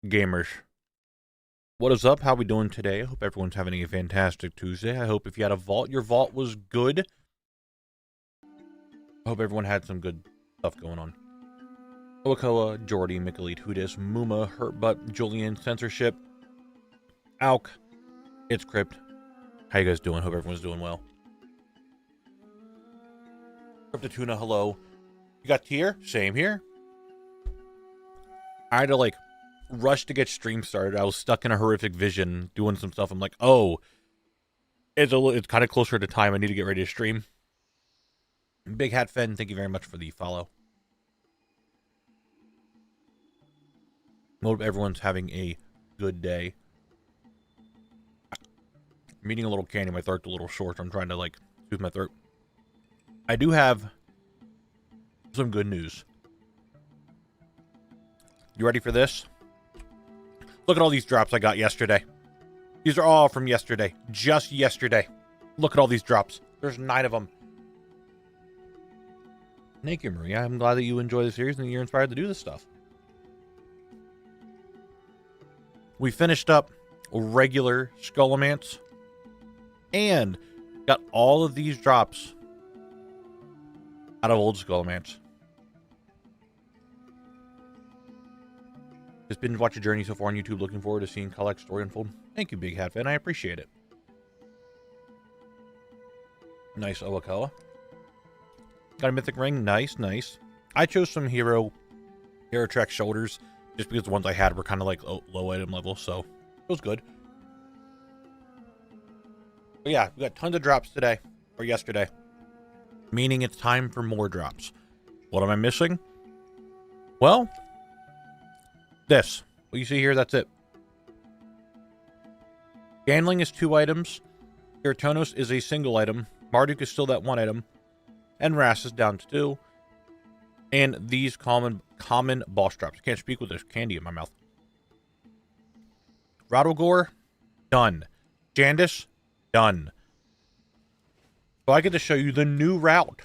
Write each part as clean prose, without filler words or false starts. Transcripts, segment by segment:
Gamers, what is up? How we doing today? I hope everyone's having a fantastic Tuesday. I hope if you had a vault, your vault was good. I hope everyone had some good stuff going on. Oakoa, Jordy, Mikalite, Hudis, Muma, Hurtbutt, Julian, Censorship, Alk, It's Crypt. How you guys doing? Hope everyone's doing well. Cryptotuna, hello. You got tier? Same here. I had to rush to get stream started. I was stuck in a horrific vision doing some stuff. I'm like, oh, it's kind of closer to time. I need to get ready to stream. Big Hat Fen, thank you very much for the follow. Hope everyone's having a good day. I'm eating a little candy. My throat's a little short. I'm trying to soothe my throat. I do have some good news. You ready for this? Look at all these drops I got yesterday. These are all from yesterday. Just yesterday. Look at all these drops. There's 9 of them. Thank you, Maria. I'm glad that you enjoy the series and you're inspired to do this stuff. We finished up regular Skullomance and got all of these drops out of old Skullomance. Just binge watch your journey so far on YouTube. Looking forward to seeing Collect's story unfold. Thank you, Big Hat Fan. I appreciate it. Nice Oakoa. Got a mythic ring. Nice, nice. I chose some Hero Trek shoulders just because the ones I had were kind of low item level, so it was good. But yeah, we got tons of drops today, or yesterday. Meaning it's time for more drops. What am I missing? Well, this. What you see here, that's it. Gandling is 2 items. Kiritonos is a single item. Marduk is still that 1 item. And Ras is down to 2. And these common boss drops. Can't speak with this candy in my mouth. Rattlegore, done. Jandis, done. So I get to show you the new route.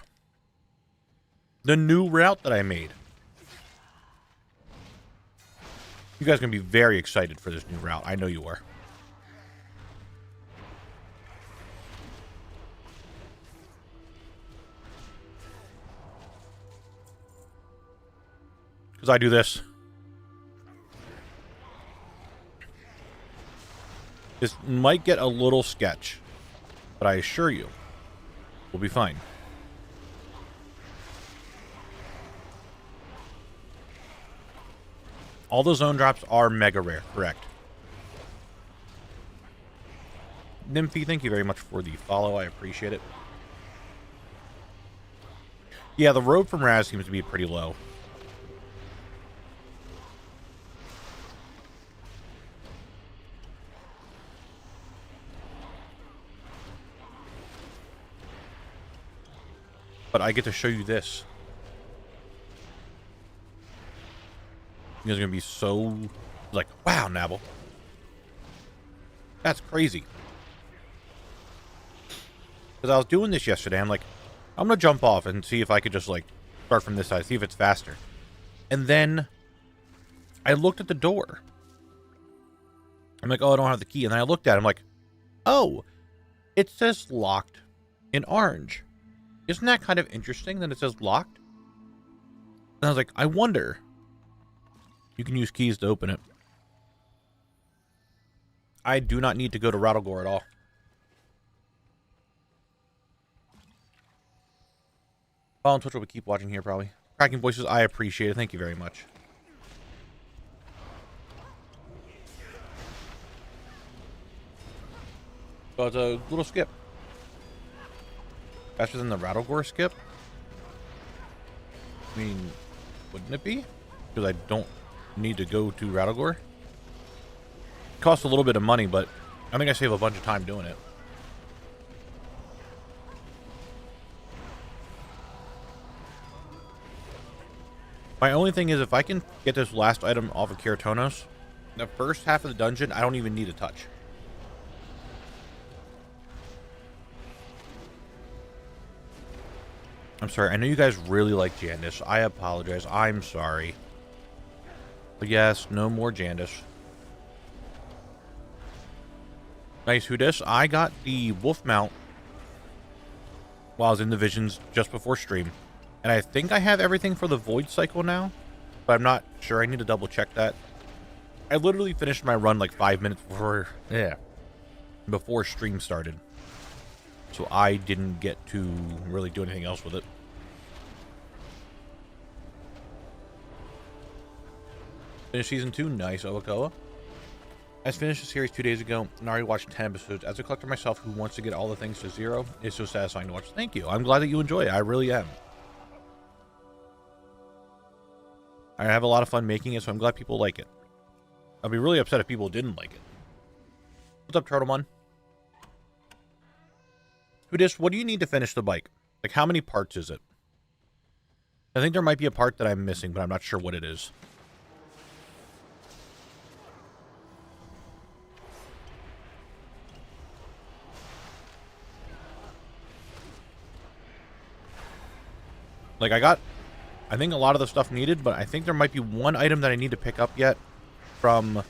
The new route that I made. You guys are going to be very excited for this new route. I know you are. Because I do this. This might get a little sketch, but I assure you, we'll be fine. All the zone drops are mega rare, correct? Nymphy, thank you very much for the follow. I appreciate it. Yeah, the road from Raz seems to be pretty low. But I get to show you this. You guys are going to be so wow, Knabble. That's crazy. Because I was doing this yesterday. I'm like, I'm going to jump off and see if I could just start from this side, see if it's faster. And then I looked at the door. I'm like, oh, I don't have the key. And then I looked at it. I'm like, oh, it says locked in orange. Isn't that kind of interesting that it says locked? And I was like, I wonder. You can use keys to open it. I do not need to go to Rattlegore at all. Follow on Twitch, we'll keep watching here probably. Cracking voices, I appreciate it. Thank you very much. So it's a little skip. Faster than the Rattlegore skip? I mean, wouldn't it be? Because I don't need to go to Rattlegore. It costs a little bit of money, but I think I save a bunch of time doing it. My only thing is if I can get this last item off of Kiritonos, the first half of the dungeon, I don't even need a touch. I'm sorry. I know you guys really like Jandis. I apologize. I'm sorry. But yes, no more Jandish. Nice, who dis? I got the wolf mount while I was in the visions just before stream. And I think I have everything for the void cycle now, but I'm not sure. I need to double check that. I literally finished my run like 5 minutes before stream started. So I didn't get to really do anything else with it. Finished season 2. Nice, Owakoa. I finished the series 2 days ago and already watched 10 episodes. As a collector myself who wants to get all the things to 0, it's so satisfying to watch. Thank you. I'm glad that you enjoy it. I really am. I have a lot of fun making it, so I'm glad people like it. I'd be really upset if people didn't like it. What's up, Turtlemon? Who dis? What do you need to finish the bike? Like, how many parts is it? I think there might be a part that I'm missing, but I'm not sure what it is. Like, I think a lot of the stuff needed, but I think there might be one item that I need to pick up yet from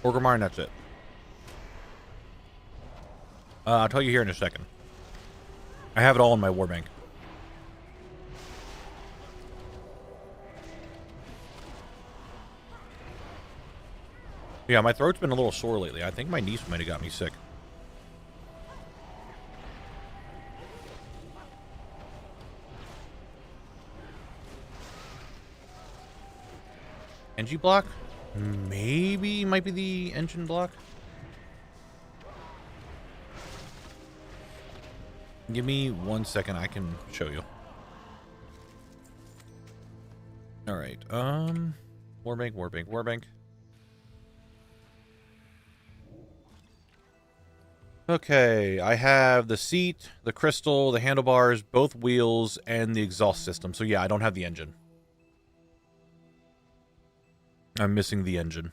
Orgrimmar, and that's it. I'll tell you here in a second. I have it all in my warbank. Yeah, my throat's been a little sore lately. I think my niece might have got me sick. NG block? Maybe might be the engine block. Give me 1 second, I can show you. Alright, warbank. Okay, I have the seat, the crystal, the handlebars, both wheels, and the exhaust system. So yeah, I don't have the engine. I'm missing the engine.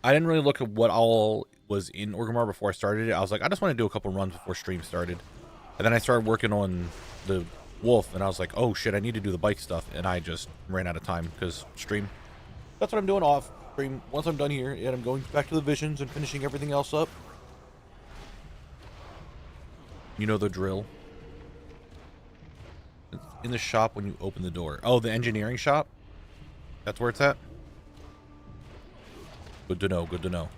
I didn't really look at what all was in Orgrimmar before I started it. I was like, I just want to do a couple runs before stream started. And then I started working on the wolf, and I was like, oh shit, I need to do the bike stuff. And I just ran out of time because stream. That's what I'm doing off stream. Once I'm done here, and I'm going back to the visions and finishing everything else up. You know the drill. It's in the shop when you open the door. Oh, the engineering shop? That's where it's at? Good to know, good to know.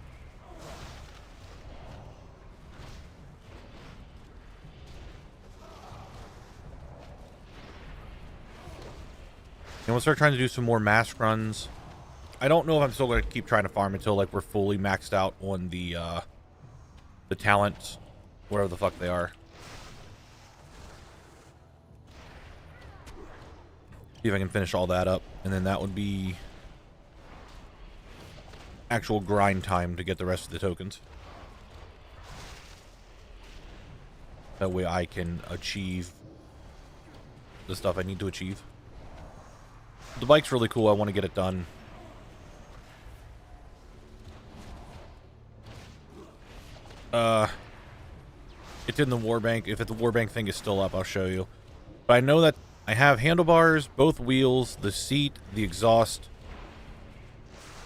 And we'll start trying to do some more mask runs. I don't know if I'm still going to keep trying to farm until like we're fully maxed out on the talents, whatever the fuck they are. See if I can finish all that up, and then that would be actual grind time to get the rest of the tokens. That way I can achieve the stuff I need to achieve. The bike's really cool. I want to get it done. It's in the warbank. If the warbank thing is still up, I'll show you. But I know that I have handlebars, both wheels, the seat, the exhaust,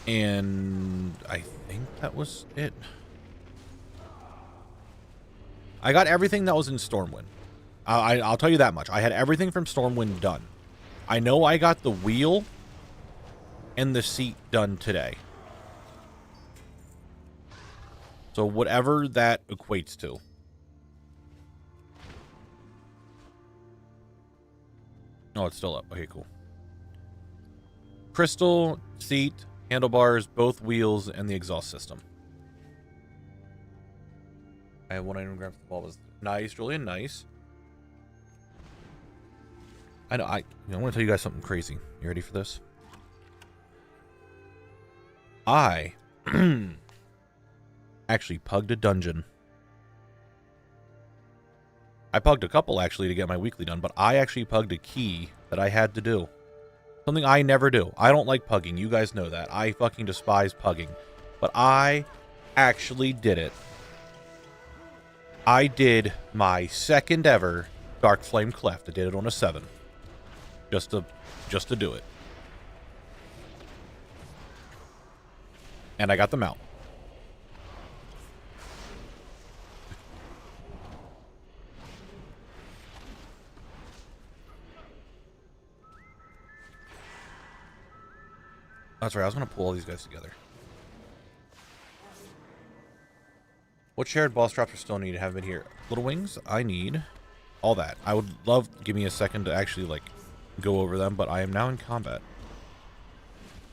and I think that was it. I got everything that was in Stormwind. I'll tell you that much. I had everything from Stormwind done. I know I got the wheel and the seat done today. So whatever that equates to. Oh, it's still up. Okay, cool. Crystal, seat, handlebars, both wheels, and the exhaust system. I have 1 item grab for the ball. Was nice, Julian. Nice. I know. I want to tell you guys something crazy. You ready for this? I actually pugged a dungeon. I pugged a couple actually to get my weekly done, but I actually pugged a key that I had to do. Something I never do. I don't like pugging. You guys know that. I fucking despise pugging. But I actually did it. I did my second ever Dark Flame Cleft. I did it on a 7. Just to do it. And I got the mount. That's right, I was going to pull all these guys together. What shared boss drops are still needed? Haven't been here. Little Wings, I need all that. I would love, give me a second to actually, like, go over them, but I am now in combat.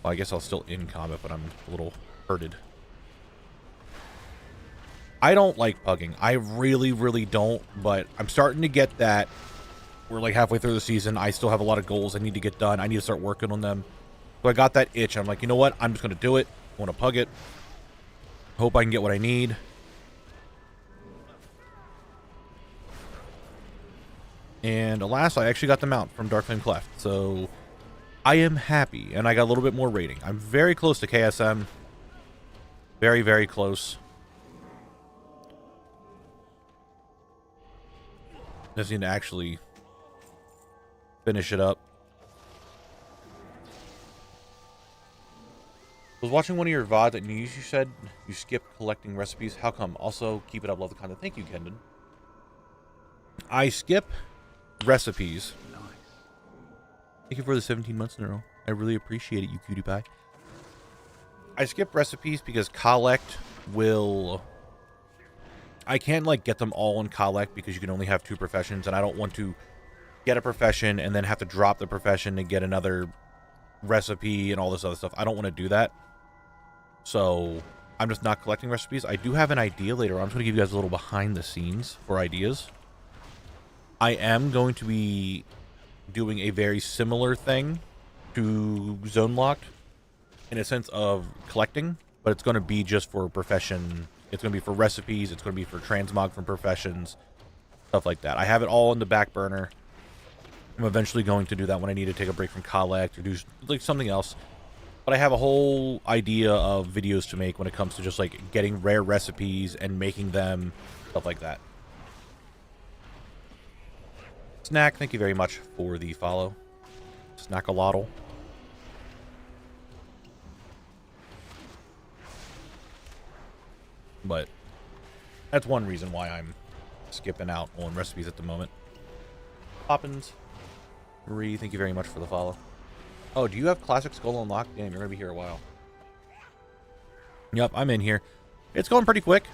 Well, I guess I'll still in combat, but I'm a little hurted. I don't like pugging. I really, really don't, but I'm starting to get that. We're like halfway through the season. I still have a lot of goals I need to get done. I need to start working on them. So I got that itch. I'm like, you know what? I'm just going to do it. I want to pug it. Hope I can get what I need. And alas, I actually got the mount from Dark Flame Cleft. So I am happy. And I got a little bit more rating. I'm very close to KSM. Very, very close. Just need to actually finish it up. I was watching one of your VODs and you said you skip collecting recipes. How come? Also, keep it up. Love the content. Thank you, Kendon. I skip recipes. Nice. Thank you for the 17 months in a row. I really appreciate it, you cutie pie. I skip recipes because collect will... I can't, like, get them all in collect because you can only have 2 professions, and I don't want to get a profession and then have to drop the profession to get another recipe and all this other stuff. I don't want to do that. So I'm just not collecting recipes. I do have an idea later. I'm just going to give you guys a little behind the scenes for ideas. I am going to be doing a very similar thing to Zone Locked in a sense of collecting, but it's going to be just for profession. It's going to be for recipes. It's going to be for transmog from professions, stuff like that. I have it all in the back burner. I'm eventually going to do that when I need to take a break from collect or do like something else. But I have a whole idea of videos to make when it comes to just like getting rare recipes and making them, stuff like that. Snack, thank you very much for the follow. Snack-a-lottle. But that's one reason why I'm skipping out on recipes at the moment. Poppins. Marie, thank you very much for the follow. Oh, do you have Classic Skull unlocked? Damn, you're going to be here a while. Yep, I'm in here. It's going pretty quick.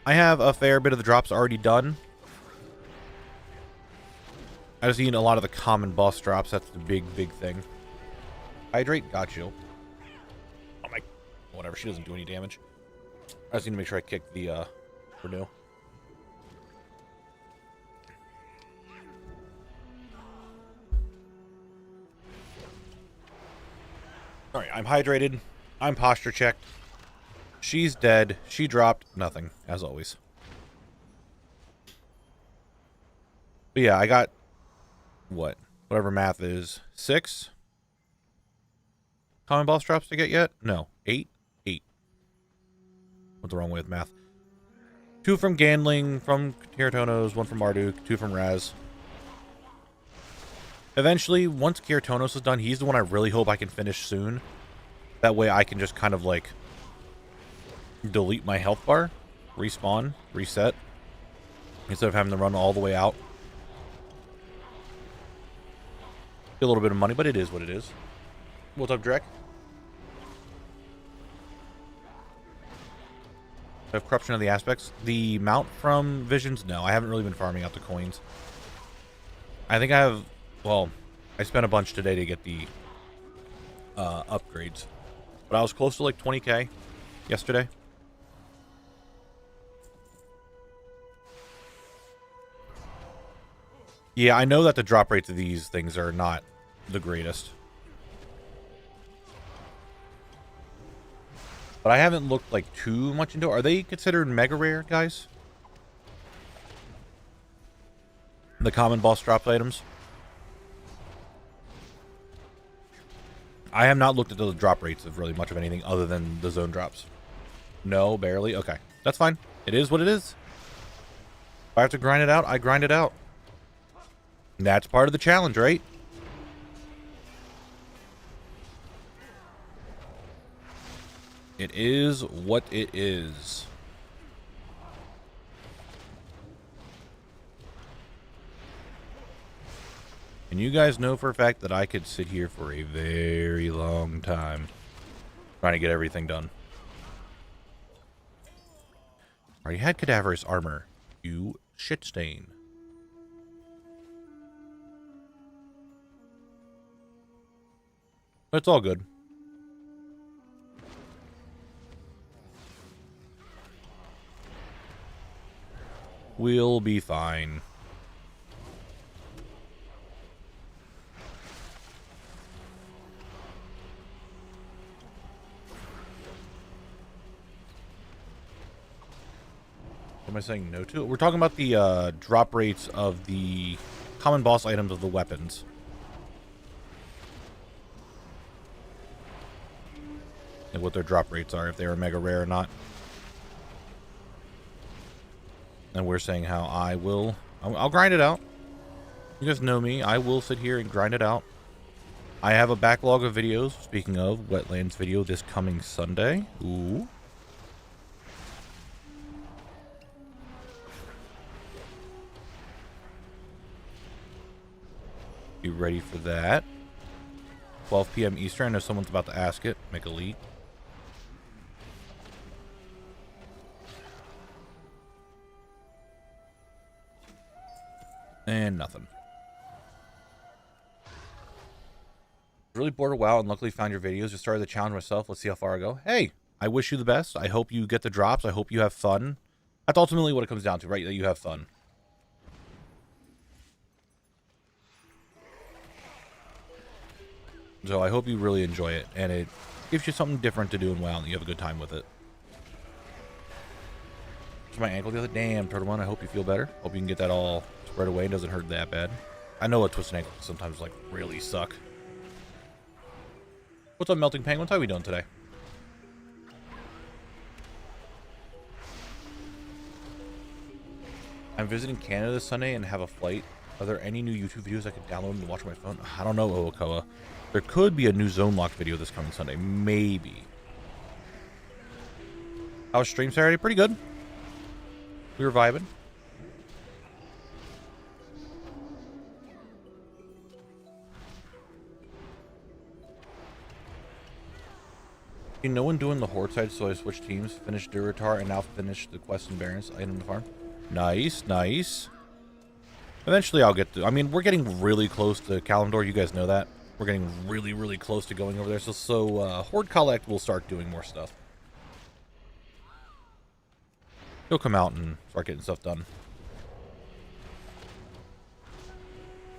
I have a fair bit of the drops already done. I've seen a lot of the common boss drops. That's the big, big thing. Hydrate, got you. Oh my... Whatever, she doesn't do any damage. I just need to make sure I kick the, renew. Alright, I'm hydrated. I'm posture checked. She's dead. She dropped nothing, as always. But yeah, I got... What? Whatever math is. 6? Common boss drops to get yet? No. 8? 8. What's the wrong way with math? 2 from Gandling, from Kiritonos, 1 from Marduk, 2 from Raz. Eventually, once Kiritonos is done, he's the one I really hope I can finish soon. That way I can just kind of like delete my health bar, respawn, reset, instead of having to run all the way out. A little bit of money, but it is what it is. What's up, Drek? I have corruption of the aspects. The mount from Visions? No, I haven't really been farming out the coins. I think I have... Well, I spent a bunch today to get the upgrades. But I was close to like 20k yesterday. Yeah, I know that the drop rates of these things are not the greatest. But I haven't looked like too much into it. Are they considered mega rare, guys? The common boss drop items? I have not looked at the drop rates of really much of anything other than the zone drops. No, barely. Okay, that's fine. It is what it is. If I have to grind it out, I grind it out. That's part of the challenge, right? It is what it is. And you guys know for a fact that I could sit here for a very long time trying to get everything done. Already had cadaverous armor. You shit stain. But it's all good. We'll be fine. What am I saying no to? We're talking about the drop rates of the common boss items of the weapons. And what their drop rates are, if they are mega rare or not. And we're saying how I'll grind it out. You guys know me. I will sit here and grind it out. I have a backlog of videos. Speaking of, Wetlands video this coming Sunday. Ooh. Be ready for that. 12 p.m. Eastern. I know someone's about to ask it. Make elite. And nothing. Really bored of WoW and luckily found your videos. Just started the challenge myself. Let's see how far I go. Hey, I wish you the best. I hope you get the drops. I hope you have fun. That's ultimately what it comes down to, right? That you have fun. So I hope you really enjoy it. And it gives you something different to do in WoW and you have a good time with it. It's my ankle the other day. Damn, Turtle One. I hope you feel better. Hope you can get that all spread away. It doesn't hurt that bad. I know a twisted ankle sometimes like really suck. What's up, Melting Penguins? How are we doing today? I'm visiting Canada this Sunday and have a flight. Are there any new YouTube videos I could download and watch on my phone? I don't know, Oakoa. There could be a new Zone Lock video this coming Sunday. Maybe. How was stream Saturday? Pretty good. We were vibing. No one doing the horde side, so I switched teams, finished Duratar, and now finished the quest and Barrens item to farm. Nice, nice. Eventually I'll get to... I mean, we're getting really close to Kalimdor. You guys know that. We're getting really, really close to going over there. So Horde Collect will start doing more stuff. He'll come out and start getting stuff done.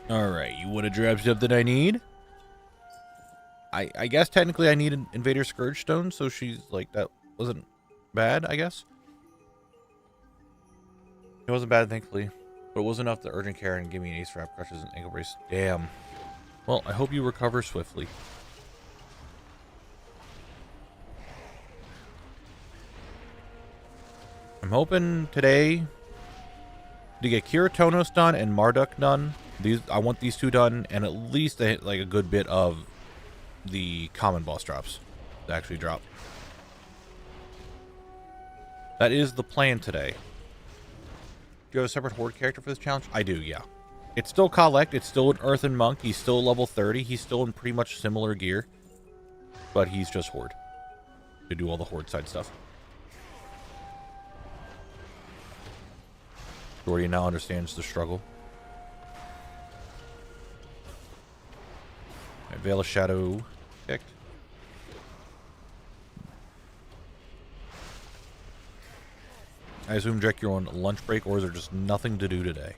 Alright, you want to drop stuff that I need? I guess technically I need an Invader Scourge Stone, so she's like, that wasn't bad, I guess. It wasn't bad, thankfully. But it was enough to urgent care and give me an ace wrap, crutches, and ankle brace. Damn. Well, I hope you recover swiftly. I'm hoping today to get Kiritonos done and Marduk done. I want these two done, and at least like a good bit of the common boss drops to actually drop. That is the plan today. Do you have a separate horde character for this challenge? I do, yeah. It's still Collect. It's still an Earthen Monk. He's still level 30. He's still in pretty much similar gear. But he's just horde. To do all the horde side stuff. Jordy now understands the struggle. Right, Veil of Shadow picked. I assume, Drek, you're on lunch break, or is there just nothing to do today?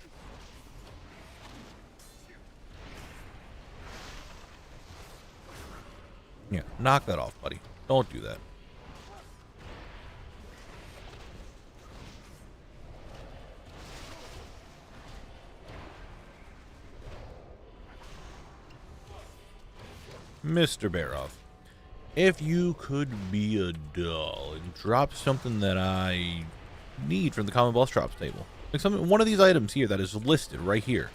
Yeah, knock that off, buddy. Don't do that. Mr. Barov, if you could be a doll and drop something that I need from the common boss drops table, like one of these items here that is listed right here,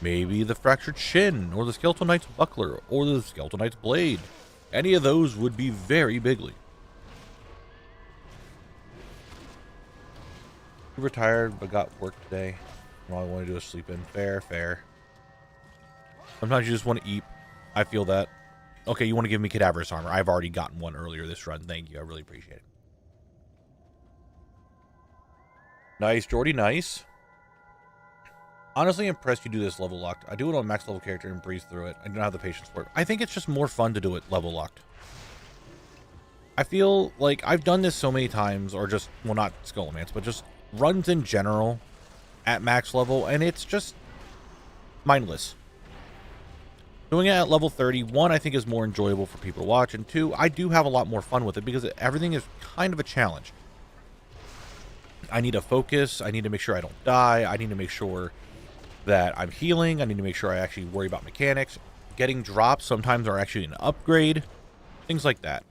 Maybe the Fractured Shin, or the Skeletal Knight's Buckler, or the Skeletal Knight's Blade. Any of those would be very bigly. Retired, but got work today. All I want to do is sleep in. Fair, fair. Sometimes you just want to eat. I feel that. Okay, you want to give me cadaverous armor. I've already gotten one earlier this run. Thank you. I really appreciate it. Nice, Jordy. Nice. Honestly impressed you do this level locked. I do it on max level character and breeze through it. I don't have the patience for it. I think it's just more fun to do it level locked. I feel like I've done this so many times, or just, well, not Skullomance, but just runs in general at max level, and it's just mindless. Doing it at level 30, one, I think is more enjoyable for people to watch, and two, I do have a lot more fun with it because everything is kind of a challenge. I need to focus. I need to make sure I don't die. I need to make sure that I'm healing. I need to make sure I actually worry about mechanics. Getting drops sometimes are actually an upgrade. Things like that.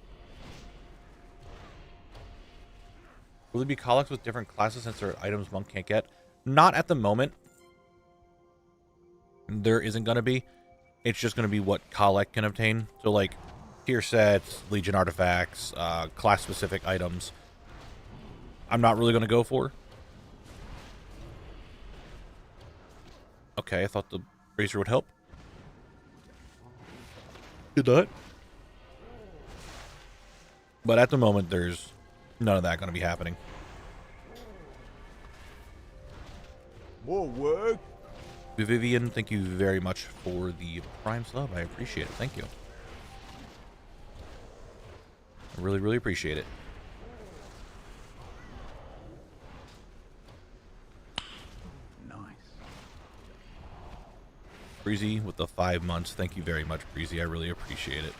Will there be collects with different classes since there are items monk can't get? Not at the moment. There isn't going to be. It's just going to be what collect can obtain. So like tier sets, Legion artifacts, class-specific items. I'm not really going to go for. Okay, I thought the bracer would help. Did that. But at the moment, there's none of that going to be happening. More work. Vivian, thank you very much for the Prime sub. I appreciate it. Thank you. I really, really appreciate it. Breezy with the 5 months. Thank you very much, Breezy. I really appreciate it.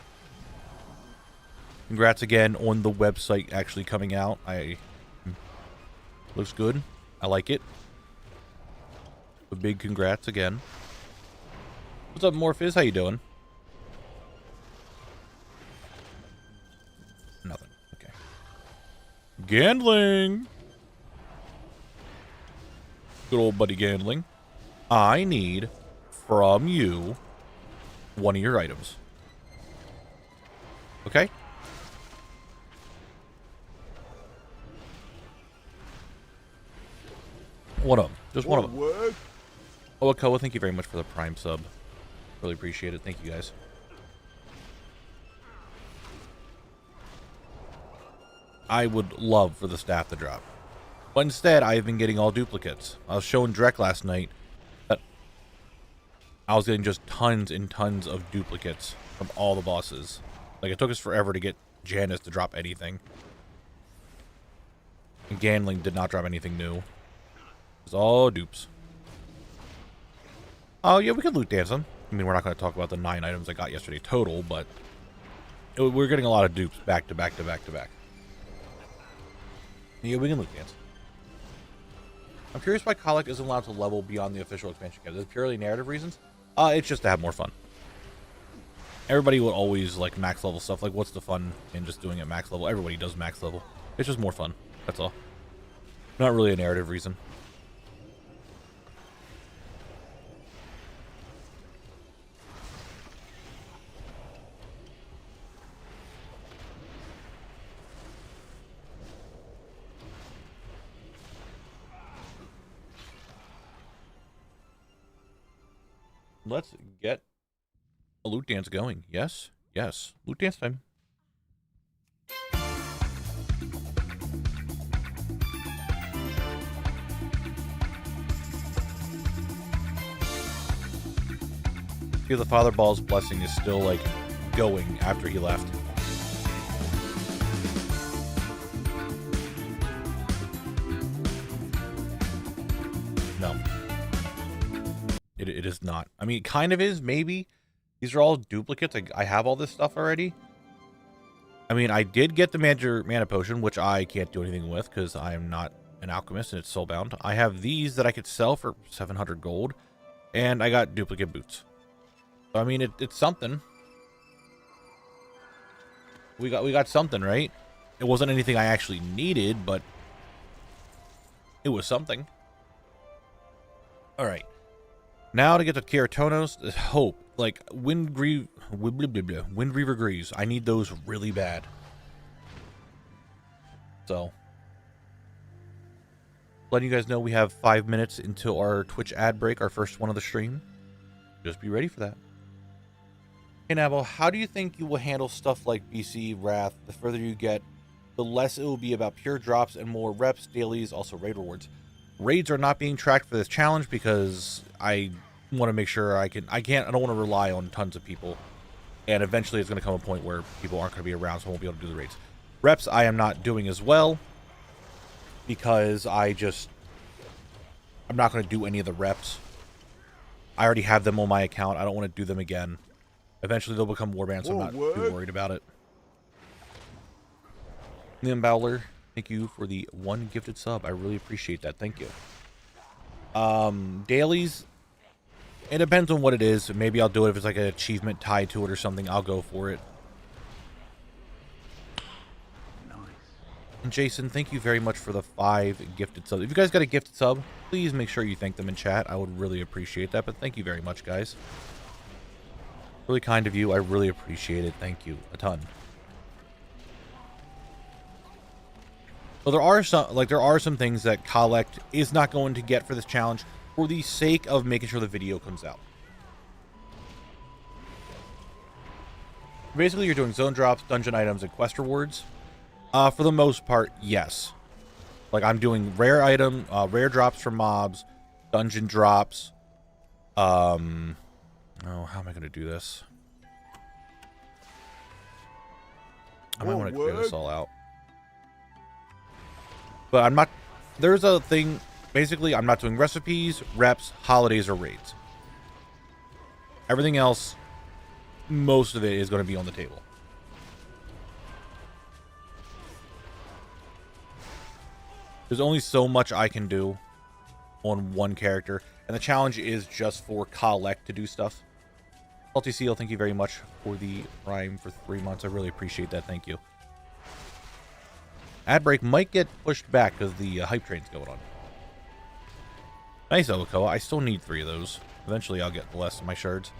Congrats again on the website actually coming out. Looks good. I like it. A big congrats again. What's up, Morphiz? How you doing? Nothing. Okay. Gandling. Good old buddy Gandling. I need from you one of your items. Okay? One of them. Just one of them. Oh, Akoa, thank you very much for the Prime sub. Really appreciate it. Thank you, guys. I would love for the staff to drop. But instead, I've been getting all duplicates. I was showing Drek last night that I was getting just tons and tons of duplicates from all the bosses. Like, it took us forever to get Janice to drop anything. And Gandling did not drop anything new. It was all dupes. Oh, yeah, we could loot dance them. I mean, we're not going to talk about the 9 items I got yesterday total, but we're getting a lot of dupes back to back to back to back. Yeah, we can loot dance. I'm curious why Collect isn't allowed to level beyond the official expansion cap. Is it purely narrative reasons? It's just to have more fun. Everybody will always like max level stuff. Like, what's the fun in just doing it max level? Everybody does max level. It's just more fun. That's all. Not really a narrative reason. Let's get a loot dance going. Yes, yes. Loot dance time. See, the Father Ball's blessing is still, like, going after he left. No. It is not. I mean, it kind of is, maybe. These are all duplicates. I have all this stuff already. I mean, I did get the mana potion, which I can't do anything with because I am not an alchemist and it's soulbound. I have these that I could sell for 700 gold, and I got duplicate boots. So, I mean, it's something. We got something, right? It wasn't anything I actually needed, but it was something. All right. Now to get to Keratonos, hope. Like, Wind Reaver Greaves. I need those really bad. So, letting you guys know we have 5 minutes until our Twitch ad break, our first one of the stream. Just be ready for that. Hey, Knabble, how do you think you will handle stuff like BC, Wrath? The further you get, the less it will be about pure drops and more reps, dailies, also raid rewards. Raids are not being tracked for this challenge because I want to make sure I don't want to rely on tons of people. And eventually it's going to come a point where people aren't going to be around, so I won't be able to do the raids. Reps I am not doing as well because I'm not going to do any of the reps. I already have them on my account. I don't want to do them again. Eventually they'll become warbands, so I'm not too worried about it. Liam Bowler, thank you for the 1 gifted sub. I really appreciate that. Thank you. Dailies, it depends on what it is. Maybe I'll do it if it's like an achievement tied to it or something. I'll go for it. And Jason, thank you very much for the 5 gifted subs. If you guys got a gifted sub, please make sure you thank them in chat. I would really appreciate that. But thank you very much, guys. Really kind of you. I really appreciate it. Thank you a ton. So there are some things that Collect is not going to get for this challenge for the sake of making sure the video comes out. Basically, you're doing zone drops, dungeon items, and quest rewards. For the most part, yes. Like, I'm doing rare drops from mobs, dungeon drops. Oh, how am I going to do this? I might want to clear this all out. But I'm not... There's a thing... Basically, I'm not doing recipes, reps, holidays, or raids. Everything else, most of it is going to be on the table. There's only so much I can do on one character, and the challenge is just for Collect to do stuff. Salty Seal, thank you very much for the Prime for 3 months. I really appreciate that. Thank you. Ad break might get pushed back because the hype train's going on. Nice, Okoa. I still need 3 of those. Eventually, I'll get the rest of my shards.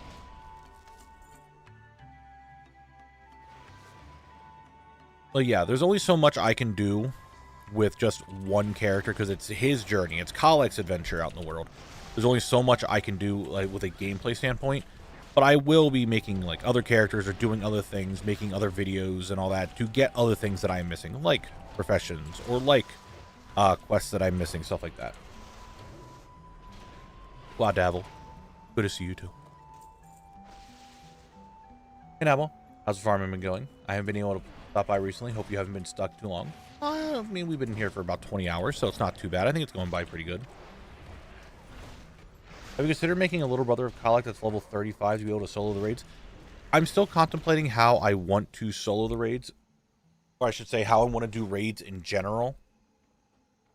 But yeah, there's only so much I can do with just one character because it's his journey. It's Collect's adventure out in the world. There's only so much I can do like with a gameplay standpoint. But I will be making like other characters or doing other things, making other videos and all that to get other things that I'm missing, like professions or like quests that I'm missing, stuff like that. Wow, Dabble. Good to see you too. Hey, Knabble. How's the farming been going? I haven't been able to stop by recently. Hope you haven't been stuck too long. I mean, we've been here for about 20 hours, so it's not too bad. I think it's going by pretty good. Have you considered making a little brother of Collect that's level 35 to be able to solo the raids? I'm still contemplating how I want to solo the raids. Or I should say how I want to do raids in general.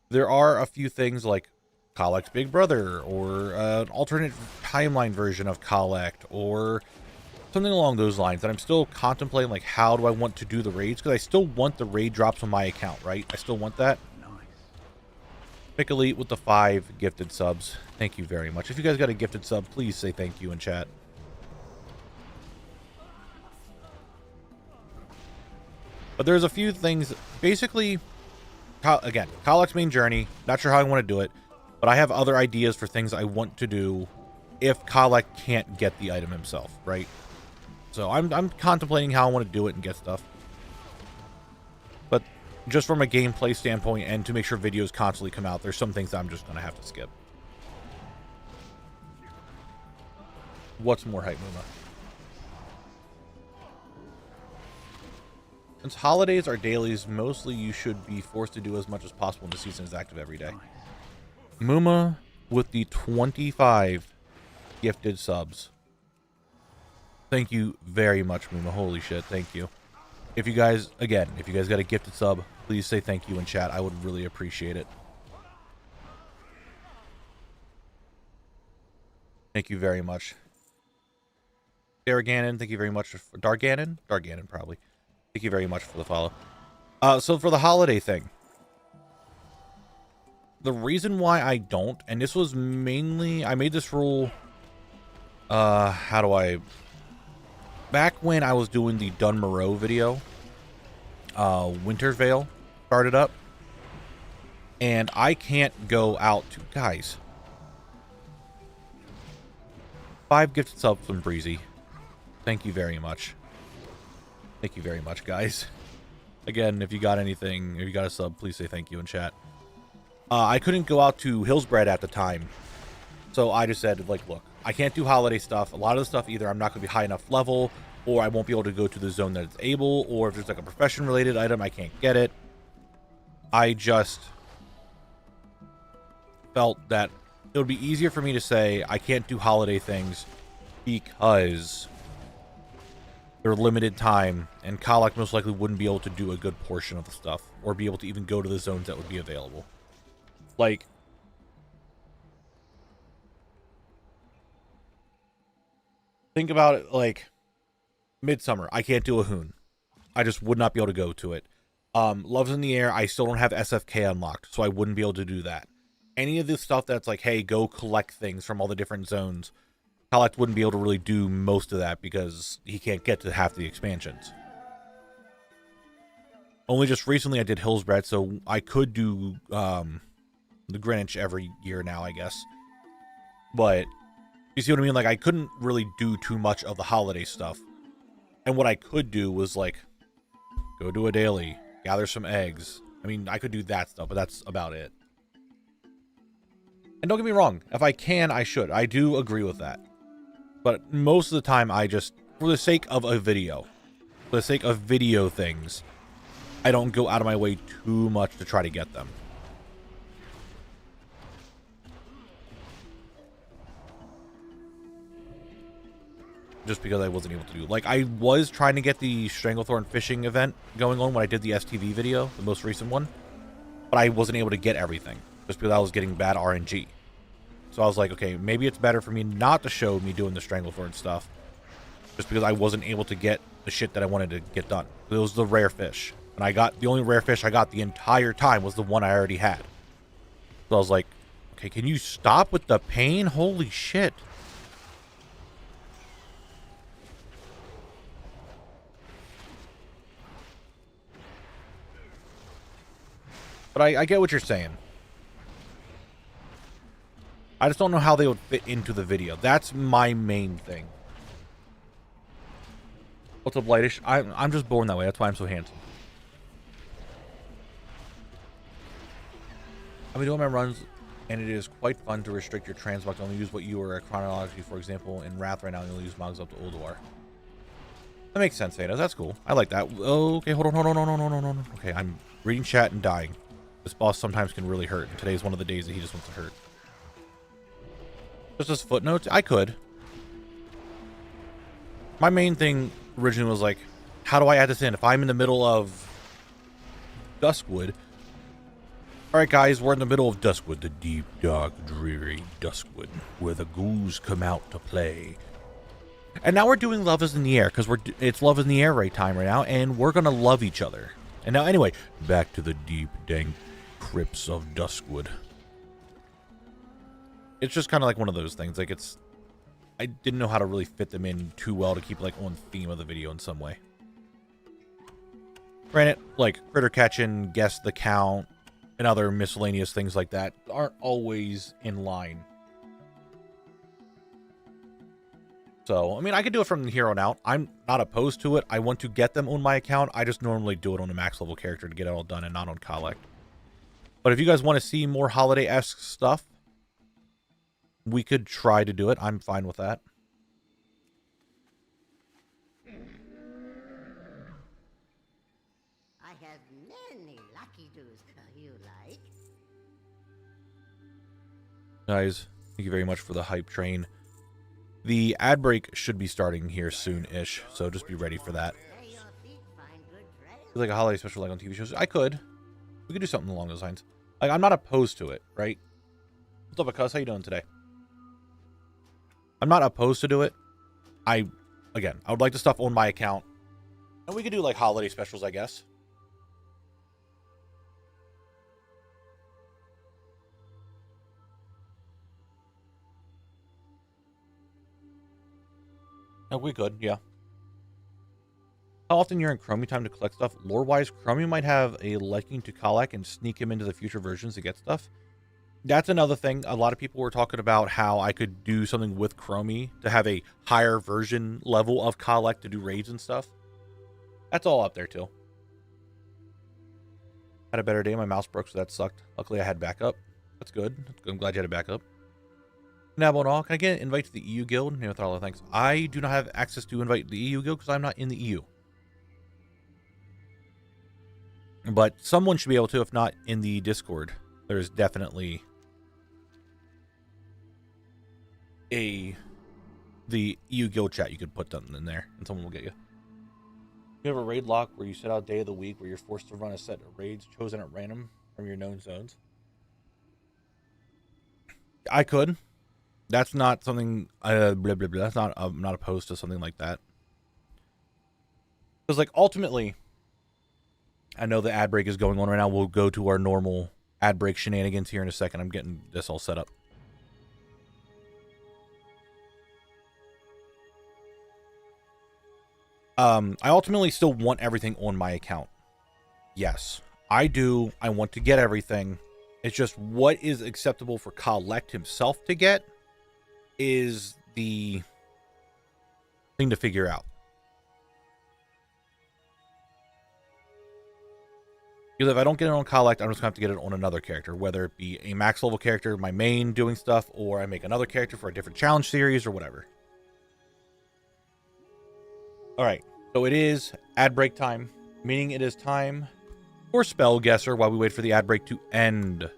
There are a few things like Collect's Big Brother, or an alternate timeline version of Collect, or something along those lines that I'm still contemplating, like how do I want to do the raids, because I still want the raid drops on my account, right? I still want that. Pick Elite with the 5 gifted subs. Thank you very much. If you guys got a gifted sub, please say thank you in chat. But there's a few things. Basically, again, Collect's main journey. Not sure how I want to do it, but I have other ideas for things I want to do if Collect can't get the item himself, right? So I'm contemplating how I want to do it and get stuff. But just from a gameplay standpoint and to make sure videos constantly come out, there's some things I'm just going to have to skip. What's more hype, Muma? Since holidays are dailies, mostly you should be forced to do as much as possible when the season is active every day. Muma with the 25 gifted subs. Thank you very much, Muma. Holy shit, thank you. If you guys, again, if you guys got a gifted sub, please say thank you in chat. I would really appreciate it. Thank you very much. Darganon, thank you very much. Darganon? Darganon, probably. Thank you very much for the follow. So for the holiday thing, the reason why I don't, and this was mainly, I made this rule How do I... Back when I was doing the Dun Moreau video, Winter Veil started up. And I can't go out to... Guys. 5 gifted subs from Breezy. Thank you very much. Thank you very much, guys. Again, if you got anything, if you got a sub, please say thank you in chat. I couldn't go out to Hillsbred at the time. So I just said, like, look, I can't do holiday stuff. A lot of the stuff, either I'm not going to be high enough level, or I won't be able to go to the zone that it's able, or if there's like a profession-related item, I can't get it. I just felt that it would be easier for me to say I can't do holiday things because they're limited time, and Kalak most likely wouldn't be able to do a good portion of the stuff, or be able to even go to the zones that would be available. Like, think about it like Midsummer. I can't do a Hoon. I just would not be able to go to it. Loves in the Air, I still don't have SFK unlocked, so I wouldn't be able to do that. Any of this stuff that's like, hey, go collect things from all the different zones, Kalak wouldn't be able to really do most of that because he can't get to half the expansions. Only just recently I did Hillsbred, so I could do the Greenwich every year now, I guess. But you see what I mean? Like, I couldn't really do too much of the holiday stuff. And what I could do was, like, go do a daily, gather some eggs. I mean, I could do that stuff, but that's about it. And don't get me wrong, if I can, I should. I do agree with that. But most of the time, I just, for the sake of a video, for the sake of video things, I don't go out of my way too much to try to get them. Just because I wasn't able to do. Like, I was trying to get the Stranglethorn fishing event going on when I did the STV video, the most recent one. But I wasn't able to get everything, just because I was getting bad RNG. So I was like, okay, maybe it's better for me not to show me doing the Stranglethorn stuff, just because I wasn't able to get the shit that I wanted to get done. It was the rare fish. And I got, the only rare fish I got the entire time was the one I already had. So I was like, okay, can you stop with the pain? Holy shit. But I get what you're saying. I just don't know how they would fit into the video. That's my main thing. What's up, Lightish? I'm just born that way. That's why I'm so handsome. I've been doing my runs, and it is quite fun to restrict your transmog to only use what you are chronologically. For example, in Wrath right now, you only use mogs up to Ulduar. That makes sense, Ada. That's cool. I like that. Oh, okay, hold on. Okay, I'm reading chat and dying. This boss sometimes can really hurt, and today's one of the days that he just wants to hurt. Just as footnotes, I could. My main thing originally was like, how do I add this in? If I'm in the middle of Duskwood. Alright guys, we're in the middle of Duskwood, the deep, dark, dreary Duskwood, where the ghouls come out to play. And now we're doing Love is in the Air, because it's Love is in the Air right time right now, and we're gonna love each other. And now anyway, back to the deep, dank crypts of Duskwood. It's just kind of like one of those things. Like, it's... I didn't know how to really fit them in too well to keep, like, on theme of the video in some way. Granted, like, critter catching, guess the count, and other miscellaneous things like that aren't always in line. So, I mean, I could do it from here on out. I'm not opposed to it. I want to get them on my account. I just normally do it on a max level character to get it all done and not on collect. But if you guys want to see more holiday-esque stuff, we could try to do it. I'm fine with that. I have many lucky doos you like. Guys, thank you very much for the hype train. The ad break should be starting here soon-ish, so just be ready for that. Where your feet find good trails. Like a holiday special like on TV shows. I could. We could do something along those lines. Like, I'm not opposed to it, right? What's up, Akus? How you doing today? I'm not opposed to do it. Again, I would like the stuff on my account. And we could do, like, holiday specials, I guess. Oh, we could, yeah. How often you're in Chromie time to collect stuff? Lore-wise, Chromie might have a liking to Kalak and sneak him into the future versions to get stuff. That's another thing. A lot of people were talking about how I could do something with Chromie to have a higher version level of Kalak to do raids and stuff. That's all up there, too. Had a better day. My mouse broke, so that sucked. Luckily, I had backup. That's good. I'm glad you had a backup. Knabble and all, can I get an invite to the EU Guild? Yeah, with all the thanks. I do not have access to invite the EU Guild because I'm not in the EU. But someone should be able to, if not in the Discord. There's definitely the EU Guild chat. You could put something in there and someone will get you. You have a raid lock where you set out day of the week where you're forced to run a set of raids chosen at random from your known zones. I could. That's not something. Blah, blah, blah. That's not. I'm not opposed to something like that. Because, like, ultimately, I know the ad break is going on right now. We'll go to our normal ad break shenanigans here in a second. I'm getting this all set up. I ultimately still want everything on my account. Yes, I do. I want to get everything. It's just what is acceptable for Collect himself to get is the thing to figure out. Because if I don't get it on Collect, I'm just going to have to get it on another character, whether it be a max level character, my main doing stuff, or I make another character for a different challenge series or whatever. Alright, so it is ad break time, meaning it is time for Spell Guesser while we wait for the ad break to end.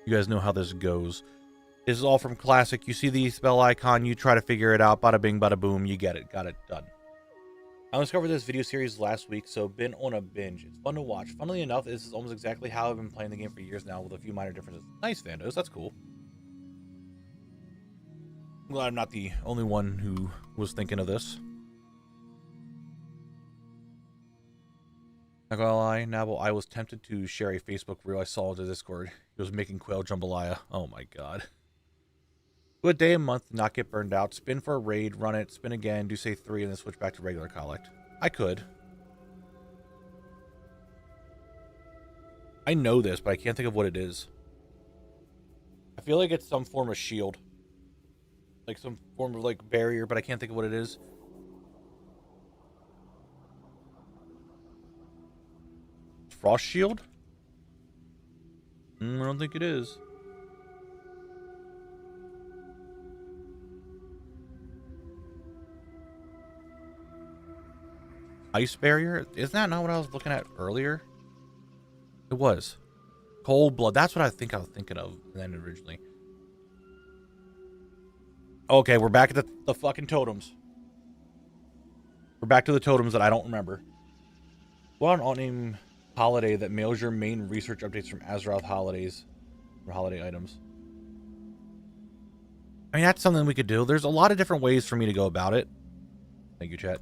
You guys know how this goes. This is all from Classic. You see the spell icon, you try to figure it out, bada bing, bada boom, you get it. Got it done. I discovered this video series last week, so been on a binge. It's fun to watch. Funnily enough, this is almost exactly how I've been playing the game for years now with a few minor differences. Nice, Vandos. That's cool. I'm glad I'm not the only one who was thinking of this. Not gonna lie, Knabble, I was tempted to share a Facebook reel I saw in the Discord. He was making quail jambalaya. Oh my god. Do a day a month, not get burned out. Spin for a raid, run it, spin again, do say 3, and then switch back to regular collect. I could. I know this, but I can't think of what it is. I feel like it's some form of shield. Like some form of like barrier, but I can't think of what it is. Frost shield? I don't think it is. Ice barrier? Isn't that not what I was looking at earlier? It was. Cold blood. That's what I think I was thinking of then originally. Okay, we're back at the fucking totems. We're back to the totems that I don't remember. What an unnamed holiday that mails your main research updates from Azeroth holidays or holiday items. I mean, that's something we could do. There's a lot of different ways for me to go about it. Thank you, chat.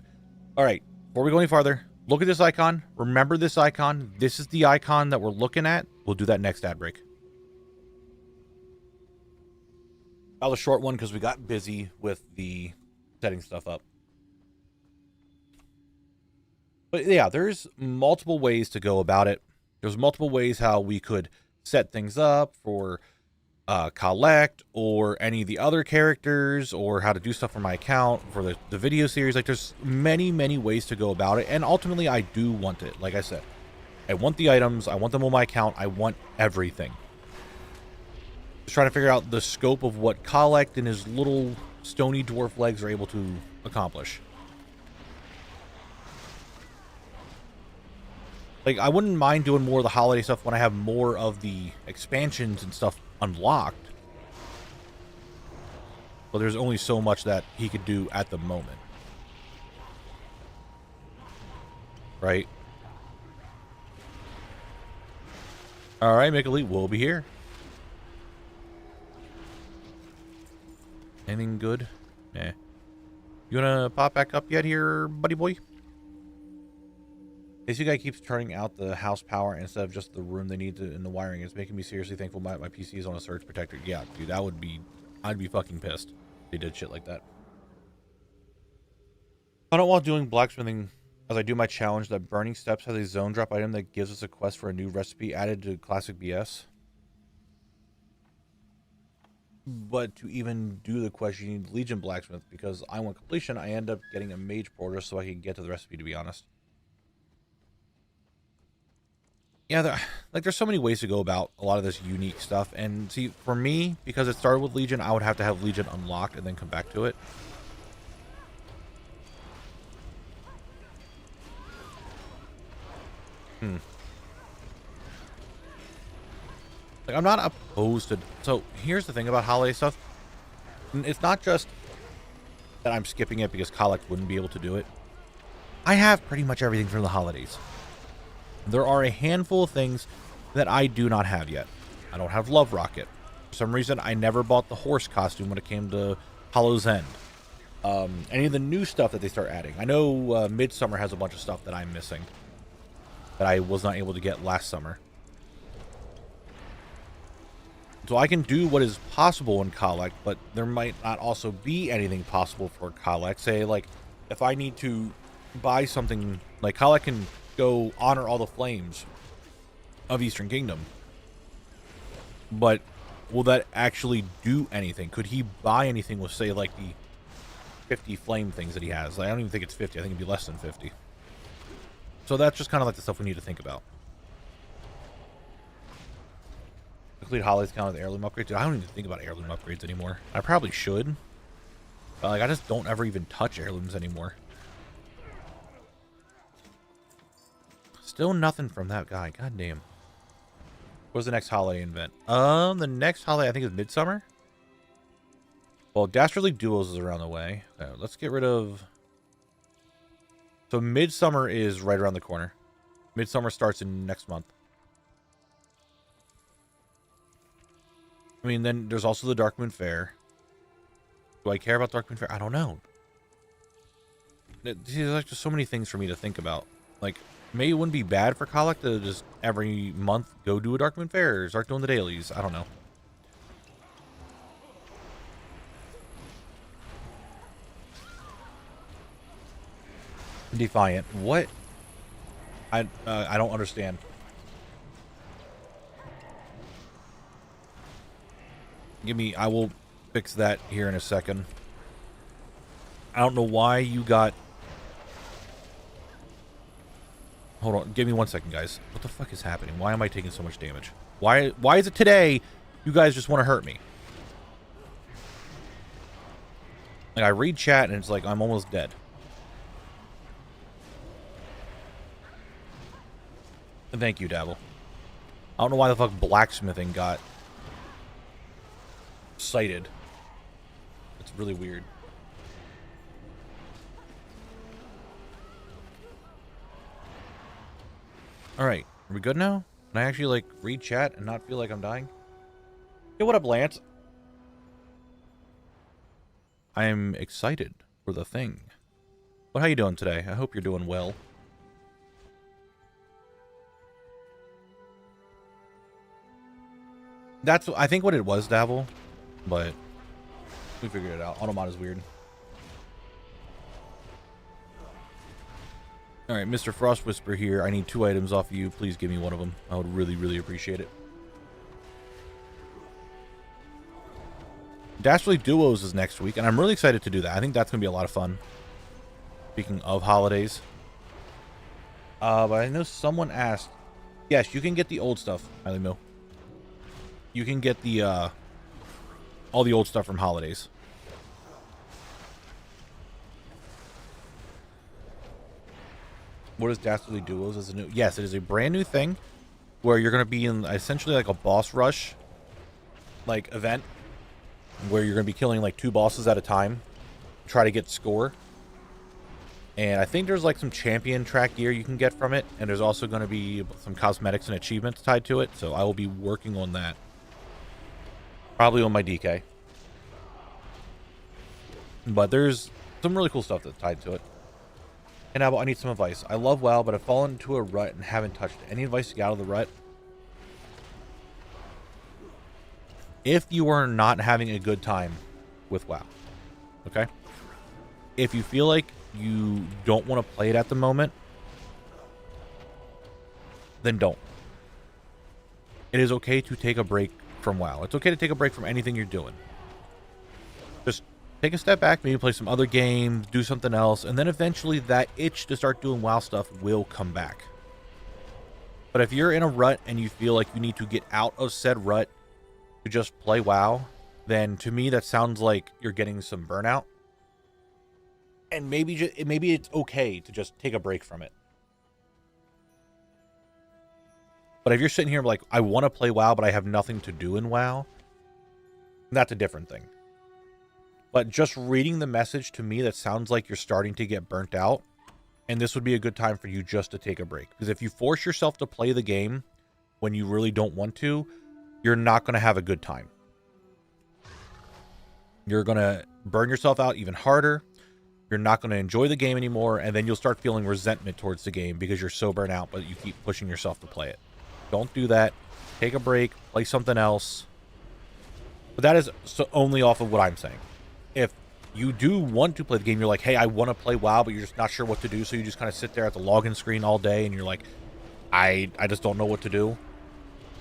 All right, before we go any farther, look at this icon. Remember this icon. This is the icon that we're looking at. We'll do that next ad break. That was a short one because we got busy with the setting stuff up. But yeah, there's multiple ways to go about it. There's multiple ways how we could set things up for Collect or any of the other characters, or how to do stuff for my account for the video series. Like, there's many ways to go about it, and ultimately I do want it. Like I said, I want the items, I want them on my account, I want everything. Just trying to figure out the scope of what Collect and his little stony dwarf legs are able to accomplish. Like, I wouldn't mind doing more of the holiday stuff when I have more of the expansions and stuff unlocked. But there's only so much that he could do at the moment. Right? Alright, Make Elite will be here. Anything good? Nah. You wanna pop back up yet here, buddy boy? This guy keeps turning out the house power instead of just the room they need to in the wiring. It's making me seriously thankful my PC is on a surge protector. Yeah, dude, that would be... I'd be fucking pissed if they did shit like that. I don't while doing blacksmithing as I do my challenge that Burning Steps has a zone drop item that gives us a quest for a new recipe added to classic BS. But to even do the quest, you need Legion Blacksmith, because I want completion. I end up getting a Mage Porter so I can get to the recipe, to be honest. Yeah, there's so many ways to go about a lot of this unique stuff. And see, for me, because it started with Legion, I would have to have Legion unlocked and then come back to it. Like, I'm not opposed to... So, here's the thing about holiday stuff. It's not just that I'm skipping it because Collect wouldn't be able to do it. I have pretty much everything for the holidays. There are a handful of things that I do not have yet. I don't have Love Rocket. For some reason, I never bought the horse costume when it came to Hollow's End. Any of the new stuff that they start adding. I know Midsummer has a bunch of stuff that I'm missing that I was not able to get last summer. So I can do what is possible in Collect, but there might not also be anything possible for Collect. Say, like, if I need to buy something, like, Collect can go honor all the flames of Eastern Kingdom. But will that actually do anything? Could he buy anything with, say, like, the 50 flame things that he has? Like, I don't even think it's 50. I think it'd be less than 50. So that's just kind of like the stuff we need to think about. Complete holidays count as heirloom upgrades. Dude, I don't even think about heirloom upgrades anymore. I probably should. But, like, I just don't ever even touch heirlooms anymore. Still nothing from that guy. God damn. What's the next holiday event? The next holiday I think is Midsummer. Well, Dastardly Duos is around the way. Let's get rid of... So Midsummer is right around the corner. Midsummer starts in next month. I mean, then there's also the Darkmoon Fair. Do I care about Darkmoon Fair? I don't know. There's like just so many things for me to think about. Like, maybe it wouldn't be bad for Collect to just every month go do a Darkmoon Fair or start doing the dailies. I don't know. Defiant. What? I don't understand. Give me... I will fix that here in a second. I don't know why you got... Hold on. Give me 1 second, guys. What the fuck is happening? Why am I taking so much damage? Why is it today you guys just want to hurt me? Like, I read chat and it's like I'm almost dead. And thank you, Dabble. I don't know why the fuck blacksmithing got cited. It's really weird. Alright, are we good now? Can I actually, like, read chat and not feel like I'm dying? Hey, what up, Lance? I am excited for the thing. But how you doing today? I hope you're doing well. That's, I think, what it was, Dabble. But we figured it out. Automod is weird. Alright, Mr. Frost Whisper here. I need 2 items off of you. Please give me one of them. I would really, really appreciate it. Dastardly Duos is next week, and I'm really excited to do that. I think that's going to be a lot of fun. Speaking of holidays. But I know someone asked. Yes, you can get the old stuff, Miley Mill. You can get the, all the old stuff from holidays. What is Dastardly Duos? Is a new? Yes, it is a brand new thing where you're going to be in essentially like a boss rush like event where you're going to be killing like 2 bosses at a time, try to get score. And I think there's like some champion track gear you can get from it, and there's also going to be some cosmetics and achievements tied to it. So I will be working on that. Probably on my DK. But there's some really cool stuff that's tied to it. And Knabble, I need some advice. I love WoW, but I've fallen into a rut and haven't touched it. Any advice to get out of the rut? If you are not having a good time with WoW, okay? If you feel like you don't want to play it at the moment, then don't. It is okay to take a break from WoW. It's okay to take a break from anything you're doing. Just take a step back, maybe play some other games, do something else, and then eventually that itch to start doing WoW stuff will come back. But if you're in a rut and you feel like you need to get out of said rut to just play WoW, then to me that sounds like you're getting some burnout. And maybe it's okay to just take a break from it. But if you're sitting here like, I want to play WoW, but I have nothing to do in WoW, that's a different thing. But just reading the message, to me, that sounds like you're starting to get burnt out. And this would be a good time for you just to take a break. Because if you force yourself to play the game when you really don't want to, you're not going to have a good time. You're going to burn yourself out even harder. You're not going to enjoy the game anymore. And then you'll start feeling resentment towards the game because you're so burnt out, but you keep pushing yourself to play it. Don't do that. Take a break. Play something else. But that is only off of what I'm saying. If you do want to play the game, you're like, hey, I want to play WoW, but you're just not sure what to do, so you just kind of sit there at the login screen all day, and you're like, I just don't know what to do.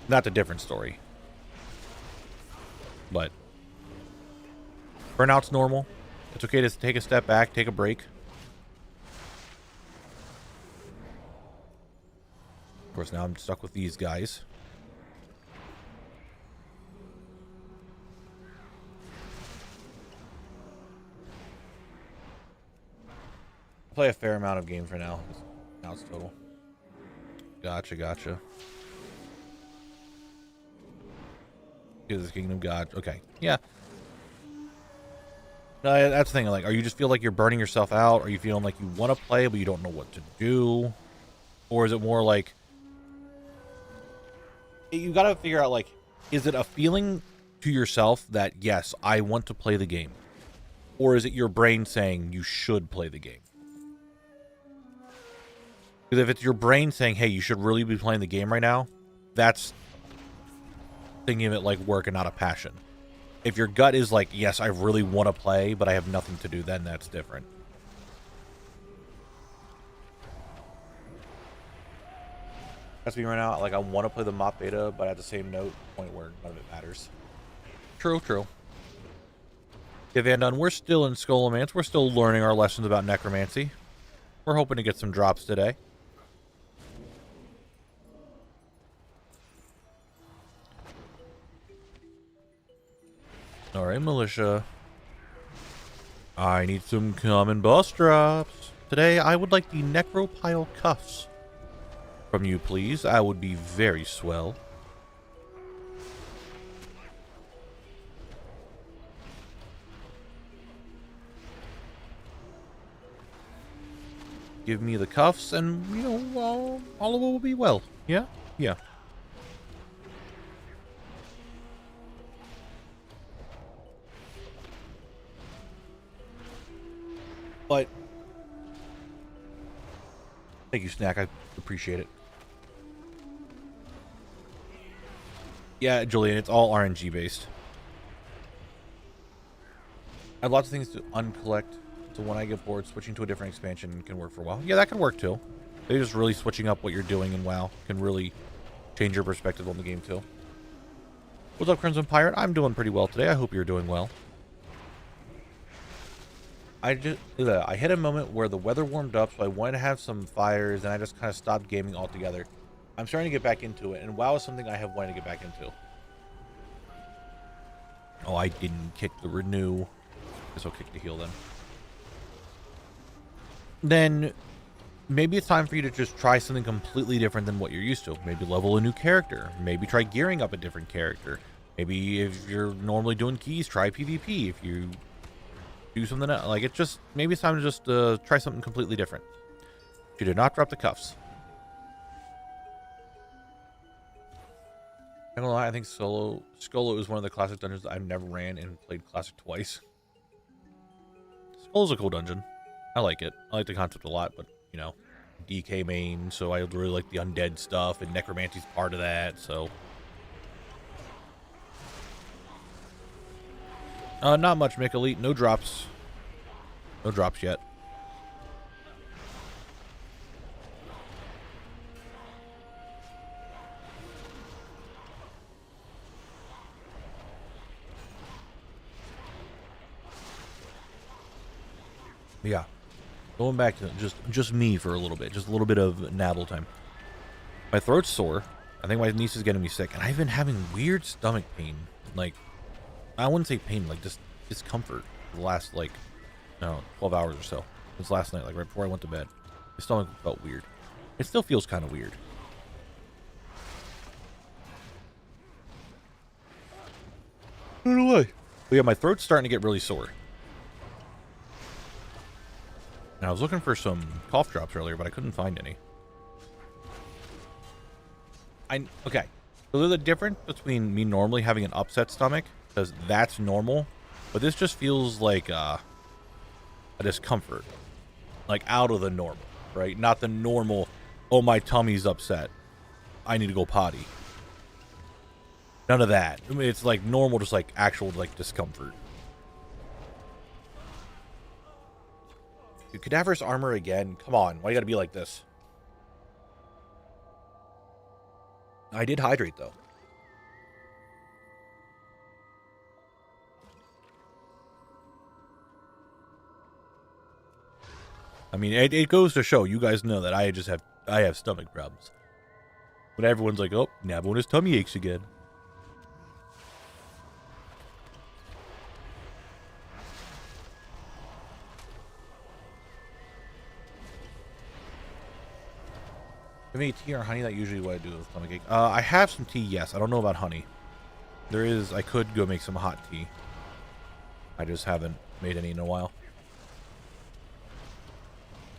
That's a different story. But burnout's normal. It's okay to take a step back, take a break. Of course, now I'm stuck with these guys. I play a fair amount of games right now. Now it's total. Gotcha. Here's the Kingdom of God. Okay. Yeah. No, that's the thing. Like, are you just feel like you're burning yourself out? Are you feeling like you want to play, but you don't know what to do? Or is it more like, you got to figure out, like, is it a feeling to yourself that, yes, I want to play the game? Or is it your brain saying you should play the game? Because if it's your brain saying, hey, you should really be playing the game right now, that's thinking of it like work and not a passion. If your gut is like, yes, I really want to play, but I have nothing to do, then that's different. That's me right now. Like, I want to play the mop beta, but at the same note, point where none of it matters. True. Okay, Van Dunn, we're still in Scholomance. We're still learning our lessons about necromancy. We're hoping to get some drops today. Alright, militia. I need some common boss drops. Today, I would like the Necropile Cuffs from you, please. I would be very swell. Give me the cuffs, and, you know, all of it will be well. Yeah? Yeah. But thank you, Snack. I appreciate it. Yeah, Julian, it's all RNG based. I have lots of things to uncollect, so when I get bored, switching to a different expansion can work for a while. Yeah, that can work too. They're just really switching up what you're doing in WoW can really change your perspective on the game too. What's up, Crimson Pirate? I'm doing pretty well today. I hope you're doing well. I hit a moment where the weather warmed up, so I wanted to have some fires, and I just kind of stopped gaming altogether. I'm starting to get back into it, and WoW is something I have wanted to get back into. Oh, I didn't kick the renew. Guess I'll kick the heal then. Then maybe it's time for you to just try something completely different than what you're used to. Maybe level a new character. Maybe try gearing up a different character. Maybe if you're normally doing keys, try PvP. If you do something else. Like, it's just, maybe it's time to just try something completely different. You did not drop the cuffs. I'm gonna lie, I think Skolo is one of the classic dungeons that I've never ran and played classic twice. Skolo's a cool dungeon. I like it. I like the concept a lot, but, you know, DK main, so I really like the undead stuff, and necromancy's part of that, so. Not much, Mick Elite. No drops. No drops yet. Yeah. Going back to just me for a little bit. Just a little bit of Knabble time. My throat's sore. I think my niece is getting me sick. And I've been having weird stomach pain. Like, I wouldn't say pain, like just discomfort for the last, like, I don't know, 12 hours or so. Since last night, like right before I went to bed. My stomach felt weird. It still feels kind of weird. I don't know why. But yeah, my throat's starting to get really sore. And I was looking for some cough drops earlier, but I couldn't find any. Okay. So there's a difference between me normally having an upset stomach, because that's normal, but this just feels like a discomfort. Like out of the normal, right? Not the normal, oh, my tummy's upset, I need to go potty. None of that. I mean, it's like normal, just like actual like discomfort. Dude, cadaverous armor again? Come on, why you gotta be like this? I did hydrate, though. I mean, it goes to show, you guys know that I have stomach problems. But everyone's like, oh, Knabble and his tummy aches again. Have any tea or honey? That usually what I do with stomach ache. I have some tea, yes. I don't know about honey. There is, I could go make some hot tea. I just haven't made any in a while.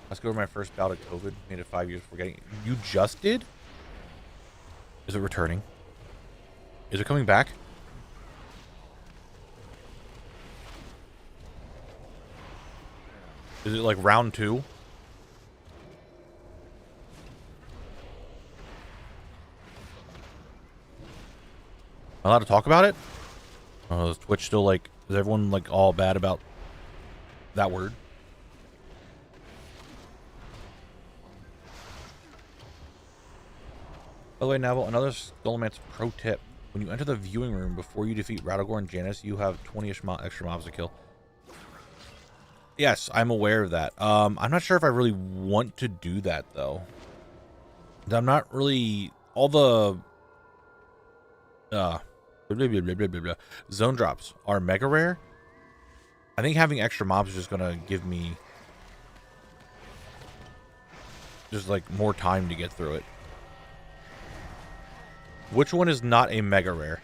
Let's go over my first bout of COVID. Made it 5 years before getting it. You just did? Is it returning? Is it coming back? Is it like round 2? Am I allowed to talk about it? Is Twitch still like, is everyone like all bad about that word? By the way, Knabble, another Skullman's pro tip. When you enter the viewing room before you defeat Radagor and Janice, you have 20-ish extra mobs to kill. Yes, I'm aware of that. I'm not sure if I really want to do that, though. I'm not really... All the... zone drops are mega rare. I think having extra mobs is just gonna give me just like more time to get through it. Which one is not a mega rare?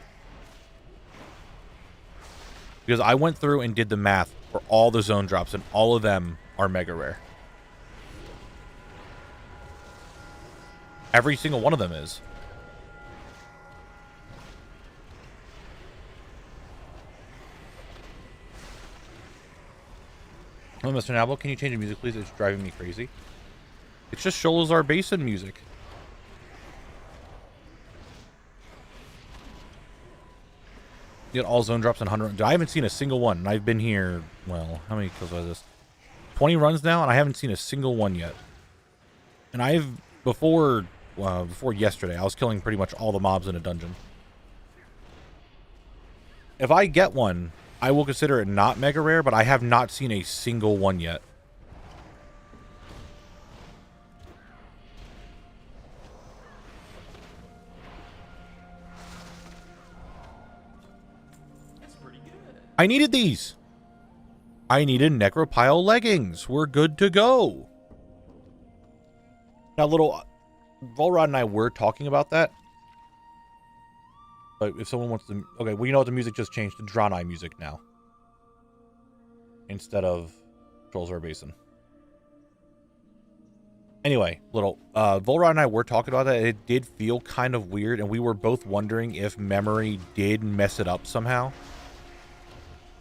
Because I went through and did the math for all the zone drops, and all of them are mega rare. Every single one of them is. Oh, Mr. Knabble, can you change the music, please? It's driving me crazy. It's just Sholazar Basin music. You get all zone drops and 100. I haven't seen a single one, and I've been here, well, how many kills was this? 20 runs now, and I haven't seen a single one yet. And I've, before yesterday, I was killing pretty much all the mobs in a dungeon. If I get one, I will consider it not mega rare, but I have not seen a single one yet. That's pretty good. I needed these. I needed Necropile leggings. We're good to go. Now, little Volrod and I were talking about that. But if someone wants to... Okay, well, you know what? The music just changed to Draenei music now. Instead of Sholazar Basin. Anyway, little... Volrod and I were talking about that. It did feel kind of weird, and we were both wondering if memory did mess it up somehow.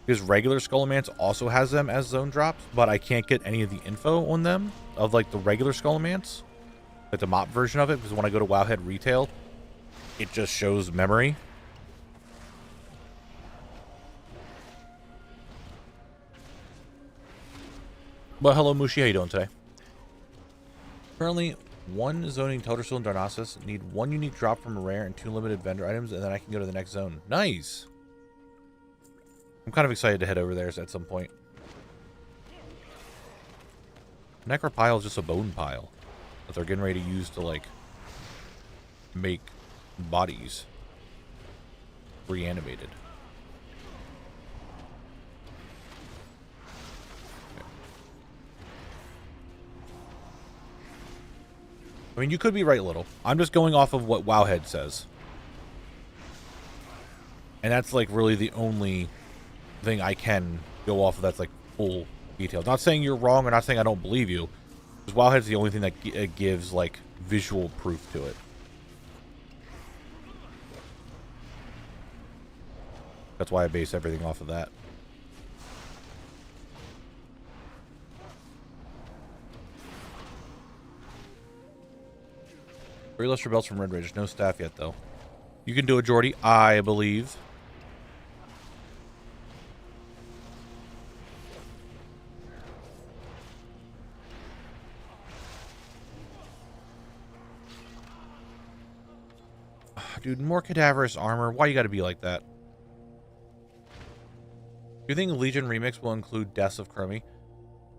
Because regular Skullomance also has them as zone drops, but I can't get any of the info on them of, like, the regular Skullomance. Like, the mop version of it, because when I go to Wowhead Retail, it just shows memory. But hello, Mushi. How you doing today? Currently, 1 zoning Telderstone Darnassus. Need 1 unique drop from a rare and 2 limited vendor items, and then I can go to the next zone. Nice! I'm kind of excited to head over there at some point. Necropile is just a bone pile that they're getting ready to use to, like, make bodies reanimated. I mean, you could be right, Little. I'm just going off of what Wowhead says. And that's, like, really the only thing I can go off of that's, like, full detail. Not saying you're wrong or not saying I don't believe you. Because Wowhead's the only thing that gives, like, visual proof to it. That's why I base everything off of that. Three Luster Belts from Red Rage. No staff yet, though. You can do it, Jordy, I believe. Dude, more cadaverous armor. Why you gotta be like that? Do you think Legion Remix will include Deaths of Chromie?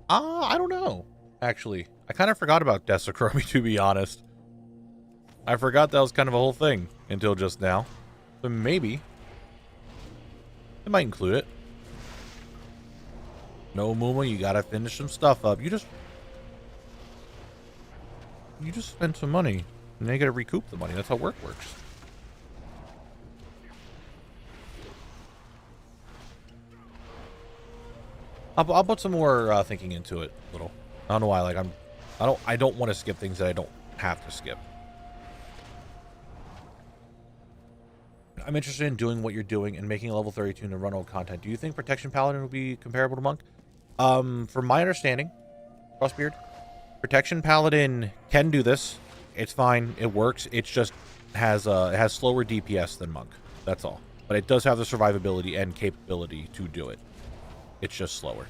I don't know, actually. I kind of forgot about Deaths of Chromie, to be honest. I forgot that was kind of a whole thing until just now. But maybe. It might include it. No, Mooma, you gotta finish some stuff up. You just spent some money. And then you gotta recoup the money. That's how work works. I'll put some more thinking into it, Little. I don't know why. Like I don't want to skip things that I don't have to skip. I'm interested in doing what you're doing and making a level 32 and run old content. Do you think Protection Paladin will be comparable to Monk? From my understanding, Crossbeard, Protection Paladin can do this. It's fine. It works. It just has it has slower DPS than Monk. That's all. But it does have the survivability and capability to do it. It's just slower.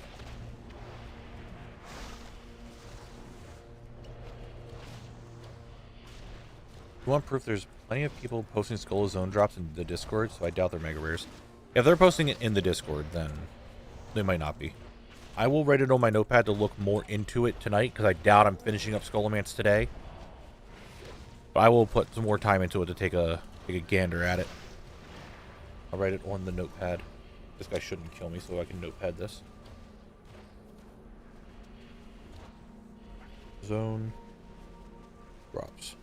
You want proof? There's plenty of people posting Skull Zone drops in the Discord, so I doubt they're mega rares. If they're posting it in the Discord, then they might not be. I will write it on my notepad to look more into it tonight, because I doubt I'm finishing up Skullomance today. But I will put some more time into it to take a gander at it. I'll write it on the notepad. This guy shouldn't kill me, so I can notepad this. Zone drops.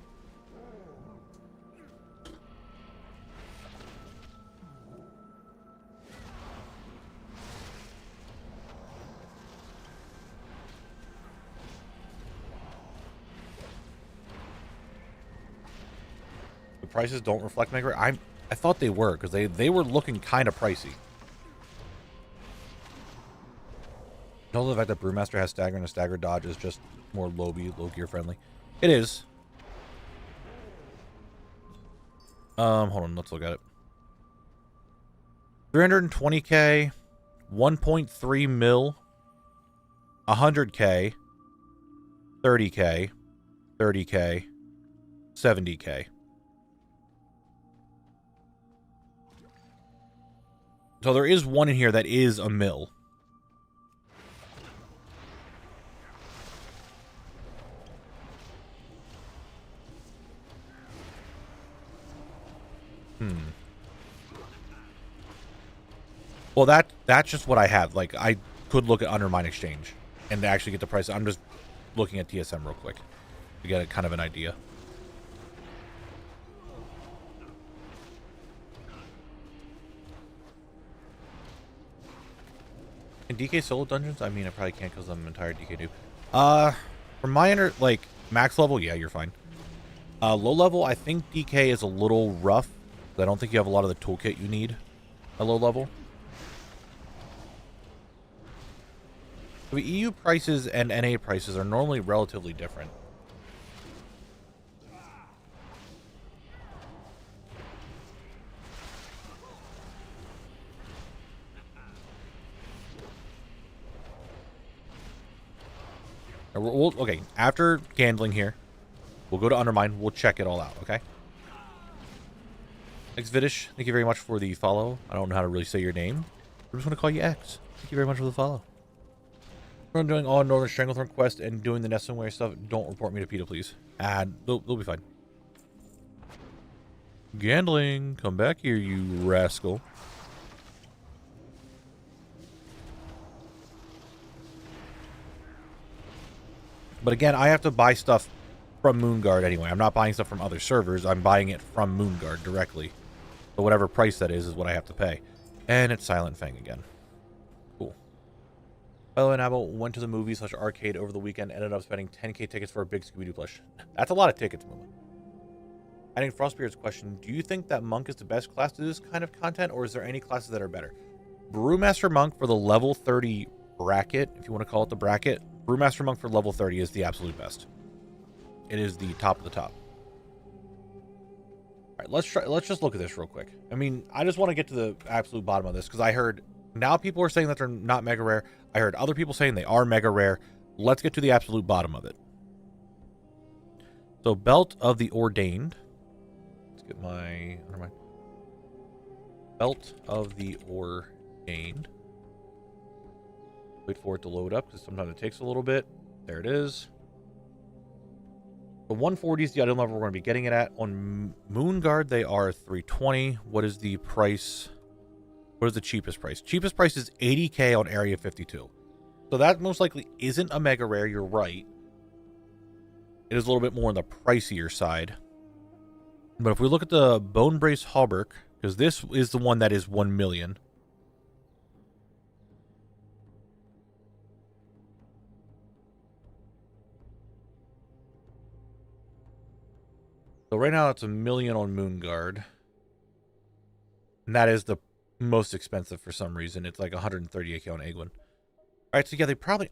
The prices don't reflect mega. I thought they were, because they were looking kind of pricey. Know the fact that Brewmaster has stagger and a stagger dodge is just more low gear friendly. It is. Hold on, let's look at it. 320k, 1.3 mil, 100k, 30k, 30k, 70k. So there is one in here that is a mil. Well, that's just what I have. Like, I could look at Undermine Exchange and actually get the price. I'm just looking at TSM real quick to get a kind of an idea. In DK solo dungeons? I mean, I probably can't because I'm an entire DK noob. From my like, max level, yeah, you're fine. Low level, I think DK is a little rough. I don't think you have a lot of the toolkit you need at low level. The EU prices and NA prices are normally relatively different. Okay, after gambling here, we'll go to Undermine. We'll check it all out, okay? X Vidish, thank you very much for the follow. I don't know how to really say your name. I'm just going to call you X. Thank you very much for the follow. I'm doing all Northern Stranglethorn quest and doing the Nessunware stuff. Don't report me to PETA, please. They'll be fine. Gandling, come back here, you rascal. But again, I have to buy stuff from Moonguard anyway. I'm not buying stuff from other servers. I'm buying it from Moonguard directly. So whatever price that is what I have to pay. And it's Silent Fang again. Cool. By the way, Knabble went to the movie / arcade over the weekend, ended up spending 10k tickets for a big Scooby-Doo plush. That's a lot of tickets, Moon. Adding Frostbeard's question, do you think that Monk is the best class to do this kind of content, or is there any classes that are better? Brewmaster Monk for the level 30 bracket, if you want to call it the bracket, Brewmaster Monk for level 30 is the absolute best. It is the top of the top. All right, let's just look at this real quick. I mean, I just want to get to the absolute bottom of this, because I heard now people are saying that they're not mega rare. I heard other people saying they are mega rare. Let's get to the absolute bottom of it. So, Belt of the Ordained. Let's get my... Never mind. Belt of the Ordained. Wait for it to load up, because sometimes it takes a little bit. There it is. The 140 is the item level we're going to be getting it at. On Moonguard, they are 320. What is the price? What is the cheapest price? Cheapest price is 80k on Area 52. So that most likely isn't a mega rare. You're right. It is a little bit more on the pricier side. But if we look at the Bone Brace Hauberk, because this is the one that is 1 million. So right now it's 1 million on Moonguard. And that is the most expensive for some reason. It's like 138k on Egwin. Alright, so yeah, they probably...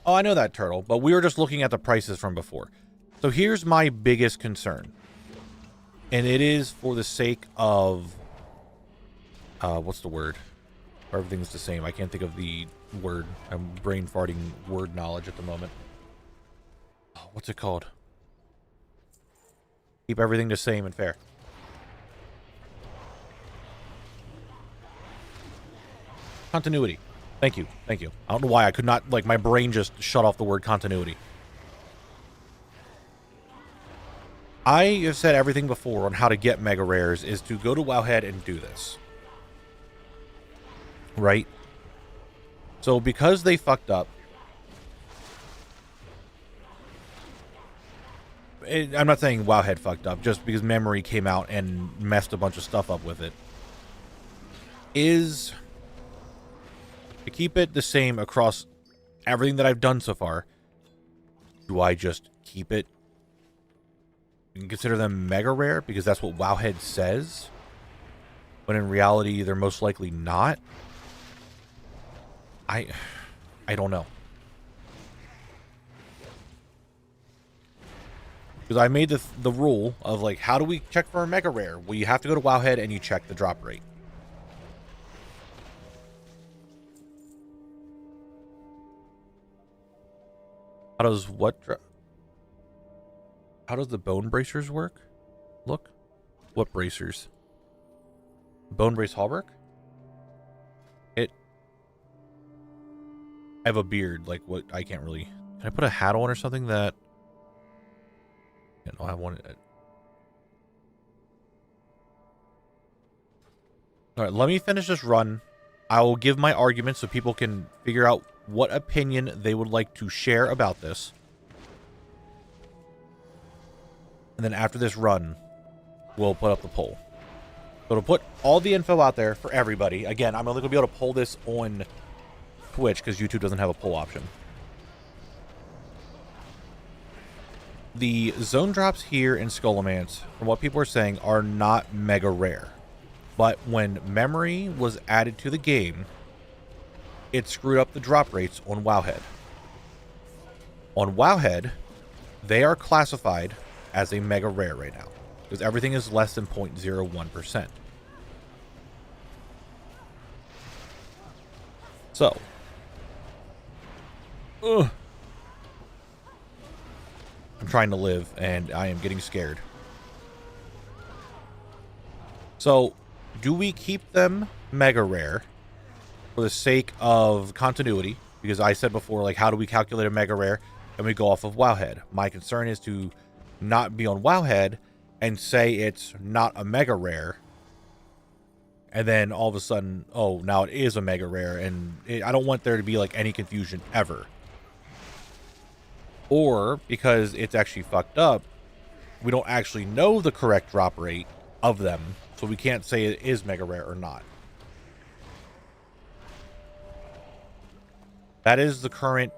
Oh, I know that, Turtle, but we were just looking at the prices from before. So here's my biggest concern. And it is for the sake of... what's the word? Everything's the same. I can't think of the word. I'm brain farting word knowledge at the moment. Oh, what's it called? Keep everything the same and fair. Continuity. Thank you. Thank you. I don't know why I could not, like, my brain just shut off the word continuity. I have said everything before on how to get mega rares is to go to Wowhead and do this. Right? So because they fucked up, I'm not saying Wowhead fucked up, just because Memory came out and messed a bunch of stuff up with it, is to keep it the same across everything that I've done so far. Do I just keep it and consider them mega rare because that's what Wowhead says, when in reality they're most likely not? I don't know. Because I made the rule of, like, how do we check for a mega rare? Well, you have to go to Wowhead and you check the drop rate. How does what drop? How does the bone bracers work? Look. What bracers? Bone brace Hallberg? I have a beard. Like, what? I can't really... Can I put a hat on or something that... No, I wanted it. Alright, let me finish this run. I will give my arguments so people can figure out what opinion they would like to share about this. And then after this run, we'll put up the poll. So to put all the info out there for everybody, again, I'm only going to be able to poll this on Twitch because YouTube doesn't have a poll option. The zone drops here in Skullomance, from what people are saying, are not mega rare. But when Memory was added to the game, it screwed up the drop rates on Wowhead. On Wowhead, they are classified as a mega rare right now, because everything is less than 0.01%. So. Ugh. I'm trying to live, and I am getting scared. So, do we keep them mega rare for the sake of continuity? Because I said before, like, how do we calculate a mega rare? And we go off of Wowhead. My concern is to not be on Wowhead and say it's not a mega rare. And then all of a sudden, oh, now it is a mega rare. And I don't want there to be, like, any confusion ever. Or, because it's actually fucked up, we don't actually know the correct drop rate of them. So we can't say it is mega rare or not. That is the current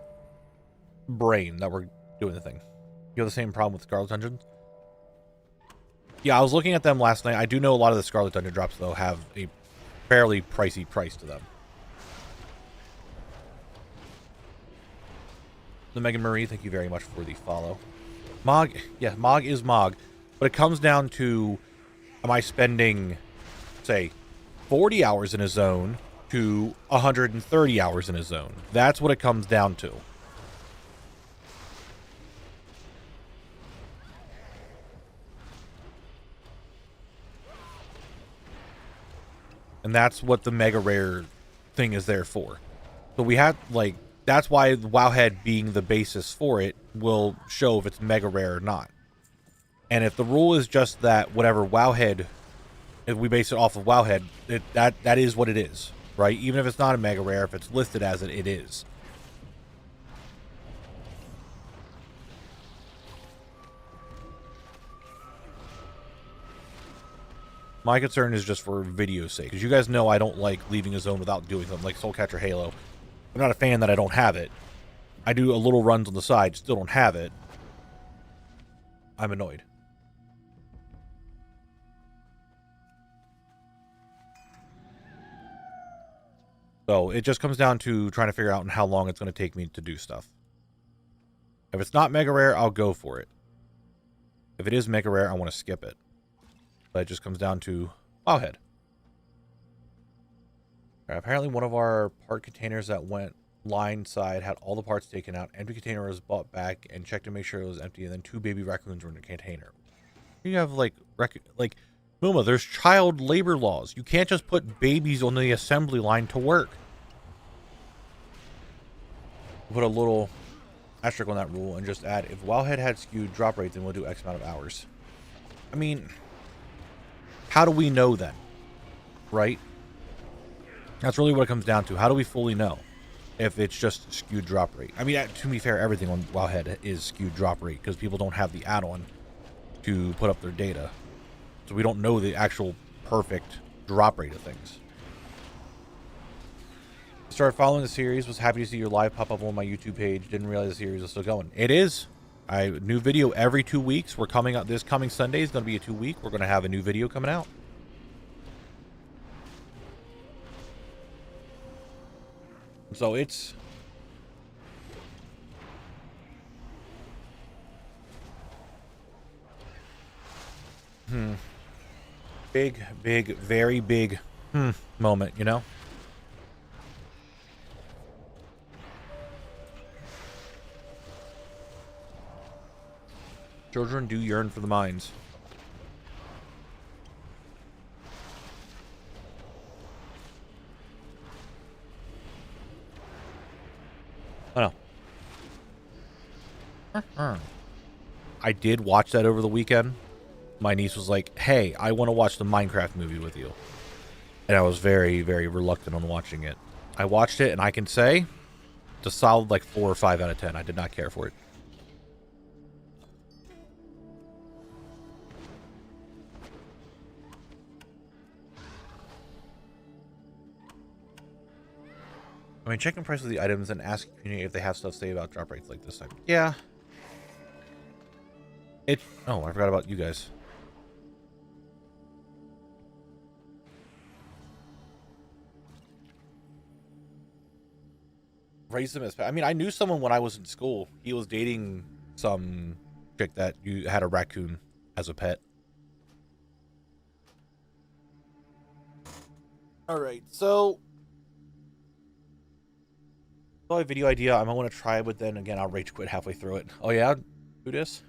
brain that we're doing the thing. You have the same problem with Scarlet Dungeons? Yeah, I was looking at them last night. I do know a lot of the Scarlet Dungeon drops, though, have a fairly pricey price to them. The Megan Marie, thank you very much for the follow. Mog, yeah, Mog is Mog. But it comes down to, am I spending, say, 40 hours in a zone to 130 hours in a zone? That's what it comes down to. And that's what the mega rare thing is there for. So we have, like, that's why Wowhead being the basis for it will show if it's mega rare or not. And if the rule is just that whatever Wowhead, if we base it off of Wowhead, that is what it is, right? Even if it's not a mega rare, if it's listed as it, it is. My concern is just for video's sake, because you guys know I don't like leaving a zone without doing something, like Soulcatcher Halo. I'm not a fan that I don't have it. I do a little runs on the side, still don't have it. I'm annoyed. So it just comes down to trying to figure out how long it's going to take me to do stuff. If it's not mega rare, I'll go for it. If it is mega rare, I want to skip it. But it just comes down to Wowhead. Right, apparently one of our part containers that went line side had all the parts taken out. Empty container was bought back and checked to make sure it was empty. And then 2 baby raccoons were in the container. You have like Muma, there's child labor laws. You can't just put babies on the assembly line to work. Put a little asterisk on that rule and just add, if Wowhead had skewed drop rates, then we'll do X amount of hours. I mean, how do we know then? Right? That's really what it comes down to. How do we fully know if it's just skewed drop rate? I mean, to be fair, everything on Wowhead is skewed drop rate because people don't have the add-on to put up their data. So we don't know the actual perfect drop rate of things. Started following the series. Was happy to see your live pop up on my YouTube page. Didn't realize the series was still going. It is. New video every 2 weeks. We're coming out. This coming Sunday is going to be a 2-week. We're going to have a new video coming out. So it's... Big, very big moment, you know? Children do yearn for the mines. I know. I did watch that over the weekend. My niece was like, hey, I want to watch the Minecraft movie with you. And I was very, very reluctant on watching it. I watched it, and I can say it's a solid like 4 or 5 out of 10. I did not care for it. I mean, checking price of the items and asking community if they have stuff to say about drop rates like this time. Yeah. Oh, I forgot about you guys. Raised them as pet. I mean, I knew someone when I was in school. He was dating some chick that you had a raccoon as a pet. All right, so So a video idea I might want to try, but then again I'll rage quit halfway through it. Oh yeah, do this.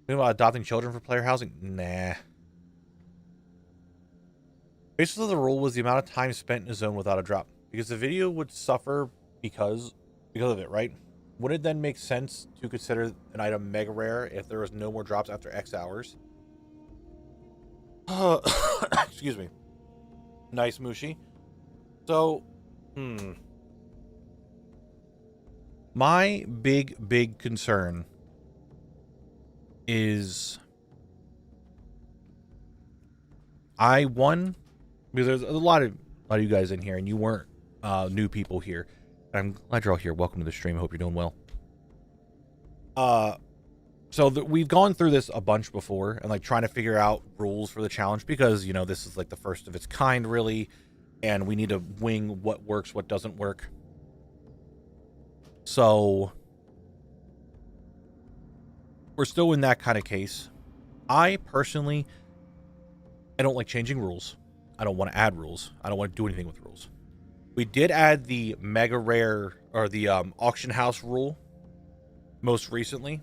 Think about adopting children for player housing? Nah. Basically, the rule was the amount of time spent in a zone without a drop, because the video would suffer because of it, right? Would it then make sense to consider an item mega rare if there was no more drops after X hours? Excuse me. Nice, Mushi. So, my big concern is because there's a lot of you guys in here, and you weren't new people here. I'm glad you're all here. Welcome to the stream. I hope you're doing well. So we've gone through this a bunch before, and like trying to figure out rules for the challenge, because you know this is like the first of its kind, really, and we need to wing what works, what doesn't work. So we're still in that kind of case. I personally, I don't like changing rules. I don't want to add rules. I don't want to do anything with rules. We did add the mega rare, or the auction house rule most recently.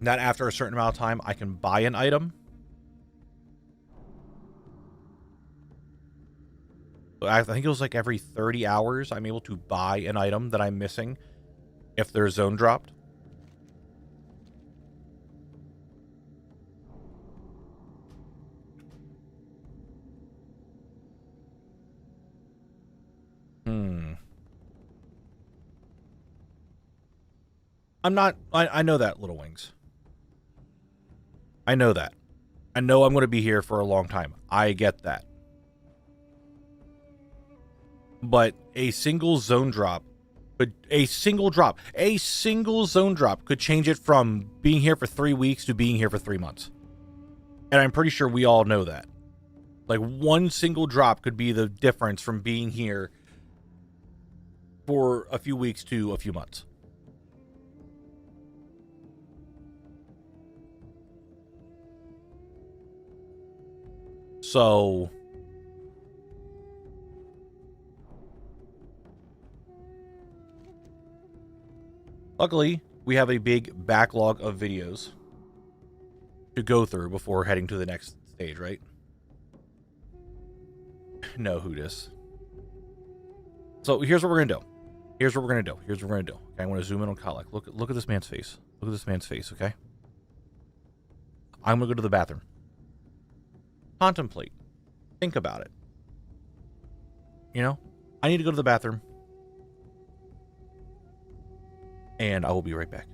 That after a certain amount of time, I can buy an item. I think it was like every 30 hours, I'm able to buy an item that I'm missing if they're zone dropped. I know that, Little Wings. I know that. I know I'm going to be here for a long time. I get that. But a single zone drop could change it from being here for 3 weeks to being here for 3 months. And I'm pretty sure we all know that. Like, one single drop could be the difference from being here for a few weeks to a few months. So luckily, we have a big backlog of videos to go through before heading to the next stage, right? No, Hootis. So here's what we're gonna do. Okay, I'm gonna zoom in on Kalek. Look at this man's face. Look at this man's face, okay? I'm gonna go to the bathroom. Contemplate. Think about it. You know? I need to go to the bathroom. And I will be right back.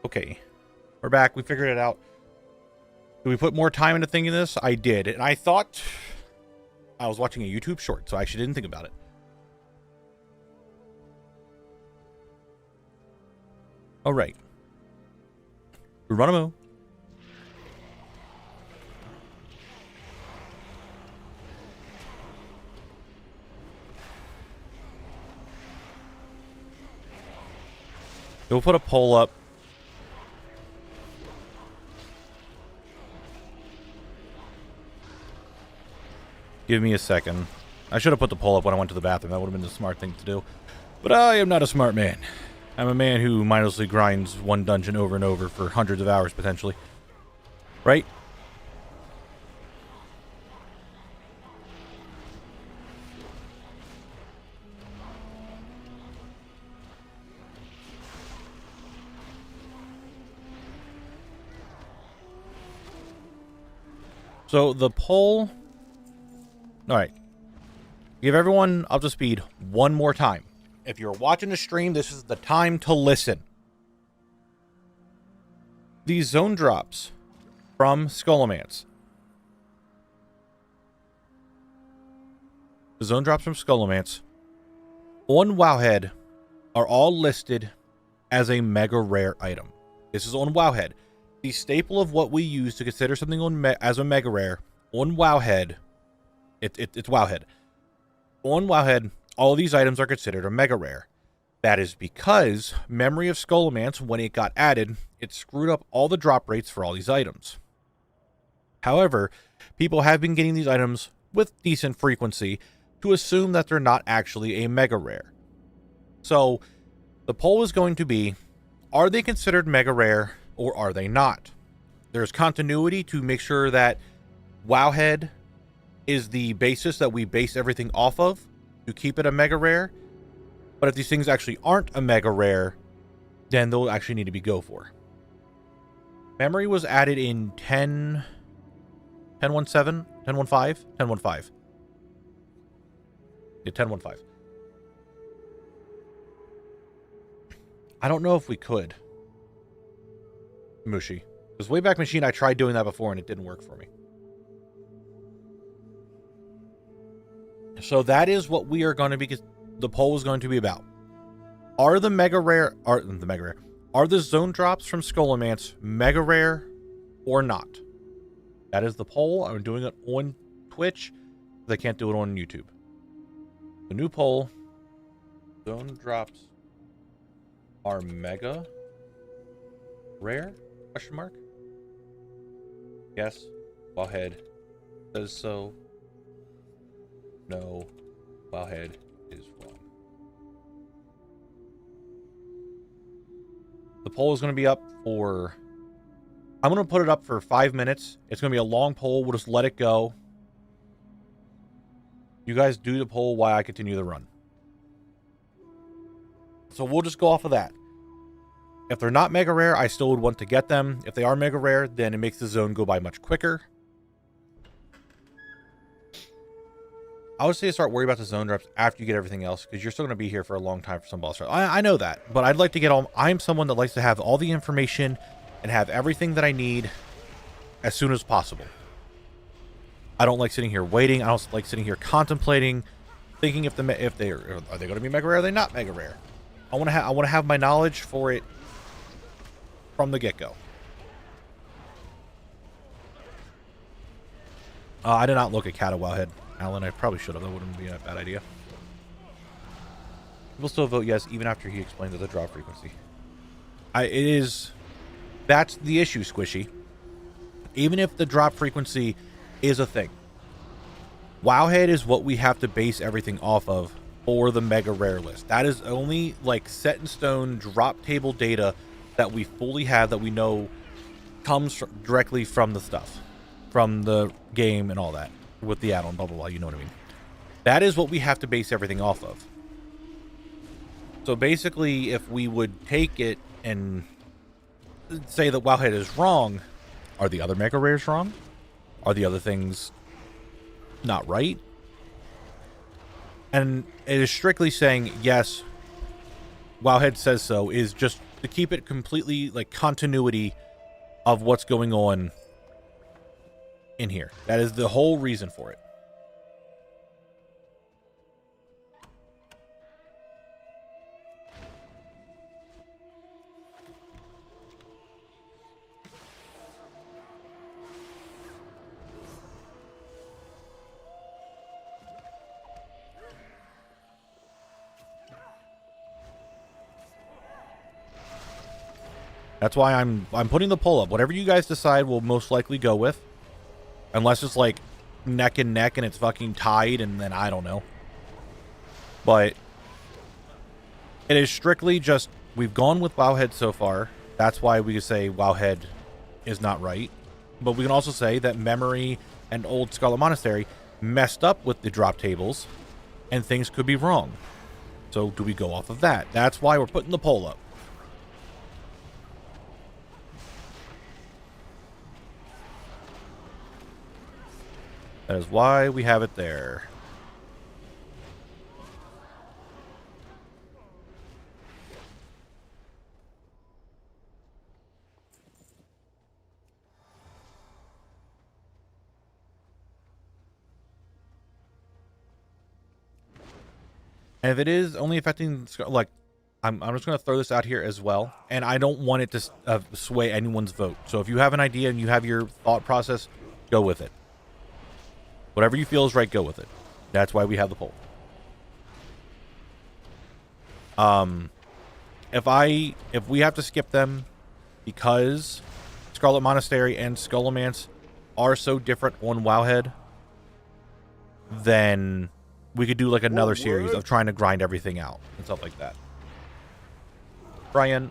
Okay. We're back. We figured it out. Did we put more time into thinking this? I did. And I thought I was watching a YouTube short, so I actually didn't think about it. All right. Geronimo. We'll put a poll up. Give me a second. I should have put the poll up when I went to the bathroom. That would have been the smart thing to do. But I am not a smart man. I'm a man who mindlessly grinds one dungeon over and over for hundreds of hours, potentially. Right? So the poll... Alright. Give everyone up to speed one more time. If you're watching the stream, this is the time to listen. These zone drops from Skullomance. The zone drops from Skullomance on Wowhead are all listed as a mega rare item. This is on Wowhead. The staple of what we use to consider something as a mega rare on Wowhead, it's Wowhead. On Wowhead, all these items are considered a mega rare. That is because Memory of Skullomance, when it got added, it screwed up all the drop rates for all these items. However, people have been getting these items with decent frequency to assume that they're not actually a mega rare. So, the poll is going to be, are they considered mega rare or are they not? There's continuity to make sure that Wowhead is the basis that we base everything off of to keep it a mega rare. But if these things actually aren't a mega rare, then they'll actually need to be go for. Memory was added in 10.17, 10.15, 10.15. Yeah, 10.15. I don't know if we could. Mushi. Because Wayback Machine, I tried doing that before and it didn't work for me. So that is what we are going to be, the poll is going to be about. Are the zone drops from Skullomance mega rare or not? That is the poll. I'm doing it on Twitch because I can't do it on YouTube. The new poll, zone drops are mega rare? Question mark? Yes. Wowhead says so. No. Wowhead is wrong. The poll is going to be up for... I'm going to put it up for 5 minutes. It's going to be a long poll. We'll just let it go. You guys do the poll while I continue the run. So we'll just go off of that. If they're not mega rare, I still would want to get them. If they are mega rare, then it makes the zone go by much quicker. I would say start worrying about the zone drops after you get everything else, because you're still going to be here for a long time for some boss drops. I know that, but I'd like to get all... I'm someone that likes to have all the information and have everything that I need as soon as possible. I don't like sitting here waiting. I don't like sitting here contemplating, thinking if they are they going to be mega rare? Are they not mega rare? I want to have my knowledge for it from the get-go. I did not look at Cat of Wowhead, Alan. I probably should have. That wouldn't be a bad idea. People still vote yes, even after he explained the drop frequency. That's the issue, Squishy. Even if the drop frequency is a thing, Wowhead is what we have to base everything off of for the mega rare list. That is only like set in stone drop table data that we fully have, that we know comes directly from the stuff, from the game and all that, with the add-on, blah, blah, blah, you know what I mean. That is what we have to base everything off of. So basically, if we would take it and say that Wowhead is wrong, are the other mega rares wrong? Are the other things not right? And it is strictly saying, yes, Wowhead says so, is just to keep it completely like continuity of what's going on in here. That is the whole reason for it. That's why I'm putting the poll up. Whatever you guys decide, we'll most likely go with. Unless it's like neck and neck and it's fucking tied, and then I don't know. But it is strictly just, we've gone with Wowhead so far. That's why we can say Wowhead is not right. But we can also say that Memory and Old Scarlet Monastery messed up with the drop tables, and things could be wrong. So do we go off of that? That's why we're putting the poll up. That is why we have it there. And if it is only affecting, like, I'm just going to throw this out here as well. And I don't want it to sway anyone's vote. So if you have an idea and you have your thought process, go with it. Whatever you feel is right, go with it. That's why we have the poll. If we have to skip them because Scarlet Monastery and Skullomance are so different on Wowhead, then we could do like another series of trying to grind everything out and stuff like that. Brian,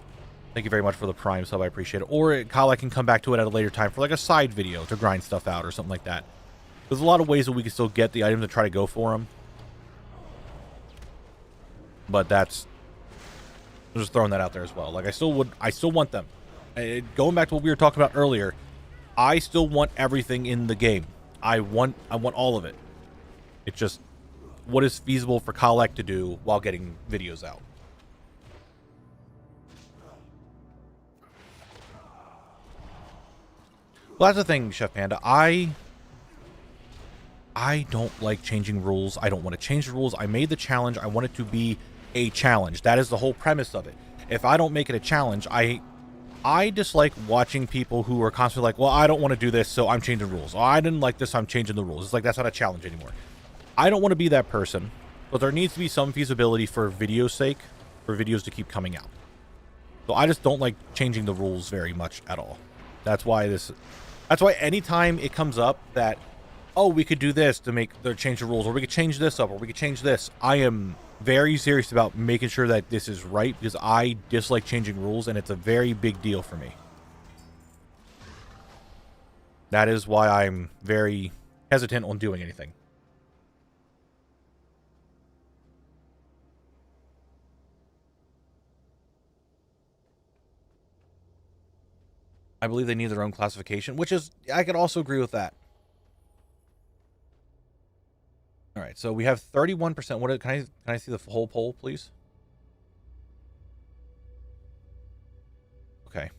thank you very much for the Prime sub. I appreciate it. Or Kyle, I can come back to it at a later time for like a side video to grind stuff out or something like that. There's a lot of ways that we can still get the items to try to go for them. But that's... I'm just throwing that out there as well. Like, I still want them. Going back to what we were talking about earlier, I still want everything in the game. I want all of it. It's just what is feasible for Kolek to do while getting videos out. Well, that's the thing, Chef Panda. I don't like changing rules. I don't want to change the rules. I made the challenge. I want it to be a challenge. That is the whole premise of it. If I don't make it a challenge, I dislike watching people who are constantly like, well, I don't want to do this, so I'm changing rules. Oh, I didn't like this, so I'm changing the rules. It's like, that's not a challenge anymore. I don't want to be that person, but there needs to be some feasibility for video's sake, for videos to keep coming out. So I just don't like changing the rules very much at all. That's why anytime it comes up that, oh, we could do this to change the rules, or we could change this up, or we could change this, I am very serious about making sure that this is right, because I dislike changing rules, and it's a very big deal for me. That is why I'm very hesitant on doing anything. I believe they need their own classification, which is, I could also agree with that. All right, so we have 31%. Can I see the whole poll, please? Okay.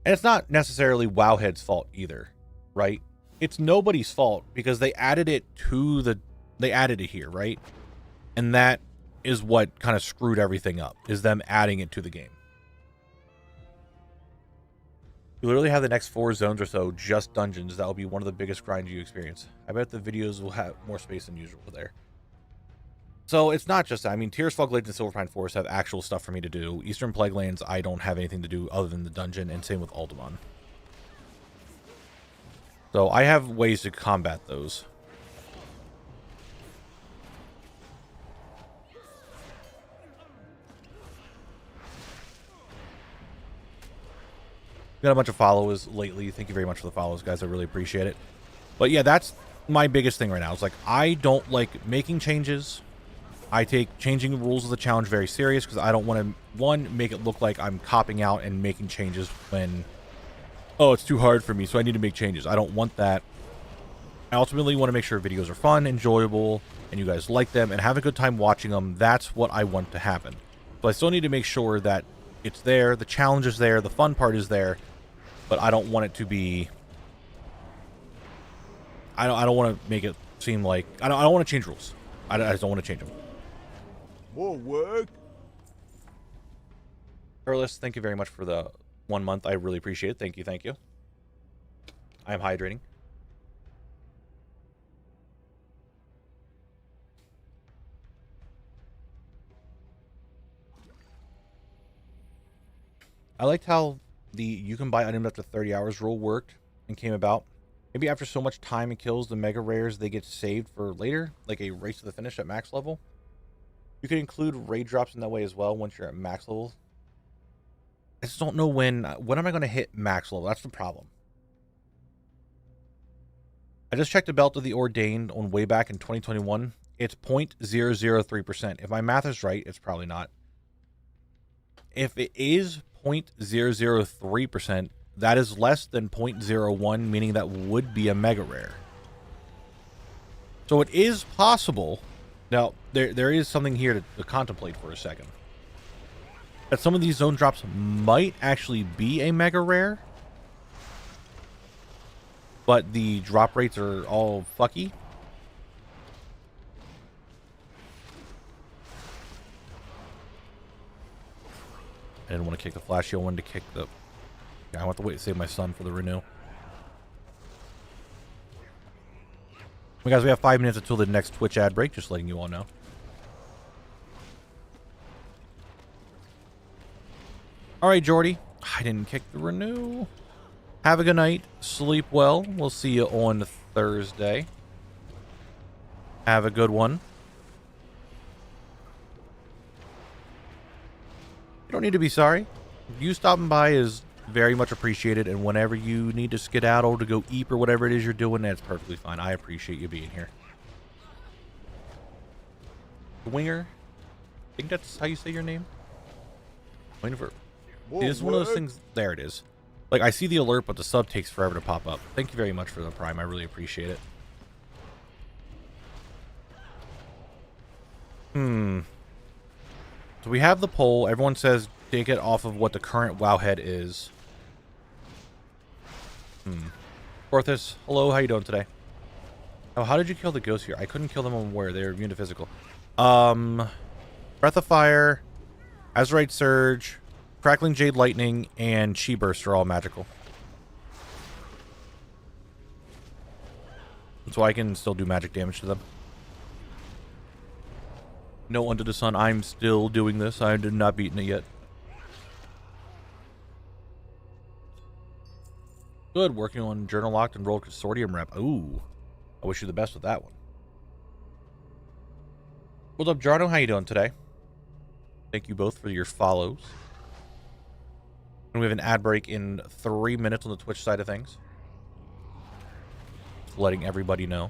And it's not necessarily Wowhead's fault either, right? It's nobody's fault because they added it here, right? And that is what kind of screwed everything up, is them adding it to the game. You literally have the next 4 zones or so just dungeons. That will be one of the biggest grinds you experience. I bet the videos will have more space than usual there. So it's not just that. I mean, Tears, Fog Glades, and Silverpine Forest have actual stuff for me to do. Eastern Plaguelands, I don't have anything to do other than the dungeon, and same with Alderaan. So I have ways to combat those. Got a bunch of followers lately. Thank you very much for the follows, guys. I really appreciate it. But yeah, that's my biggest thing right now. It's like, I don't like making changes. I take changing the rules of the challenge very serious because I don't want to, one, make it look like I'm copping out and making changes when, oh, it's too hard for me, so I need to make changes. I don't want that. I ultimately want to make sure videos are fun, enjoyable, and you guys like them and have a good time watching them. That's what I want to happen. So I still need to make sure that it's there, the challenge is there, the fun part is there, but I don't want it to be... I don't want to make it seem like... I don't want to change rules. I just don't want to change them. More work? Carlos, thank you very much for the 1 month. I really appreciate it. Thank you, thank you. I am hydrating. I liked how the you can buy items after 30 hours rule worked and came about. Maybe after so much time and kills, the mega rares, they get saved for later, like a race to the finish at max level. You could include raid drops in that way as well once you're at max level. I just don't know when am I going to hit max level? That's the problem. I just checked the belt of the Ordained on way back in 2021. It's 0.003%. If my math is right, it's probably not. If it is 0.003%, that is less than 0.01, meaning that would be a mega rare. So it is possible. Now, there is something here to contemplate for a second. That some of these zone drops might actually be a mega rare, but the drop rates are all fucky. I didn't want to kick the flash. I wanted to kick the... I want to wait to save my son for the renew. Well, guys, we have 5 minutes until the next Twitch ad break, just letting you all know. Alright, Jordy. I didn't kick the renew. Have a good night. Sleep well. We'll see you on Thursday. Have a good one. You don't need to be sorry. You stopping by is very much appreciated, and whenever you need to skedaddle to go eat or whatever it is you're doing, that's perfectly fine. I appreciate you being here. Winger, I think that's how you say your name. Waiting for... It's one of those things... There it is. Like, I see the alert, but the sub takes forever to pop up. Thank you very much for the Prime. I really appreciate it. So we have the poll. Everyone says take it off of what the current Wowhead is. Porthos, hello. How you doing today? Oh, how did you kill the ghosts here? I couldn't kill them on where? They're immune to physical. Breath of Fire, Azurite Surge, Crackling Jade Lightning, and Chi Burst are all magical. So I can still do magic damage to them. No Under the Sun, I'm still doing this. I did not beaten it yet. Good, working on Journal Locked and Rolled Consortium rep. Ooh, I wish you the best with that one. What's up, Jarno? How you doing today? Thank you both for your follows. And we have an ad break in 3 minutes on the Twitch side of things. Just letting everybody know.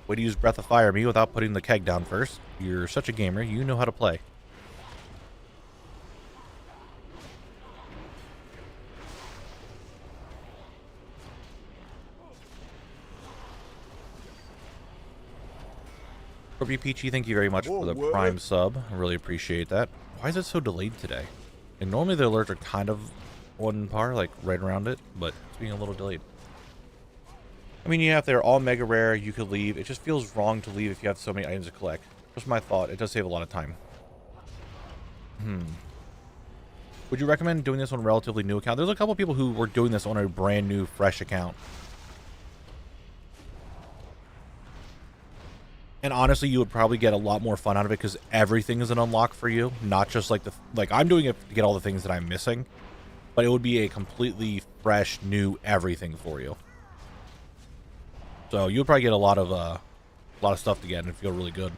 Way to use Breath of Fire me without putting the keg down first. You're such a gamer. You know how to play. Corby Peachy, thank you very much for the Prime sub. I really appreciate that. Why is it so delayed today? And normally the alerts are kind of on par, like right around it, but it's being a little delayed. I mean, yeah, if they're all mega rare, you could leave. It just feels wrong to leave if you have so many items to collect. Just my thought. It does save a lot of time. Would you recommend doing this on a relatively new account? There's a couple people who were doing this on a brand new, fresh account. And honestly, you would probably get a lot more fun out of it because everything is an unlock for you. Not just like I'm doing it to get all the things that I'm missing. But it would be a completely fresh, new everything for you. So you'll probably get a lot of stuff to get and feel really good.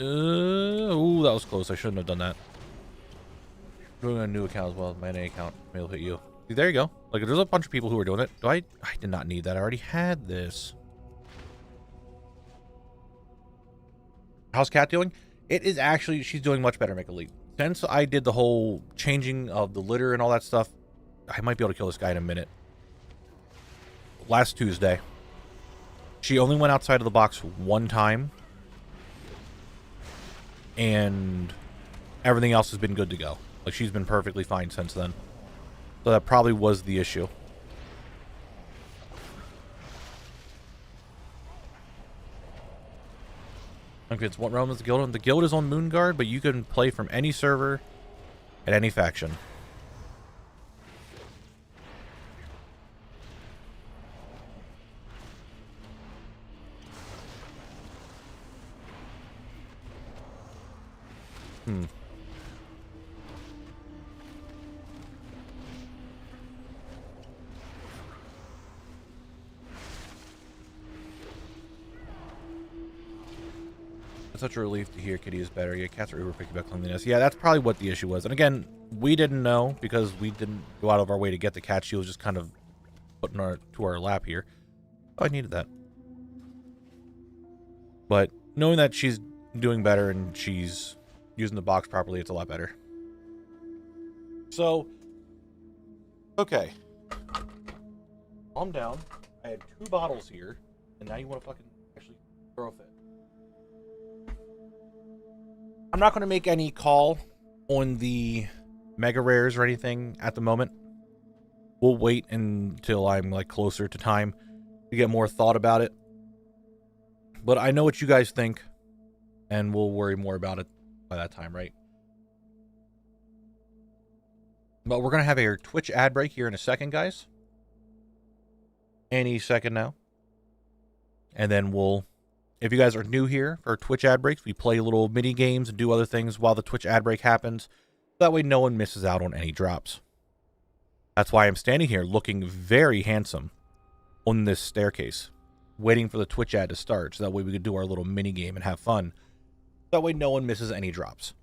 Ooh, that was close. I shouldn't have done that. Doing a new account as well as my NA account. Maybe it'll hit you. See, there you go. Like, there's a bunch of people who are doing it. I did not need that. I already had this. How's Cat doing? It is actually, she's doing much better, Make Elite. Since I did the whole changing of the litter and all that stuff, I might be able to kill this guy in a minute. Last Tuesday, she only went outside of the box one time, and everything else has been good to go. Like, she's been perfectly fine since then. So that probably was the issue. Okay, it's what realm is the guild on? The guild is on Moonguard, but you can play from any server at any faction. It's such a relief to hear Kitty is better. Yeah, cats are uber picky about cleanliness. Yeah, that's probably what the issue was. And again, we didn't know because we didn't go out of our way to get the cat. She was just kind of put in to our lap here. Oh, I needed that. But knowing that she's doing better and she's using the box properly, it's a lot better. So, okay. Calm down. I had 2 bottles here, and now you want to fucking actually throw a fit. I'm not going to make any call on the mega rares or anything at the moment. We'll wait until I'm like closer to time to get more thought about it. But I know what you guys think, and we'll worry more about it by that time, right? But we're going to have a Twitch ad break here in a second, guys. Any second now. And then we'll... If you guys are new here for Twitch ad breaks, we play little mini games and do other things while the Twitch ad break happens. That way no one misses out on any drops. That's why I'm standing here looking very handsome on this staircase, waiting for the Twitch ad to start, so that way we could do our little mini game and have fun. That way no one misses any drops.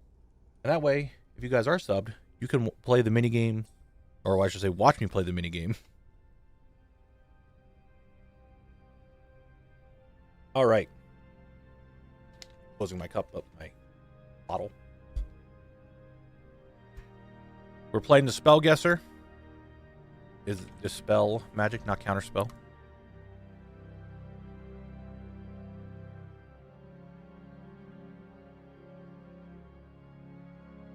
And that way, if you guys are subbed, you can play the mini game, or I should say watch me play the mini game. All right. Closing my cup up, my bottle. We're playing the Spell Guesser. Is Dispel magic, not counterspell?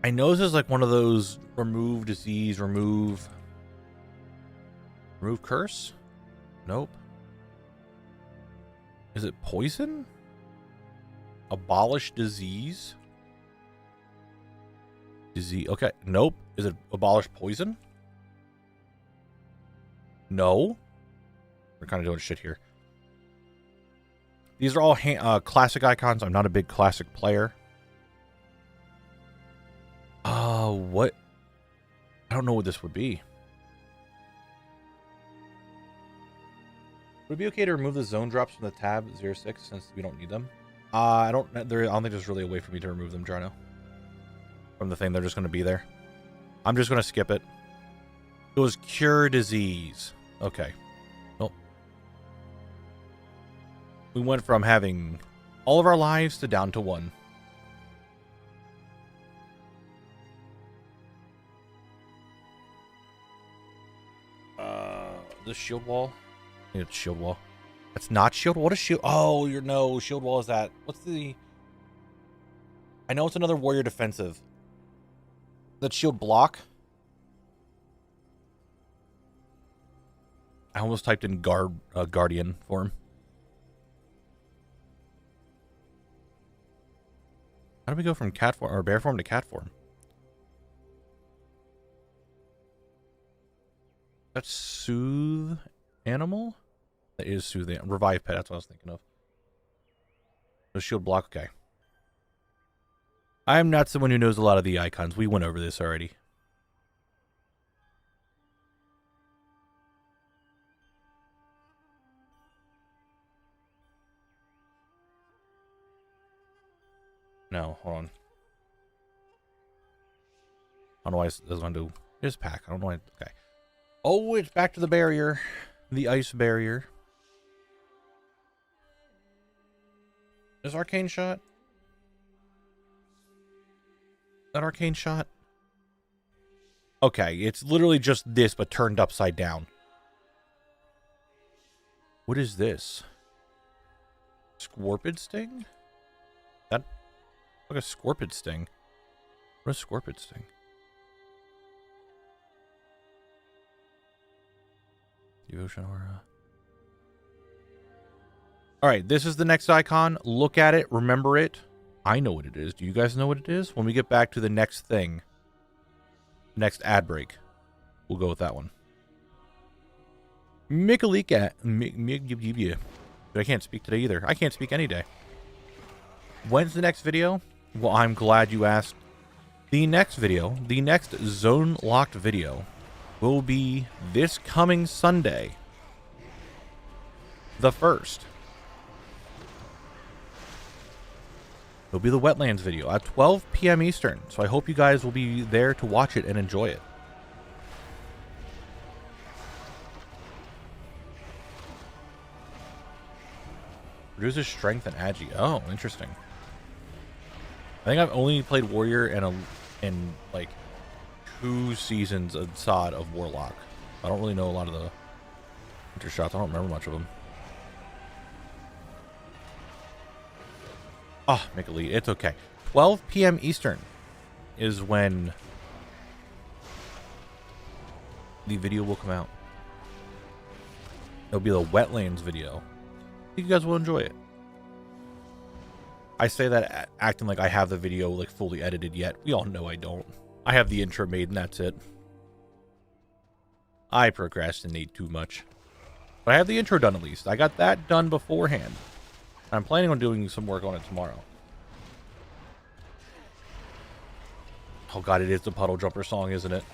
I know this is like one of those remove disease, remove curse? Nope. Is it poison? Abolish disease? Disease. Okay. Nope. Is it abolish poison? No. We're kind of doing shit here. These are all classic icons. I'm not a big classic player. What? I don't know what this would be. Would it be okay to remove the zone drops from the tab 06 since we don't need them? I don't think there's really a way for me to remove them, Jarno. From the thing, they're just going to be there. I'm just going to skip it. It was cure disease. Okay. Well, we went from having all of our lives to down to 1. The shield wall. I think it's shield wall. That's not shield. What is shield? Oh, no. Shield wall is that. What's the? I know it's another warrior defensive. That shield block. I almost typed in guardian form. How do we go from cat form or bear form to cat form? That's soothe animal? That is soothe animal. Revive pet, that's what I was thinking of. The shield block, okay. I am not someone who knows a lot of the icons. We went over this already. No, hold on. I don't know why this is going to do. Here's pack. I don't know why. Okay. Oh, it's back to the barrier. The ice barrier. Is arcane shot? That arcane shot? Okay, it's literally just this, but turned upside down. What is this? Scorpid sting? That like a scorpid sting. What is scorpid sting? Devotion aura. Alright, this is the next icon. Look at it. Remember it. I know what it is. Do you guys know what it is? When we get back to the next thing, next ad break, we'll go with that one. Mikalika. But I can't speak today either. I can't speak any day. When's the next video? Well, I'm glad you asked. The next video, the next Zone Locked video, will be this coming Sunday, the 1st. It'll be the Wetlands video at 12 p.m. Eastern, so I hope you guys will be there to watch it and enjoy it. Reduces strength and agi. Oh, interesting. I think I've only played Warrior in like 2 seasons of SOD of Warlock. I don't really know a lot of the intershots. I don't remember much of them. Oh, make a lead. It's okay. 12 p.m. Eastern is when the video will come out. It'll be the Wetlands video. I think you guys will enjoy it. I say that acting like I have the video like fully edited yet. We all know I don't. I have the intro made and that's it. I procrastinate too much. But I have the intro done at least. I got that done beforehand. I'm planning on doing some work on it tomorrow. Oh god, it is the Puddle Jumper song, isn't it?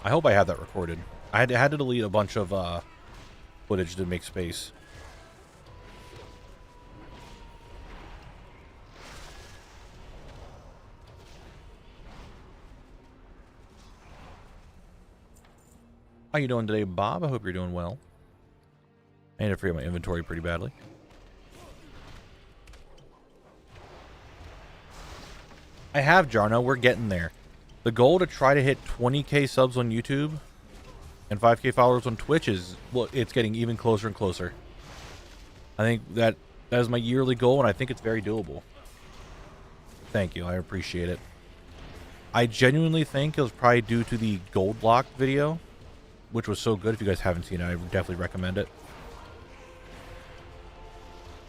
I hope I have that recorded. I had to delete a bunch of footage to make space. How you doing today, Bob? I hope you're doing well. I need to free up my inventory pretty badly. I have, Jarno. We're getting there. The goal to try to hit 20k subs on YouTube and 5k followers on Twitch is, well, it's getting even closer and closer. I think that is my yearly goal, and I think it's very doable. Thank you. I appreciate it. I genuinely think it was probably due to the Gold Lock video, which was so good. If you guys haven't seen it, I would definitely recommend it.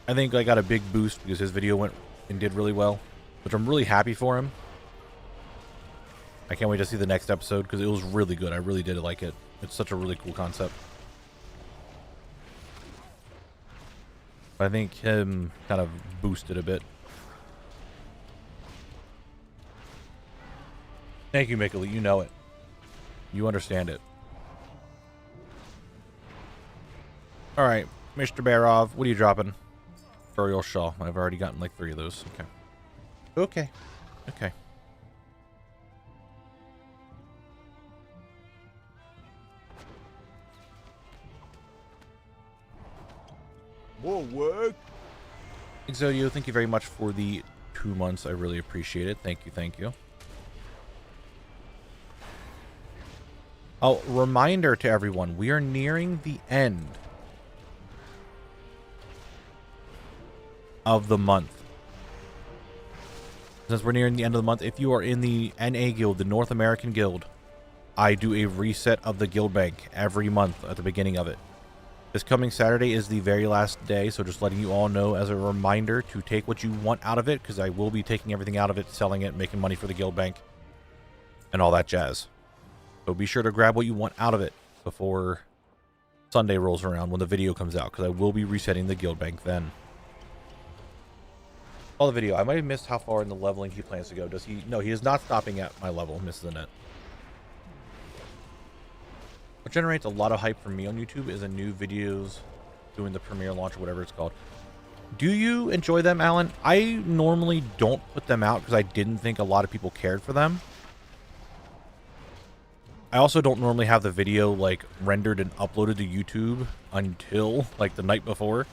I think I got a big boost because his video went and did really well, which I'm really happy for him. I can't wait to see the next episode because it was really good. I really did like it. It's such a really cool concept. I think him kind of boosted a bit. Thank you, Mikali. You know it. You understand it. Alright, Mr. Barov, what are you dropping? Burial Shaw. I've already gotten like 3 of those. Okay. Okay. Okay. More work. Exodio, thank you very much for the 2 months. I really appreciate it. Thank you, thank you. Oh, reminder to everyone, we are nearing the end of the month. Since we're nearing the end of the month, if you are in the NA Guild, the North American Guild, I do a reset of the guild bank every month at the beginning of it. This coming Saturday is the very last day, so just letting you all know as a reminder to take what you want out of it, because I will be taking everything out of it, selling it, making money for the guild bank, and all that jazz. So be sure to grab what you want out of it before Sunday rolls around when the video comes out, because I will be resetting the guild bank then. All the video. I might have missed how far in the leveling he plans to go. Does he? No, he is not stopping at my level, Mrs. Annette. What generates a lot of hype for me on YouTube is a new videos doing the premiere launch or whatever it's called. Do you enjoy them, Alan? I normally don't put them out because I didn't think a lot of people cared for them. I also don't normally have the video like rendered and uploaded to YouTube until like the night before.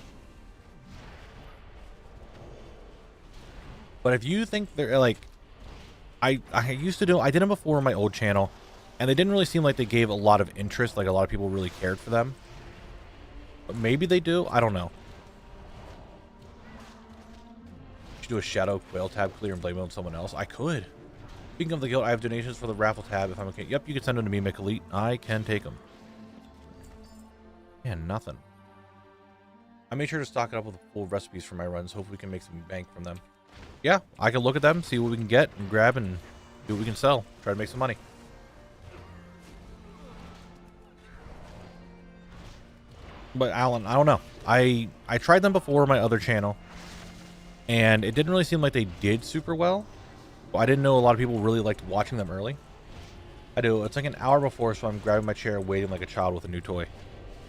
But if you think they're like, I used to do, I did them before on my old channel, and they didn't really seem like they gave a lot of interest, like a lot of people really cared for them. But maybe they do, I don't know. Should do a shadow quail tab clear and blame it on someone else. I could. Speaking of the guild, I have donations for the raffle tab if I'm okay. Yep, you can send them to me, McElite. I can take them. Yeah, nothing. I made sure to stock it up with full recipes for my runs. Hopefully we can make some bank from them. Yeah, I can look at them, see what we can get, and grab and do what we can sell. Try to make some money. But Alan, I don't know. I tried them before on my other channel, and it didn't really seem like they did super well. I didn't know a lot of people really liked watching them early. I do. It's like an hour before, so I'm grabbing my chair, waiting like a child with a new toy.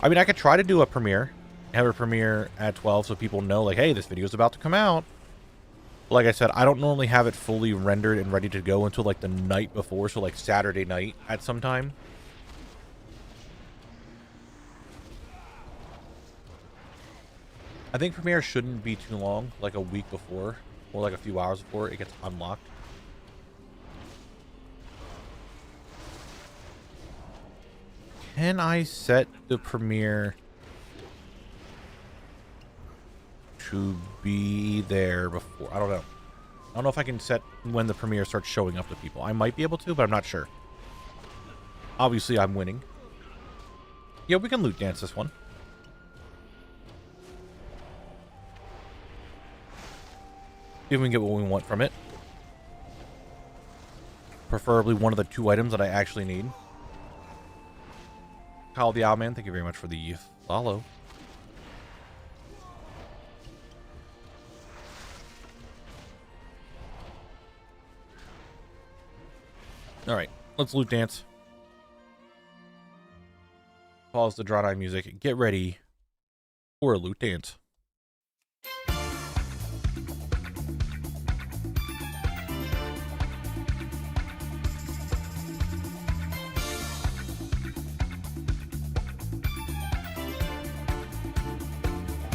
I mean, I could try to do a premiere, have a premiere at 12 so people know, like, hey, this video is about to come out. Like I said, I don't normally have it fully rendered and ready to go until like the night before, so like Saturday night at some time. I think premiere shouldn't be too long, like a week before, or like a few hours before it gets unlocked. Can I set the premiere to be there before? I don't know. I don't know if I can set when the premiere starts showing up to people. I might be able to, but I'm not sure. Obviously, I'm winning. Yeah, we can loot dance this one. See if we can get what we want from it. Preferably one of the 2 items that I actually need. Kyle the Owlman, thank you very much for the follow. Alright, let's loot dance. Pause the drawn eye music. Get ready for a loot dance.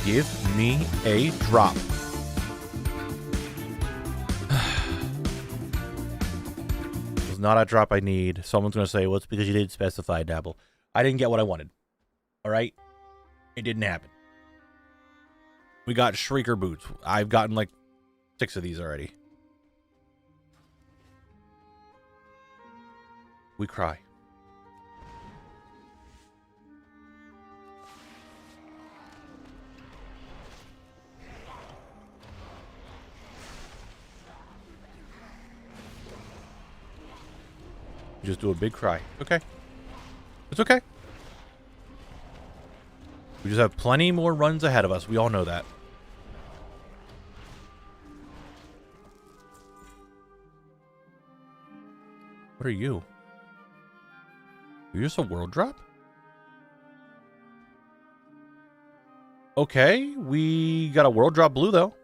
Give me a drop. It's not a drop I need. Someone's going to say, well, it's because you didn't specify, Knabble. I didn't get what I wanted. All right? It didn't happen. We got Shrieker boots. I've gotten like 6 of these already. We cry. Just do a big cry. Okay. It's okay. We just have plenty more runs ahead of us. We all know that. What are you? You're just a world drop? Okay, we got a world drop blue though.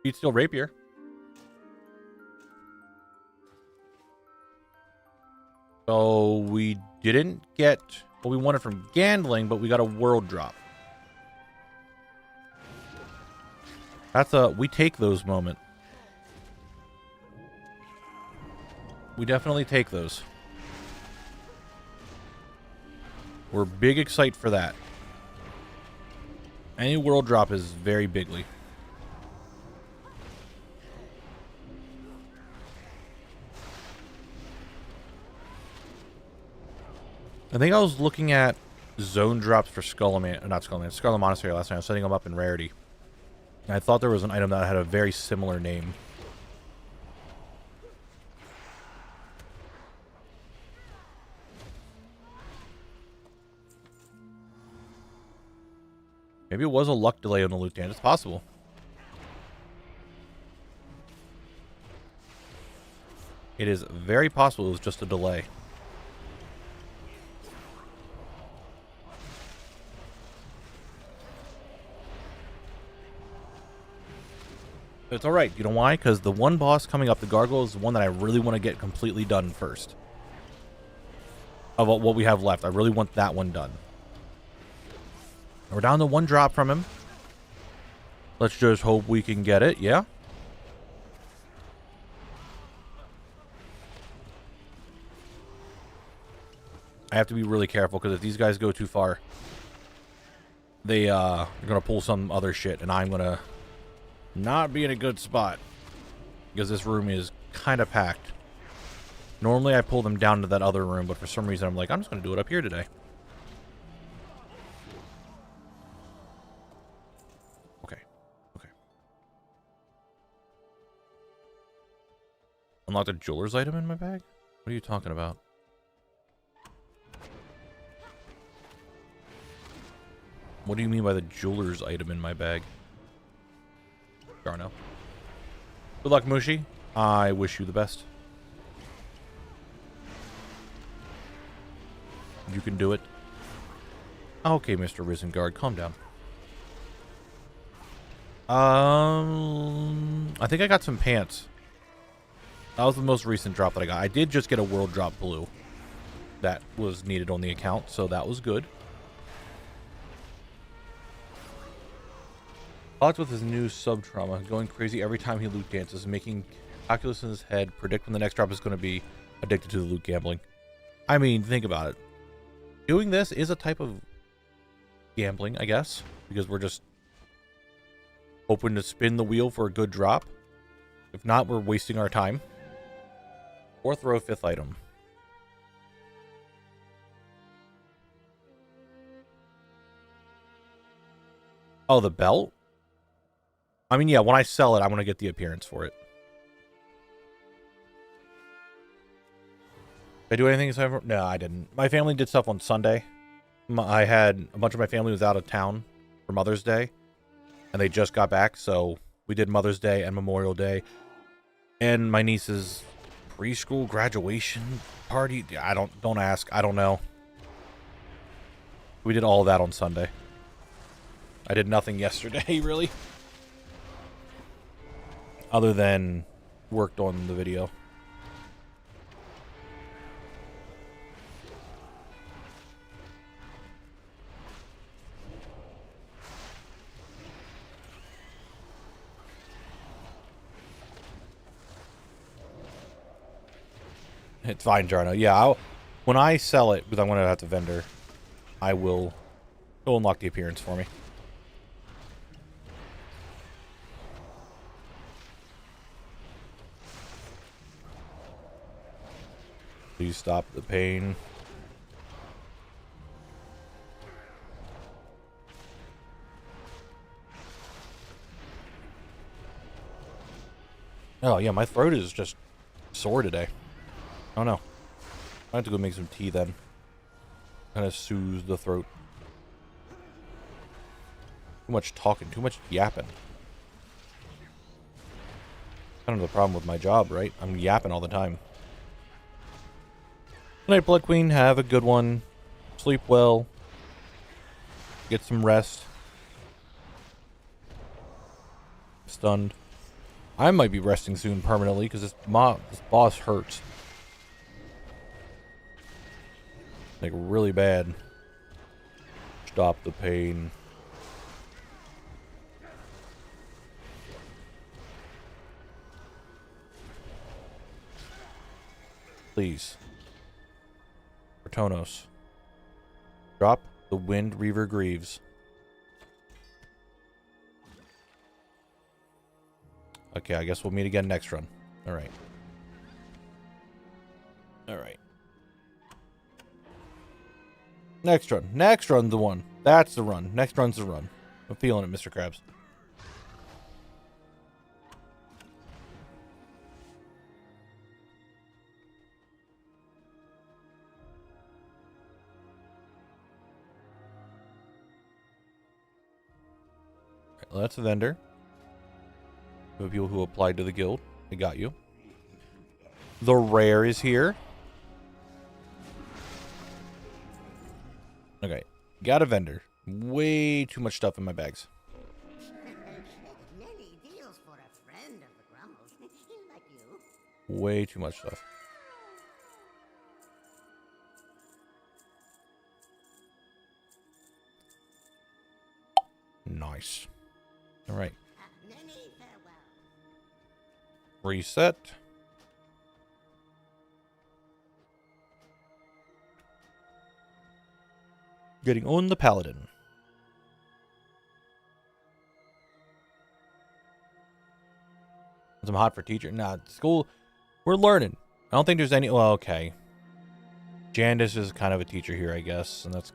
Beat Steel Rapier. So we didn't get what we wanted from Gandling, but we got a world drop. That's a we take those moment. We definitely take those. We're big excited for that. Any world drop is very bigly. I think I was looking at zone drops for Scarlet Monastery last night. I was setting them up in rarity. And I thought there was an item that had a very similar name. Maybe it was a luck delay on the loot dance. It's possible. It is very possible it was just a delay. It's alright. You know why? Because the one boss coming up, the Gargoyle, is the one that I really want to get completely done first. Of what we have left. I really want that one done. We're down to 1 drop from him. Let's just hope we can get it, yeah? I have to be really careful, because if these guys go too far, they're going to pull some other shit, and I'm going to not be in a good spot, because this room is kind of packed. Normally, I pull them down to that other room, but for some reason, I'm like, I'm just going to do it up here today. Okay. Okay. Unlocked a jeweler's item in my bag? What are you talking about? What do you mean by the jeweler's item in my bag? Jarno. Good luck, Mushi. I wish you the best. You can do it. Okay, Mr. Risengard, calm down. I think I got some pants. That was the most recent drop that I got. I did just get a world drop blue. That was needed on the account, so that was good. Odds with his new sub-trauma, going crazy every time he loot dances, making calculus in his head, predict when the next drop is going to be, addicted to the loot gambling. I mean, think about it. Doing this is a type of gambling, I guess, because we're just hoping to spin the wheel for a good drop. If not, we're wasting our time. Fourth row, fifth item. Oh, the belt? I mean, yeah, when I sell it, I'm going to get the appearance for it. Did I do anything? No, I didn't. My family did stuff on Sunday. I had a bunch of my family was out of town for Mother's Day, and they just got back, so we did Mother's Day and Memorial Day, and my niece's preschool graduation party. Don't ask. I don't know. We did all of that on Sunday. I did nothing yesterday, really. Other than worked on the video. It's fine, Jarno. Yeah, when I sell it, because I'm going to have to vendor, I will unlock the appearance for me. Please stop the pain. Oh, yeah, my throat is just sore today. I don't know. I have to go make some tea then. Kind of soothe the throat. Too much talking, too much yapping. Kind of the problem with my job, right? I'm yapping all the time. Good night, Blood Queen. Have a good one. Sleep well. Get some rest. Stunned. I might be resting soon permanently because this boss hurts. Like, really bad. Stop the pain. Please. Tonos. Drop the Wind Reaver Greaves. Okay, I guess we'll meet again next run. Alright. Alright. Next run. Next run's the one. That's the run. Next run's the run. I'm feeling it, Mr. Krabs. Well, that's a vendor. The people who applied to the guild. They got you. The rare is here. Okay. Got a vendor. Way too much stuff in my bags. Many deals for a friend of the Grumbles. Like you. Way too much stuff. Nice. All right. Many farewell. Reset. Getting on the paladin. I'm hot for teacher. Nah, school. We're learning. I don't think there's any. Well, okay. Jandis is kind of a teacher here, I guess, and that's.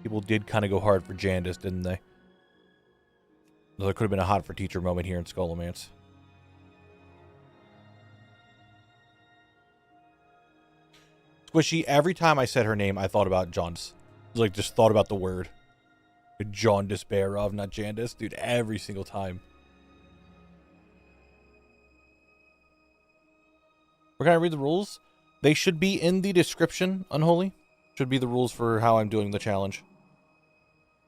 People did kind of go hard for Jandis, didn't they? There could have been a hot for teacher moment here in Scholomance. Squishy, every time I said her name, I thought about Jaundice. Like, just thought about the word. Jaundice Bearov, not Jandis. Dude, every single time. We're going to read the rules. They should be in the description, Unholy. Should be the rules for how I'm doing the challenge.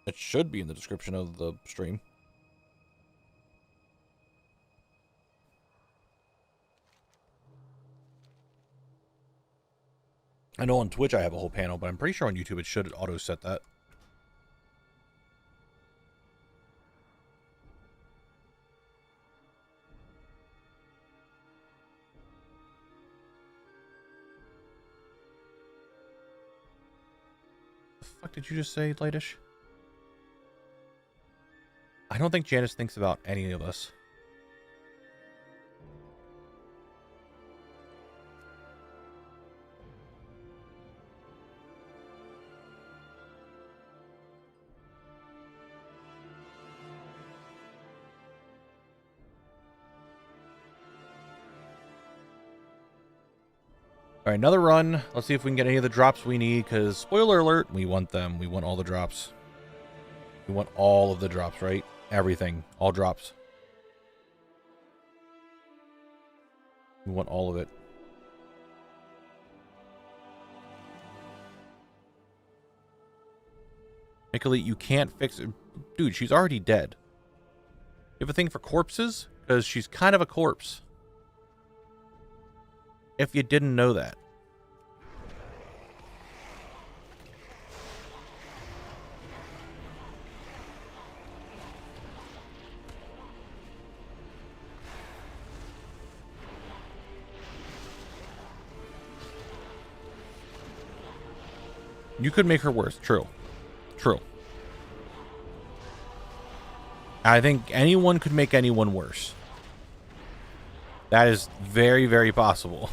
It should be in the description of the stream. I know on Twitch I have a whole panel, but I'm pretty sure on YouTube it should auto set that. The fuck did you just say, Lightish? I don't think Janice thinks about any of us. Alright, another run. Let's see if we can get any of the drops we need, because, spoiler alert, we want them. We want all the drops. We want all of the drops, right? Everything. All drops. We want all of it. Nicolette, you can't fix it. Dude, she's already dead. You have a thing for corpses? Because she's kind of a corpse. If you didn't know that. You could make her worse. True. True. I think anyone could make anyone worse. That is very, very possible.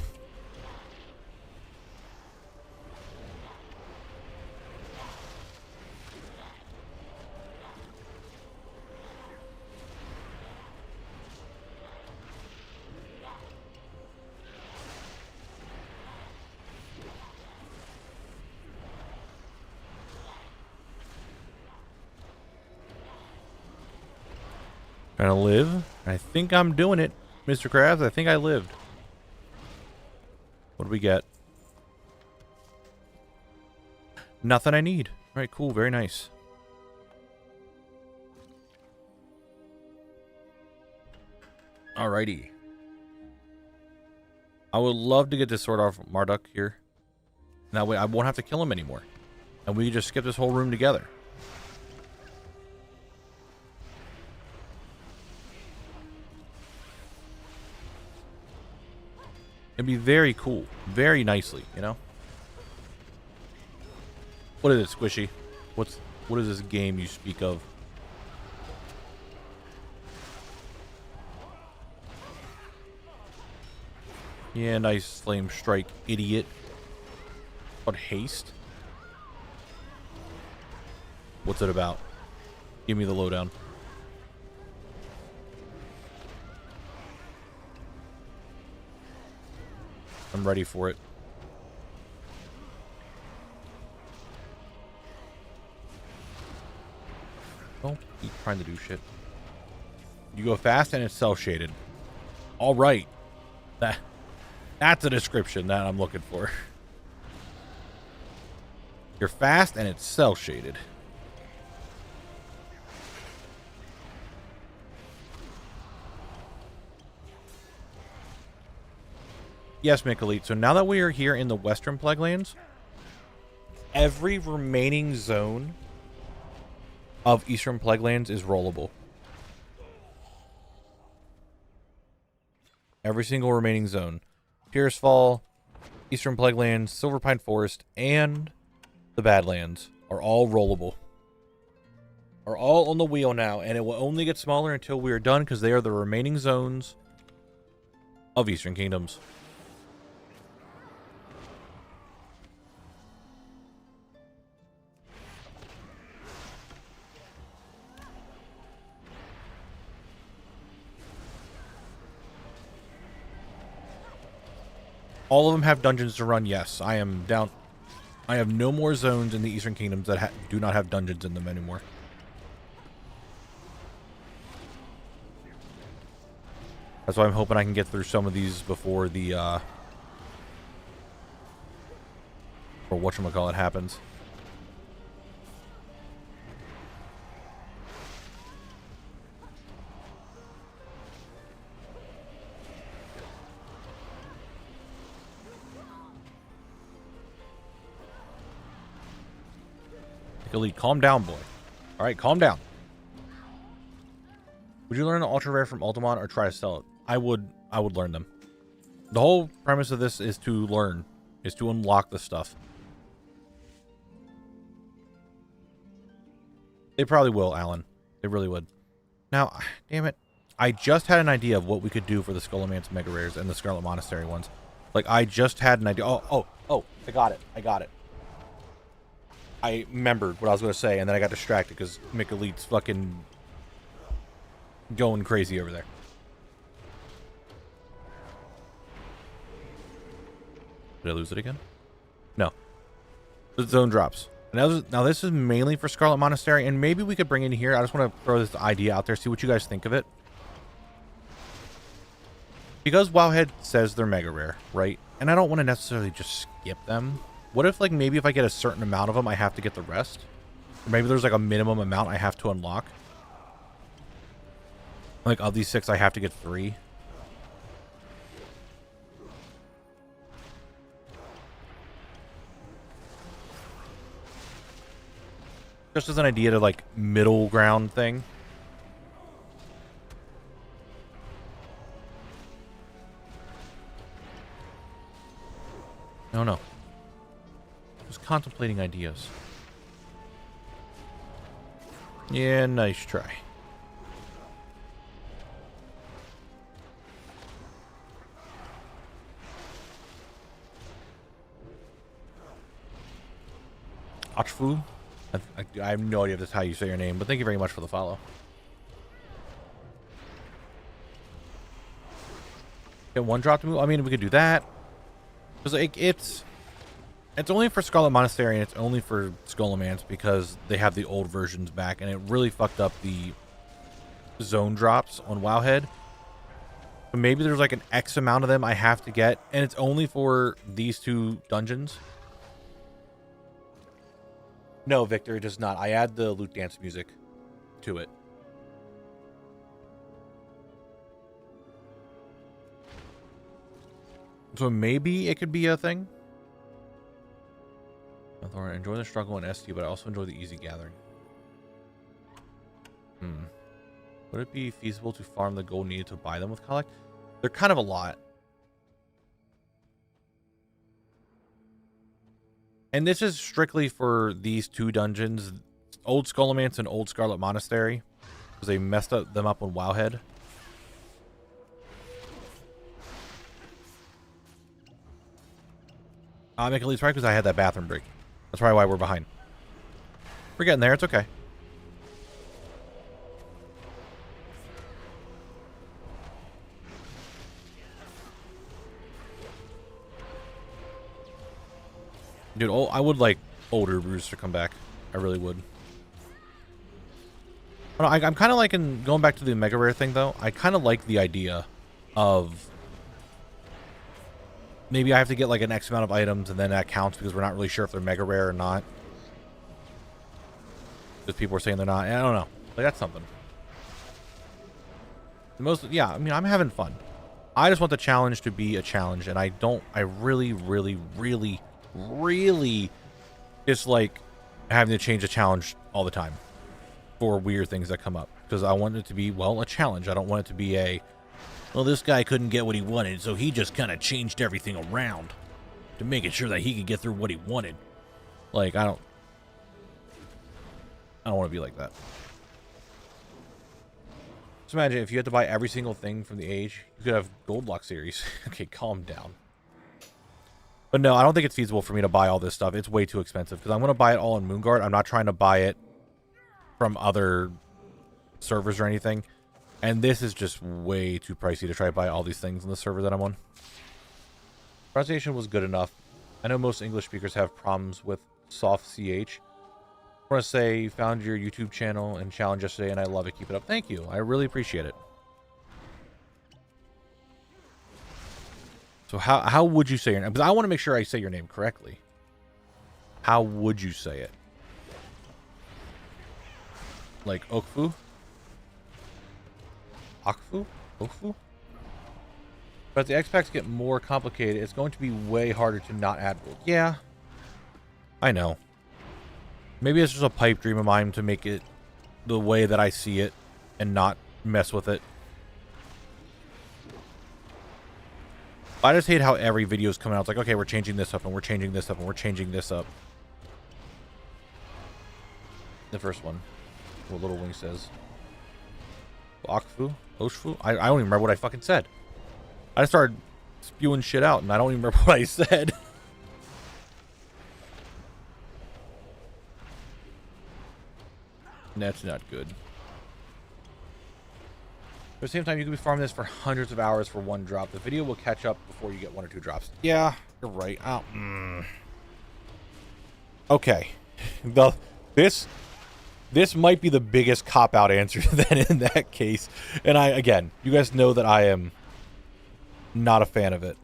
Trying to live. I think I'm doing it, Mr. Krabs. I think I lived. What do we get? Nothing I need. All right, cool. Very nice. Alrighty. I would love to get this sword off Marduk here. That way I won't have to kill him anymore. And we can just skip this whole room together. It'd be very cool. Very nicely, you know? What is it, Squishy? What is this game you speak of? Yeah, nice flame strike, idiot. What, haste? What's it about? Give me the lowdown. I'm ready for it. Don't keep trying to do shit. You go fast and it's cel-shaded. All right. That's a description that I'm looking for. You're fast and it's cel-shaded. Yes, Mikalite. So now that we are here in the Western Plaguelands, every remaining zone of Eastern Plaguelands is rollable. Every single remaining zone. Piercefall, Eastern Plaguelands, Silverpine Forest, and the Badlands are all rollable. Are all on the wheel now, and it will only get smaller until we are done because they are the remaining zones of Eastern Kingdoms. All of them have dungeons to run. Yes, I am down. I have no more zones in the Eastern Kingdoms that do not have dungeons in them anymore. That's why I'm hoping I can get through some of these before the, or whatchamacallit happens. Elite, calm down, boy. All right, calm down. Would you learn the ultra rare from Ultimon or try to sell it? I would learn them. The whole premise of this is to learn, is to unlock the stuff. They probably will, Alan. They really would. Now, damn it. I just had an idea of what we could do for the Skullomance Mega Rares and the Scarlet Monastery ones. Like, I just had an idea. Oh, I got it. I remembered what I was going to say, and then I got distracted because Mick Elite's fucking going crazy over there. Did I lose it again? No. The zone drops. Now this is mainly for Scarlet Monastery, and maybe we could bring in here. I just want to throw this idea out there, see what you guys think of it. Because Wowhead says they're mega rare, right? And I don't want to necessarily just skip them. What if, like, maybe if I get a certain amount of them, I have to get the rest? Or maybe there's, like, a minimum amount I have to unlock. Like, of these 6, I have to get 3. Just as an idea to, like, middle ground thing. No. Just contemplating ideas. Yeah, nice try. Achfu? I have no idea if that's how you say your name, but thank you very much for the follow. Get one drop to move? I mean, we could do that. Because it's only for Scarlet Monastery and it's only for Skullomance because they have the old versions back, and it really fucked up the zone drops on Wowhead. So maybe there's like an X amount of them I have to get, and it's only for these 2 dungeons. No, Victor, it does not. I add the loot dance music to it. So maybe it could be a thing. I enjoy the struggle in ST, but I also enjoy the easy gathering. Would it be feasible to farm the gold needed to buy them with collect? They're kind of a lot. And this is strictly for these 2 dungeons, Old Skullomance and Old Scarlet Monastery, because they messed them up on Wowhead. I'll make it least right because I had that bathroom break. That's probably why we're behind. We're getting there. It's okay. Dude, I would like older brews to come back. I really would. I'm kind of liking going back to the mega rare thing, though. I kind of like the idea of maybe I have to get like an X amount of items and then that counts because we're not really sure if they're mega rare or not. Because people are saying they're not. I don't know. Like, that's something. Yeah, I mean, I'm having fun. I just want the challenge to be a challenge, and I really dislike having to change a challenge all the time for weird things that come up, because I want it to be, well, a challenge. I don't want it to be well, this guy couldn't get what he wanted, so he just kind of changed everything around. to making sure that he could get through what he wanted. Like, I don't want to be like that. Just imagine if you had to buy every single thing from the age, you could have Gold Lock series. Okay, calm down. But no, I don't think it's feasible for me to buy all this stuff. It's way too expensive because I'm going to buy it all in Moonguard. I'm not trying to buy it from other servers or anything. And this is just way too pricey to try to buy all these things in the server that I'm on. Pronunciation was good enough. I know most English speakers have problems with soft CH. I want to say, found your YouTube channel and challenge yesterday, and I love it. Keep it up. Thank you. I really appreciate it. So how would you say your name? Because I want to make sure I say your name correctly. How would you say it? Like Okfu? Okfu? Okfu? But the X packs get more complicated. It's going to be way harder to not add rules. Yeah. I know. Maybe it's just a pipe dream of mine to make it the way that I see it and not mess with it. I just hate how every video is coming out. It's like, okay, we're changing this up, and we're changing this up, and we're changing this up. The first one. What Little Wing says. Okfu? Oshfu? I don't even remember what I fucking said. I just started spewing shit out, and I don't even remember what I said. That's not good. At the same time, you could be farming this for hundreds of hours for one drop. The video will catch up before you get 1 or 2 drops. Yeah, you're right. Okay. This might be the biggest cop-out answer then in that case. And again, you guys know that I am not a fan of it.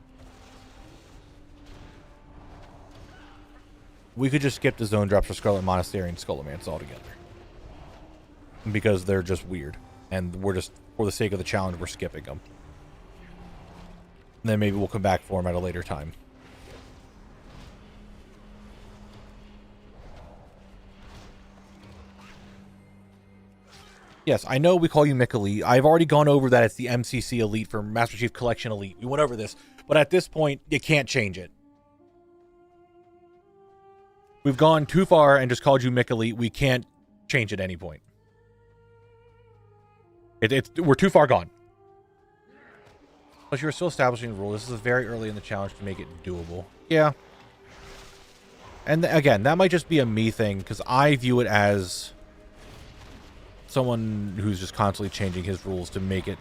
We could just skip the zone drops for Scarlet Monastery and Skullomance altogether. Because they're just weird. And we're just, for the sake of the challenge, we're skipping them. And then maybe we'll come back for them at a later time. Yes, I know we call you Mick Elite. I've already gone over that it's the MCC Elite for Master Chief Collection Elite. We went over this. But at this point, you can't change it. We've gone too far and just called you Mick Elite. We can't change at any point. We're too far gone. Plus, you're still establishing the rule. This is very early in the challenge to make it doable. Yeah. And again, that might just be a me thing, because I view it as someone who's just constantly changing his rules to make it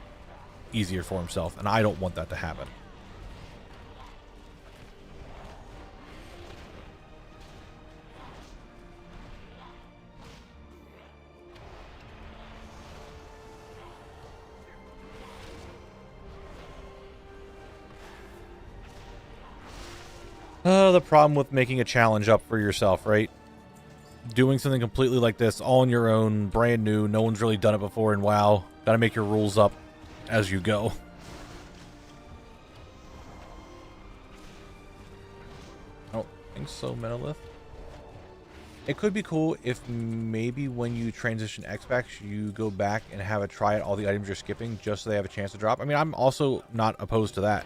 easier for himself, and I don't want that to happen. The problem with making a challenge up for yourself, right? Doing something completely like this, all on your own, brand new, no one's really done it before, and wow, gotta make your rules up as you go. I don't think so, Menolith. It could be cool if maybe when you transition X-Packs, you go back and have a try at all the items you're skipping, just so they have a chance to drop. I mean, I'm also not opposed to that.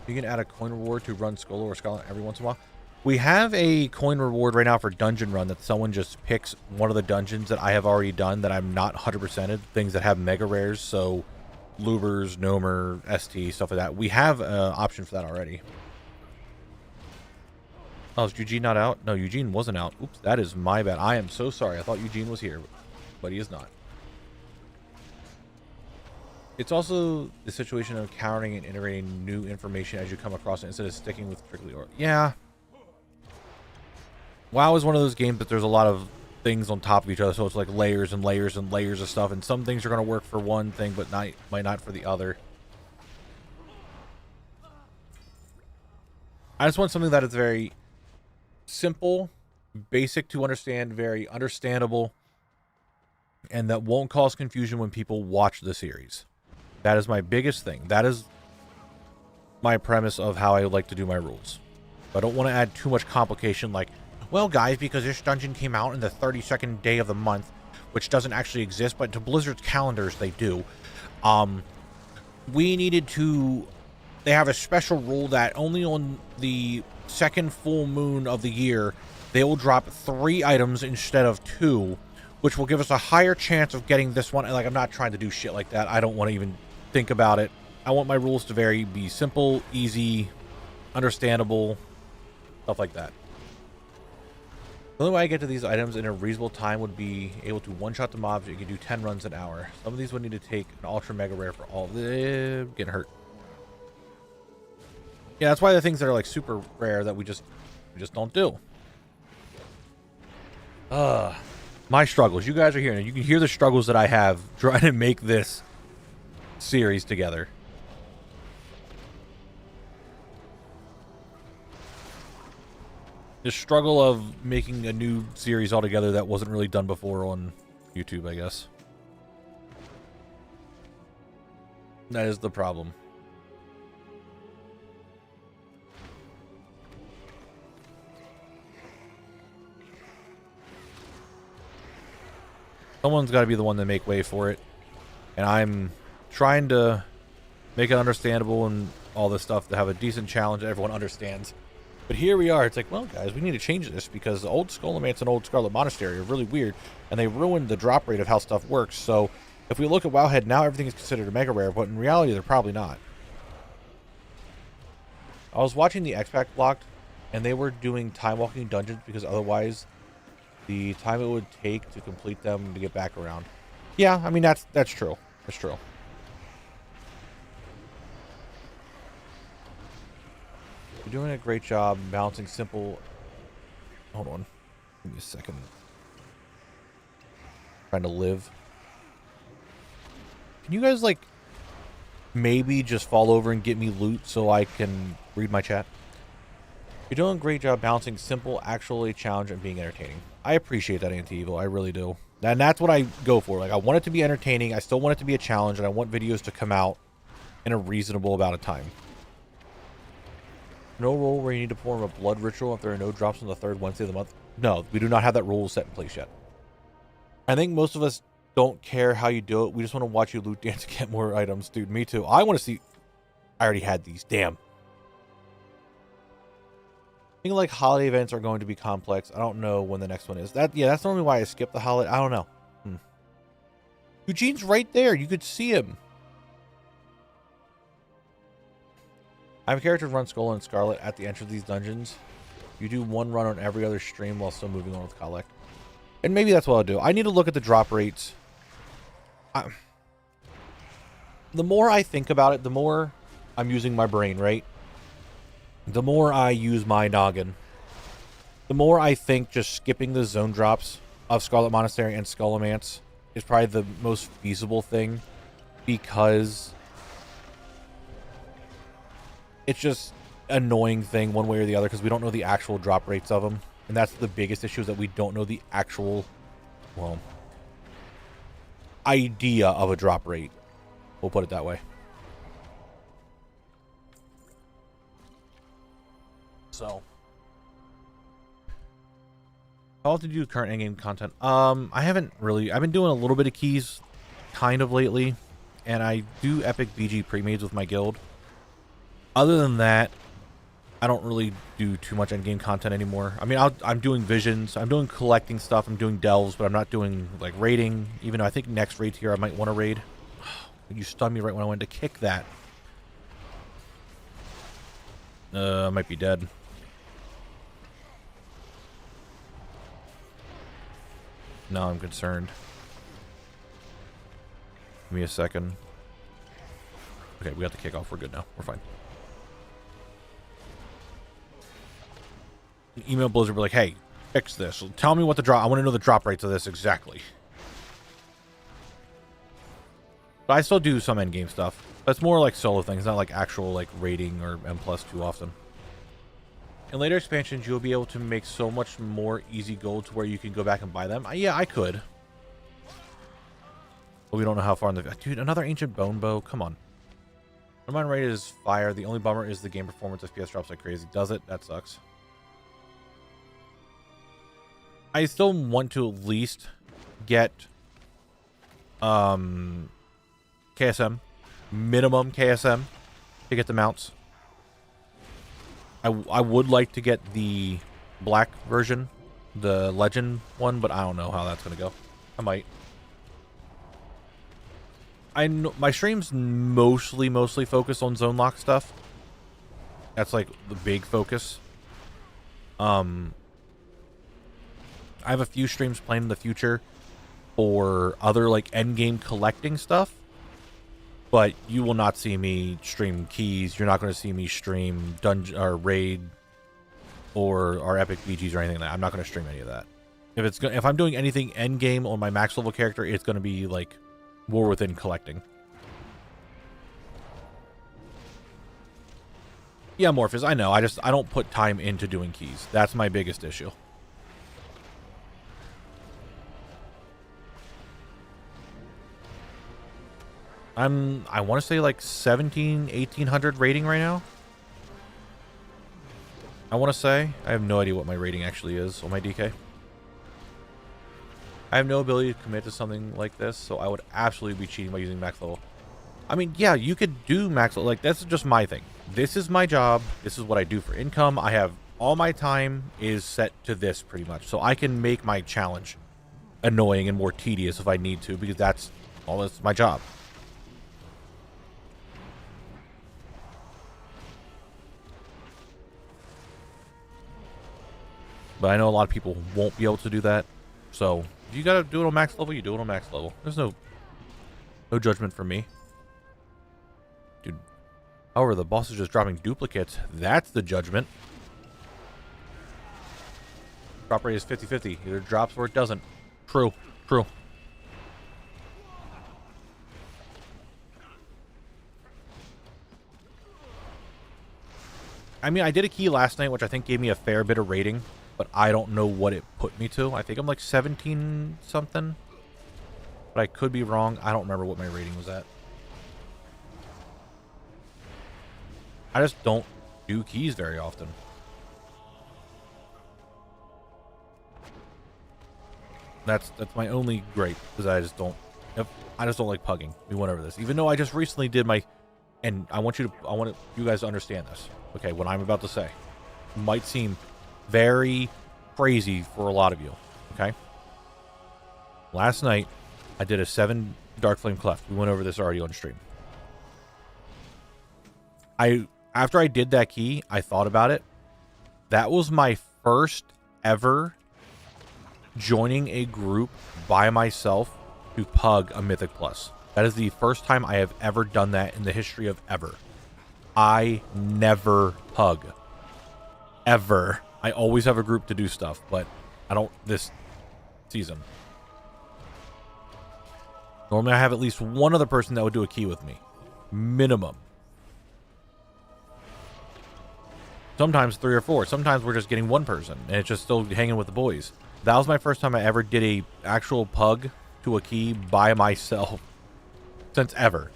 You can add a coin reward to run Skolo or Scarlet every once in a while. We have a coin reward right now for Dungeon Run that someone just picks one of the dungeons that I have already done that I'm not 100%ed. Things that have mega rares, so Lubers, Gnomer, ST, stuff like that. We have an option for that already. Oh, is Eugene not out? No, Eugene wasn't out. Oops, that is my bad. I am so sorry. I thought Eugene was here, but he is not. It's also the situation of countering and integrating new information as you come across it instead of sticking with strictly or. Yeah. WoW is one of those games that there's a lot of things on top of each other, so it's like layers and layers and layers of stuff, and some things are going to work for one thing, but might not for the other. I just want something that is very simple, basic to understand, very understandable, and that won't cause confusion when people watch the series. That is my biggest thing. That is my premise of how I like to do my rules. I don't want to add too much complication like, well, guys, because this dungeon came out in the 32nd day of the month, which doesn't actually exist, but to Blizzard's calendars, they do. We needed to they have a special rule that only on the second full moon of the year, they will drop 3 items instead of 2, which will give us a higher chance of getting this one. Like, I'm not trying to do shit like that. I don't want to even think about it. I want my rules to be simple, easy, understandable, stuff like that. The only way I get to these items in a reasonable time would be able to one-shot the mobs. You can do 10 runs an hour. Some of these would need to take an ultra mega rare for all. Getting hurt. Yeah, that's why the things that are like super rare that we just don't do. My struggles. You guys are here, and you can hear the struggles that I have trying to make this series together. The struggle of making a new series altogether that wasn't really done before on YouTube, I guess. That is the problem. Someone's got to be the one to make way for it. And I'm trying to make it understandable and all this stuff to have a decent challenge that everyone understands. But here we are. It's like, well, guys, we need to change this because Old Skullomance and Old Scarlet Monastery are really weird, and they ruined the drop rate of how stuff works. So if we look at Wowhead, now everything is considered a mega rare, but in reality, they're probably not. I was watching the X-Pack Blocked, and they were doing time-walking dungeons because otherwise the time it would take to complete them to get back around. Yeah, I mean, that's true. That's true. You're doing a great job balancing simple... Hold on. Give me a second. Trying to live. Can you guys, like, maybe just fall over and get me loot so I can read my chat? You're doing a great job balancing simple, actually challenge, and being entertaining. I appreciate that, Anti-Evil. I really do. And that's what I go for. Like, I want it to be entertaining. I still want it to be a challenge, and I want videos to come out in a reasonable amount of time. No rule where you need to perform a blood ritual if there are no drops on the 3rd Wednesday of the month. No, we do not have that rule set in place yet. I think most of us don't care how you do it. We just want to watch you loot dance and get more items. Dude, me too. I want to see... I already had these. Damn. I think like holiday events are going to be complex. I don't know when the next one is. Yeah, that's normally why I skipped the holiday. I don't know. Eugene's right there. You could see him. I have a character run Skull and Scarlet at the entrance of these dungeons. You do 1 run on every other stream while still moving on with Collect. And maybe that's what I'll do. I need to look at the drop rates. The more I think about it, the more I'm using my brain, right? The more I use my noggin. The more I think just skipping the zone drops of Scarlet Monastery and Skullomance is probably the most feasible thing. Because... it's just annoying thing one way or the other because we don't know the actual drop rates of them. And that's the biggest issue, is that we don't know the actual, well, idea of a drop rate. We'll put it that way. So. How often do you do current endgame content? I haven't really. I've been doing a little bit of keys kind of lately. And I do epic BG pre-mades with my guild. Other than that, I don't really do too much endgame content anymore. I mean, I'm doing visions. I'm doing collecting stuff. I'm doing delves, but I'm not doing, like, raiding. Even though I think next raid here I might want to raid. You stunned me right when I went to kick that. I might be dead. Now I'm concerned. Give me a second. Okay, we got the kickoff. We're good now. We're fine. Email Blizzard, be like, hey, fix this. Tell me what the drop... I want to know the drop rates of this exactly. But I still do some endgame stuff. But it's more like solo things, not like actual like raiding or M+ too often. In later expansions, you'll be able to make so much more easy gold to where you can go back and buy them. Yeah, I could. But we don't know how far in the... Dude, another ancient bone bow? Come on. Mine rate is fire. The only bummer is the game performance. FPS drops like crazy. Does it? That sucks. I still want to at least get KSM, minimum KSM, to get the mounts. I would like to get the black version, the legend one, but I don't know how that's going to go. I might. I know my streams mostly focus on zone lock stuff. That's like the big focus. I have a few streams planned in the future for other like end game collecting stuff. But you will not see me stream keys. You're not going to see me stream dungeon or raid or our epic VGs or anything like that. I'm not going to stream any of that. If I'm doing anything end game on my max level character, it's going to be like War Within collecting. Yeah, Morphous, I know. I don't put time into doing keys. That's my biggest issue. I want to say like 1800 rating right now. I want to say. I have no idea what my rating actually is on my DK. I have no ability to commit to something like this, so I would absolutely be cheating by using max level. I mean, yeah, you could do max level. Like, that's just my thing. This is my job. This is what I do for income. I have all my time is set to this pretty much. So I can make my challenge annoying and more tedious if I need to, because that's my job. But I know a lot of people won't be able to do that. So if you gotta do it on max level, you do it on max level. There's no judgment for me. Dude. However, the boss is just dropping duplicates. That's the judgment. Drop rate is 50-50. Either it drops or it doesn't. True. True. I mean, I did a key last night, which I think gave me a fair bit of rating. But I don't know what it put me to. I think I'm like 17 something. But I could be wrong. I don't remember what my rating was at. I just don't do keys very often. That's my only gripe, because I just don't like pugging. We went over this. Even though I just recently did my, and I want you guys to understand this. Okay, what I'm about to say might seem very crazy for a lot of you. Okay. Last night, I did a 7 Dark Flame Cleft. We went over this already on stream. After I did that key, I thought about it. That was my first ever joining a group by myself to pug a Mythic Plus. That is the first time I have ever done that in the history of ever. I never pug. Ever. I always have a group to do stuff, but I don't this season. Normally I have at least one other person that would do a key with me. Minimum. Sometimes 3 or 4. Sometimes we're just getting one person, and it's just still hanging with the boys. That was my first time I ever did a actual pug to a key by myself. Since ever.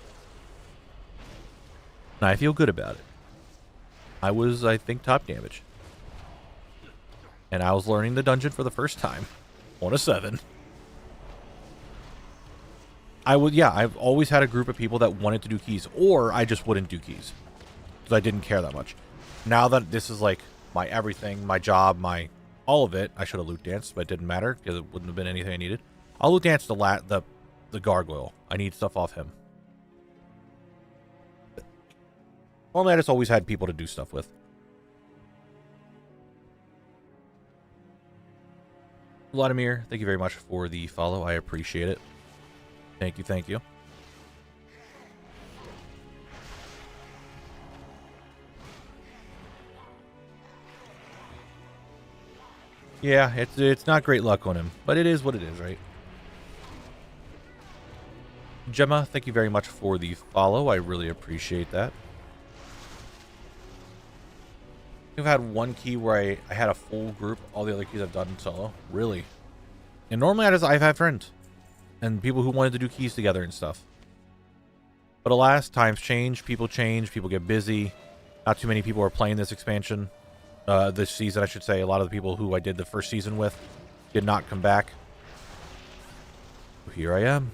And I feel good about it. I was, I think, top damage. And I was learning the dungeon for the first time. On a 7. I've always had a group of people that wanted to do keys. Or I just wouldn't do keys. Because I didn't care that much. Now that this is like my everything, my job, my all of it. I should have loot danced, but it didn't matter. Because it wouldn't have been anything I needed. I'll loot dance the gargoyle. I need stuff off him. Normally I just always had people to do stuff with. Vladimir, thank you very much for the follow. I appreciate it. Thank you, thank you. Yeah, it's not great luck on him, but it is what it is, right? Gemma, thank you very much for the follow. I really appreciate that. I've had one key where I had a full group. All the other keys I've done solo. Really? And normally I've had friends. And people who wanted to do keys together and stuff. But alas, times change. People get busy. Not too many people are playing this expansion. This season, I should say. A lot of the people who I did the first season with did not come back. So here I am.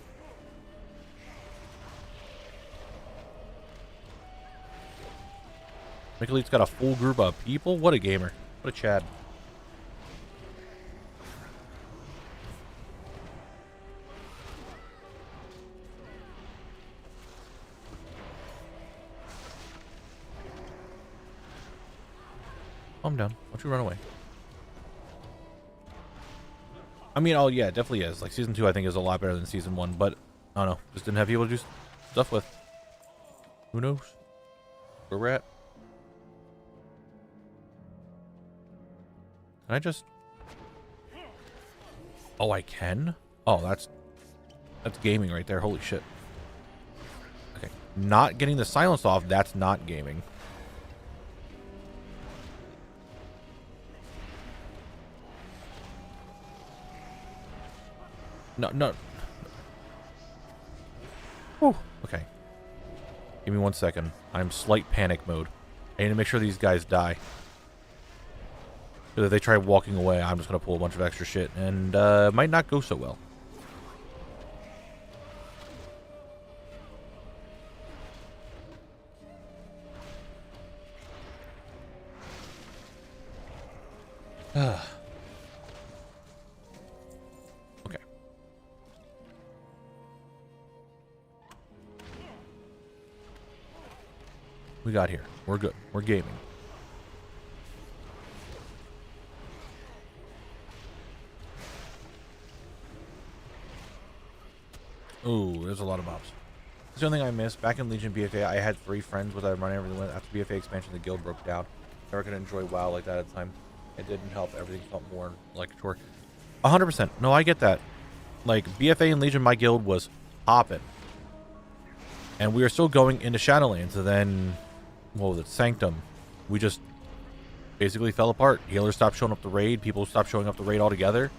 Mickle's got a full group of people? What a gamer. What a Chad. Calm down. Don't you run away. I mean, oh yeah, it definitely is. Like, Season 2, I think, is a lot better than Season 1, but I don't know. Just didn't have people to do stuff with. Who knows? Where we're at. Can I just... Oh, I can? Oh, that's gaming right there. Holy shit. Okay. Not getting the silence off, that's not gaming. No. Whew. Okay. Give me 1 second. I'm slight panic mode. I need to make sure these guys die. Because if they try walking away, I'm just going to pull a bunch of extra shit. And it might not go so well. Okay. We got here. We're good. We're gaming. Ooh, there's a lot of mobs. That's the only thing I missed. Back in Legion BFA, I had 3 friends with I running everything. After BFA expansion, the guild broke down. Never could enjoy WoW like that at the time. It didn't help. Everything felt more like a chore. 100%. No, I get that. Like, BFA and Legion, my guild was hopping. And we were still going into Shadowlands. So then, what was it? Sanctum. We just basically fell apart. Healers stopped showing up the raid. People stopped showing up the raid altogether.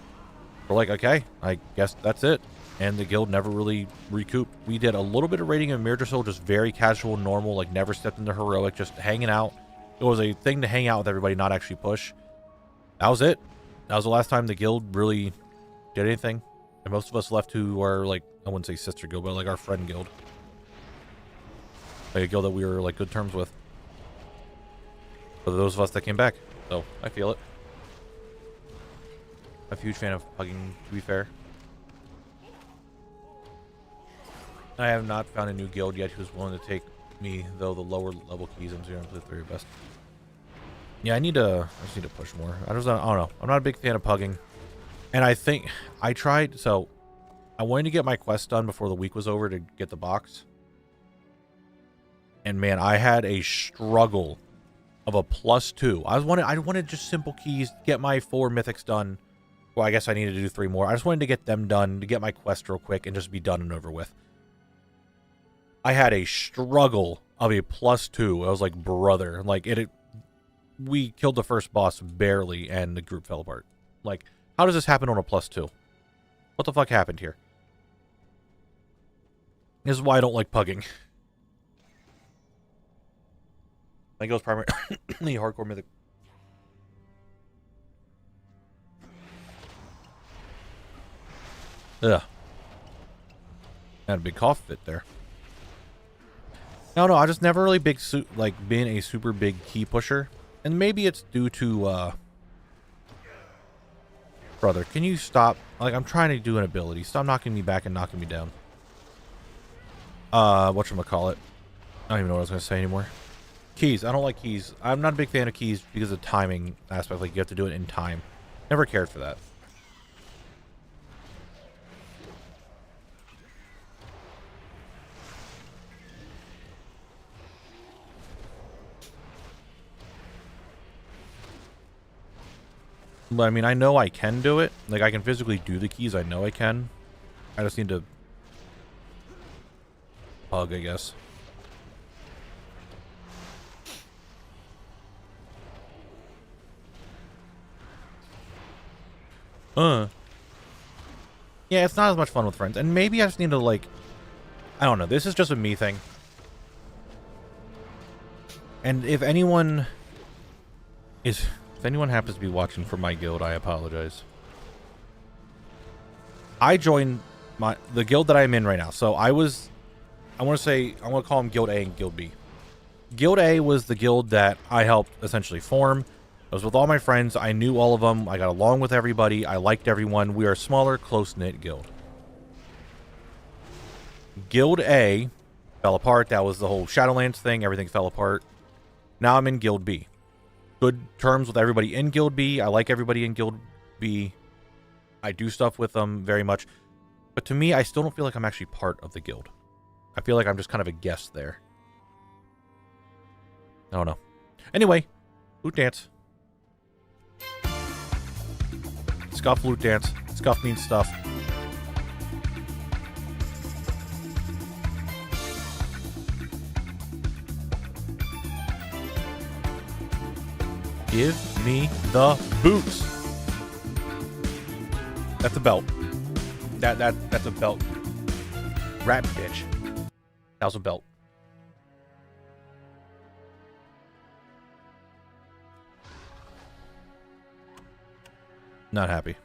We're like, okay, I guess that's it. And the guild never really recouped. We did a little bit of raiding in Mirdrasil, just very casual, normal, like never stepped into heroic, just hanging out. It was a thing to hang out with everybody, not actually push. That was it. That was the last time the guild really did anything. And most of us left who are like, I wouldn't say sister guild, but like our friend guild. Like a guild that we were like good terms with. For those of us that came back. So, I feel it. I'm a huge fan of hugging, to be fair. I have not found a new guild yet who's willing to take me, though the lower level keys I'm doing the 3 best. Yeah, I just need to push more. I don't know. I'm not a big fan of pugging. And I think I tried, so I wanted to get my quest done before the week was over to get the box. And man, I had a struggle of a +2. I wanted just simple keys, get my 4 mythics done. Well, I guess I needed to do 3 more. I just wanted to get them done, to get my quest real quick and just be done and over with. I had a struggle of a +2. I was like, brother, like we killed the first boss barely and the group fell apart. Like, how does this happen on a +2? What the fuck happened here? This is why I don't like pugging. I think it was primarily hardcore mythic. Ugh. Had a big cough fit there. No, I just never really been a super big key pusher. And maybe it's due to, brother, can you stop? Like, I'm trying to do an ability. Stop knocking me back and knocking me down. Whatchamacallit? I don't even know what I was going to say anymore. Keys. I don't like keys. I'm not a big fan of keys because of the timing aspect. Like, you have to do it in time. Never cared for that. But, I mean, I know I can do it. Like, I can physically do the keys. I know I can. I just need to hug, I guess. Yeah, it's not as much fun with friends. And maybe I just need to, like... I don't know. This is just a me thing. And if anyone is... If anyone happens to be watching from my guild, I apologize. I joined the guild that I'm in right now. So I want to call them Guild A and Guild B. Guild A was the guild that I helped essentially form. I was with all my friends. I knew all of them. I got along with everybody. I liked everyone. We are a smaller, close-knit guild. Guild A fell apart. That was the whole Shadowlands thing. Everything fell apart. Now I'm in Guild B. Good terms with everybody in Guild B. I like everybody in Guild B. I do stuff with them very much. But to me, I still don't feel like I'm actually part of the guild. I feel like I'm just kind of a guest there. I don't know. Anyway, loot dance. Scuff loot dance. Scuff means stuff. Give me the boots. That's a belt. That's a belt. Rat bitch. That was a belt. Not happy.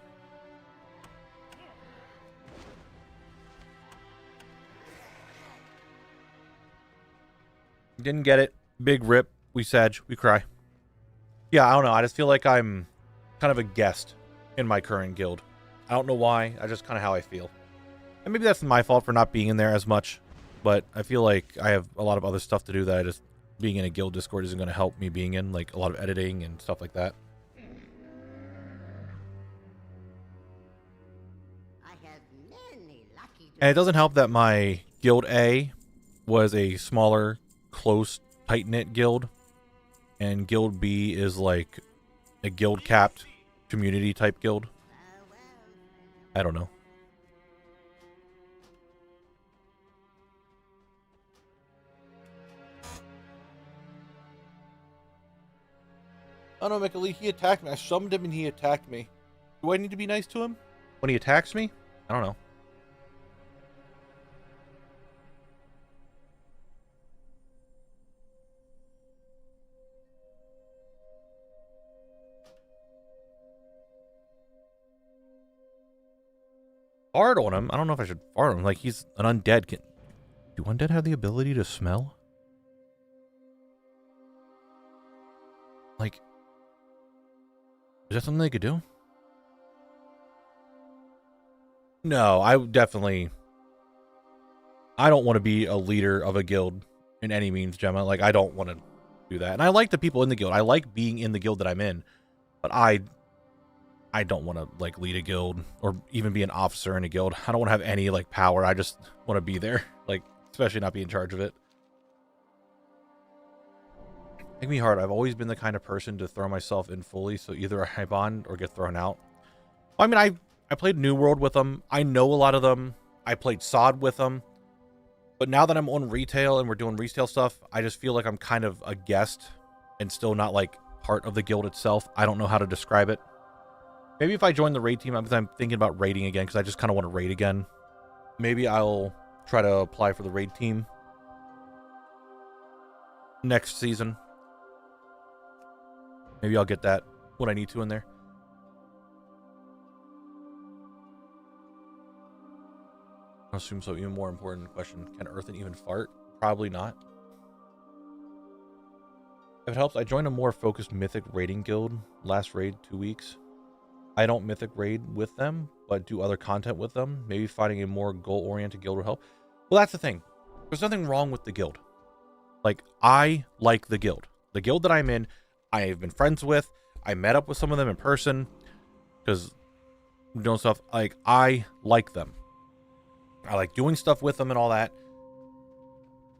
Didn't get it. Big rip. We sedge. We cry. Yeah, I don't know. I just feel like I'm kind of a guest in my current guild. I don't know why. I just kind of how I feel. And maybe that's my fault for not being in there as much. But I feel like I have a lot of other stuff to do that I just... Being in a guild Discord isn't going to help me being in. Like, a lot of editing and stuff like that. And it doesn't help that my Guild A was a smaller, close, tight-knit guild. And Guild B is like a guild-capped community-type guild. I don't know. Oh no, Michaeli, he attacked me. I summoned him and he attacked me. Do I need to be nice to him when he attacks me? I don't know. Fart on him? I don't know if I should fart on him. Like, he's an undead. Do undead have the ability to smell? Like, is that something they could do? No, I definitely... I don't want to be a leader of a guild in any means, Gemma. Like, I don't want to do that. And I like the people in the guild. I like being in the guild that I'm in. But I don't want to, like, lead a guild or even be an officer in a guild. I don't want to have any, like, power. I just want to be there. Like, especially not be in charge of it. Make me hard. I've always been the kind of person to throw myself in fully, so either I bond or get thrown out. Well, I mean, I played New World with them. I know a lot of them. I played SOD with them. But now that I'm on retail and we're doing retail stuff, I just feel like I'm kind of a guest and still not, like, part of the guild itself. I don't know how to describe it. Maybe if I join the raid team, because I'm thinking about raiding again, because I just kind of want to raid again. Maybe I'll try to apply for the raid team next season. Maybe I'll get that, what I need to in there. I assume so. Even more important question. Can Earthen even fart? Probably not. If it helps, I joined a more focused Mythic raiding guild. Last raid, 2 weeks. I don't Mythic raid with them, but do other content with them. Maybe finding a more goal-oriented guild will help. Well, that's the thing. There's nothing wrong with the guild. Like, I like the guild. The guild that I'm in, I have been friends with. I met up with some of them in person because I'm doing stuff. Like, I like them. I like doing stuff with them and all that.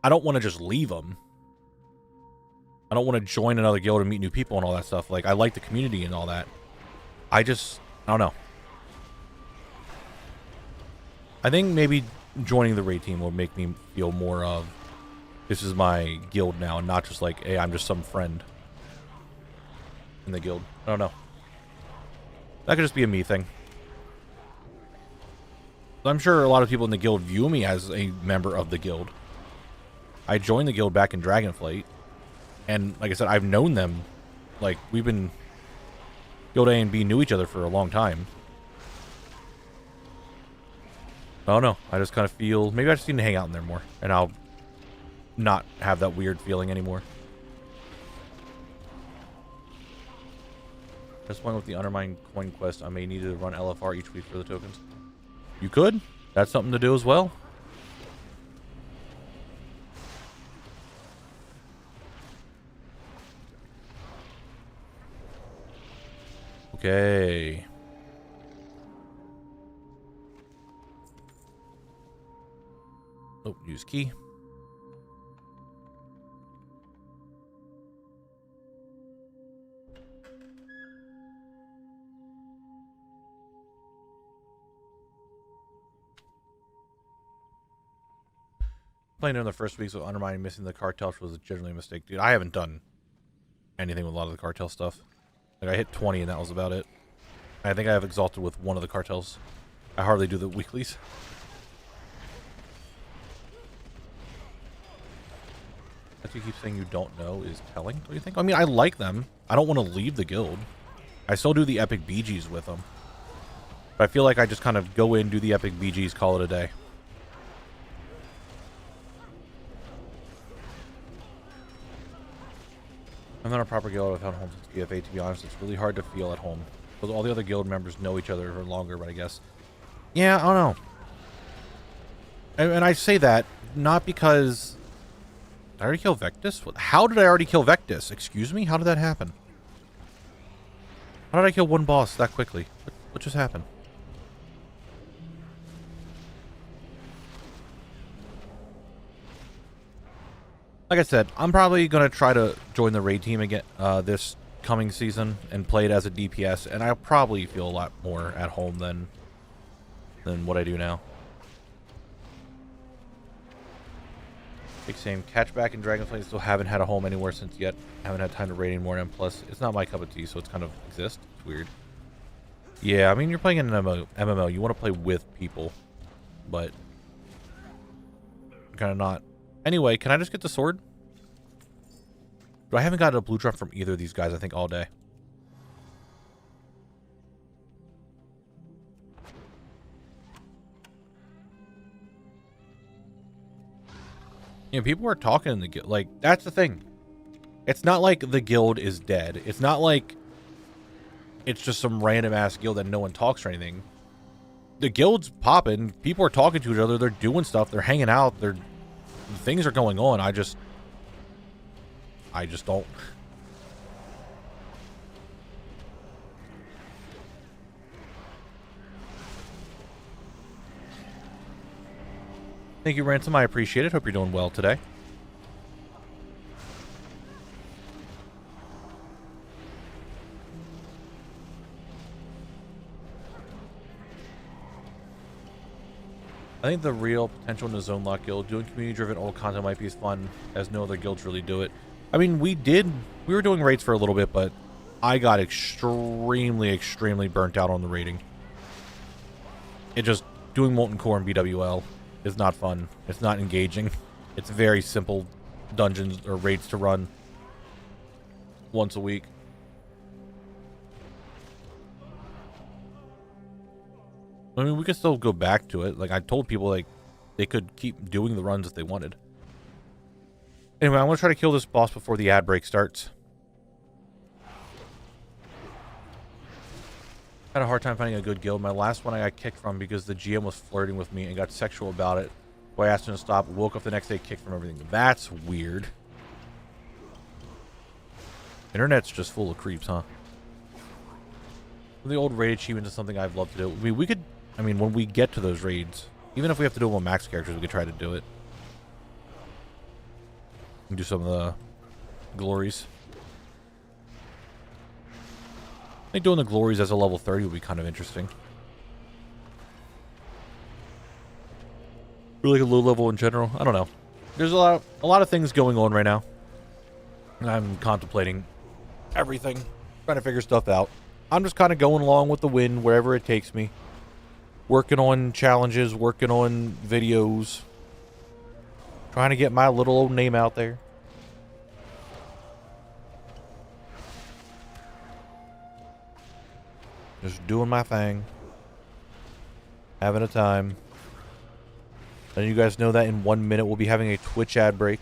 I don't want to just leave them. I don't want to join another guild and meet new people and all that stuff. Like, I like the community and all that. I don't know. I think maybe joining the raid team will make me feel more of, this is my guild now, and not just like, hey, I'm just some friend in the guild. I don't know. That could just be a me thing. I'm sure a lot of people in the guild view me as a member of the guild. I joined the guild back in Dragonflight, and like I said, I've known them. Like, we've been... Guild A and B knew each other for a long time. I don't know. I just kind of feel... Maybe I just need to hang out in there more. And I'll not have that weird feeling anymore. Just one with the Undermine coin quest. I may need to run LFR each week for the tokens. You could. That's something to do as well. Okay. Oh, use key. Playing in the first weeks of Undermining, missing the cartel was generally a mistake. Dude, I haven't done anything with a lot of the cartel stuff. Like, I hit 20 and that was about it. I think I have exalted with one of the cartels. I hardly do the weeklies. That you keep saying you don't know is telling, do you think? I mean, I like them. I don't want to leave the guild. I still do the epic BGs with them. But I feel like I just kind of go in, do the epic BGs, call it a day. I'm not a proper guild without home since BFA, to be honest. It's really hard to feel at home. Because all the other guild members know each other for longer, but I guess... Yeah, I don't know. And I say that not because... Did I already kill Vectus? How did I already kill Vectus? Excuse me? How did that happen? How did I kill one boss that quickly? What just happened? Like I said, I'm probably going to try to join the raid team again this coming season and play it as a DPS, and I'll probably feel a lot more at home than what I do now. Big same. Catchback and Dragonflame still haven't had a home anywhere since yet. Haven't had time to raid anymore, and plus, it's not my cup of tea, so it's kind of exist. It's weird. Yeah, I mean, you're playing an MMO. You want to play with people, but kind of not. Anyway, can I just get the sword? I haven't got a blue drop from either of these guys, I think, all day. You know, people are talking in the guild. Like, that's the thing. It's not like the guild is dead. It's not like it's just some random-ass guild that no one talks or anything. The guild's popping. People are talking to each other. They're doing stuff. They're hanging out. Things are going on. I just don't. Thank you, Ransom. I appreciate it. Hope you're doing well today. I think the real potential in the Zone Lock guild, doing community-driven old content might be as fun as no other guilds really do it. I mean, we were doing raids for a little bit, but I got extremely burnt out on the raiding. It just, doing Molten Core and BWL is not fun. It's not engaging. It's very simple dungeons or raids to run once a week. I mean, we could still go back to it. Like, I told people, like, they could keep doing the runs if they wanted. Anyway, I'm going to try to kill this boss before the ad break starts. Had a hard time finding a good guild. My last one I got kicked from because the GM was flirting with me and got sexual about it. So I asked him to stop, woke up the next day, kicked from everything. That's weird. Internet's just full of creeps, huh? The old raid achievement is something I've loved to do. I mean, when we get to those raids, even if we have to do them on max characters, we could try to do it. And do some of the glories. I think doing the glories as a level 30 would be kind of interesting. Or like a low level in general. I don't know. There's a lot of things going on right now. I'm contemplating everything, trying to figure stuff out. I'm just kind of going along with the wind wherever it takes me. Working on challenges, working on videos. Trying to get my little old name out there. Just doing my thing. Having a time. And you guys know that in 1 minute we'll be having a Twitch ad break.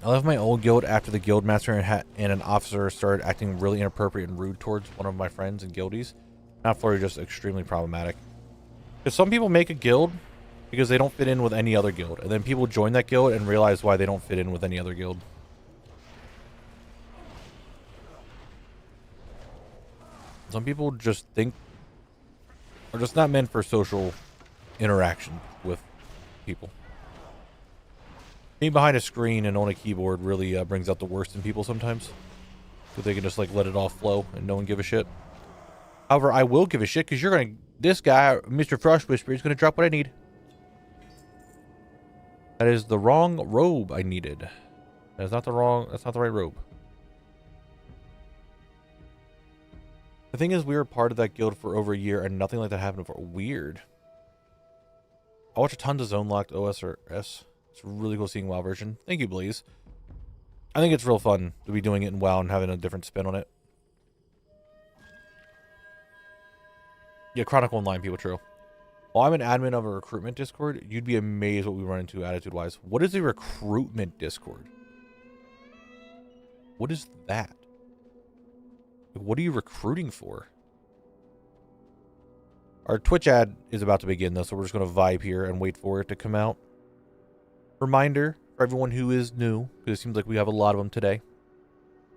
I left my old guild after the guild master and an officer started acting really inappropriate and rude towards one of my friends and guildies. Not for just extremely problematic. Because some people make a guild because they don't fit in with any other guild, and then people join that guild and realize why they don't fit in with any other guild. Some people just think are just not meant for social interaction with people. Being behind a screen and on a keyboard really brings out the worst in people sometimes. So they can just like let it all flow and no one give a shit. However, I will give a shit because you're going to... This guy, Mr. Frost Whisperer, is going to drop what I need. That is the wrong robe I needed. That's not the right robe. The thing is, we were part of that guild for over a year and nothing like that happened before. Weird. I watch a ton of Zone Locked OS or S. It's really cool seeing WoW version. Thank you, Blaze. I think it's real fun to be doing it in WoW and having a different spin on it. Yeah, Chronicle Online, people, true. While I'm an admin of a recruitment Discord, you'd be amazed what we run into attitude-wise. What is a recruitment Discord? What is that? What are you recruiting for? Our Twitch ad is about to begin, though, so we're just going to vibe here and wait for it to come out. Reminder for everyone who is new, because it seems like we have a lot of them today.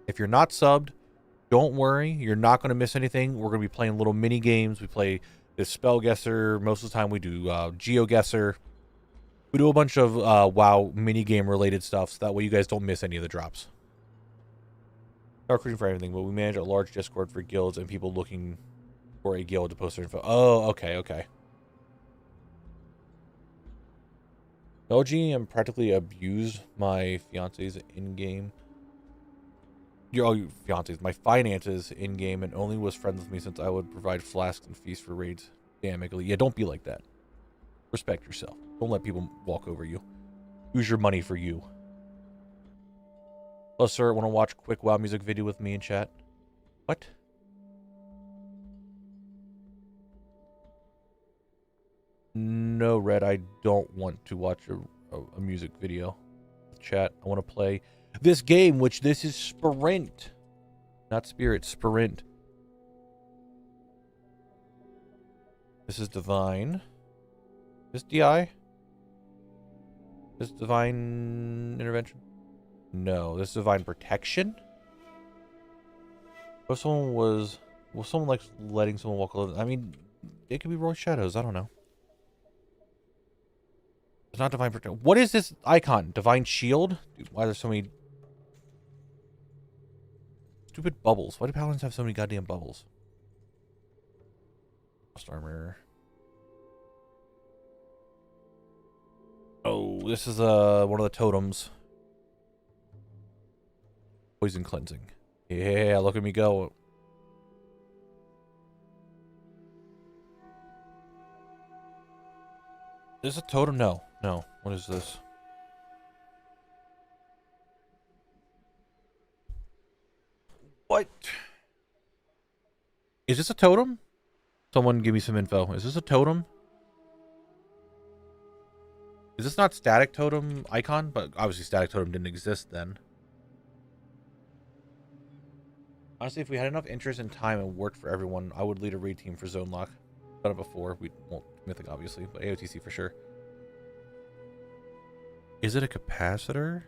If you're not subbed, don't worry. You're not going to miss anything. We're going to be playing little mini games. We play this spell guesser. Most of the time we do GeoGuessr. We do a bunch of WoW mini game related stuff, so that way you guys don't miss any of the drops. Not recruiting for everything, but we manage a large Discord for guilds and people looking for a guild to post their info. Oh, okay, okay. LGM practically abused my fiance's in-game. Your fiance's, my finances in-game, and only was friends with me since I would provide flasks and feasts for raids. Damn, Italy. Yeah, don't be like that. Respect yourself. Don't let people walk over you. Use your money for you. Hello, sir. Want to watch a quick WoW music video with me in chat? What? No, Red, I don't want to watch a music video. Chat, I want to play this game, which this is Sprint. Not Spirit, Sprint. This is Divine. This DI? This Divine Intervention? No, this is Divine Protection? What if someone was... Well, someone likes letting someone walk alone. I mean, it could be Roy Shadows. I don't know. It's not Divine Protection. What is this icon? Divine Shield? Dude, why are there so many... Stupid bubbles. Why do paladins have so many goddamn bubbles? Lost armor. Oh, this is one of the totems. Poison cleansing. Yeah, look at me go. Is this a totem? No. No. What is this? What? Is this a totem? Someone give me some info. Is this a totem? Is this not static totem icon? But obviously static totem didn't exist then. Honestly, if we had enough interest and time and worked for everyone, I would lead a raid team for Zone Lock. Done it before. We won't Mythic, obviously, but AOTC for sure. Is it a capacitor?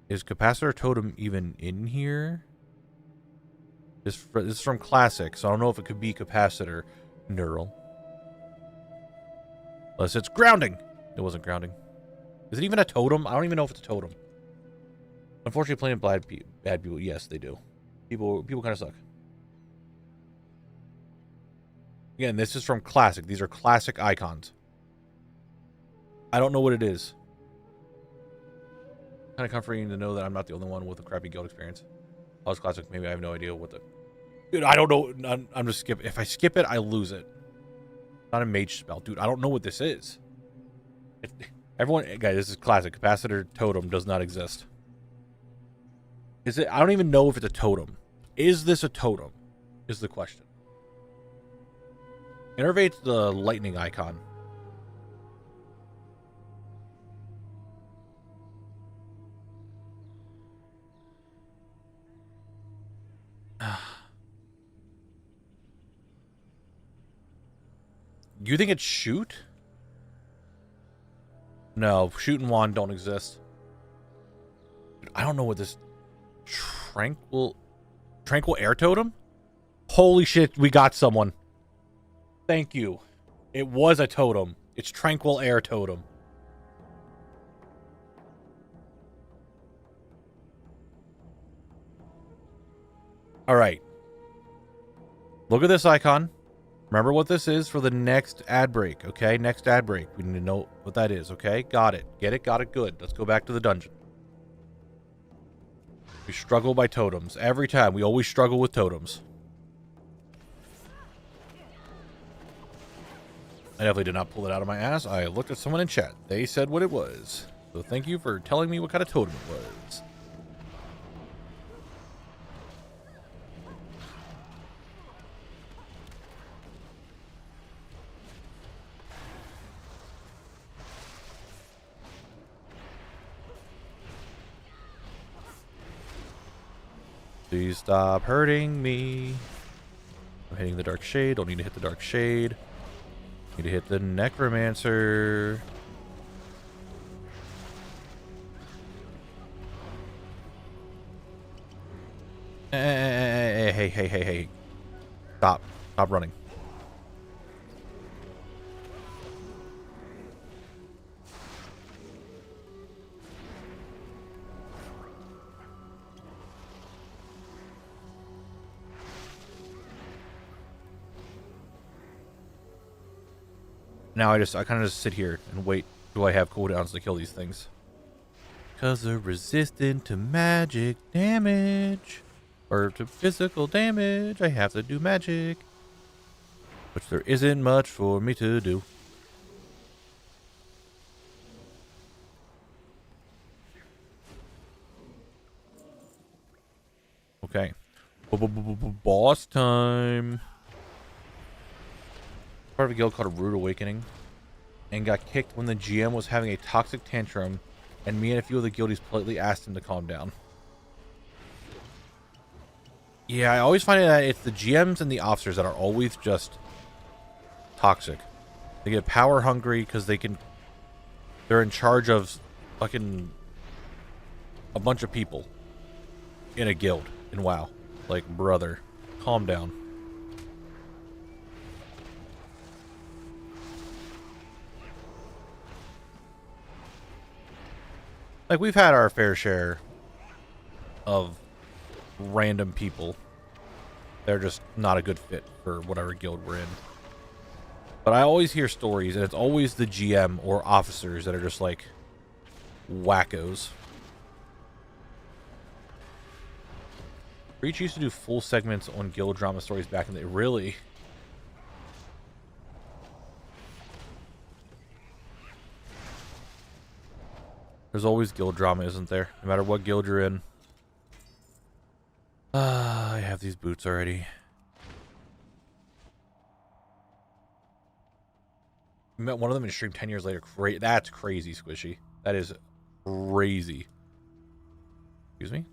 Is capacitor totem even in here? This is from Classic, so I don't know if it could be capacitor. Neural. Unless it's grounding. It wasn't grounding. Is it even a totem? I don't even know if it's a totem. Unfortunately, playing bad people. Yes, they do. People kind of suck. Again, this is from Classic. These are classic icons. I don't know what it is. Kind of comforting to know that I'm not the only one with a crappy guild experience. I was Classic. Maybe I have no idea what the... Dude, I don't know. I'm just skipping. If I skip it, I lose it. Not a mage spell. Dude, I don't know what this is. Everyone... Guys, this is Classic. Capacitor totem does not exist. Is it? I don't even know if it's a totem. Is this a totem? Is the question. Innervate's the lightning icon. Do you think it's shoot? No, shoot and wand don't exist. I don't know what this tranquil air totem? Holy shit, we got someone. Thank you. It was a totem. It's tranquil air totem. All right. Look at this icon. Remember what this is for the next ad break, okay? Next ad break. We need to know what that is, okay? Got it. Get it? Got it? Good. Let's go back to the dungeon. We struggle by totems. Every time. We always struggle with totems. I definitely did not pull it out of my ass. I looked at someone in chat. They said what it was. So thank you for telling me what kind of totem it was. Please stop hurting me. I'm hitting the dark shade. Don't need to hit the dark shade. Need to hit the necromancer. Hey. Stop running. Now I kind of just sit here and wait. Do I have cooldowns to kill these things? Because they're resistant to magic damage. Or to physical damage. I have to do magic. Which there isn't much for me to do. Okay. Boss time. Part of a guild called a Rude Awakening, and got kicked when the GM was having a toxic tantrum, and me and a few of the guildies politely asked him to calm down. Yeah, I always find that it's the GMs and the officers that are always just toxic. They get power hungry because they're in charge of fucking a bunch of people in a guild in WoW. Like, brother, calm down. Like, we've had our fair share of random people. They're just not a good fit for whatever guild we're in. But I always hear stories, and it's always the GM or officers that are just like wackos. Reach used to do full segments on guild drama stories back in the day. Really? There's always guild drama, isn't there? No matter what guild you're in. I have these boots already. Met one of them in stream 10 years later. That's crazy, Squishy. That is crazy. Excuse me?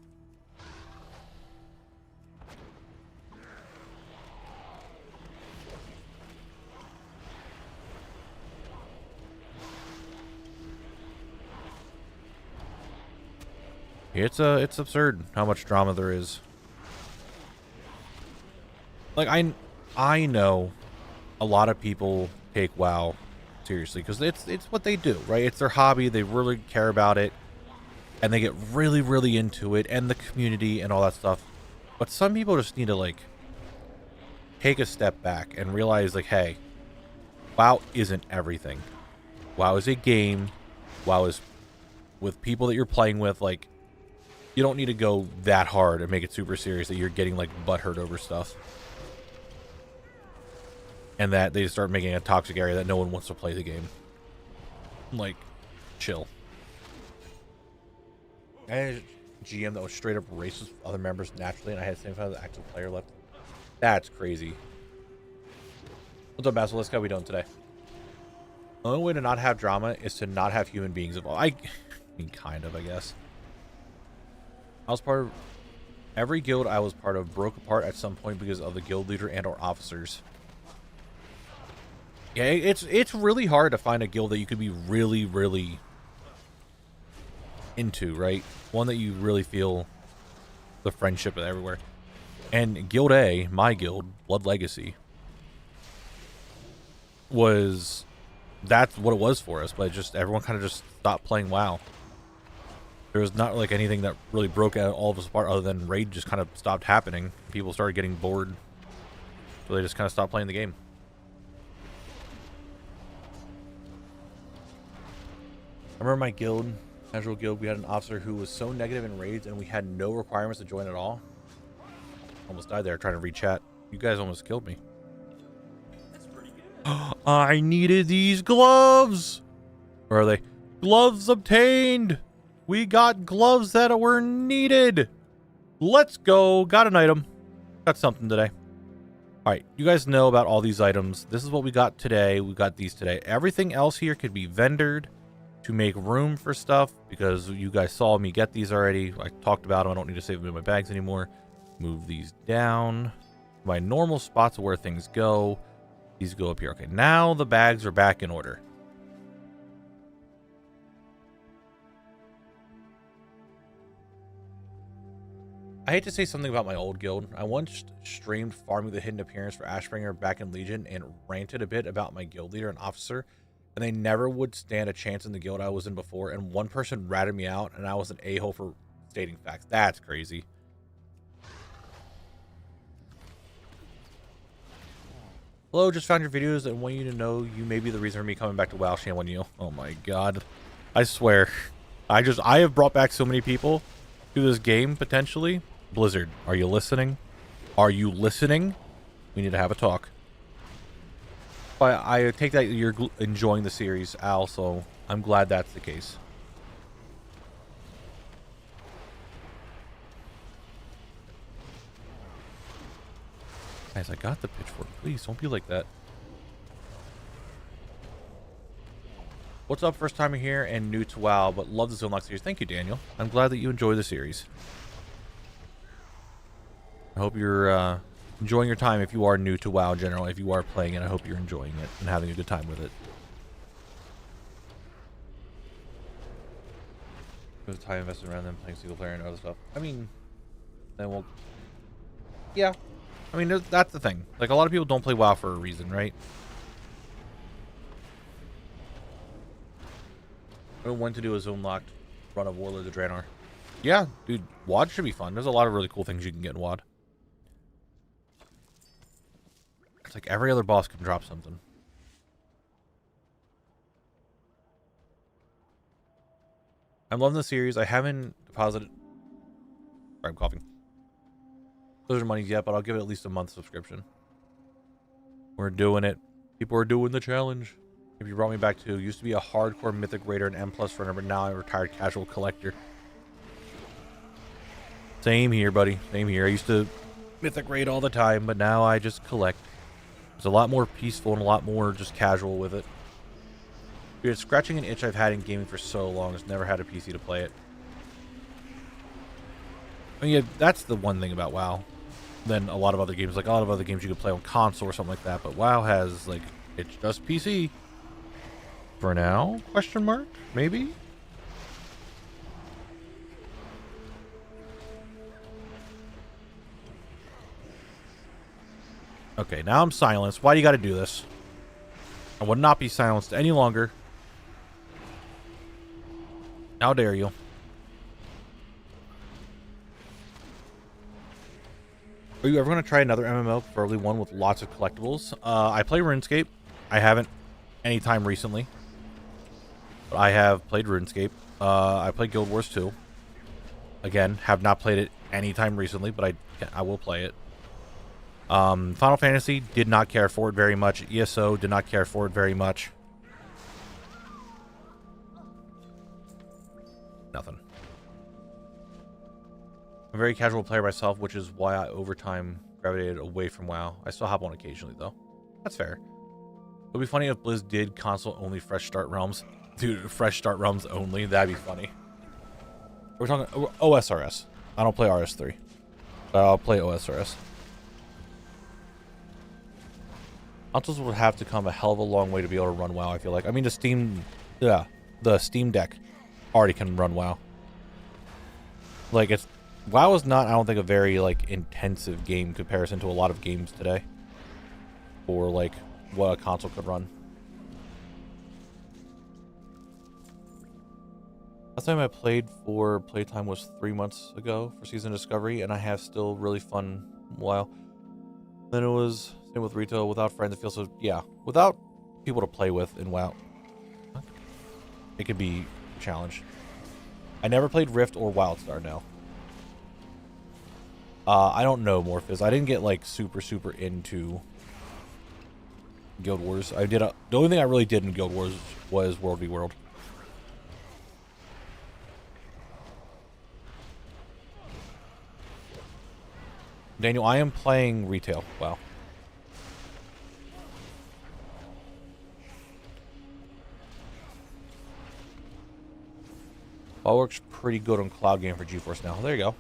It's absurd how much drama there is. Like, I know a lot of people take WoW seriously because it's what they do, right? It's their hobby. They really care about it, and they get really, really into it, and the community and all that stuff. But some people just need to, like, take a step back and realize, like, hey, WoW isn't everything. WoW is a game. WoW is with people that you're playing with. Like, you don't need to go that hard and make it super serious that you're getting, like, butthurt over stuff. And that they start making a toxic area that no one wants to play the game. Like, chill. I had a GM that was straight up racist with other members naturally, and I had 75 active player left. That's crazy. What's up, Basilisk? How we doing today? The only way to not have drama is to not have human beings involved. I mean, kind of, I guess. I was part of... Every guild I was part of broke apart at some point because of the guild leader and or officers. Yeah, it's really hard to find a guild that you could be really, really into, right? One that you really feel the friendship everywhere. And Guild A, my guild, Blood Legacy, that's what it was for us, but just everyone kind of just stopped playing WoW. There was not like anything that really broke out all of us apart other than raid just kind of stopped happening. People started getting bored, so they just kind of stopped playing the game. I remember my guild, casual guild, we had an officer who was so negative in raids and we had no requirements to join at all. Almost died there trying to read chat. You guys almost killed me. That's pretty good. I needed these gloves. Where are they? Gloves obtained. We got gloves that were needed. Let's go. Got an item. Got something today. All right. You guys know about all these items. This is what we got today. We got these today. Everything else here could be vendored to make room for stuff because you guys saw me get these already. I talked about them. I don't need to save them in my bags anymore. Move these down. My normal spots where things go. These go up here. Okay, now the bags are back in order. I hate to say something about my old guild. I once streamed farming the hidden appearance for Ashbringer back in Legion and ranted a bit about my guild leader and officer, and they never would stand a chance in the guild I was in before, and one person ratted me out, and I was an a-hole for stating facts. That's crazy. Hello, just found your videos and want you to know you may be the reason for me coming back to WoW. Shame on you. Oh my god. I swear. I have brought back so many people to this game, potentially. Blizzard, are you listening? Are you listening? We need to have a talk. But I take that you're enjoying the series, Al, so I'm glad that's the case. Guys, I got the pitchfork. Please, don't be like that. What's up? First time here and new to WoW, but love the Zone Lock series. Thank you, Daniel. I'm glad that you enjoy the series. I hope you're enjoying your time if you are new to WoW in general. If you are playing it, I hope you're enjoying it and having a good time with it. There's time invested around them playing single player and other stuff. I mean, then we'll... Yeah. I mean, that's the thing. Like, a lot of people don't play WoW for a reason, right? I want to do a Zone Locked run of Warlord of Draenor. Yeah, dude, WoD should be fun. There's a lot of really cool things you can get in WoD. It's like every other boss can drop something. I'm loving the series. I haven't deposited... Sorry, I'm coughing. Those are monies yet, but I'll give it at least a month subscription. We're doing it. People are doing the challenge. If you brought me back to, used to be a hardcore Mythic Raider and M+ runner, but now I'm a retired casual collector. Same here, buddy. Same here. I used to Mythic Raid all the time, but now I just collect. It's a lot more peaceful and a lot more just casual with it. Dude, it's scratching an itch I've had in gaming for so long. I've never had a PC to play it. I mean, yeah, that's the one thing about WoW. Than a lot of other games. Like a lot of other games you could play on console or something like that. But WoW has, like, it's just PC. For now? Question mark? Maybe? Okay, now I'm silenced. Why do you gotta do this? I would not be silenced any longer. How dare you? Are you ever going to try another MMO, preferably one with lots of collectibles? I play RuneScape. I haven't anytime recently. But I have played RuneScape. I played Guild Wars 2. Again, have not played it anytime recently, but I will play it. Final Fantasy, did not care for it very much. ESO, did not care for it very much. Nothing. I'm a very casual player myself, which is why I over time gravitated away from WoW. I still hop on occasionally, though. That's fair. It would be funny if Blizz did console-only Fresh Start Realms. Dude, Fresh Start Realms only? That'd be funny. We're talking OSRS. I don't play RS3. But I'll play OSRS. Consoles would have to come a hell of a long way to be able to run WoW, I feel like. I mean, the Steam Deck already can run WoW. Like, WoW is not, I don't think, a very, like, intensive game in comparison to a lot of games today. Or, like, what a console could run. Last time I played for playtime was 3 months ago for Season Discovery, and I have still really fun WoW. Then it was same with retail. Without friends, it feels so, yeah. Without people to play with in WoW, it could be a challenge. I never played Rift or WildStar now. I don't know Morphis. I didn't get like super into Guild Wars. The only thing I really did in Guild Wars was World v World. Daniel, I am playing retail. Wow. WoW works pretty good on cloud game for GeForce now. There you go.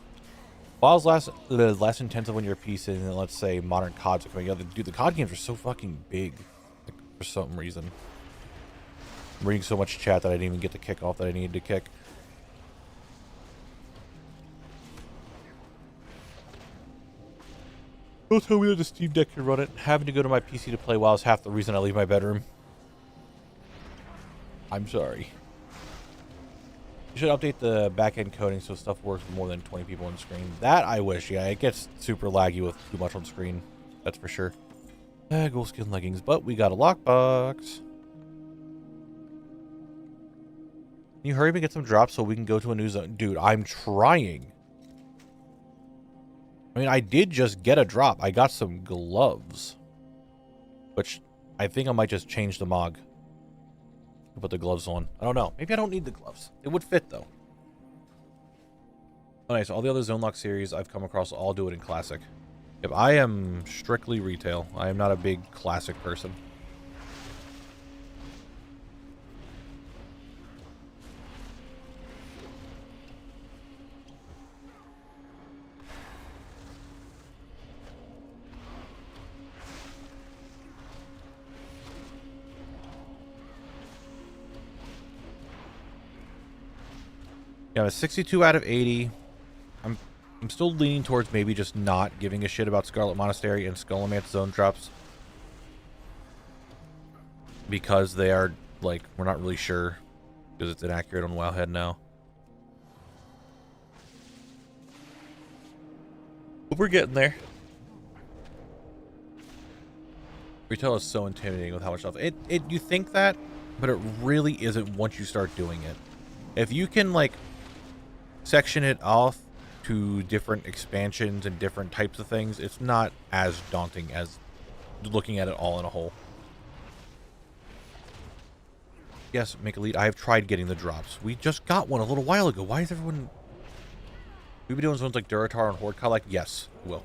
WoW's less intensive when you're a PC than, let's say, modern CODs are coming out. Dude, the COD games are so fucking big, like, for some reason. I'm reading so much chat that I didn't even get the kick off that I needed to kick. Don't tell me that the Steam Deck can run it. Having to go to my PC to play WoW is half the reason I leave my bedroom. I'm sorry. You should update the back-end coding so stuff works with more than 20 people on screen. That I wish, yeah. It gets super laggy with too much on screen. That's for sure. Gold skin leggings, but we got a lockbox. Can you hurry up and get some drops so we can go to a new zone? Dude, I'm trying. I mean, I did just get a drop. I got some gloves. Which, I think I might just change the MOG. Put the gloves on. I don't know. Maybe I don't need the gloves. It would fit, though. Oh, nice. All the other Zone Lock series I've come across all do it in Classic. Yep, I am strictly retail. I am not a big Classic person. Yeah, a 62 out of 80. I'm still leaning towards maybe just not giving a shit about Scarlet Monastery and Skullomance zone drops. Because they are, like, we're not really sure. Because it's inaccurate on Wowhead now. But we're getting there. Retail is so intimidating with how much stuff. You think that, but it really isn't once you start doing it. If you can, like, section it off to different expansions and different types of things, it's not as daunting as looking at it all in a whole. Yes, Make Elite, I have tried getting the drops. We just got one a little while ago. Why is everyone... We've been doing zones like Duratar and Horde Like, yes, will.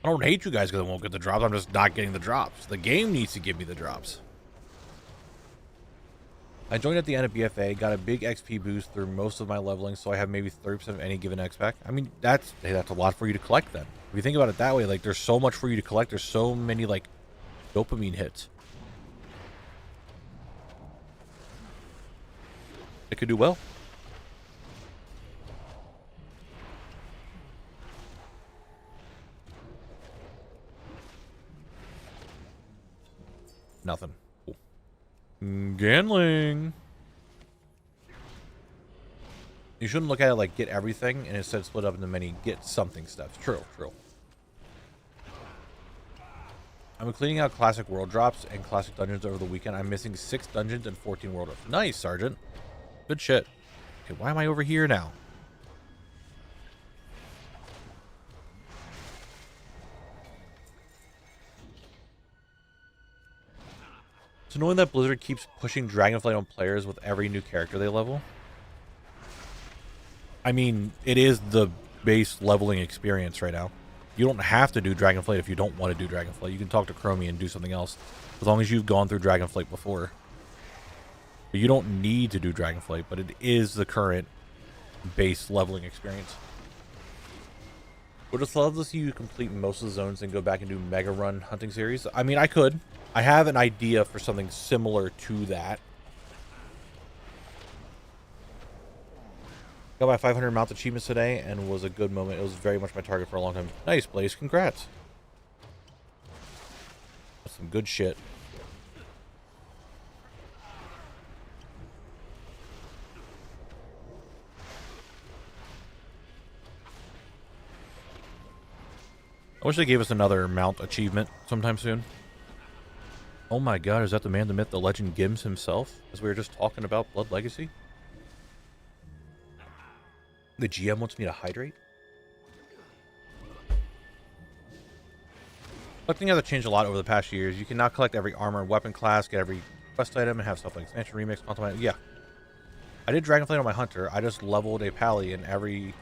I don't hate you guys because I won't get the drops. I'm just not getting the drops. The game needs to give me the drops. I joined at the end of BFA, got a big XP boost through most of my leveling, so I have maybe 30% of any given X pack. I mean, that's a lot for you to collect then. If you think about it that way, like, there's so much for you to collect. There's so many, like, dopamine hits. It could do well. Nothing. Cool. Ganling. You shouldn't look at it like get everything and instead split up into many get something steps. True, true. I'm cleaning out classic world drops and classic dungeons over the weekend. I'm missing 6 dungeons and 14 world drops. Nice, Sergeant. Good shit. Okay, why am I over here now? It's annoying that Blizzard keeps pushing Dragonflight on players with every new character they level. I mean, it is the base leveling experience right now. You don't have to do Dragonflight if you don't want to do Dragonflight. You can talk to Chromie and do something else. As long as you've gone through Dragonflight before. But you don't need to do Dragonflight, but it is the current base leveling experience. Would just love to see you complete most of the zones and go back and do Mega Run hunting series. I mean, I could. I have an idea for something similar to that. Got my 500 mount achievements today and was a good moment. It was very much my target for a long time. Nice, Blaze. Congrats. That's some good shit. I wish they gave us another mount achievement sometime soon. Oh my god, is that the man, the myth, the legend Gims himself? As we were just talking about Blood Legacy? The GM wants me to hydrate? Collecting has changed a lot over the past years. You can now collect every armor and weapon class, get every quest item, and have stuff like expansion remix, content. Yeah. I did Dragonflight on my hunter. I just leveled a pally, and every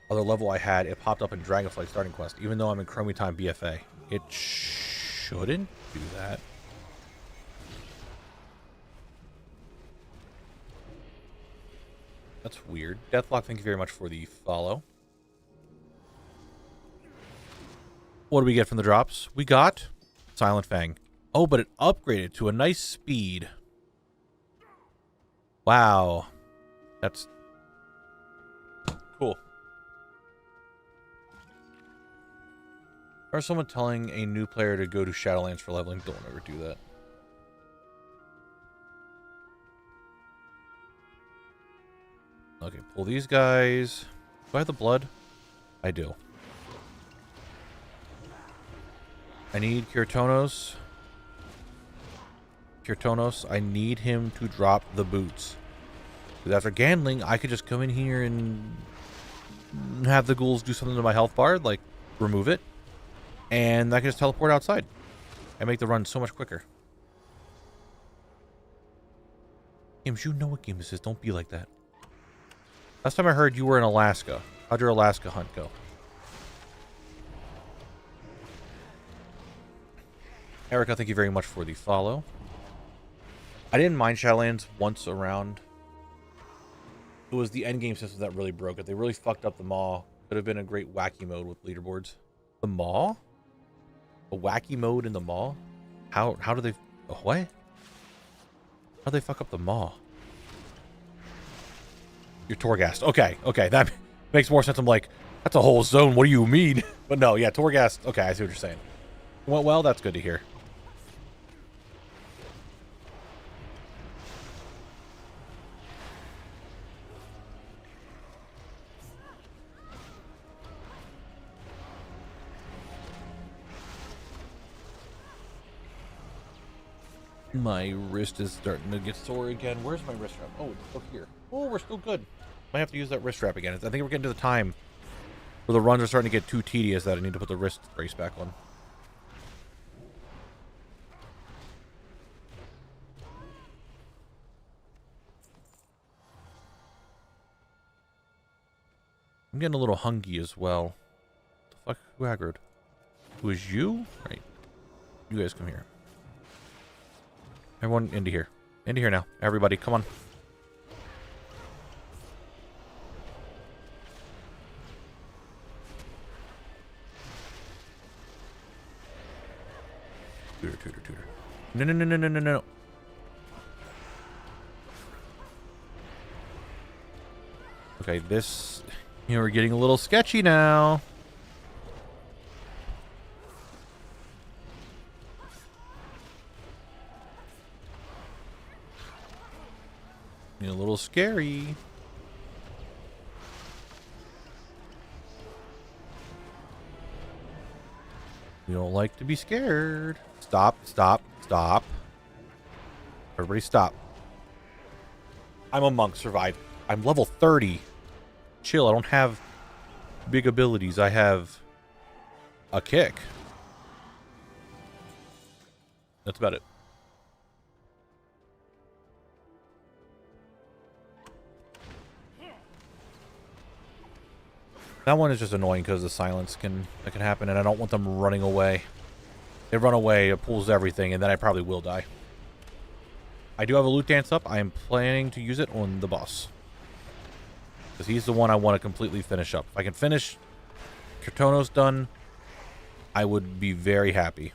other level I had, it popped up in Dragonflight starting quest, even though I'm in Chromie Time BFA. It shouldn't do that. That's weird. Deathlock, thank you very much for the follow. What do we get from the drops? We got Silent Fang. Oh, but it upgraded to a nice speed. Wow. That's cool. Or someone telling a new player to go to Shadowlands for leveling. Don't ever do that. Okay, pull these guys. Do I have the blood? I do. I need Kirtonos. Kirtonos, I need him to drop the boots. Because after Gandling, I could just come in here and have the ghouls do something to my health bar, like remove it. And I can just teleport outside and make the run so much quicker. Games, you know what game this is. Don't be like that. Last time I heard you were in Alaska. How'd your Alaska hunt go? Erica, thank you very much for the follow. I didn't mind Shadowlands once around. It was the endgame system that really broke it. They really fucked up the Maw. Could have been a great wacky mode with leaderboards. The Maw? A wacky mode in the Maw? How do they... What? How do they fuck up the Maw? You're Torghast. Okay, that makes more sense. I'm like, that's a whole zone. What do you mean? But no, yeah, Torghast. Okay, I see what you're saying. Well, that's good to hear. My wrist is starting to get sore again. Where's my wrist strap? Oh, it's still here. Oh, we're still good. Might have to use that wrist strap again. I think we're getting to the time where the runs are starting to get too tedious that I need to put the wrist brace back on. I'm getting a little hungry as well. What the fuck? Who aggroed? Who is you? Right. You guys come here. Everyone into here. Into here now. Everybody, come on. Tutor. No. Okay, this... You know, we're getting a little sketchy now. A little scary. You don't like to be scared. Stop. Everybody stop. I'm a monk, survived. I'm level 30. Chill, I don't have big abilities. I have a kick. That's about it. That one is just annoying because the silence that can happen, and I don't want them running away. They run away, it pulls everything, and then I probably will die. I do have a loot dance up. I am planning to use it on the boss. Because he's the one I want to completely finish up. If I can finish Kirtonos done, I would be very happy.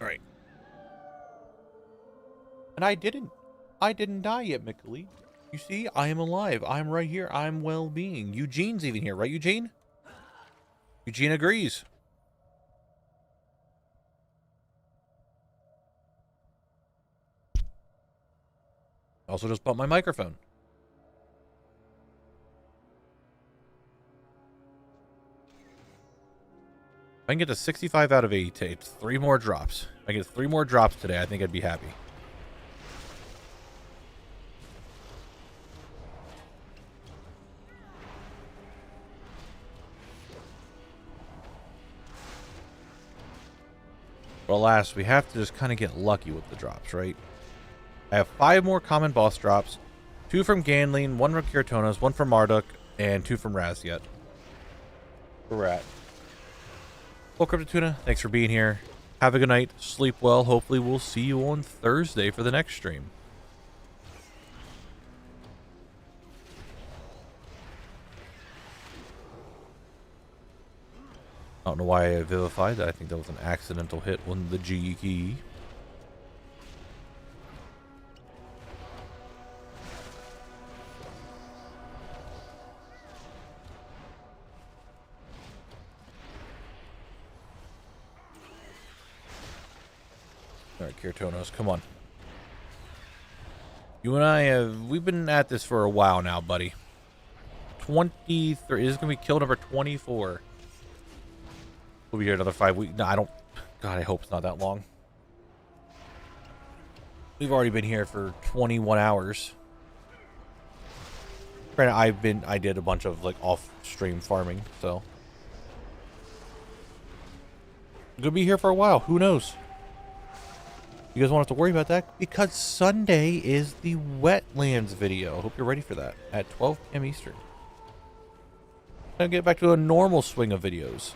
All right. And I didn't die yet, Mikali. You see, I am alive. I'm right here. I'm well-being. Eugene's even here, right, Eugene? Eugene agrees. Also just bought my microphone. If I can get to 65 out of 80, it's 3 more drops. If I get 3 more drops today, I think I'd be happy. But alas, we have to just kind of get lucky with the drops, right? I have 5 more common boss drops. 2 from Ganleen, 1 from Kirtonos, 1 from Marduk, and 2 from Raz yet. Where we're at. Well, Crypto Tuna, thanks for being here. Have a good night. Sleep well. Hopefully we'll see you on Thursday for the next stream. I don't know why I vivified that. I think that was an accidental hit on the G key. Alright, Kirtonos, come on. You and I we've been at this for a while now, buddy. 23, this is going to be kill number 24. We'll be here another 5 weeks. No, I don't, God, I hope it's not that long. We've already been here for 21 hours. Granted, I did a bunch of, like, off-stream farming, so. Gonna be here for a while, who knows? You guys won't have to worry about that because Sunday is the Wetlands video. I hope you're ready for that at 12 p.m. Eastern. Gonna get back to a normal swing of videos.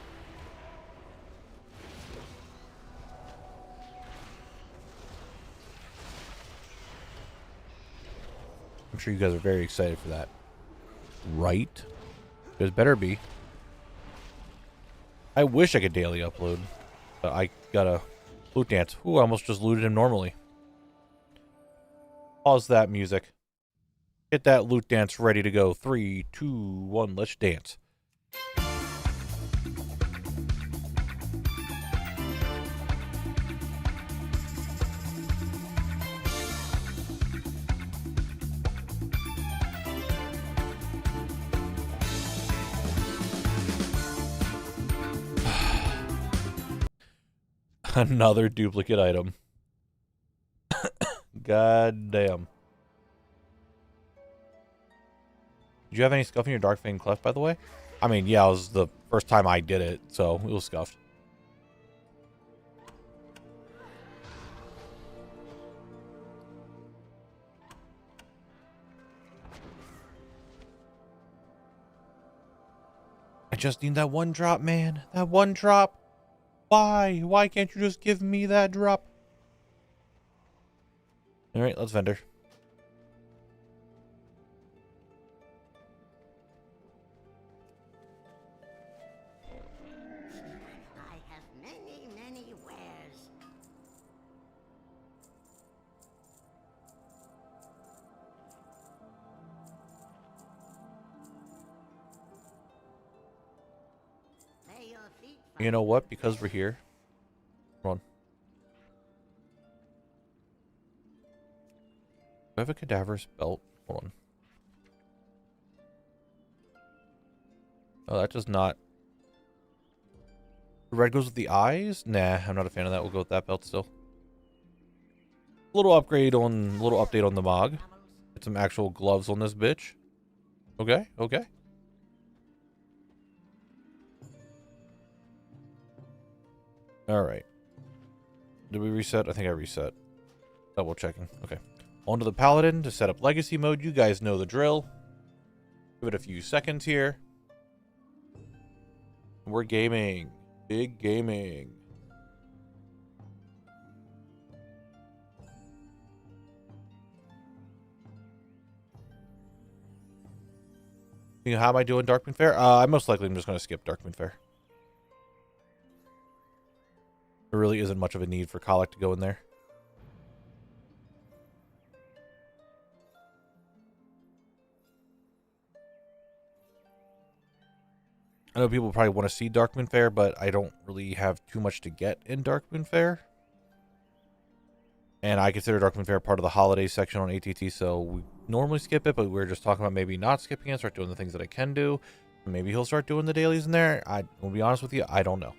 I'm sure you guys are very excited for that. Right? You guys better be. I wish I could daily upload, but I gotta loot dance. Ooh, I almost just looted him normally. Pause that music. Get that loot dance ready to go. 3, 2, 1, let's dance. Another duplicate item. God damn. Did you have any scuff in your Dark Fang Cleft, by the way? I mean, yeah, it was the first time I did it, so it was scuffed. I just need that one drop, man. That one drop. Why? Why can't you just give me that drop? Alright, let's vendor. I have many, many wares. Lay your feet. You know what? Because we're here. Hold on. Do I have a cadaverous belt? Hold on. Oh, that does not. The red goes with the eyes? Nah, I'm not a fan of that. We'll go with that belt still. Little update on the Mog. Get some actual gloves on this bitch. Okay, okay. Alright. Did we reset? I think I reset. Double checking. Okay. On to the Paladin to set up Legacy mode. You guys know the drill. Give it a few seconds here. We're gaming. Big gaming. You know, how am I doing Darkmoon Fair? I most likely am just going to skip Darkmoon Fair. There really isn't much of a need for Colic to go in there. I know people probably want to see Darkmoon Fair, but I don't really have too much to get in Darkmoon Fair. And I consider Darkmoon Fair part of the holiday section on ATT, so we normally skip it, but we're just talking about maybe not skipping it, start doing the things that I can do. Maybe he'll start doing the dailies in there. I will be honest with you, I don't know.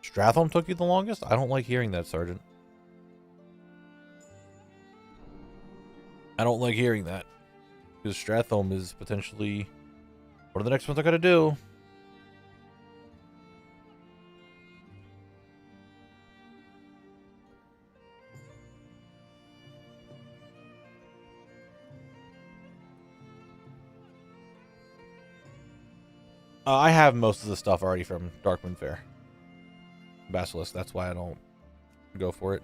Stratholme took you the longest? I don't like hearing that, Sergeant. I don't like hearing that. Because Stratholme is potentially one of the next ones I gotta do. I have most of the stuff already from Darkmoon Fair. Basilisk, that's why I don't go for it.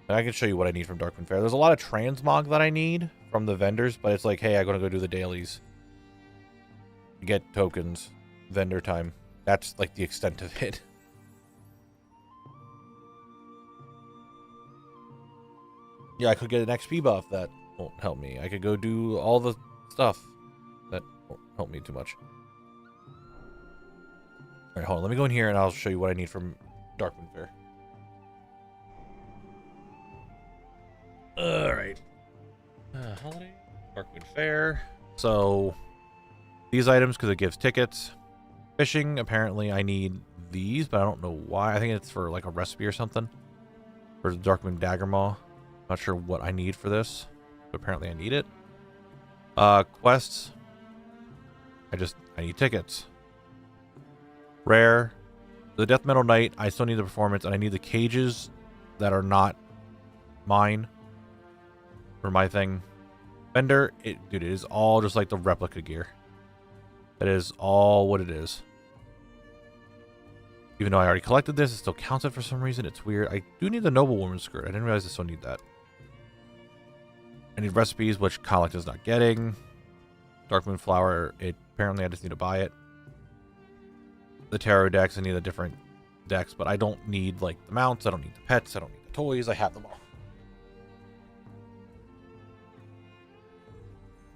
And I can show you what I need from Darkmoon Fair. There's a lot of transmog that I need from the vendors, but it's like, hey, I'm going to go do the dailies. Get tokens. Vendor time. That's like the extent of it. Yeah, I could get an XP buff. That won't help me. I could go do all the stuff. That won't help me too much. Alright, hold on. Let me go in here and I'll show you what I need from Darkmoon Fair. Alright. Holiday. Darkmoon Fair. So, these items, because it gives tickets. Fishing, apparently I need these, but I don't know why. I think it's for like a recipe or something. For the Darkmoon Dagger Maw. Not sure what I need for this, but apparently I need it. Quests. I need tickets. Rare. The Death Metal Knight, I still need the performance, and I need the cages that are not mine. For my thing. Vendor, dude, it is all just like the replica gear. That is all what it is. Even though I already collected this, it still counts it for some reason. It's weird. I do need the Noblewoman skirt. I didn't realize I still need that. I need recipes, which Colic is not getting. Darkmoon Flower, apparently I just need to buy it. The tarot decks, I need a different decks, but I don't need like the mounts, I don't need the pets, I don't need the toys, I have them all.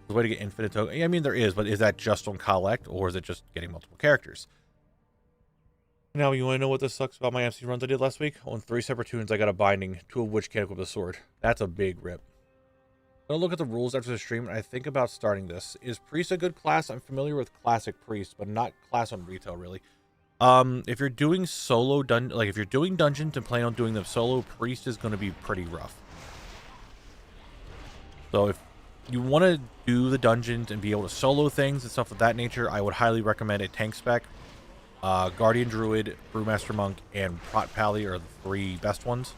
There's a way to get infinite tokens. I mean, there is, but is that just on collect, or is it just getting multiple characters? Now, you want to know what this sucks about my MC runs I did last week? On 3 separate tunes, I got a binding, 2 of which can't equip the sword. That's a big rip. I'm going to look at the rules after the stream, and I think about starting this. Is Priest a good class? I'm familiar with Classic Priest, but not class on retail, really. If you're doing solo if you're doing dungeons and plan on doing them solo, Priest is going to be pretty rough. So if you want to do the dungeons and be able to solo things and stuff of that nature, I would highly recommend a tank spec. Guardian Druid, Brewmaster Monk, and Prot Pally are the 3 best ones.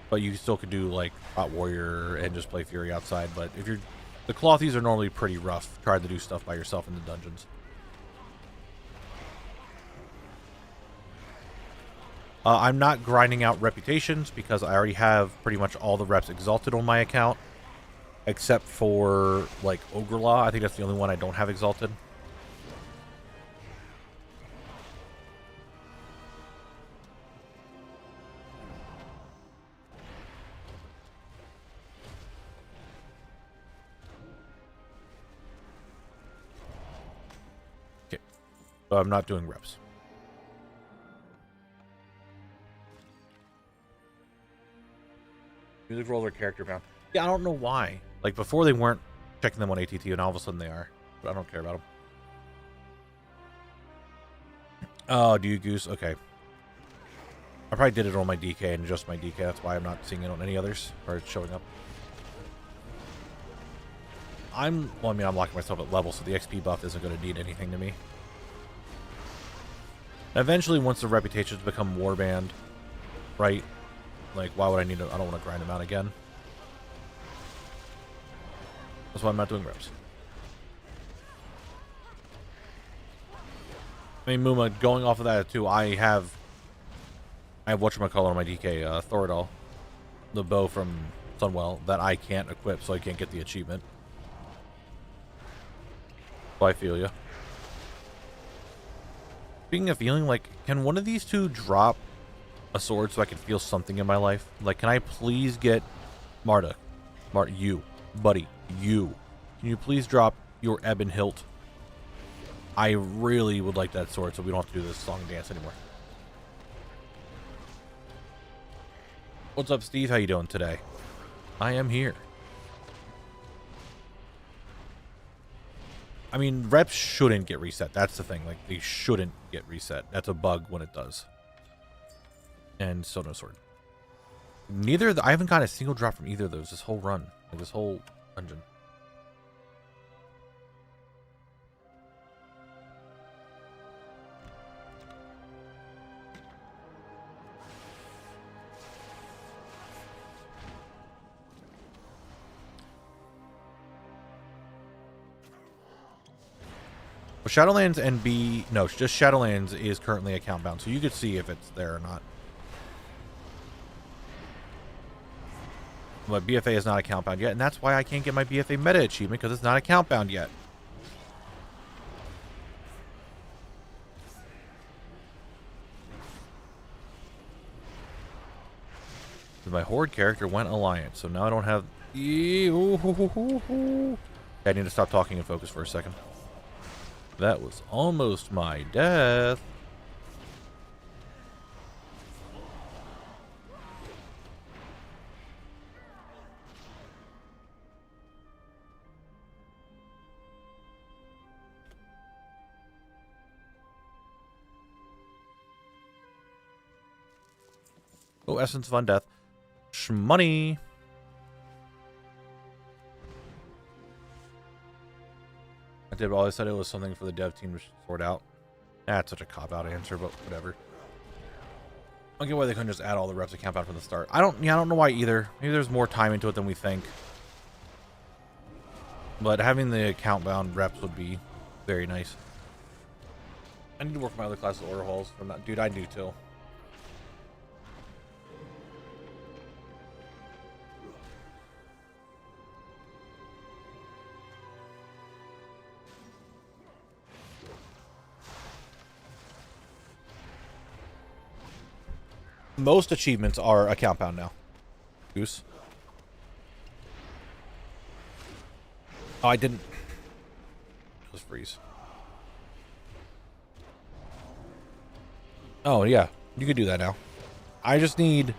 But you still could do like Prot Warrior and just play Fury outside. But if you're the Clothies are normally pretty rough. Try to do stuff by yourself in the dungeons. I'm not grinding out reputations because I already have pretty much all the reps exalted on my account. Except for, like, Ogre Law. I think that's the only one I don't have exalted. Okay. So I'm not doing reps. Music rolls are character bound. Yeah, I don't know why. Like, before they weren't checking them on ATT, and all of a sudden they are. But I don't care about them. Oh, do you Goose? Okay. I probably did it on my DK and just my DK. That's why I'm not seeing it on any others. Or it's showing up. Well, I mean, I'm locking myself at level, so the XP buff isn't going to need anything to me. Eventually, once the reputations become warband, right? Like, why would I need to... I don't want to grind them out again. That's why I'm not doing reps. I mean, Muma, going off of that too, I have whatchamacallit on my DK, Thoradol, the bow from Sunwell, that I can't equip, so I can't get the achievement. So I feel you. Speaking of feeling, like, can one of these two drop a sword so I can feel something in my life? Like, can I please get Marta, you, buddy, you. Can you please drop your Ebon Hilt? I really would like that sword so we don't have to do this song and dance anymore. What's up, Steve? How you doing today? I am here. I mean, reps shouldn't get reset. That's the thing. Like, they shouldn't get reset. That's a bug when it does. And so no sword. I haven't got a single drop from either of those this whole run. Like, this whole dungeon. Shadowlands and just Shadowlands is currently account bound, so you could see if it's there or not. But BFA is not account bound yet, and that's why I can't get my BFA meta achievement, because it's not account bound yet. My Horde character went Alliance, so now I don't have... I need to stop talking and focus for a second. That was almost my death. Oh, Essence of Undeath. Shmoney. I did all I said it was something for the dev team to sort out. That's such a cop-out answer, but whatever. I don't get why they couldn't just add all the reps to camp out from the start. I don't know why either. Maybe there's more time into it than we think. But having the account bound reps would be very nice. I need to work my other classes order halls. Dude, I do too. Most achievements are account bound now. Goose. Oh, I didn't. Just freeze. Oh, yeah. You can do that now. I just need...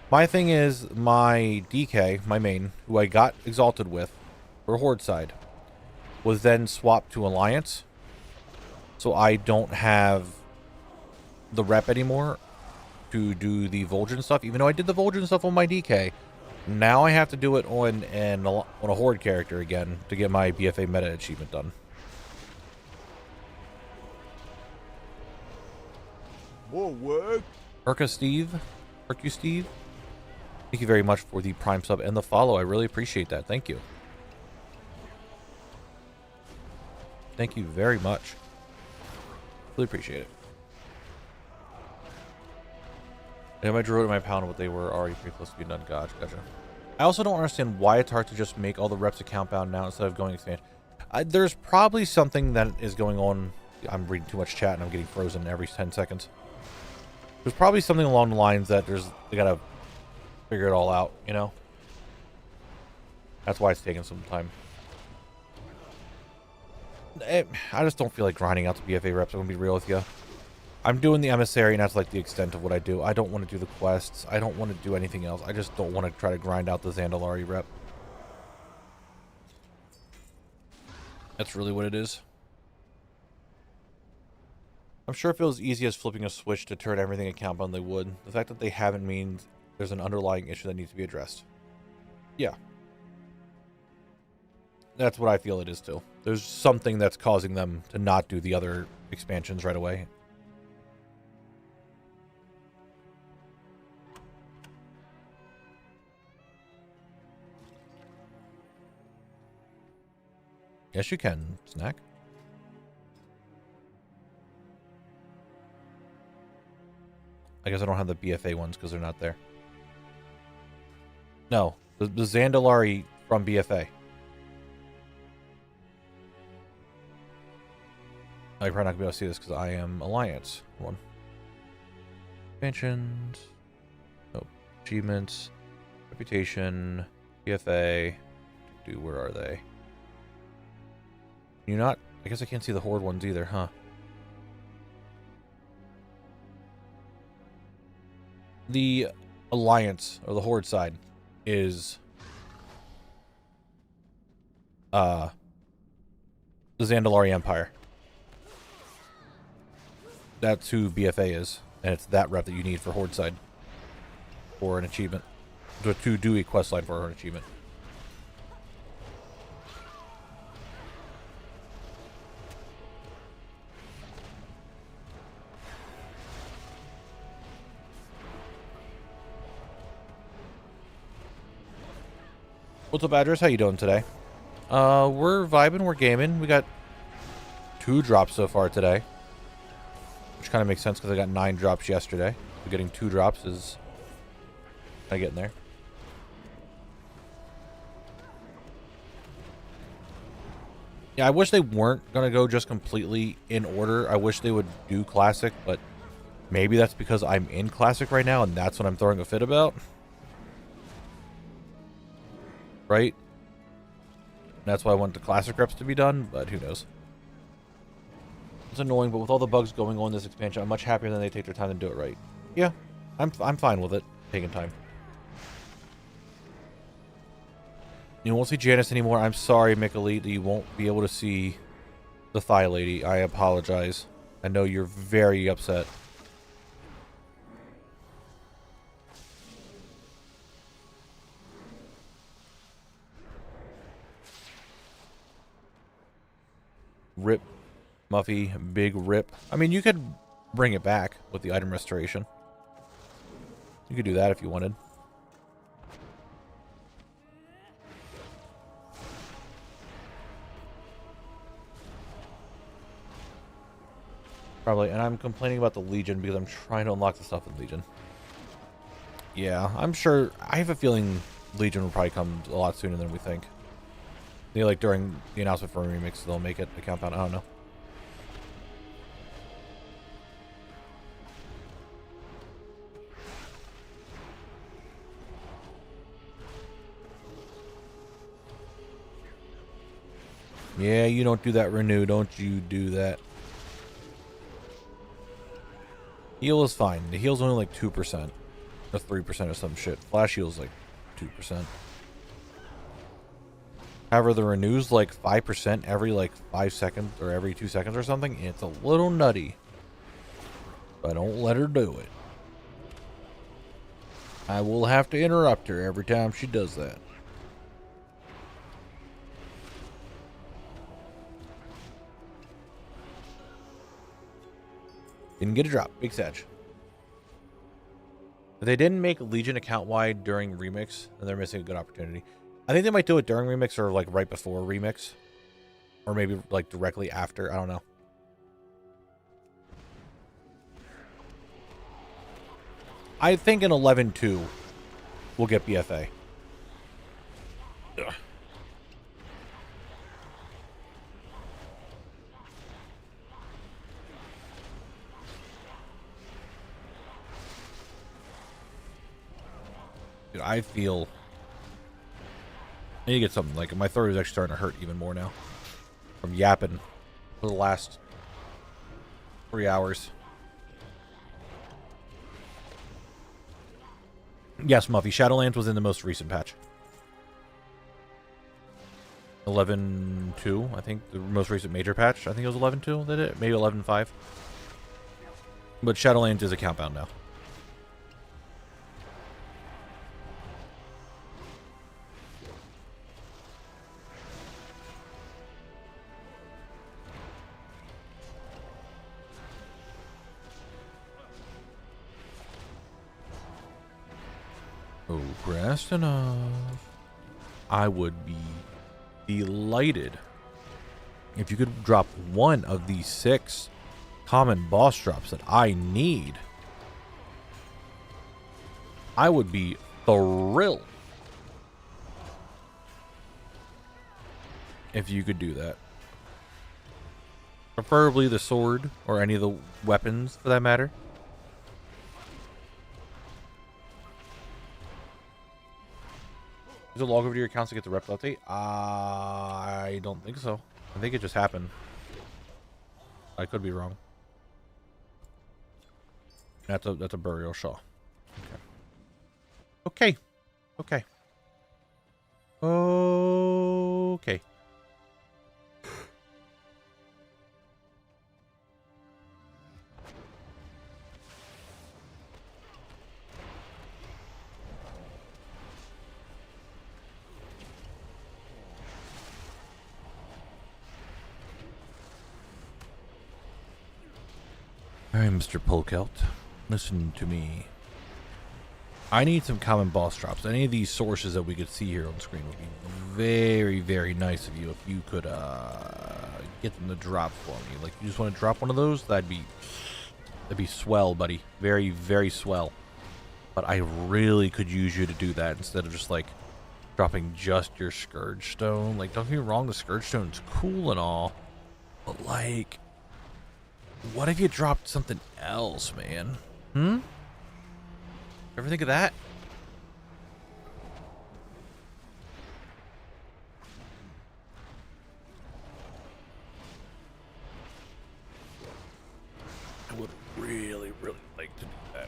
My thing is, my DK, my main, who I got exalted with, for Horde side, was then swapped to Alliance. So I don't have the rep anymore to do the Vol'jin stuff, even though I did the Vol'jin stuff on my DK. Now I have to do it on a Horde character again to get my BFA meta achievement done. More work. Urka Steve, thank you very much for the Prime sub and the follow. I really appreciate that. Thank you. Thank you very much. Really appreciate it. And my druid and my pound, what they were already pretty close to being done. Gotcha. I also don't understand why it's hard to just make all the reps account bound now instead of going expansion. There's probably something that is going on. I'm reading too much chat and I'm getting frozen every 10 seconds. There's probably something along the lines that they gotta figure it all out, you know? That's why it's taking some time. I just don't feel like grinding out the BFA reps, I'm gonna be real with you. I'm doing the emissary, and that's like the extent of what I do. I don't want to do the quests. I don't want to do anything else. I just don't want to try to grind out the Zandalari rep. That's really what it is. I'm sure if it was easy as flipping a switch to turn everything account bound, they would. The fact that they haven't means there's an underlying issue that needs to be addressed. Yeah. That's what I feel it is too. There's something that's causing them to not do the other expansions right away. Yes, you can, Snack. I guess I don't have the BFA ones because they're not there. No, the Zandalari from BFA. I'm probably not going to be able to see this because I am Alliance. One. Expansions. Nope. Achievements. Reputation. BFA. Dude, where are they? You're not... I guess I can't see the Horde ones either, huh? The Alliance, or the Horde side, is... the Zandalari Empire. That's who BFA is, and it's that rep that you need for Horde side. For an achievement. To do a quest line for an achievement. What's up, Address? How you doing today? We're vibing, we're gaming. We got 2 drops so far today. Which kind of makes sense because I got 9 drops yesterday. So getting 2 drops is kind of getting there. Yeah, I wish they weren't going to go just completely in order. I wish they would do Classic, but maybe that's because I'm in Classic right now and that's what I'm throwing a fit about. Right? That's why I want the Classic reps to be done, but who knows. It's annoying, but with all the bugs going on in this expansion, I'm much happier than they take their time to do it right. Yeah, I'm fine with it, taking time. You won't see Janice anymore. I'm sorry, Mick Elite, that you won't be able to see the Thigh Lady. I apologize. I know you're very upset. Rip, Muffy, big rip. I mean, you could bring it back with the item restoration. You could do that if you wanted. Probably, and I'm complaining about the Legion because I'm trying to unlock the stuff in Legion. Yeah, I'm sure. I have a feeling Legion will probably come a lot sooner than we think. Maybe like during the announcement for a remix, they'll make it a compound. I don't know. Yeah, you don't do that, Renew. Don't you do that. Heal is fine. The heal's only like 2%. Or 3% or some shit. Flash heal's like 2%. However, the Renew's like 5% every like 5 seconds or every 2 seconds or something. It's a little nutty. But don't let her do it. I will have to interrupt her every time she does that. Didn't get a drop. Big Sag. If they didn't make Legion account-wide during Remix, then they're missing a good opportunity. I think they might do it during Remix or like right before Remix. Or maybe like directly after. I don't know. I think in 11.2 we'll get BFA. Ugh. Dude, I feel... I need to get something. Like, my throat is actually starting to hurt even more now. From yapping for the last 3 hours. Yes, Muffy. Shadowlands was in the most recent patch. 11.2, I think. The most recent major patch. I think it was 11.2 that it. Maybe 11.5. But Shadowlands is a compound now. Oh, fast enough. I would be delighted If you could drop one of these 6 common boss drops that I need, I would be thrilled if you could do that. Preferably the sword or any of the weapons for that matter. Is it log over to your accounts to get the rep update? I don't think so. I think it just happened. I could be wrong. That's a burial shaw. Okay. Okay. Okay. Alright, Mr. Polkelt, listen to me. I need some common boss drops. Any of these sources that we could see here on screen would be very, very nice of you if you could get them to drop for me. Like, you just want to drop one of those? That'd be swell, buddy. Very, very swell. But I really could use you to do that instead of just, like, dropping just your Scourge Stone. Like, don't get me wrong, the Scourge Stone's cool and all. But, like, what if you dropped something else, man? Ever think of that? I would really, really like to do that.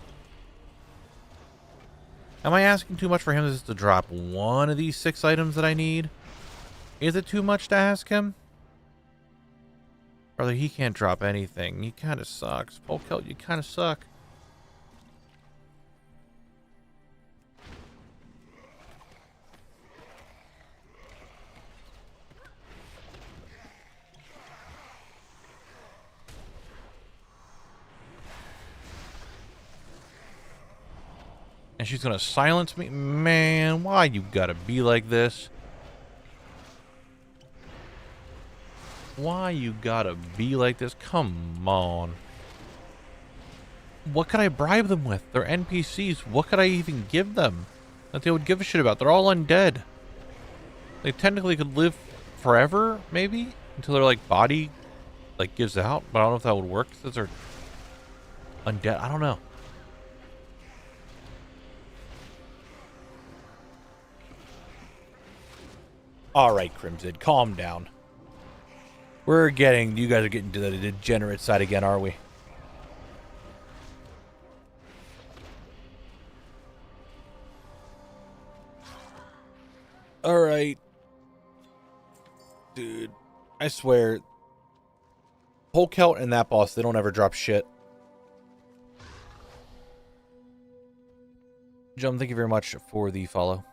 Am I asking too much for him just to drop one of these 6 items that I need? Is it too much to ask him? Brother, he can't drop anything. He kind of sucks. Polkelt, you kind of suck. And she's gonna silence me? Man, why you gotta be like this? Why you gotta be like this? Come on. What could I bribe them with? They're NPCs. What could I even give them that they would give a shit about? They're all undead. They technically could live forever, maybe? Until their, like, body, like, gives out. But I don't know if that would work since they're undead. I don't know. Alright, Crimson. Calm down. You guys are getting to the degenerate side again, are we? Alright. Dude, I swear. Polkelt and that boss, they don't ever drop shit. Jum, thank you very much for the follow.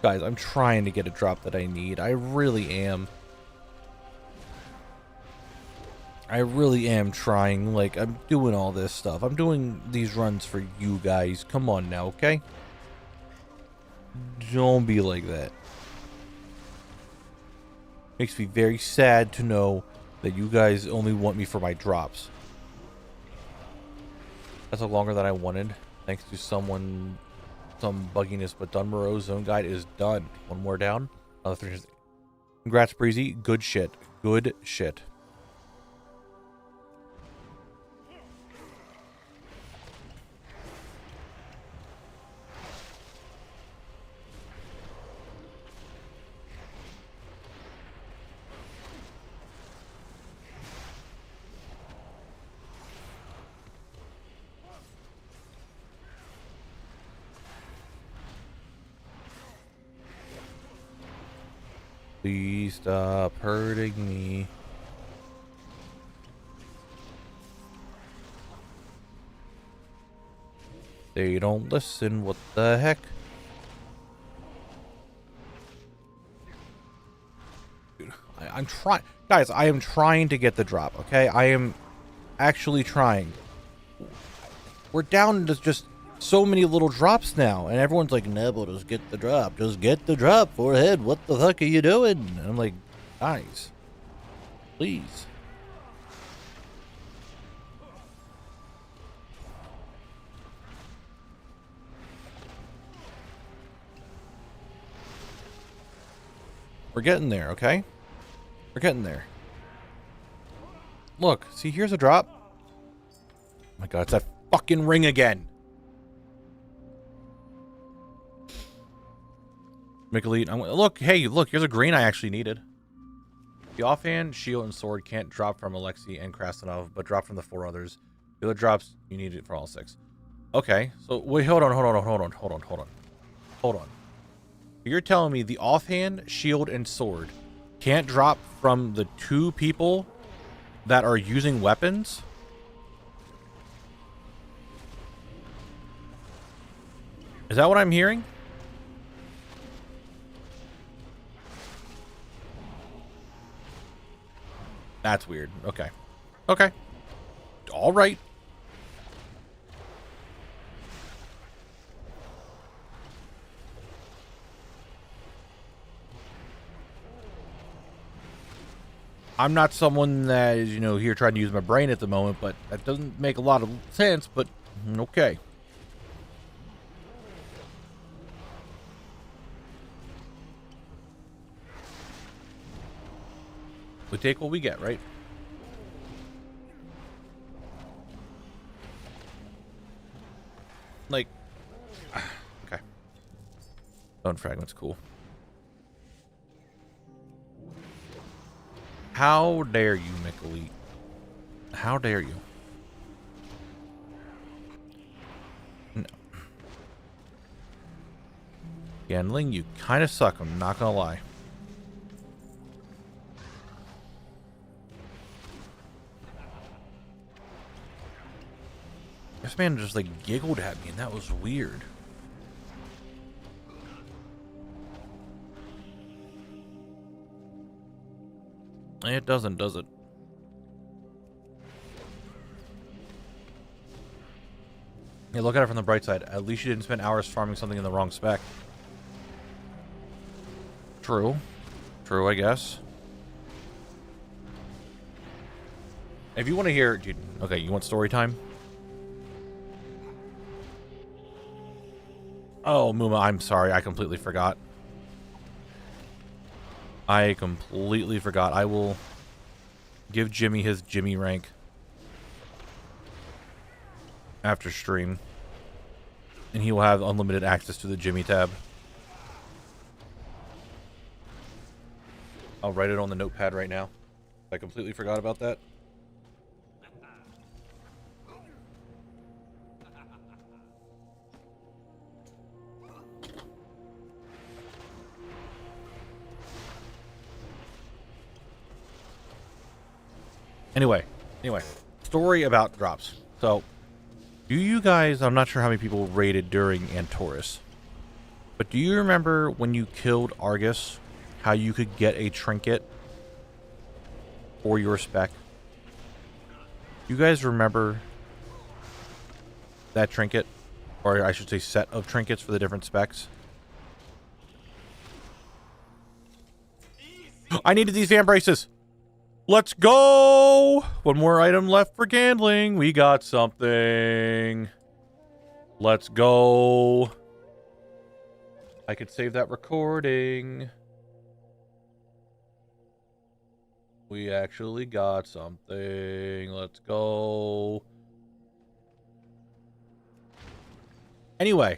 Guys, I'm trying to get a drop that I need. I really am. I really am trying. Like, I'm doing all this stuff. I'm doing these runs for you guys. Come on now, okay? Don't be like that. Makes me very sad to know that you guys only want me for my drops. That's a longer than I wanted. Thanks to some bugginess, but Dunmoreau's zone guide is done. One more down. Another 3. Congrats, Breezy. Good shit. Good shit. Please stop hurting me. They don't listen. What the heck? Dude, I'm trying. Guys, I am trying to get the drop, okay? I am actually trying. We're down to just so many little drops now, and everyone's like, Knabble, just get the drop. Just get the drop, forehead. What the fuck are you doing? And I'm like, guys, please. We're getting there, okay? We're getting there. Look, see, here's a drop. Oh my god, it's that fucking ring again. Make elite. Look, hey, look, here's a green I actually needed. The offhand, shield, and sword can't drop from Alexei and Krasanov, but drop from the 4 others. The other drops, you need it for all 6. Okay, so wait, hold on. You're telling me the offhand, shield, and sword can't drop from the 2 people that are using weapons? Is that what I'm hearing? That's weird. Okay. Okay. All right. I'm not someone that is, you know, here trying to use my brain at the moment, but that doesn't make a lot of sense, but okay. We take what we get, right? Like, okay. Stone fragments, cool. How dare you, Mick? How dare you? No. Gandling, you kind of suck, I'm not gonna lie. This man just like giggled at me and that was weird. It doesn't, does it? Hey, look at it from the bright side. At least you didn't spend hours farming something in the wrong spec. True. True, I guess. If you want to hear... Dude, okay, you want story time? Oh, Muma, I'm sorry. I completely forgot. I completely forgot. I will give Jimmy his Jimmy rank after stream. And he will have unlimited access to the Jimmy tab. I'll write it on the notepad right now. I completely forgot about that. Anyway, story about drops. So, do you guys, I'm not sure how many people raided during Antorus, but do you remember when you killed Argus, how you could get a trinket for your spec? You guys remember that trinket? Or I should say set of trinkets for the different specs? I needed these fan braces! Let's go! One more item left for gambling. We got something. Let's go. I could save that recording. We actually got something. Let's go. Anyway.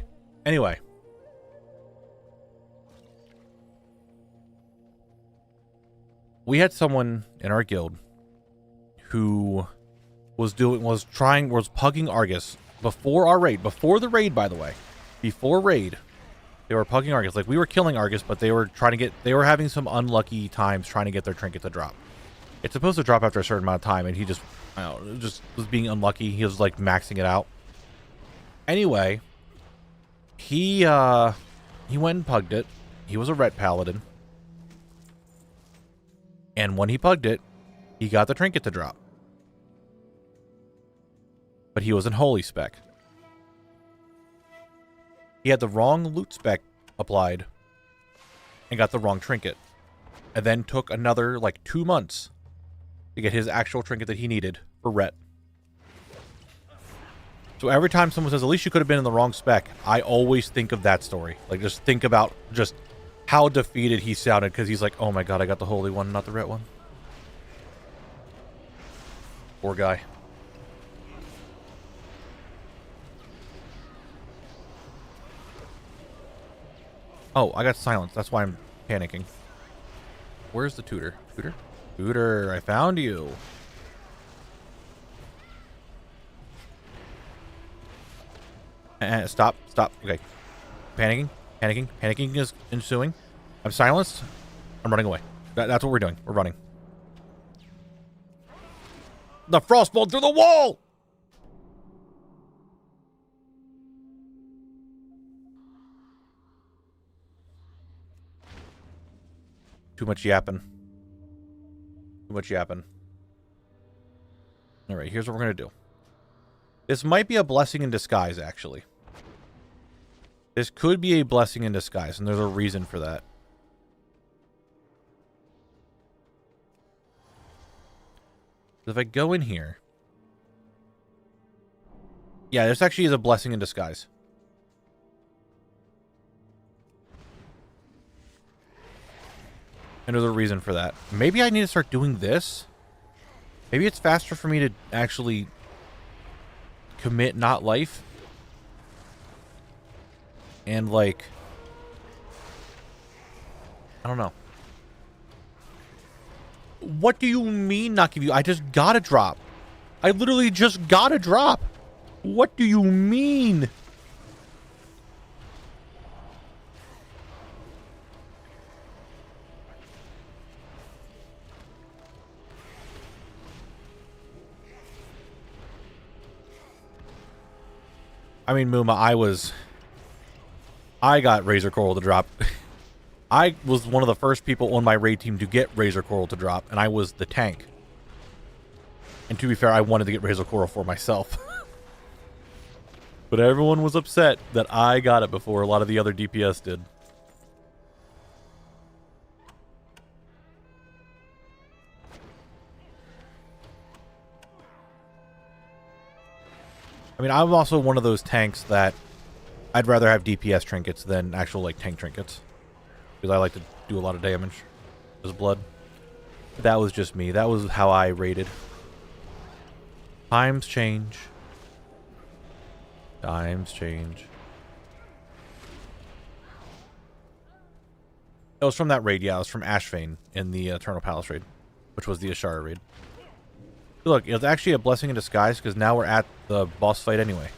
We had someone in our guild who was pugging Argus before our raid. Before the raid, by the way. Before raid, they were pugging Argus. Like, we were killing Argus, but they were having some unlucky times trying to get their trinket to drop. It's supposed to drop after a certain amount of time, and he just, I don't know, just was being unlucky. He was, like, maxing it out. Anyway, he went and pugged it. He was a ret paladin. And when he pugged it, he got the trinket to drop. But he was in holy spec. He had the wrong loot spec applied and got the wrong trinket. And then took another, like, 2 months to get his actual trinket that he needed for Rhett. So every time someone says, at least you could have been in the wrong spec, I always think of that story. Like, just think about just how defeated he sounded, because he's like, oh my god, I got the holy one, not the Rhett one. Poor guy. Oh, I got silenced. That's why I'm panicking. Where's the tutor? Tutor? Tutor, I found you. Stop. Stop. Okay. Panicking. Panicking. Panicking is ensuing. I'm silenced. I'm running away. That's what we're doing. We're running. The frostbolt through the wall! Too much yapping. Too much yapping. Alright, here's what we're going to do. This might be a blessing in disguise, actually. This could be a blessing in disguise, and there's a reason for that. If I go in here... Yeah, this actually is a blessing in disguise. And there's a reason for that. Maybe I need to start doing this. Maybe it's faster for me to actually commit not life. And like... I don't know. What do you mean not give you? I just got a drop. I literally just got a drop. What do you mean? I mean, Muma, I got Razor Coral to drop. I was one of the first people on my raid team to get Razor Coral to drop, and I was the tank. And to be fair, I wanted to get Razor Coral for myself. But everyone was upset that I got it before a lot of the other DPS did. I mean, I'm also one of those tanks that I'd rather have DPS trinkets than actual, like, tank trinkets. Because I like to do a lot of damage. As blood. That was just me. That was how I rated. Times change. Times change. It was from that raid, yeah. It was from Ashfane in the Eternal Palace raid. Which was the Ashara raid. Look, it's actually a blessing in disguise because now we're at the boss fight anyway.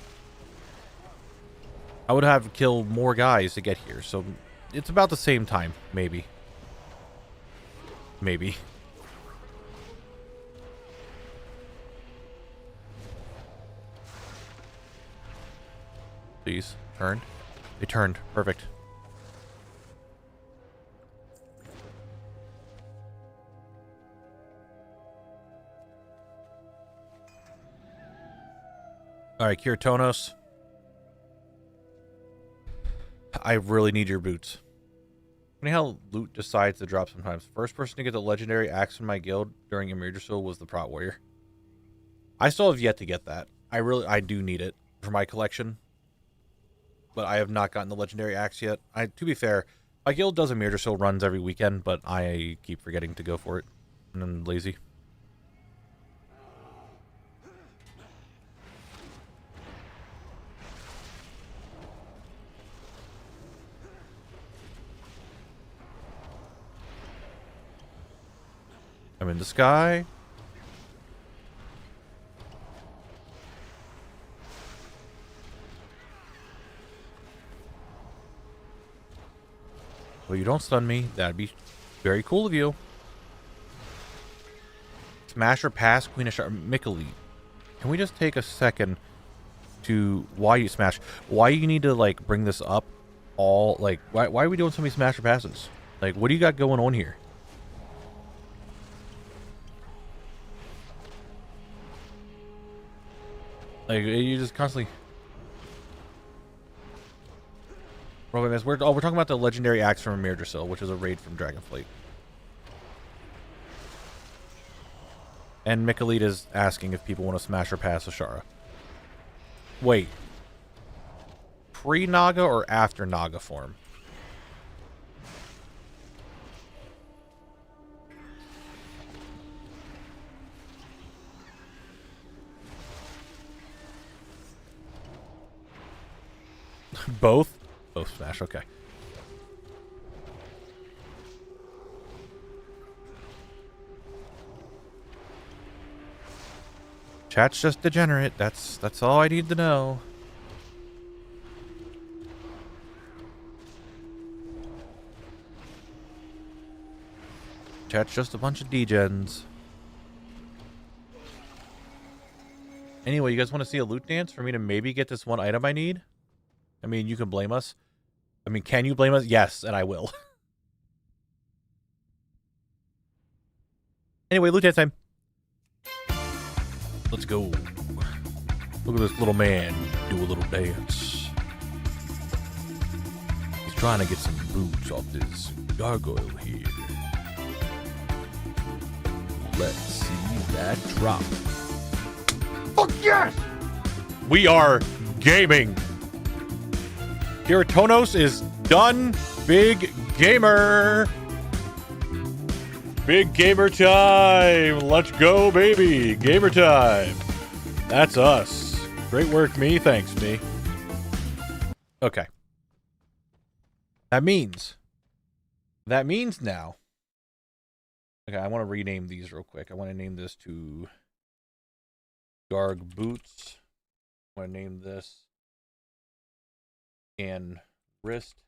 I would have killed more guys to get here, so it's about the same time, maybe. Maybe. Please, turn. They turned. Perfect. Alright, Kiritonos. I really need your boots. Funny how loot decides to drop sometimes. First person to get the legendary axe in my guild during Emergency was the Prot Warrior. I still have yet to get that. I do need it for my collection. But I have not gotten the legendary axe yet. To be fair, my guild does Emergency runs every weekend, but I keep forgetting to go for it. And I'm lazy. I'm in the sky. Well, you don't stun me. That'd be very cool of you. Smash or pass, Queen of Mikali. Can we just take a second to why you smash? Why you need to like bring this up all like why are we doing so many smash or passes? Like what do you got going on here? Like, you just constantly... We're talking about the legendary axe from Mirdrasil, which is a raid from Dragonfleet. And Mikalita is asking if people want to smash or pass Ashara. Wait. Pre-Naga or after Naga form? Both? Both smash, okay. Chat's just degenerate. That's all I need to know. Chat's just a bunch of degens. Anyway, you guys want to see a loot dance for me to maybe get this one item I need? I mean, you can blame us. I mean, can you blame us? Yes, and I will. Anyway, loot dance time. Let's go. Look at this little man do a little dance. He's trying to get some boots off this gargoyle here. Let's see that drop. Fuck yes! We are gaming. Kiritonos is done. Big gamer. Big gamer time. Let's go, baby. Gamer time. That's us. Great work, me. Thanks, me. Okay. That means now. Okay, I want to rename these real quick. I want to name this to Garg Boots. I want to name this and wrist.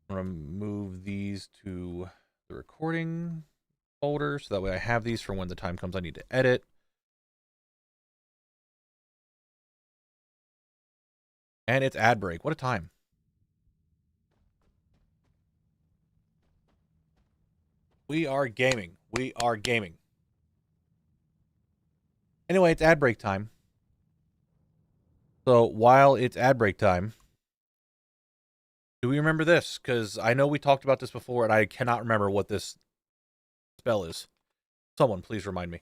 I'm going to move these to the recording folder so that way I have these for when the time comes I need to edit. And it's ad break. What a time. We are gaming. We are gaming. Anyway, it's ad break time. So while it's ad break time, do we remember this? Because I know we talked about this before, and I cannot remember what this spell is. Someone, please remind me.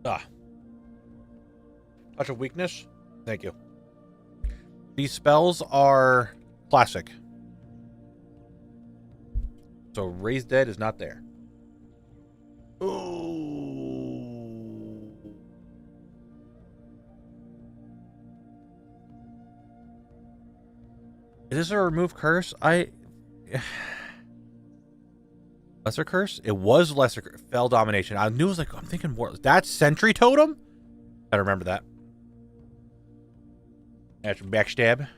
Touch of weakness. Thank you. These spells are classic. So Raise Dead is not there. Oh. Is this a remove curse? Lesser curse? It was lesser fell domination. I knew it was like I'm thinking more. That's Sentry Totem? I remember that. That's backstab.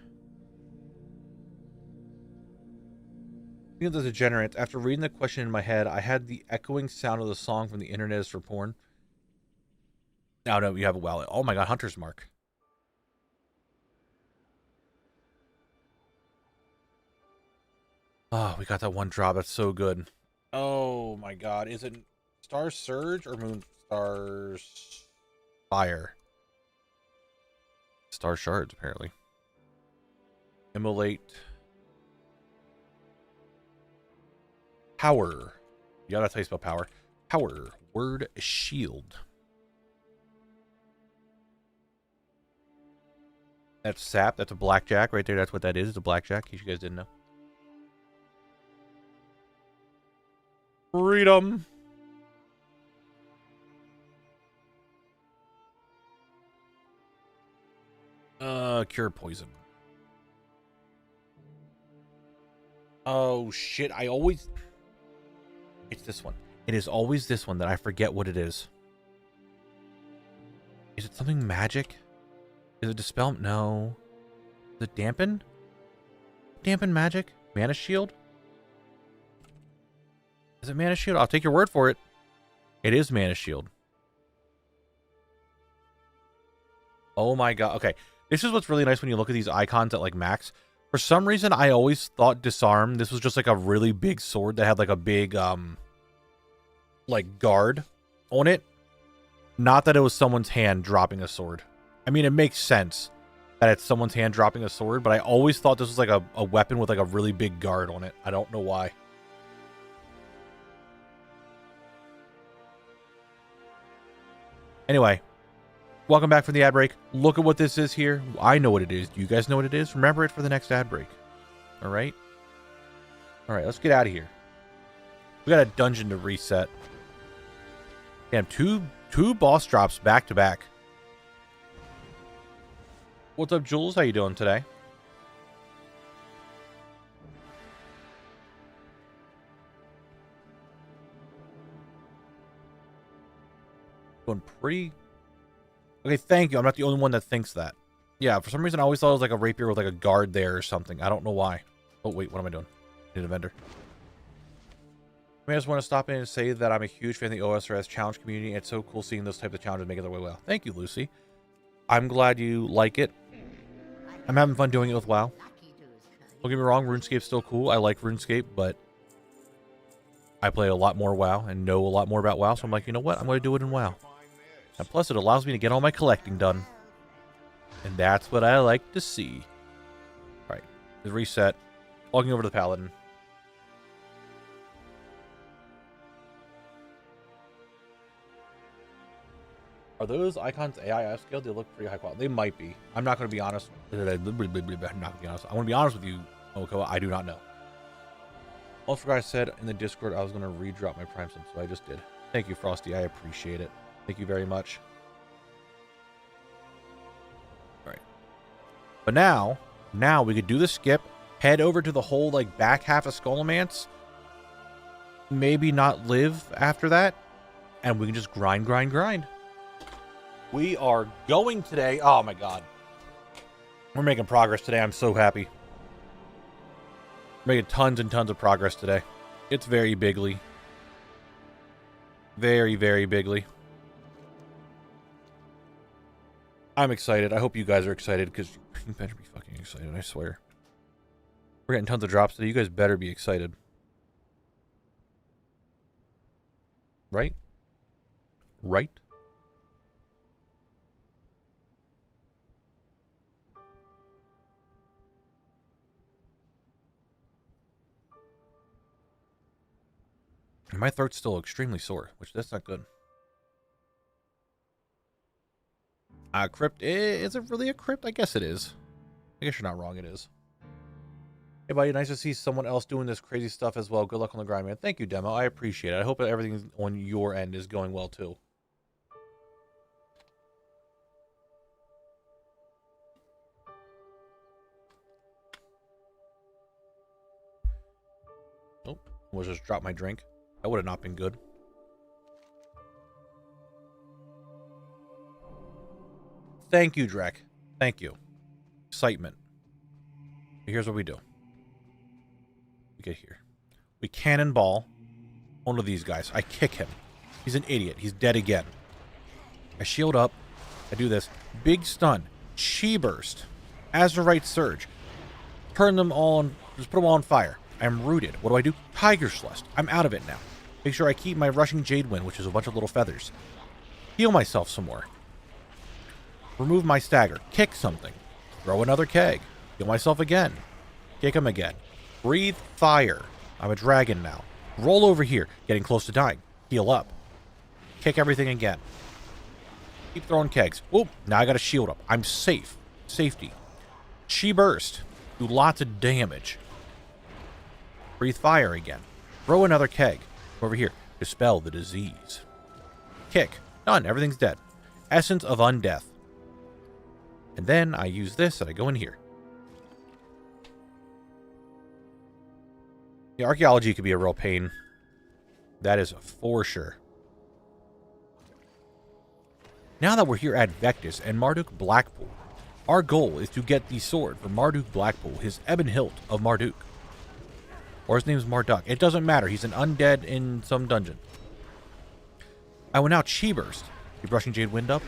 Speaking of the degenerates, after reading the question in my head, I had the echoing sound of the song from the internet is for porn. Oh no, you have a well. Oh my god, Hunter's Mark. Oh, we got that one drop. That's so good. Oh my god. Is it Star Surge or Moon Stars Fire? Star Shards, apparently. Immolate. Power. Yeah, that's how you spell power. Power. Word shield. That's sap. That's a blackjack right there. That's what that is. It's a blackjack. In case you guys didn't know. Freedom. Cure poison. Oh shit, it's this one. It is always this one that I forget what it is. Is it something magic? Is it dispel? No. Is it dampen? Dampen magic? Mana shield? Is it Mana Shield? I'll take your word for it. It is Mana Shield. Oh my god. Okay. This is what's really nice when you look at these icons at like max. For some reason, I always thought Disarm, this was just like a really big sword that had like a big, like guard on it. Not that it was someone's hand dropping a sword. I mean, it makes sense that it's someone's hand dropping a sword, but I always thought this was like a weapon with like a really big guard on it. I don't know why. Anyway, welcome back from the ad break. Look at what this is here. I know what it is. Do you guys know what it is? Remember it for the next ad break. All right? All right, let's get out of here. We got a dungeon to reset. Damn, two boss drops back to back. What's up, Jules? How you doing today? Doing pretty... Okay, thank you. I'm not the only one that thinks that. Yeah, for some reason I always thought it was like a rapier with like a guard there or something. I don't know why. Oh, wait, what am I doing? I need a vendor. I just want to stop in and say that I'm a huge fan of the OSRS challenge community. It's so cool seeing those types of challenges making their way well. Thank you, Lucy. I'm glad you like it. I'm having fun doing it with WoW. Don't get me wrong, RuneScape's still cool. I like RuneScape, but I play a lot more WoW and know a lot more about WoW, so I'm like, you know what? I'm going to do it in WoW. And plus, it allows me to get all my collecting done. And that's what I like to see. All right, the reset. Logging over to the Paladin. Are those icons AI scaled? They look pretty high quality. They might be. I'm not going to be honest. I'm not going to be honest. I want to be honest with you, Okoa. I do not know. Also forgot I said in the Discord I was going to redrop my Prime Sim, so I just did. Thank you, Frosty. I appreciate it. Thank you very much. All right. But now we could do the skip, head over to the whole like back half of Skullomance, maybe not live after that, and we can just grind. We are going today. Oh my god. We're making progress today. I'm so happy. We're making tons and tons of progress today. It's very bigly. Very, very bigly. I'm excited. I hope you guys are excited, because you better be fucking excited, I swear. We're getting tons of drops today. You guys better be excited. Right? Right? And my throat's still extremely sore, which that's not good. Crypt, is it really a crypt? I guess it is. I guess you're not wrong, it is. Hey buddy, nice to see someone else doing this crazy stuff as well. Good luck on the grind, man. Thank you, Demo. I appreciate it. I hope that everything on your end is going well too. Oh, almost just dropped my drink. That would have not been good. Thank you, Drek. Thank you. Excitement. Here's what we do. We get here. We cannonball one of these guys. I kick him. He's an idiot. He's dead again. I shield up. I do this. Big stun. Chi burst. Azurite surge. Turn them all on. Just put them all on fire. I'm rooted. What do? Tiger Celeste. I'm out of it now. Make sure I keep my rushing Jade Wind, which is a bunch of little feathers. Heal myself some more. Remove my stagger. Kick something. Throw another keg. Heal myself again. Kick him again. Breathe fire. I'm a dragon now. Roll over here. Getting close to dying. Heal up. Kick everything again. Keep throwing kegs. Whoop. Now I got a shield up. I'm safe. Safety. Chi burst. Do lots of damage. Breathe fire again. Throw another keg. Over here. Dispel the disease. Kick. Done. Everything's dead. Essence of Undeath. And then I use this and I go in here. The archaeology could be a real pain. That is for sure. Now that we're here at Vectis and Marduk Blackpool, our goal is to get the sword for Marduk Blackpool, his Ebon Hilt of Marduk. Or his name's Marduk. It doesn't matter. He's an undead in some dungeon. I will now Chi Burst. Keep brushing Jade Wind up.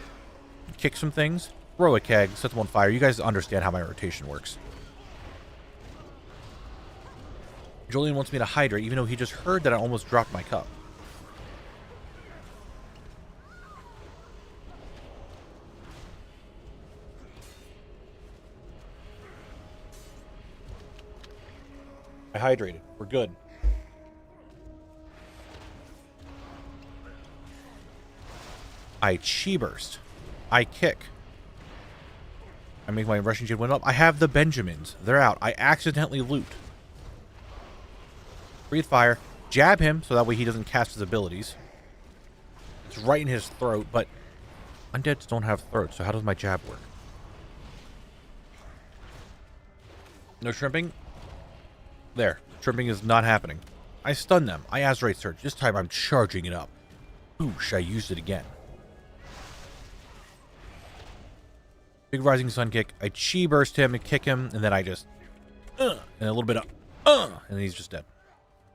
Kick some things. Throw a keg. Set them on fire. You guys understand how my rotation works. Julian wants me to hydrate, even though he just heard that I almost dropped my cup. I hydrated. We're good. I chi burst. I kick. I make my rushing chain went up. I have the Benjamins. They're out. I accidentally loot. Breathe fire. Jab him so that way he doesn't cast his abilities. It's right in his throat, but undeads don't have throats, so how does my jab work? No shrimping? There. Shrimping is not happening. I stun them. I Azerite Surge. This time I'm charging it up. Oosh, I used it again. Big Rising Sun kick. I chi burst him and kick him, and then I just and a little bit of and he's just dead.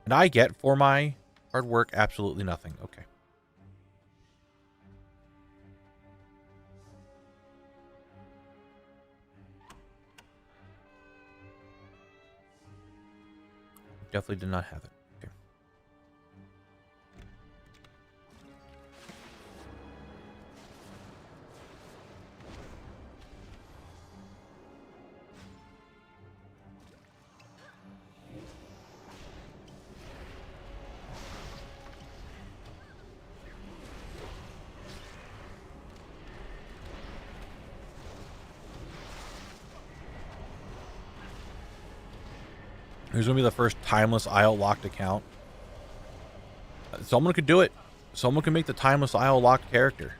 And I get for my hard work absolutely nothing. Okay. Definitely did not have it. Okay. Here's going to be the first Timeless Isle locked account. Someone could do it. Someone can make the Timeless Isle locked character.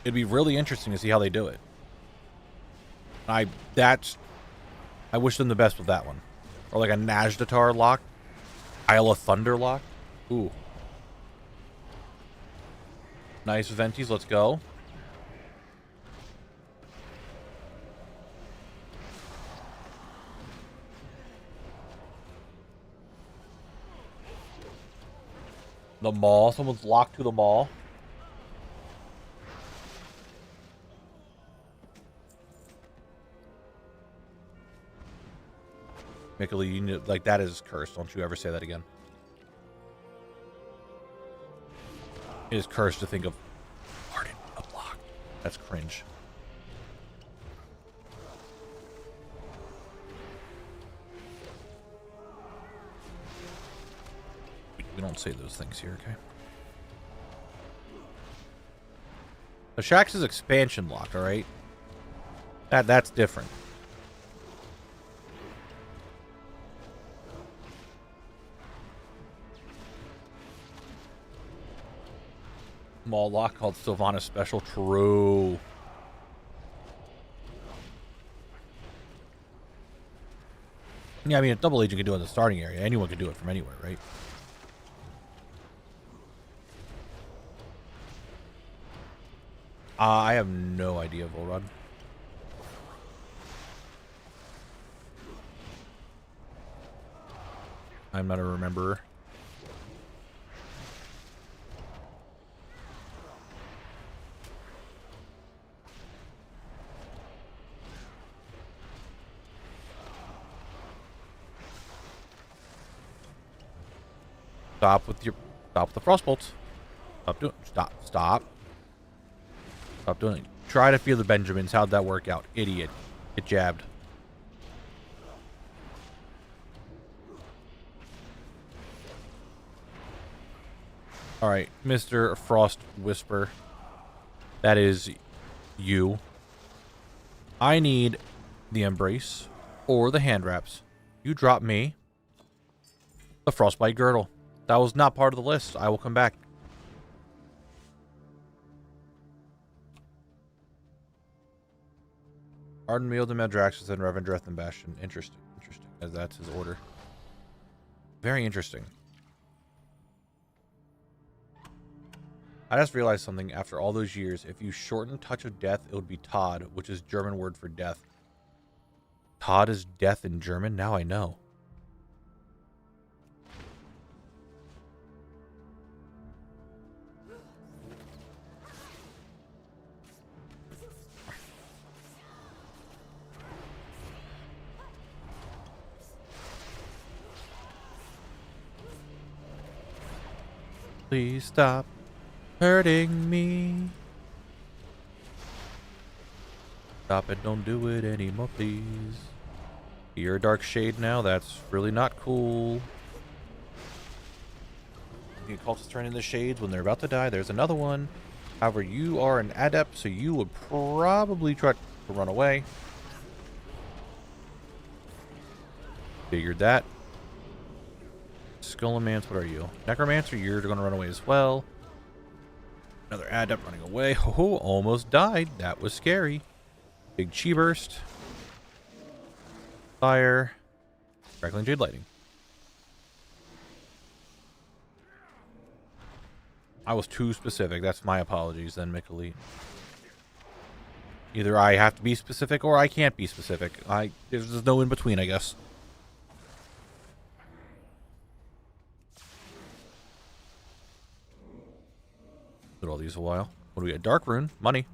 It'd be really interesting to see how they do it. I wish them the best with that one. Or like a Najdatar lock. Isle of Thunder lock. Ooh. Nice Venties, let's go. The mall. Someone's locked to the mall. Mickle, you need, like, that is cursed. Don't you ever say that again. It is cursed to think of Harden a block. That's cringe. We don't say those things here, okay? The Shaxx is expansion locked, alright? That's different. Mall lock called Sylvanas Special. True. Yeah, I mean, a double agent can do it in the starting area. Anyone can do it from anywhere, right? I have no idea, Volrod. I'm not a rememberer. Stop with the frost bolts. Stop doing. Stop doing it. Try to feel the Benjamins. How'd that work out? Idiot. Get jabbed. Alright, Mr. Frost Whisper. That is you. I need the Embrace or the Hand Wraps. You drop me the Frostbite Girdle. That was not part of the list. I will come back. Arden Meal to Meldraxxus and Revendreth and Bastion. Interesting. Interesting. As that's his order. Very interesting. I just realized something after all those years. If you shorten Touch of Death, it would be Todd, which is German word for death. Todd is death in German? Now I know. Please stop hurting me. Stop it, don't do it anymore, please. You're a dark shade now. That's really not cool. The occultists turn into shades when they're about to die. There's another one. However, you are an adept, so you would probably try to run away. Figured that. Skullomance, what are you? Necromancer, you're going to run away as well. Another adept running away. Oh, almost died. That was scary. Big chi burst. Fire. Crackling jade lightning. I was too specific. That's my apologies then, Mikali. Either I have to be specific or I can't be specific. There's no in between, I guess. Did all these a while. What do we get? Dark rune. Money.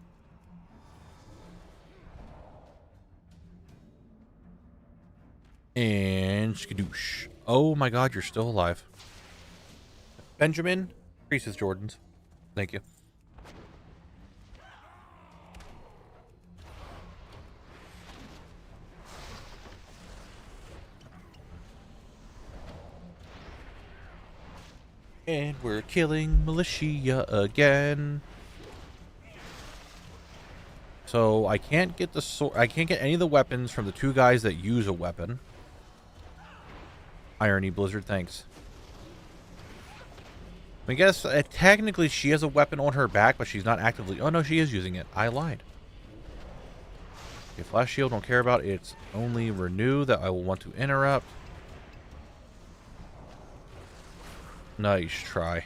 And skadoosh. Oh my god, you're still alive. Benjamin. Increases Jordan's. Thank you. And we're killing militia again. So I can't get the sword. I can't get any of the weapons from the two guys that use a weapon. Irony, Blizzard, thanks. I guess technically she has a weapon on her back, but she's not actively. Oh no, she is using it. I lied. Okay, flash shield, don't care about. It's only renew that I will want to interrupt. Nice try.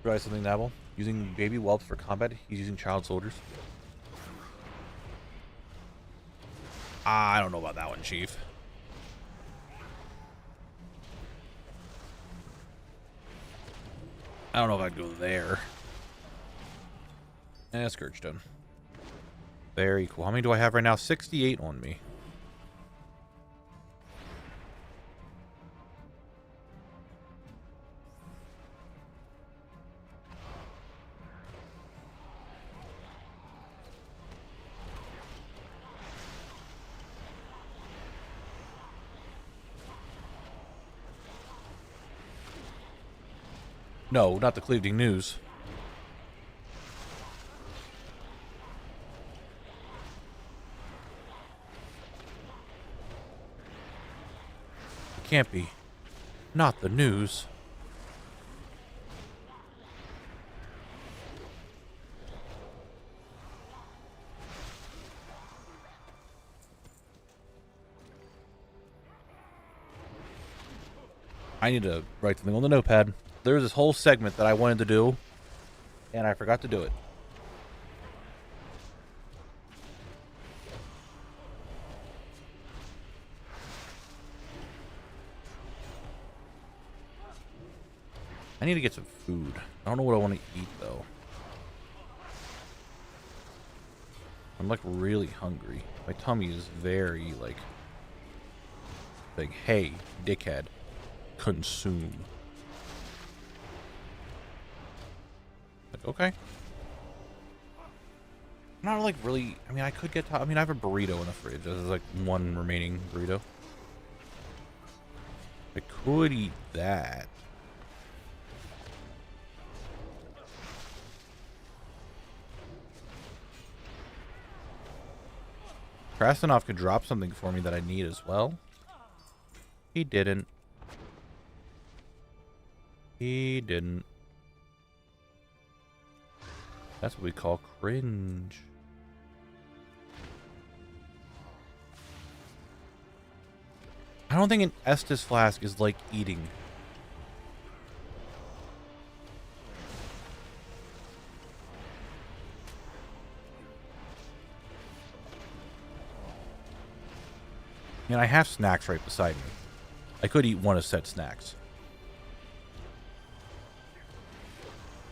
Try something, Knabble. Using baby whelps for combat. He's using child soldiers. I don't know about that one, Chief. I don't know if I'd go there. Scourgestone. Very cool. How many do I have right now? 68 on me. No, not the Cleveland News. It can't be. Not the news. I need to write something on the notepad. There's this whole segment that I wanted to do, and I forgot to do it. I need to get some food. I don't know what I want to eat, though. I'm, like, really hungry. My tummy is very, like, hey, dickhead, consume. Like, okay. I'm not, like, really... I mean, I could get... I mean, I have a burrito in the fridge. There's, like, one remaining burrito. I could eat that. Krasnov could drop something for me that I need as well. He didn't. He didn't. That's what we call cringe. I don't think an Estus flask is like eating. I mean, I have snacks right beside me. I could eat one of said snacks.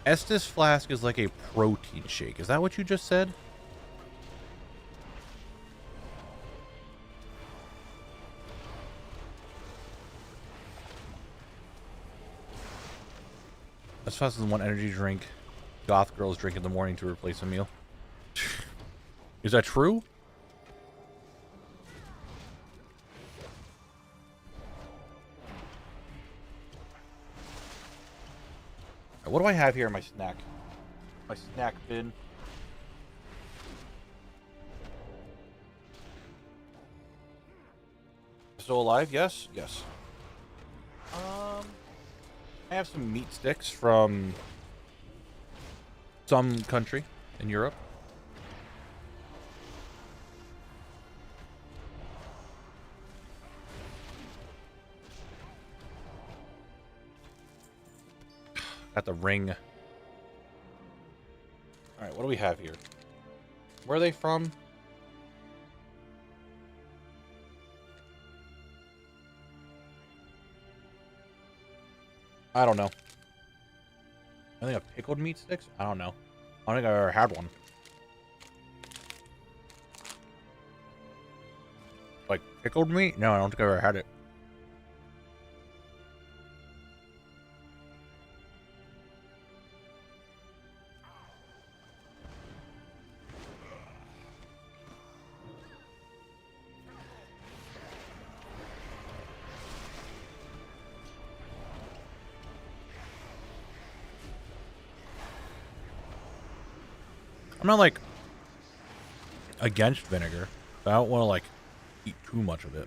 Estus flask is like a protein shake. Is that what you just said? As fast as one energy drink goth girls drink in the morning to replace a meal. Is that true? What do I have here in my snack? My snack bin. Still alive? Yes? Yes. I have some meat sticks from some country in Europe. Got the ring. Alright, what do we have here? Where are they from? I don't know. I think a pickled meat sticks? I don't know. I don't think I've ever had one. Like pickled meat? No, I don't think I've ever had it. I'm not, like, against vinegar, but I don't want to, like, eat too much of it.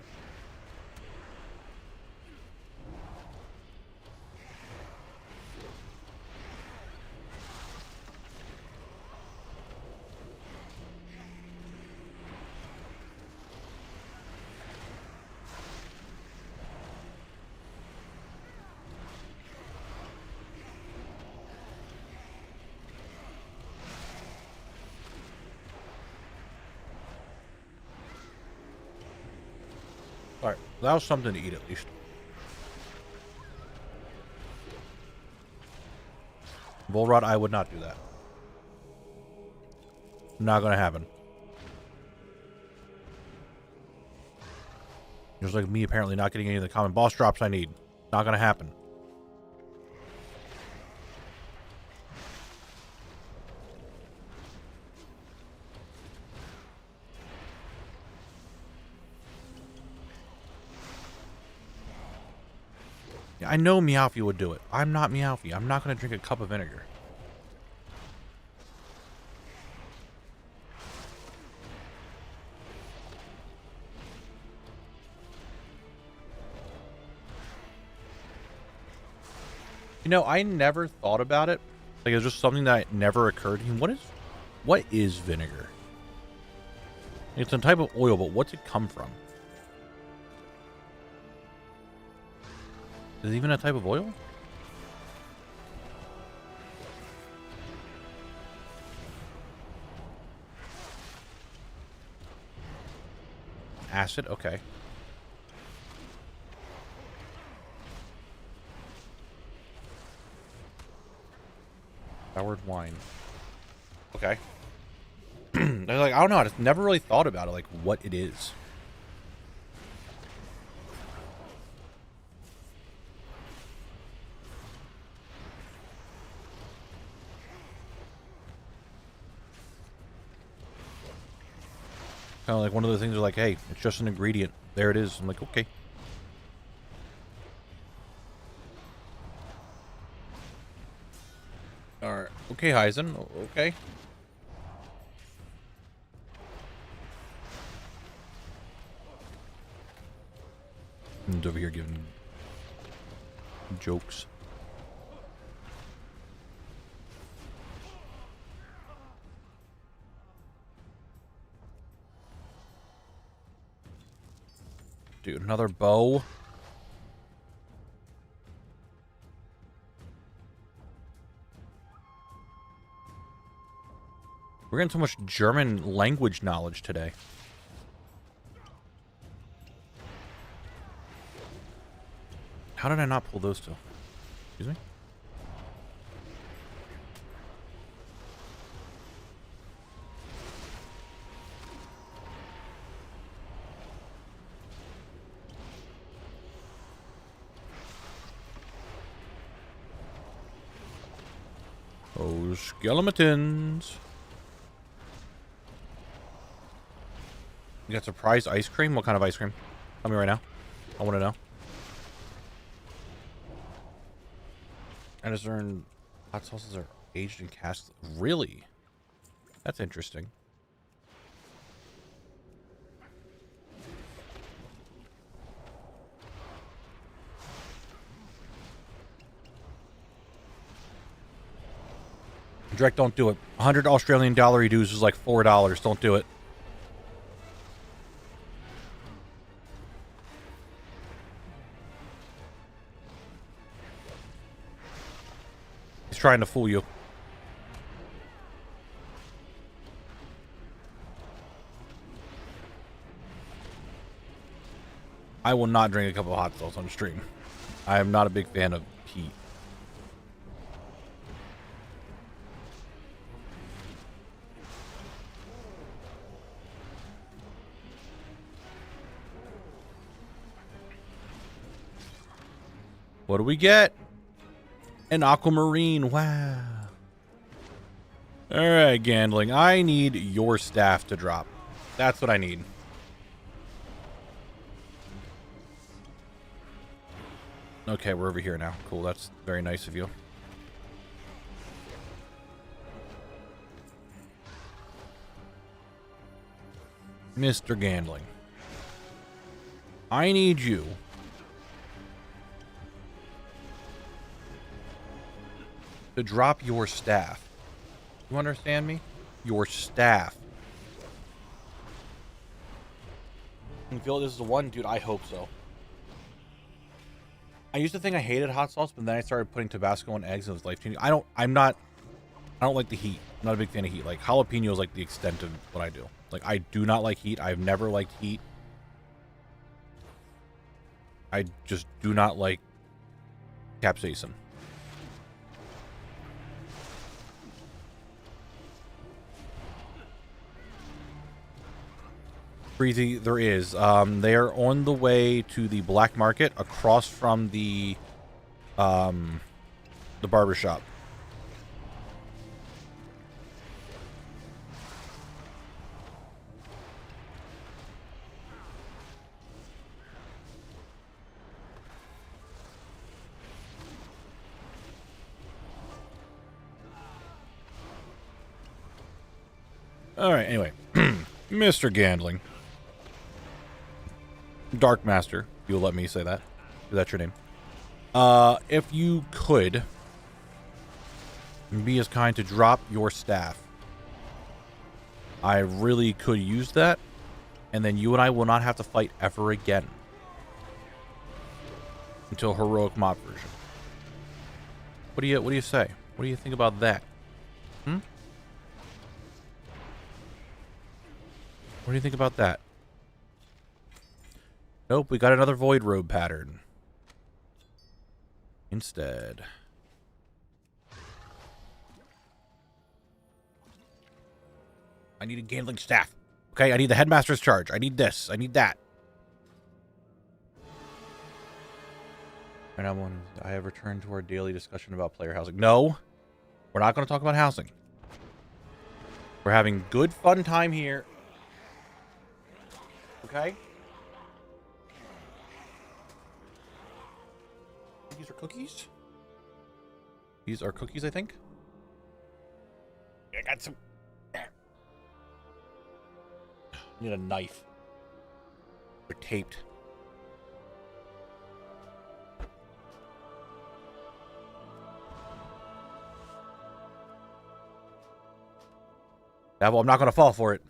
Alright, that was something to eat at least. Bullrod, I would not do that. Not gonna happen. Just like me apparently not getting any of the common boss drops I need. Not gonna happen. I know Meowfie would do it. I'm not Meowfie. I'm not going to drink a cup of vinegar. You know, I never thought about it. Like, it was just something that never occurred to me. What is vinegar? It's a type of oil, but what's it come from? Is it even a type of oil? Acid? Okay. Soured wine. Okay. They're like, I don't know. I just never really thought about it, like what it is. Kind of like one of the things are like, hey, it's just an ingredient. There it is. I'm like, okay. Alright. Okay, Heisen. Okay. And over here giving jokes. Dude, another bow. We're getting so much German language knowledge today. How did I not pull those two? Excuse me? Skeletons. You got surprise ice cream? What kind of ice cream? Tell me right now. I want to know. I just learned hot sauces are aged in casks. Really? That's interesting. Drek, don't do it. 100 Australian dollar dues is like $4. Don't do it. He's trying to fool you. I will not drink a cup of hot sauce on stream. I am not a big fan of heat. What do we get? An aquamarine. Wow. Alright, Gandling. I need your staff to drop. That's what I need. Okay, we're over here now. Cool, that's very nice of you. Mr. Gandling. I need you to drop your staff. You understand me? Your staff. You feel this is the one? Dude, I hope so. I used to think I hated hot sauce, but then I started putting Tabasco and eggs and it was life-changing. I don't like the heat. I'm not a big fan of heat. Like, jalapeno is like the extent of what I do. Like, I do not like heat. I've never liked heat. I just do not like capsaicin. Breezy, there is. They are on the way to the black market across from the barber shop. All right. Anyway, Mr. Gandling. Dark Master, you'll let me say that. Is that your name? If you could be as kind to drop your staff. I really could use that, and then you and I will not have to fight ever again. Until heroic mob version. What do you say? What do you think about that? Hmm? What do you think about that? Nope, we got another void robe pattern. Instead. I need a Gandling staff. Okay, I need the headmaster's charge. I need this. I need that. And I have returned to our daily discussion about player housing. No, we're not going to talk about housing. We're having good fun time here. Okay? These are cookies? These are cookies, I think. I got some. I need a knife. They're taped. Knabble, I'm not going to fall for it.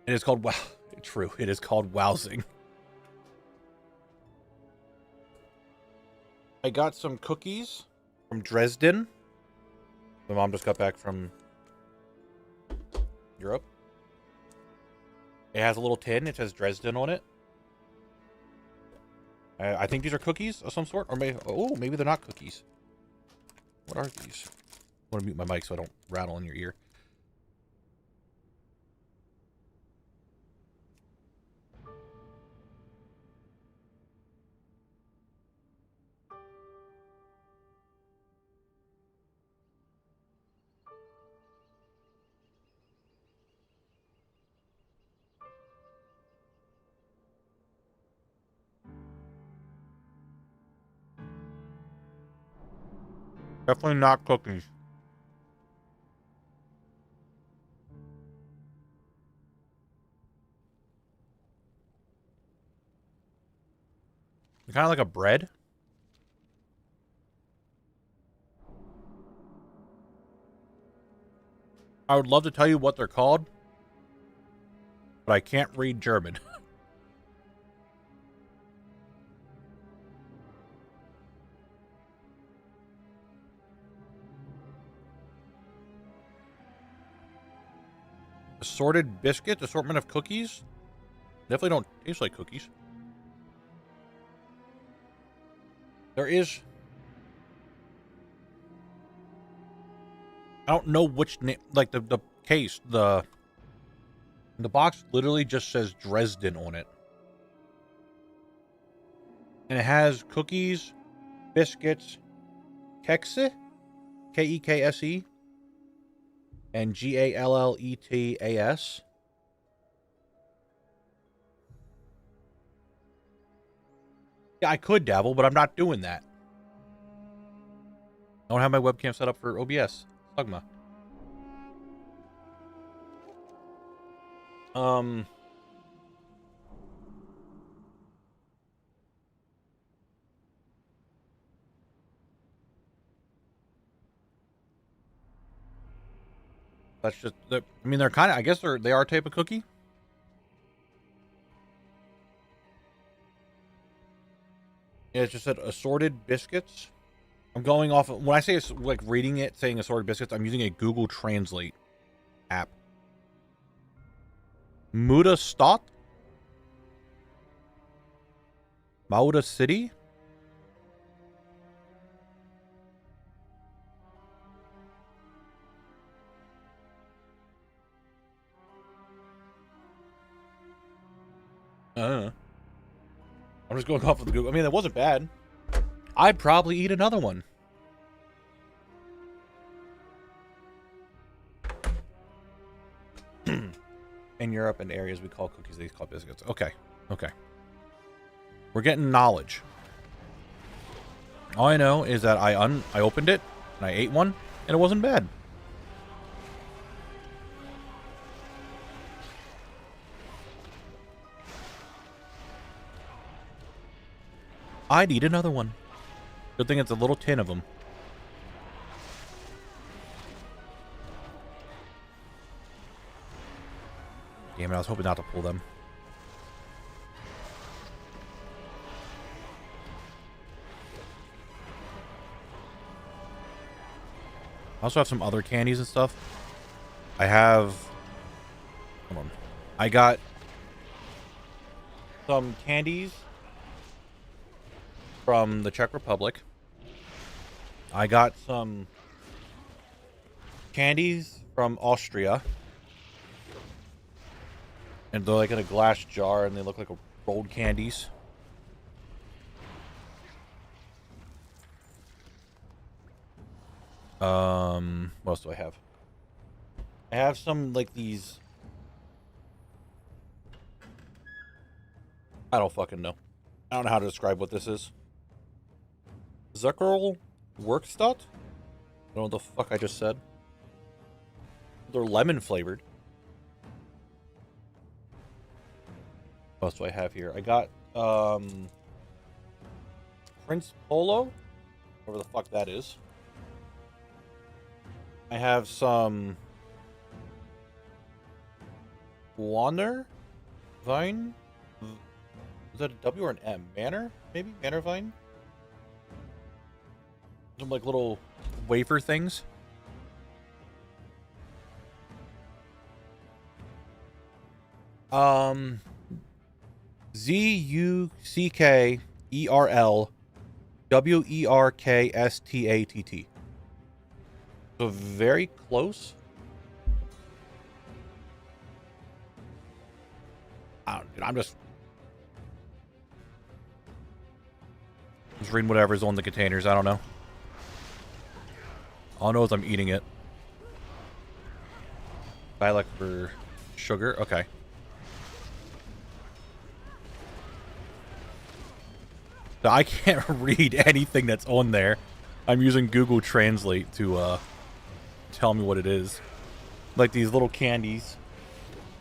It is called wow. True, it is called wowsing. I got some cookies from Dresden. My mom just got back from Europe. It has a little tin. It says Dresden on it. I think these are cookies of some sort. Or maybe they're not cookies. What are these? I want to mute my mic so I don't rattle in your ear. Definitely not cookies. Kind of like a bread. I would love to tell you what they're called, but I can't read German. Assorted biscuits, assortment of cookies. Definitely don't taste like cookies. There is... I don't know which name, like the case, the box literally just says Dresden on it. And it has cookies, biscuits, Kekse, Kekse, and Galletas. Yeah, I could dabble, but I'm not doing that. I don't have my webcam set up for OBS. Slugma. That's just, I mean, they're kind of, I guess they are a type of cookie. Yeah, it's just said assorted biscuits. I'm going off of, when I say it's like reading it, saying assorted biscuits, I'm using a Google Translate app. Muda Stott? Mauda City? I'm just going off of the Google. I mean, it wasn't bad. I'd probably eat another one. In Europe and areas we call cookies, they call biscuits. Okay. Okay. We're getting knowledge. All I know is that I opened it and I ate one and it wasn't bad. I'd eat another one. Good thing it's a little tin of them. Damn it, I was hoping not to pull them. I also have some other candies and stuff. I have... Hold on. I got some candies from the Czech Republic. I got some candies from Austria. And they're like in a glass jar and they look like rolled candies. What else do I have? I have some like these. I don't fucking know. I don't know how to describe what this is. Zuckerl Workstadt? I don't know what the fuck I just said. They're lemon flavored. What else do I have here? I got Prince Polo, whatever the fuck that is. I have some Wanner Vine. Is that a W or an M? Manor, maybe? Manor Vine? Some like little wafer things. Zuckerl Workstatt. So very close. I'm just reading whatever's on the containers. I don't know. All I know is I'm eating it. Dialect for sugar. Okay. I can't read anything that's on there. I'm using Google Translate to tell me what it is. Like these little candies.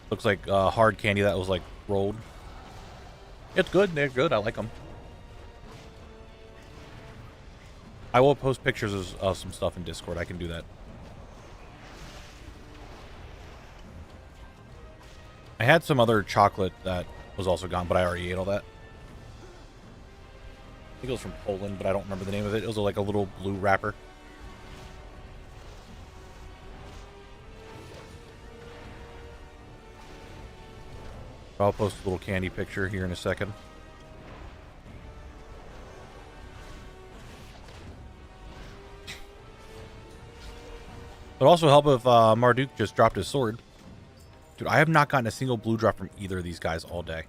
Looks like hard candy that was like rolled. It's good. They're good. I like them. I will post pictures of some stuff in Discord. I can do that. I had some other chocolate that was also gone, but I already ate all that. I think it was from Poland, but I don't remember the name of it. It was like a little blue wrapper. I'll post a little candy picture here in a second. It would also help if Marduk just dropped his sword. Dude, I have not gotten a single blue drop from either of these guys all day.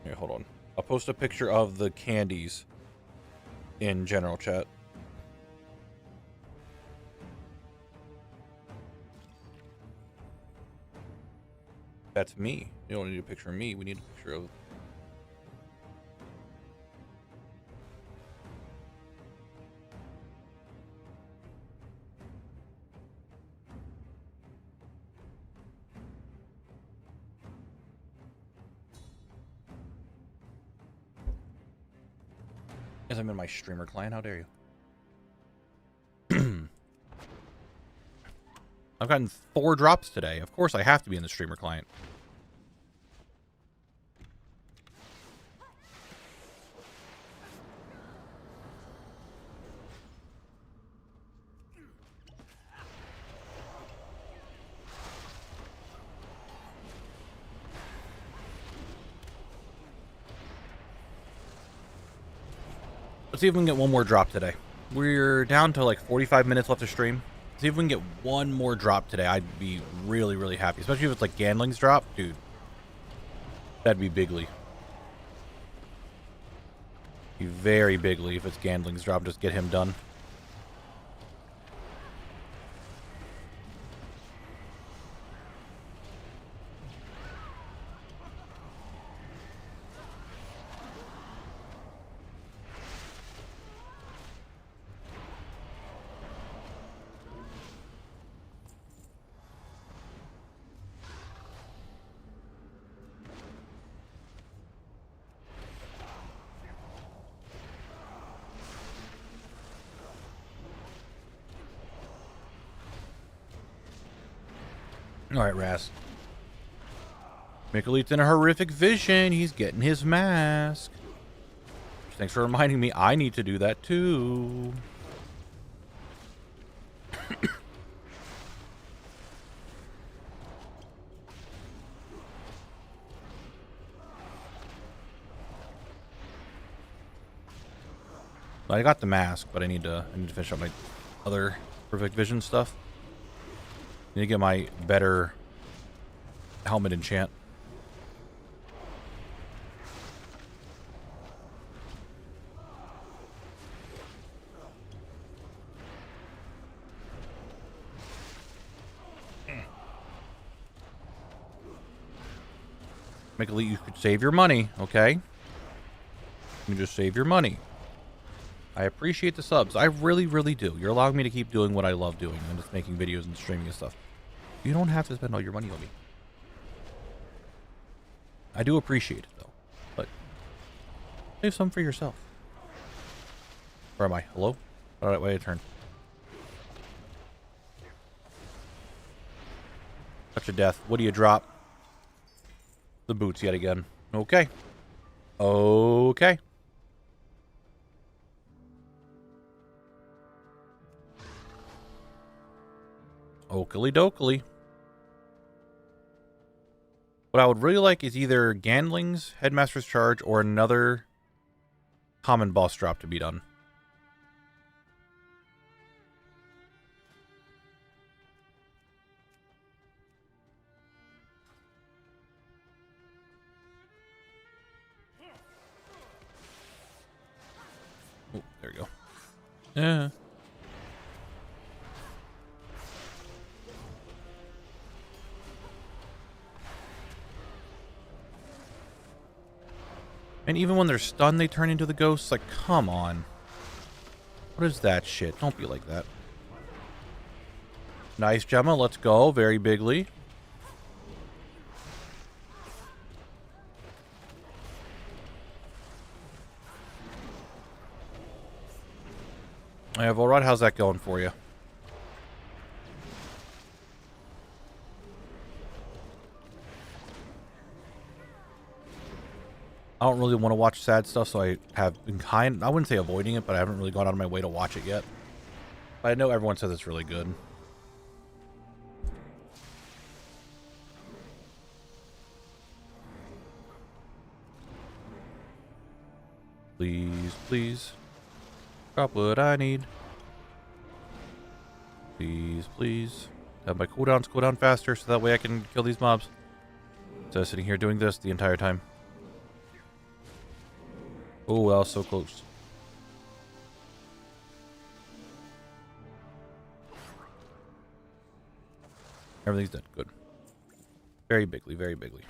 Here, hold on. I'll post a picture of the candies in general chat. That's me. You don't need a picture of me. We need a picture of... As I'm in my streamer client, how dare you? I've gotten 4 drops today. Of course I have to be in the streamer client. Let's see if we can get one more drop today. We're down to like 45 minutes left to stream. See if we can get one more drop today. I'd be really, really happy. Especially if it's like Ganling's drop. Dude. That'd be bigly. Be very bigly if it's Ganling's drop. Just get him done. Alright, Raz. Mikulit's in a horrific vision. He's getting his mask. Thanks for reminding me. I need to do that too. I got the mask, but I need to finish up my other perfect vision stuff. Need to get my better helmet enchant. Make it, you could save your money, okay? You just save your money. I appreciate the subs. I really, really do. You're allowing me to keep doing what I love doing and just making videos and streaming and stuff. You don't have to spend all your money on me. I do appreciate it, though. But save some for yourself. Where am I? Hello? All right, wait a turn. Touch of death. What do you drop? The boots yet again. Okay. Okay. Oakley dokley. What I would really like is either Ganling's Headmaster's Charge or another common boss drop to be done. Oh, there we go. Yeah. And even when they're stunned, they turn into the ghosts? Like, come on. What is that shit? Don't be like that. Nice, Gemma. Let's go. Very bigly. I have Volrod. How's that going for you? I don't really want to watch sad stuff, so I have been I wouldn't say avoiding it, but I haven't really gone out of my way to watch it yet. But I know everyone says it's really good. Please, please. Drop what I need. Please, please. Have my cooldowns go down faster so that way I can kill these mobs. Instead of sitting here doing this the entire time. Oh, that was so close. Everything's dead. Good. Very bigly, very bigly.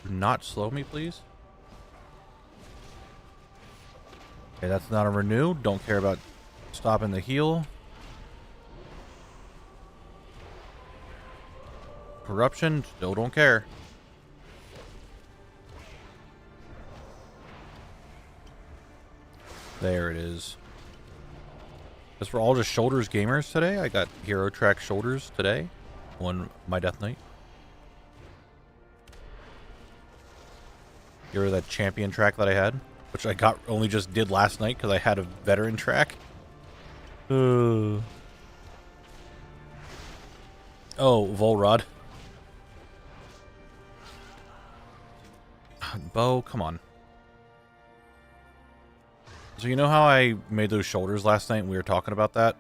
Do not slow me, please. Okay, that's not a renew. Don't care about stopping the heal. Corruption, still don't care. There it is. As for all just shoulders gamers today, I got hero track shoulders today on my death knight. You remember that champion track that I had? Which I only just did last night because I had a veteran track. Oh, Volrod. Bo, come on. So you know how I made those shoulders last night and we were talking about that?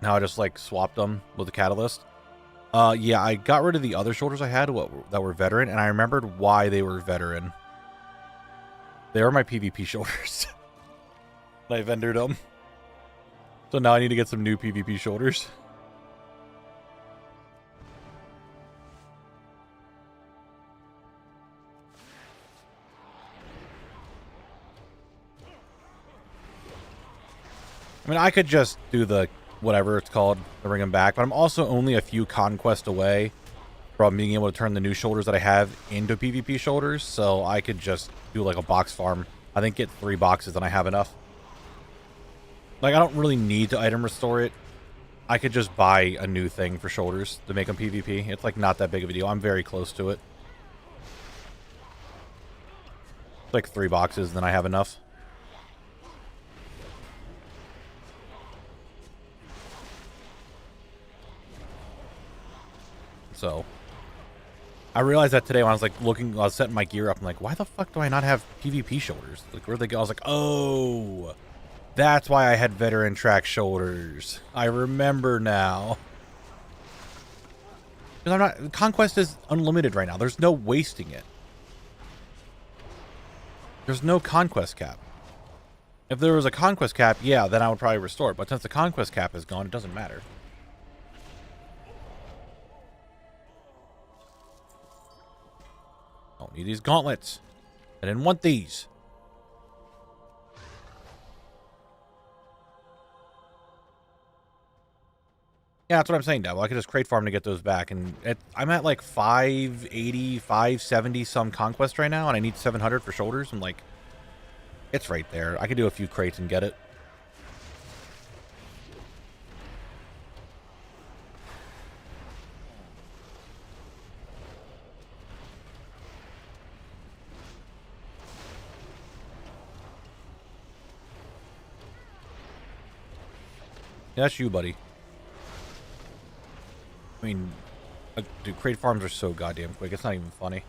And how I just like swapped them with the catalyst? Yeah, I got rid of the other shoulders I had that were veteran, and I remembered why they were veteran. They were my PvP shoulders. I vendored them. So now I need to get some new PvP shoulders. I mean, I could just do the whatever it's called to bring them back, but I'm also only a few conquests away from being able to turn the new shoulders that I have into PvP shoulders, so I could just do like a box farm. I think get 3 boxes and I have enough. Like, I don't really need to item restore it. I could just buy a new thing for shoulders to make them PvP. It's like not that big of a deal. I'm very close to it. Like 3 boxes, then I have enough. So, I realized that today when I was like looking, I was setting my gear up. I'm like, why the fuck do I not have PvP shoulders? Like, where'd they go? I was like, oh, that's why I had veteran track shoulders. I remember now. Because I'm not, Conquest is unlimited right now. There's no wasting it. There's no Conquest cap. If there was a Conquest cap, yeah, then I would probably restore it. But since the Conquest cap is gone, it doesn't matter. Don't need these gauntlets. I didn't want these. Yeah, that's what I'm saying, Devil. I could just crate farm to get those back. And I'm at like 580, 570 some conquest right now, and I need 700 for shoulders. I'm like, it's right there. I could do a few crates and get it. Yeah, that's you, buddy. I mean, dude, crate farms are so goddamn quick. It's not even funny.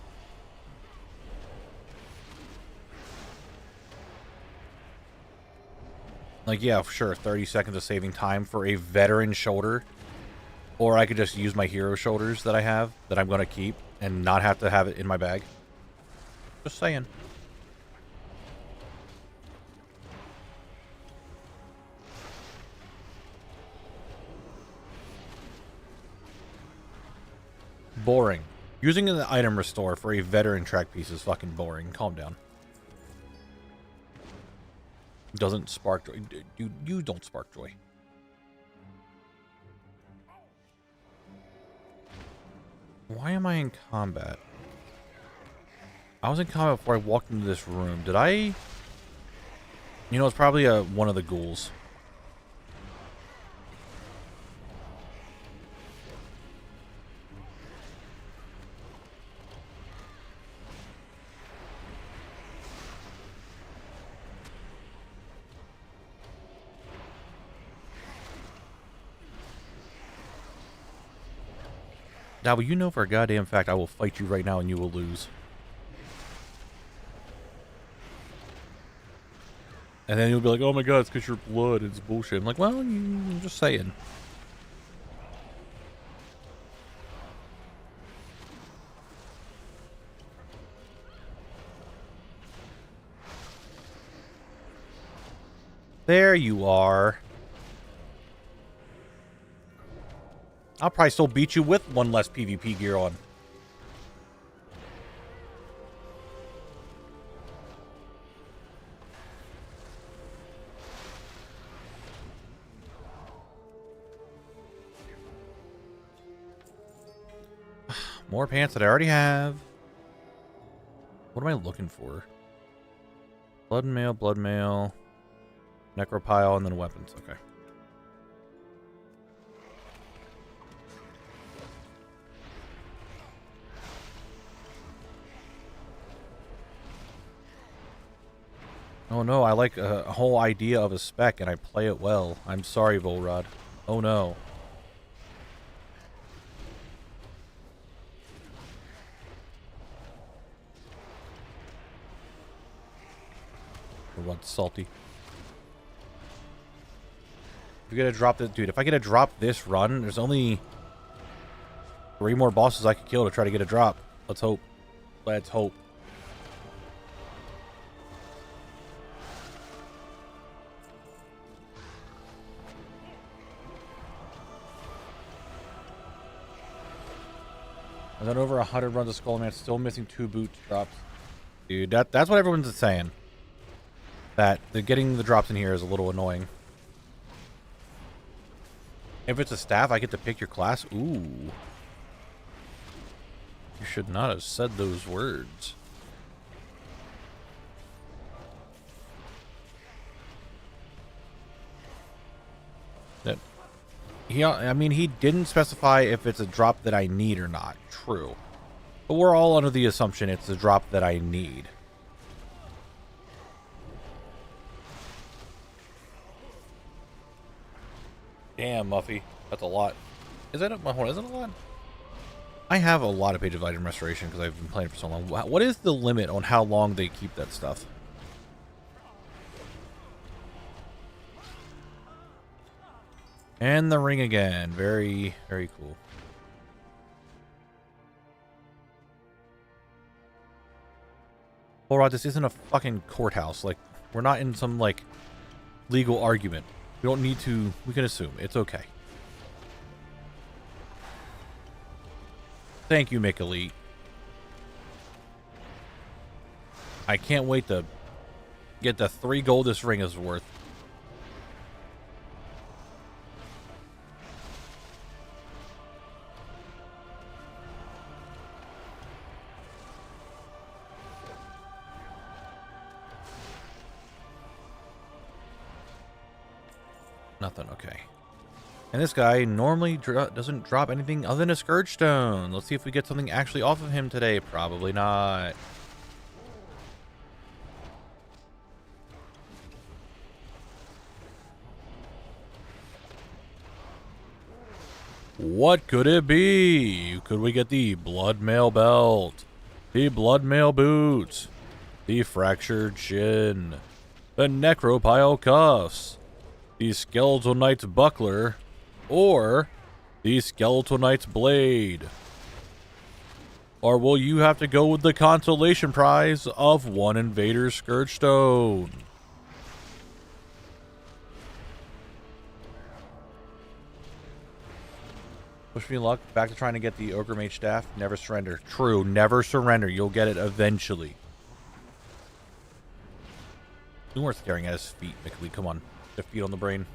Like, yeah, sure, 30 seconds of saving time for a veteran shoulder. Or I could just use my hero shoulders that I have, that I'm going to keep. and not have to have it in my bag. Just saying. Boring. Using an item restore for a veteran track piece is fucking boring. Calm down. Doesn't spark joy. Dude, you don't spark joy. Why am I in combat? I was in combat before I walked into this room. Did I? You know, it's probably one of the ghouls. Now, you know for a goddamn fact I will fight you right now and you will lose. And then you'll be like, oh my god, it's because you're blood. It's bullshit. I'm like, well, I'm just saying. There you are. I'll probably still beat you with one less PvP gear on. More pants that I already have. What am I looking for? Blood mail, necropile, and then weapons. Okay. Oh no, I like a whole idea of a spec and I play it well. I'm sorry, Volrod. Oh no. What's salty? If we get to drop this, dude, if I get to drop this run, there's only 3 more bosses I could kill to try to get a drop. Let's hope. Let's hope. I've done over 100 runs of Skull Man, still missing 2 boot drops. Dude, that's what everyone's saying. That getting the drops in here is a little annoying. If it's a staff, I get to pick your class. Ooh. You should not have said those words. That I mean, he didn't specify if it's a drop that I need or not. True. But we're all under the assumption it's a drop that I need. Damn, Muffy. That's a lot. Is that a lot? I have a lot of pages of item restoration because I've been playing for so long. What is the limit on how long they keep that stuff? And the ring again. Very, very cool. Rod, this isn't a fucking courthouse. Like, we're not in some, like, legal argument. We don't need to... We can assume. It's okay. Thank you, Mick Elite. I can't wait to get the 3 gold this ring is worth. Nothing, okay. And this guy normally doesn't drop anything other than a Scourge Stone. Let's see if we get something actually off of him today. Probably not. What could it be? Could we get the Blood Mail Belt? The Blood Mail Boots? The Fractured Shin? The Necropile Cuffs? The Skeletal Knight's Buckler, or the Skeletal Knight's Blade, Or will you have to go with the consolation prize of 1 Invader Scourge Stone? Wish me luck. Back to trying to get the Ogre Mage staff. Never surrender. True. Never surrender. You'll get it eventually. No more staring at his feet, Mickley. Come on. The feet on the brain.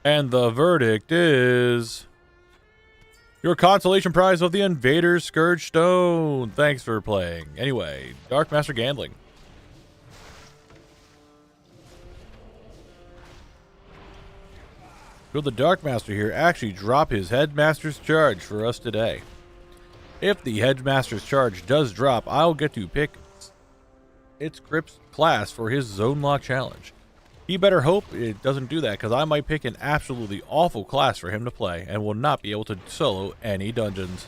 And the verdict is... your consolation prize of the Invader Scourge Stone. Thanks for playing. Anyway, Dark Master Gandling. Will the Dark Master here actually drop his Headmaster's charge for us today? If the Headmaster's charge does drop, I'll get to pick its Grip's class for his Zone Lock challenge. He better hope it doesn't do that, because I might pick an absolutely awful class for him to play and will not be able to solo any dungeons.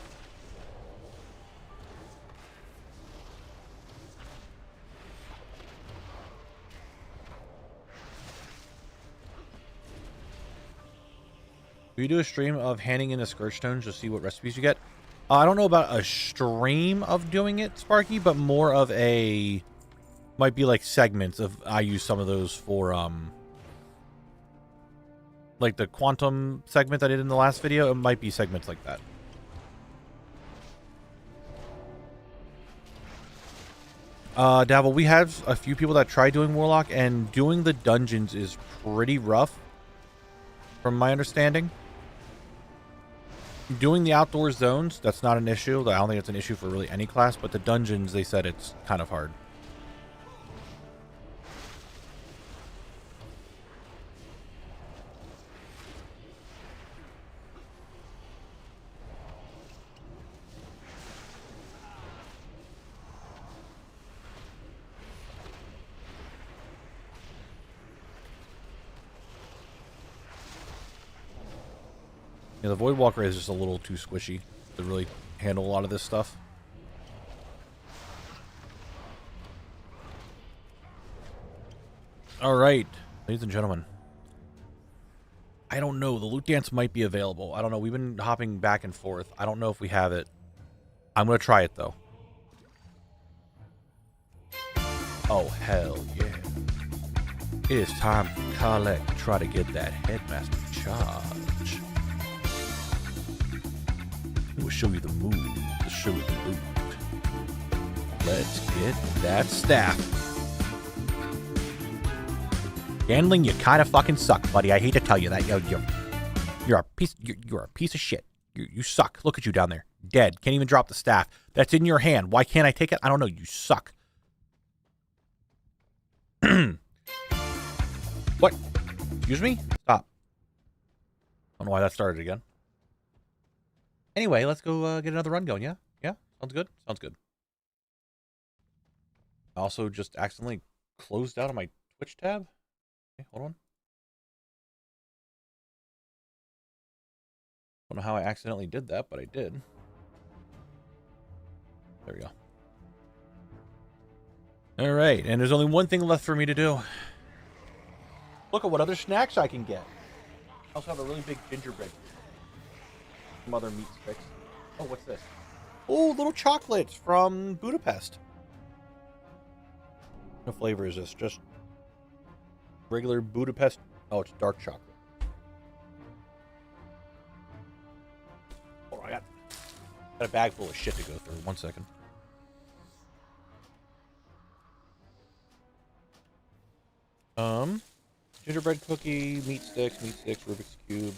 Will you do a stream of handing in the Scourge Stones to see what recipes you get? I don't know about a stream of doing it, Sparky, but more of a... might be like segments of... I use some of those for, like the quantum segment I did in the last video. It might be segments like that. Dabble, we have a few people that try doing Warlock, and doing the dungeons is pretty rough, from my understanding. Doing the outdoor zones, that's not an issue. I don't think it's an issue for really any class, but the dungeons, they said it's kind of hard. Yeah, the Void Walker is just a little too squishy to really handle a lot of this stuff. Alright, ladies and gentlemen. I don't know. The loot dance might be available. I don't know. We've been hopping back and forth. I don't know if we have it. I'm going to try it, though. Oh, hell yeah. It is time for Collect to try to get that Headmaster charge. We'll show you the move to show you the loot. Let's get that staff. Gandling, you kind of fucking suck, buddy. I hate to tell you that. You're a piece. You're a piece of shit. You suck. Look at you down there, dead. Can't even drop the staff. That's in your hand. Why can't I take it? I don't know. You suck. What? Excuse me? Stop. I don't know why that started again. Anyway, let's go get another run going, yeah? Yeah? Sounds good? Sounds good. I also just accidentally closed out of my Twitch tab. Okay, hold on. Don't know how I accidentally did that, but I did. There we go. Alright, and there's only one thing left for me to do. Look at what other snacks I can get. I also have a really big gingerbread. Some other meat sticks. Oh, what's this? Oh, little chocolates from Budapest. What flavor is this? Just regular Budapest. Oh, it's dark chocolate. Oh, I got a bag full of shit to go through. 1 second. Gingerbread cookie, meat sticks, Rubik's Cube.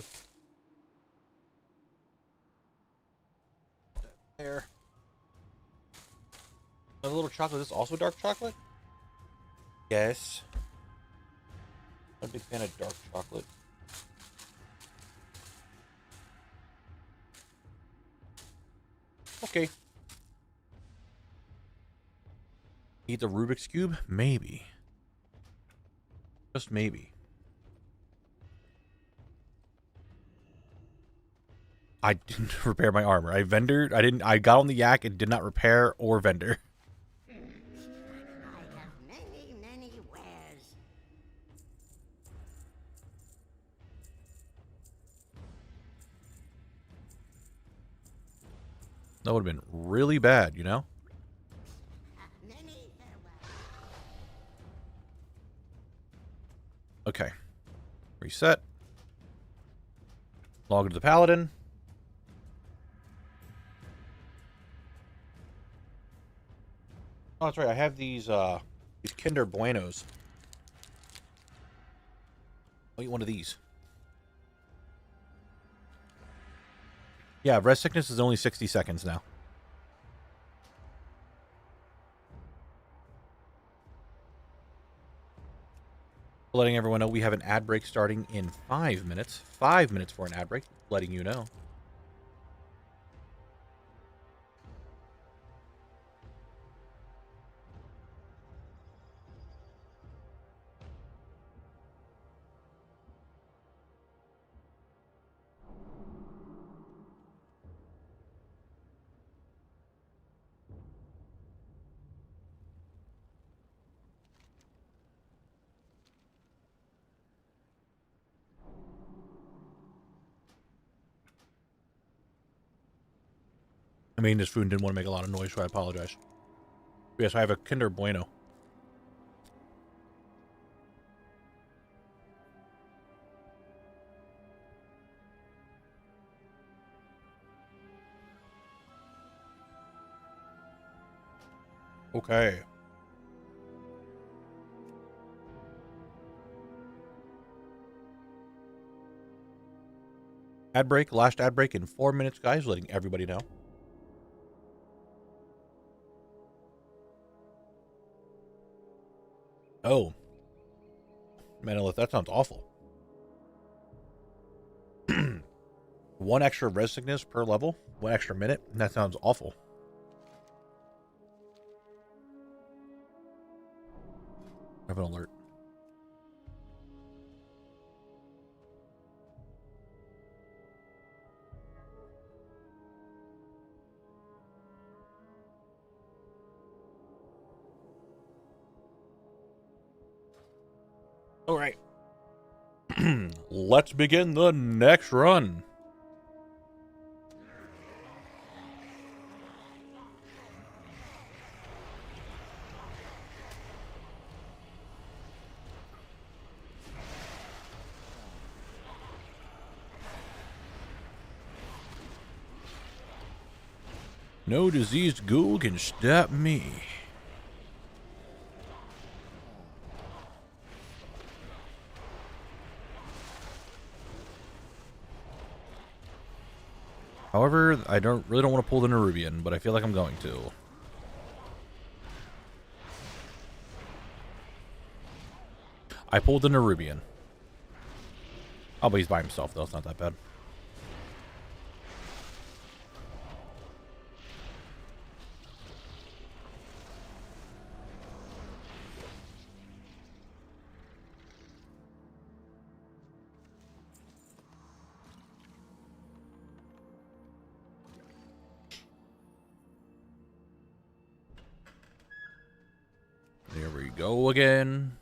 There. A little chocolate. Is this also dark chocolate? Yes. I'm a big fan of dark chocolate. Okay. Eat the Rubik's Cube? Maybe. Just maybe. I didn't repair my armor. I got on the yak and did not repair or vendor. I have many, many wares. That would have been really bad, you know? Many farewell. Okay. Reset. Log into the Paladin. Oh, that's right. I have these Kinder Buenos. I'll eat one of these. Yeah, rest sickness is only 60 seconds now. Letting everyone know we have an ad break starting in 5 minutes. 5 minutes for an ad break. Letting you know. I mean, this food didn't want to make a lot of noise, so I apologize. Yes, I have a Kinder Bueno. Okay. Ad break, last ad break in 4 minutes, guys, letting everybody know. Oh. Manolith, that sounds awful. 1 extra res sickness per level, 1 extra minute. That sounds awful. I have an alert. All right. Let's begin the next run. No diseased ghoul can stop me. However, I really don't want to pull the Nerubian, but I feel like I'm going to. I pulled the Nerubian. Oh, but he's by himself, though. It's not that bad. There we go again.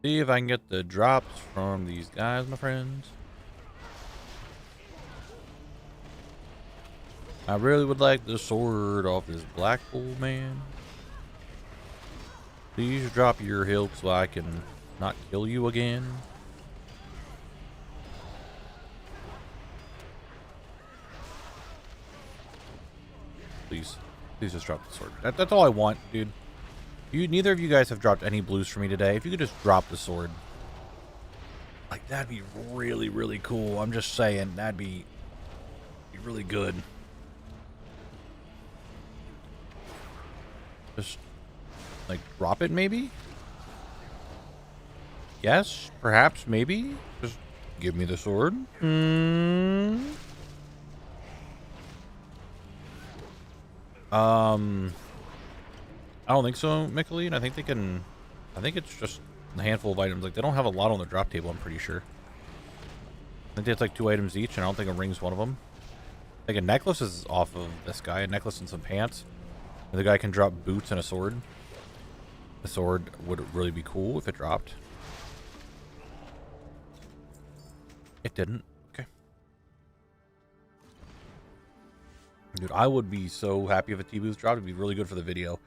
See if I can get the drops from these guys, my friends. I really would like the sword off this Blackpool man. Please drop your hilt so I can not kill you again. Please. Please just drop the sword. That's all I want, dude. Neither of you guys have dropped any blues for me today. If you could just drop the sword. Like, that'd be really, really cool. I'm just saying, that'd be really good. Just, like, drop it, maybe? Yes, perhaps, maybe? Just give me the sword. I don't think so, Mikaline. I think they can... I think it's just a handful of items. Like, they don't have a lot on the drop table, I'm pretty sure. I think it's like 2 items each, and I don't think a ring's one of them. Like, a necklace is off of this guy. A necklace and some pants. And the guy can drop boots and a sword. The sword would really be cool if it dropped. It didn't. Okay. Dude, I would be so happy if a T-Booth dropped. It'd be really good for the video.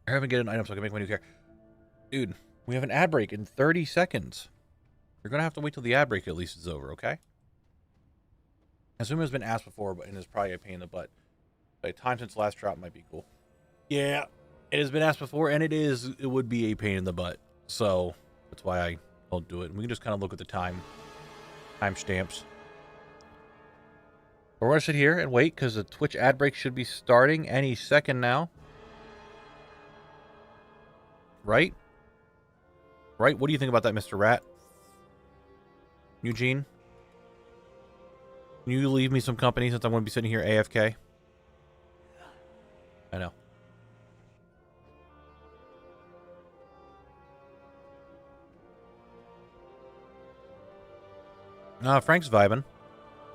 I haven't get an item so I can make my new character. Dude, we have an ad break in 30 seconds. You're going to have to wait till the ad break at least is over, okay? I assume it's been asked before, but and it's probably a pain in the butt. But time since last drop might be cool. Yeah, it has been asked before, and it would be a pain in the butt. So that's why I don't do it. And we can just kind of look at the time stamps. We're going to sit here and wait because the Twitch ad break should be starting any second now. Right? Right? What do you think about that, Mr. Rat? Eugene? Can you leave me some company since I'm going to be sitting here AFK? I know. Frank's vibing.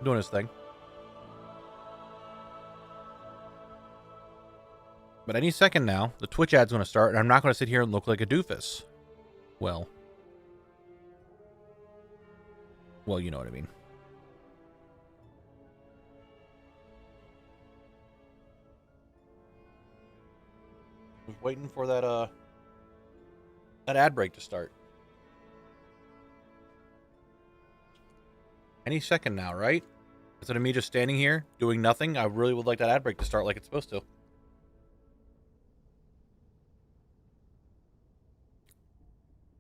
Doing his thing. But any second now, the Twitch ad's going to start, and I'm not going to sit here and look like a doofus. Well, you know what I mean. I was waiting for that ad break to start. Any second now, right? Instead of me just standing here doing nothing, I really would like that ad break to start like it's supposed to.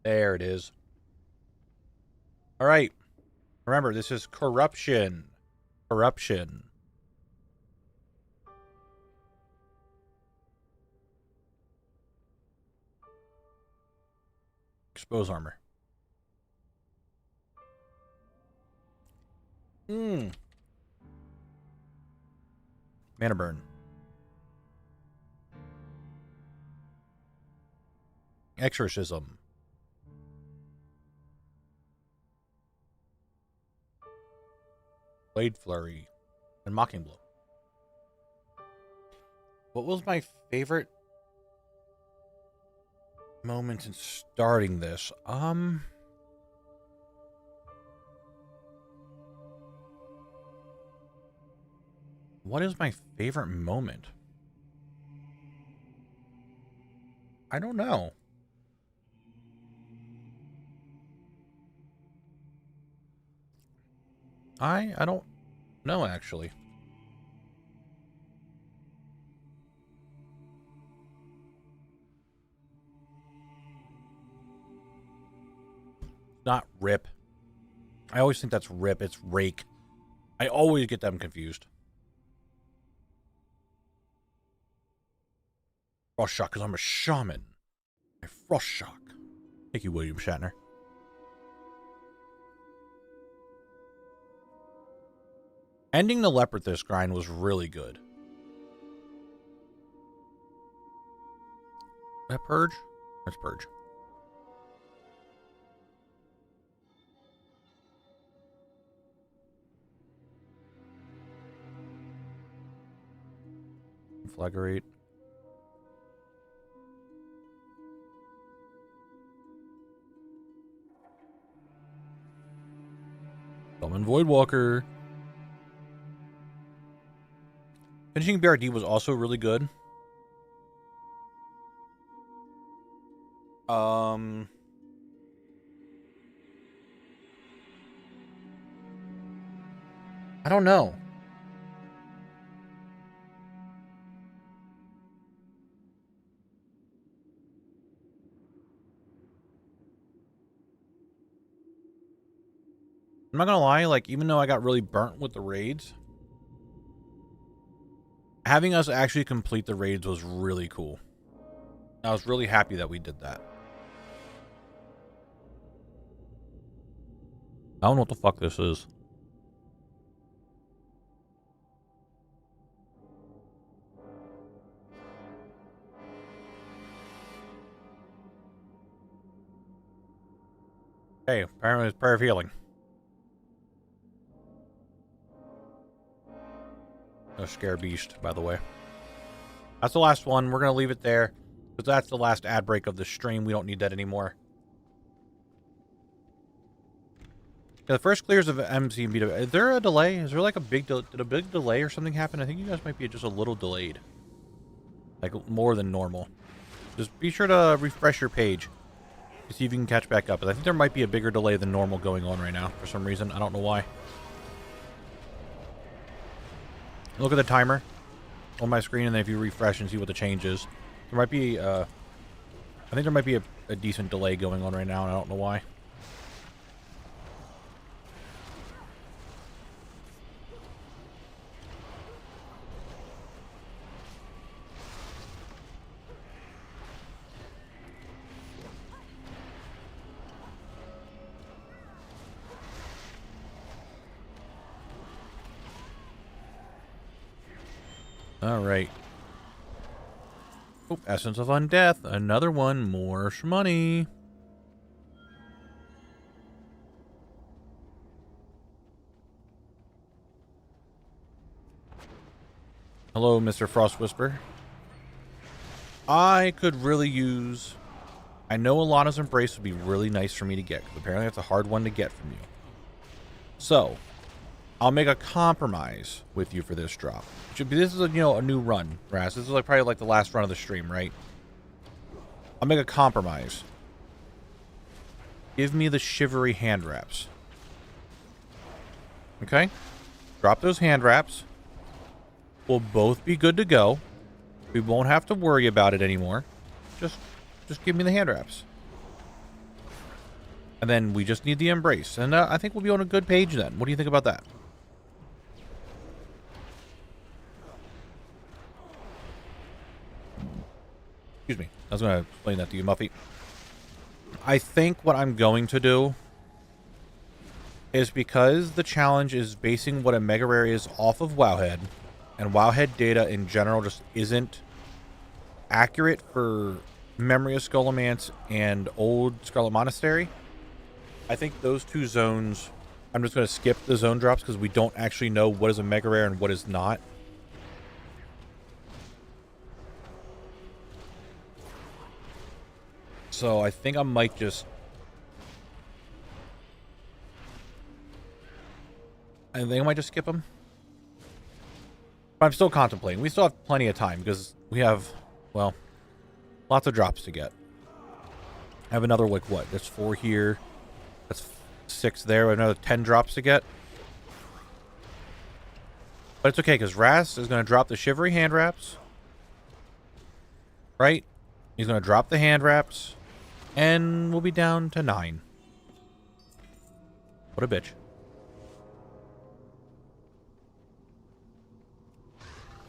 There it is. All right. Remember, this is corruption. Corruption. Expose armor. Mana burn. Exorcism. Blade Flurry. And Mocking Blow. What was my favorite moment in starting this? What is my favorite moment? I don't know. I don't know, actually. Not Rip. I always think that's Rip. It's Rake. I always get them confused. Frost Shock, because I'm a shaman. Frost Shock. Thank you, William Shatner. Ending the Leopard this grind was really good. That Purge? That's Purge. Flaggerate. Summon Voidwalker. Finishing BRD was also really good. I don't know. I'm not gonna lie, like, even though I got really burnt with the raids, having us actually complete the raids was really cool. I was really happy that we did that. I don't know what the fuck this is. Hey, apparently it's Prayer of Healing. No Scare Beast, by the way. That's the last one. We're going to leave it there. Because that's the last ad break of the stream. We don't need that anymore. Yeah, the first clears of MC and BW. Is there a delay? Is there like a big did a big delay or something happen? I think you guys might be just a little delayed. Like more than normal. Just be sure to refresh your page to see if you can catch back up. But I think there might be a bigger delay than normal going on right now for some reason. I don't know why. Look at the timer on my screen, and then if you refresh and see what the change is, there might be, I think there might be a decent delay going on right now, and I don't know why. Alright. Oh, Essence of Undeath. Another one. More shmoney. Hello, Mr. Frost Whisper. I could really use... I know Alana's Embrace would be really nice for me to get, because apparently that's a hard one to get from you. So, I'll make a compromise with you for this drop. This is a, you know, a new run, Raz. This is like probably like the last run of the stream, right? I'll make a compromise. Give me the shivery hand wraps. Okay? Drop those hand wraps. We'll both be good to go. We won't have to worry about it anymore. Just give me the hand wraps. And then we just need the Embrace. And I think we'll be on a good page then. What do you think about that? Excuse me. I was going to explain that to you, Muffy. I think what I'm going to do is, because the challenge is basing what a Mega Rare is off of Wowhead, and Wowhead data in general just isn't accurate for Memory of Skullomance and Old Scarlet Monastery. I think those two zones, I'm just going to skip the zone drops because we don't actually know what is a Mega Rare and what is not. So I think I might just... skip them. But I'm still contemplating. We still have plenty of time because we have, well, lots of drops to get. I have another, like, what? There's 4 here. That's 6 there. We have another 10 drops to get. But it's okay because Raz is going to drop the Shivery hand wraps. Right? He's going to drop the hand wraps. And we'll be down to 9. What a bitch.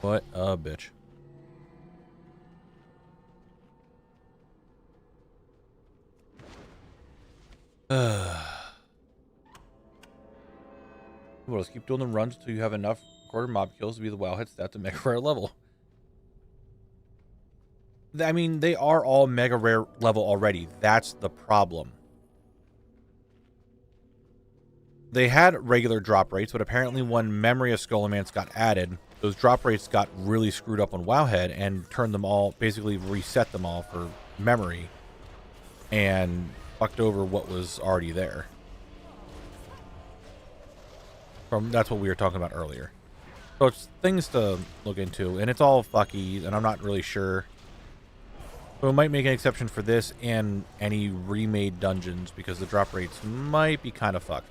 What a bitch. Well, let's keep doing the runs until you have enough recorded mob kills to be the Wowhead stat to Mega Rare level. I mean, they are all Mega Rare level already. That's the problem. They had regular drop rates, but apparently when Memory of Skullomance got added, those drop rates got really screwed up on Wowhead and turned them all, basically reset them all for memory and fucked over what was already there. That's what we were talking about earlier. So it's things to look into, and it's all fucky, and I'm not really sure. So we might make an exception for this and any remade dungeons because the drop rates might be kind of fucked.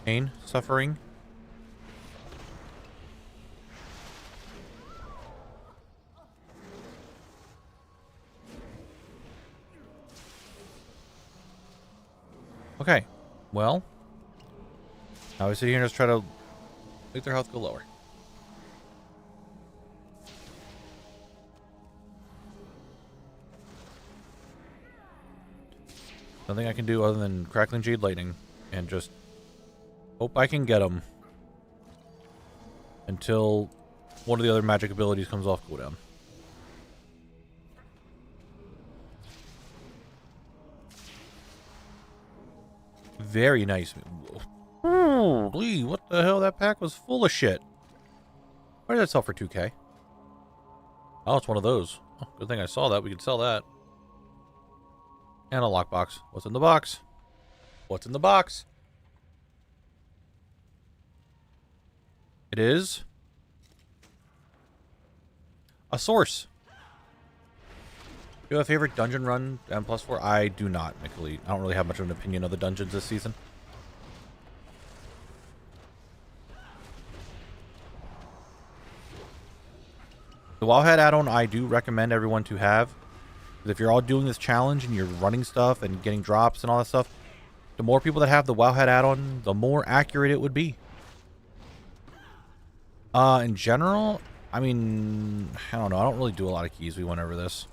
Pain, suffering. Okay, well, now we sit here and just try to make their health go lower. Nothing I can do other than Crackling Jade Lightning and just hope I can get them until one of the other magic abilities comes off cooldown. Very nice. Holy, what the hell? That pack was full of shit. Why did that sell for 2K? Oh, it's one of those. Oh, good thing I saw that. We could sell that. And a lockbox. What's in the box? What's in the box? It is a source. Do you have a favorite dungeon run, M+4? I do not, Mickle. I don't really have much of an opinion of the dungeons this season. The Wowhead add-on I do recommend everyone to have. If you're all doing this challenge and you're running stuff and getting drops and all that stuff, the more people that have the Wowhead add-on, the more accurate it would be. In general, I mean, I don't know. I don't really do a lot of keys. We went over this.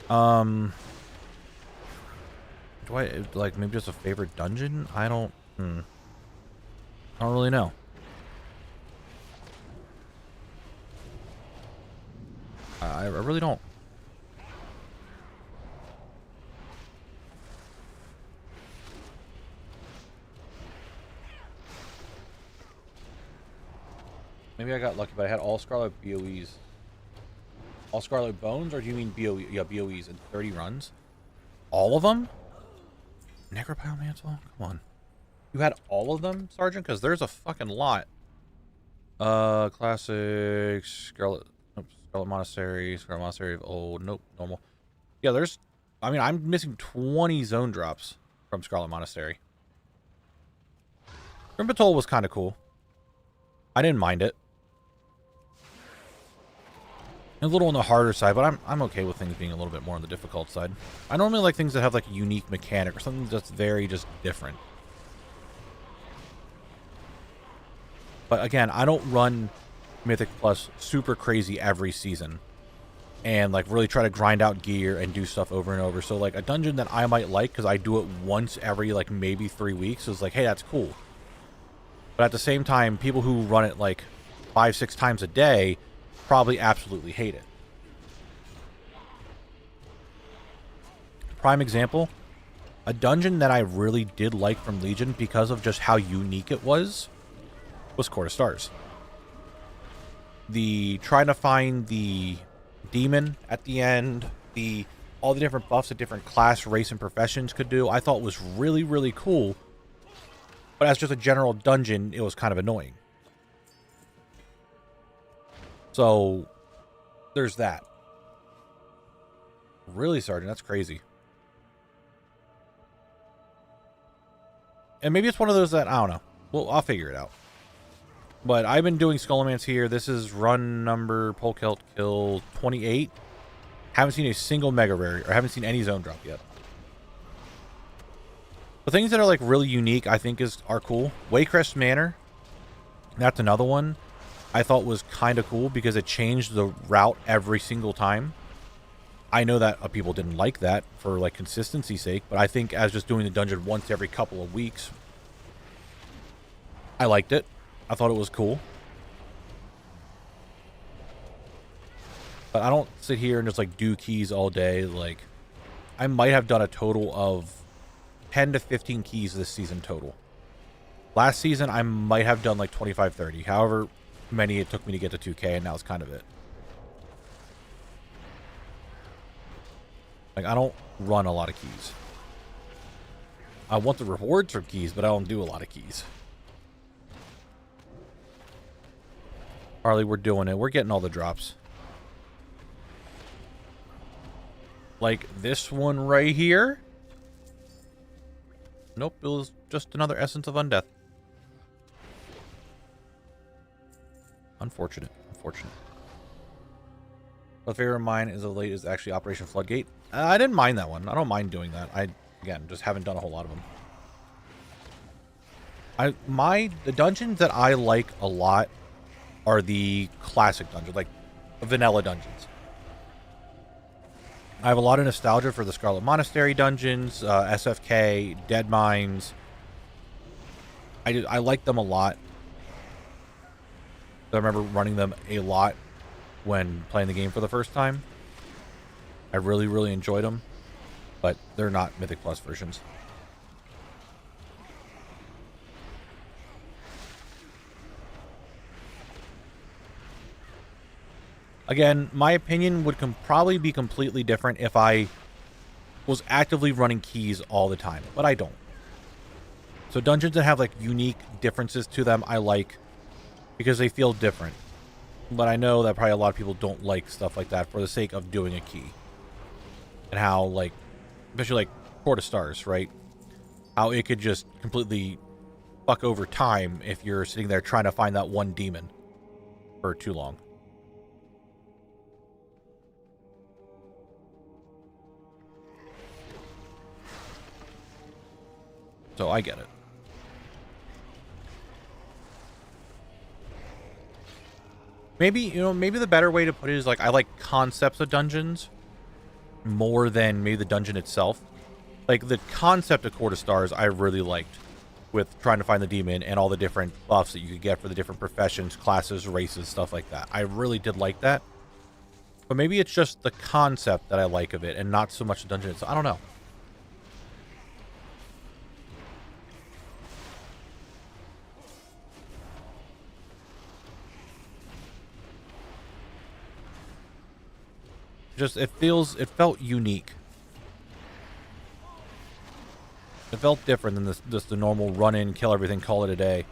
Do I, like, maybe just a favorite dungeon? I don't really know. I really don't. Maybe I got lucky, but I had all Scarlet BOEs. All Scarlet Bones, or do you mean BOE? Yeah, BOEs in 30 runs? All of them? Necropile Mantle? Come on. You had all of them, Sergeant? Because there's a fucking lot. Classic, Scarlet Monastery, Scarlet Monastery of Old. Nope, normal. Yeah, there's... I mean, I'm missing 20 zone drops from Scarlet Monastery. Grim Patrol was kind of cool. I didn't mind it. A little on the harder side, but I'm okay with things being a little bit more on the difficult side. I normally like things that have like a unique mechanic or something that's very just different. But again, I don't run Mythic Plus super crazy every season and like really try to grind out gear and do stuff over and over. So like a dungeon that I might like because I do it once every like maybe 3 weeks is like, hey, that's cool. But at the same time, people who run it like 5-6 times a day probably absolutely hate it. Prime example, a dungeon that I really did like from Legion because of just how unique it was Court of Stars. The trying to find the demon at the end, all the different buffs that different class, race, and professions could do, I thought was really, really cool. But as just a general dungeon, it was kind of annoying. So, there's that. Really, Sergeant? That's crazy. And maybe it's one of those that, I don't know. Well, I'll figure it out. But I've been doing Skullomance here. This is run number Polkelt Kill 28. Haven't seen a single Mega Rare, or haven't seen any Zone Drop yet. The things that are like really unique, I think, are cool. Waycrest Manor. That's another one I thought was kind of cool because it changed the route every single time. I know that people didn't like that for like consistency's sake, but I think as just doing the dungeon once every couple of weeks, I liked it. I thought it was cool. But I don't sit here and just like do keys all day. Like, I might have done a total of 10 to 15 keys this season total. Last season, I might have done like 25, 30. However many it took me to get to 2K, and that was kind of it. Like, I don't run a lot of keys. I want the rewards from keys, but I don't do a lot of keys. Harley, we're doing it. We're getting all the drops. Like this one right here. Nope, it was just another Essence of Undeath. Unfortunate. Unfortunate. My favorite of mine is of late is actually Operation Floodgate. I didn't mind that one. I don't mind doing that. I, again, just haven't done a whole lot of them. The dungeons that I like a lot are the classic dungeons, like vanilla dungeons. I have a lot of nostalgia for the Scarlet Monastery dungeons, SFK, Dead Mines. I like them a lot. I remember running them a lot when playing the game for the first time. I really, really enjoyed them, but they're not Mythic Plus versions. Again, my opinion would probably be completely different if I was actively running keys all the time, but I don't. So dungeons that have like unique differences to them, I like because they feel different. But I know that probably a lot of people don't like stuff like that for the sake of doing a key. And how, like, especially like Court of Stars, right? How it could just completely fuck over time if you're sitting there trying to find that one demon for too long. So I get it. Maybe, you know, maybe the better way to put it is like I like concepts of dungeons more than maybe the dungeon itself. Like the concept of Court of Stars I really liked, with trying to find the demon and all the different buffs that you could get for the different professions, classes, races, stuff like that. I really did like that. But maybe it's just the concept that I like of it and not so much the dungeon itself. I don't know. Just, it felt unique. It felt different than this the normal run in, kill everything, call it a day.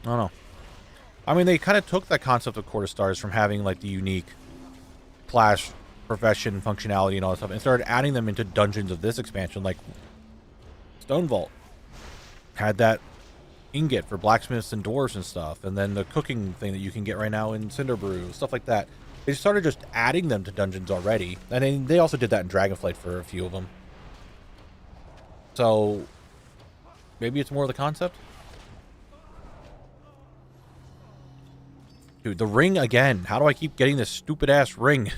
I don't know. I mean, they kind of took that concept of Court of Stars from having like the unique class, profession, functionality, and all that stuff, and started adding them into dungeons of this expansion, like Stone Vault had that ingot for blacksmiths and dwarves and stuff, and then the cooking thing that you can get right now in Cinder Brew, stuff like that. They started just adding them to dungeons already, and then they also did that in Dragonflight for a few of them. So maybe it's more of the concept. Dude, the ring again. How do I keep getting this stupid ass ring?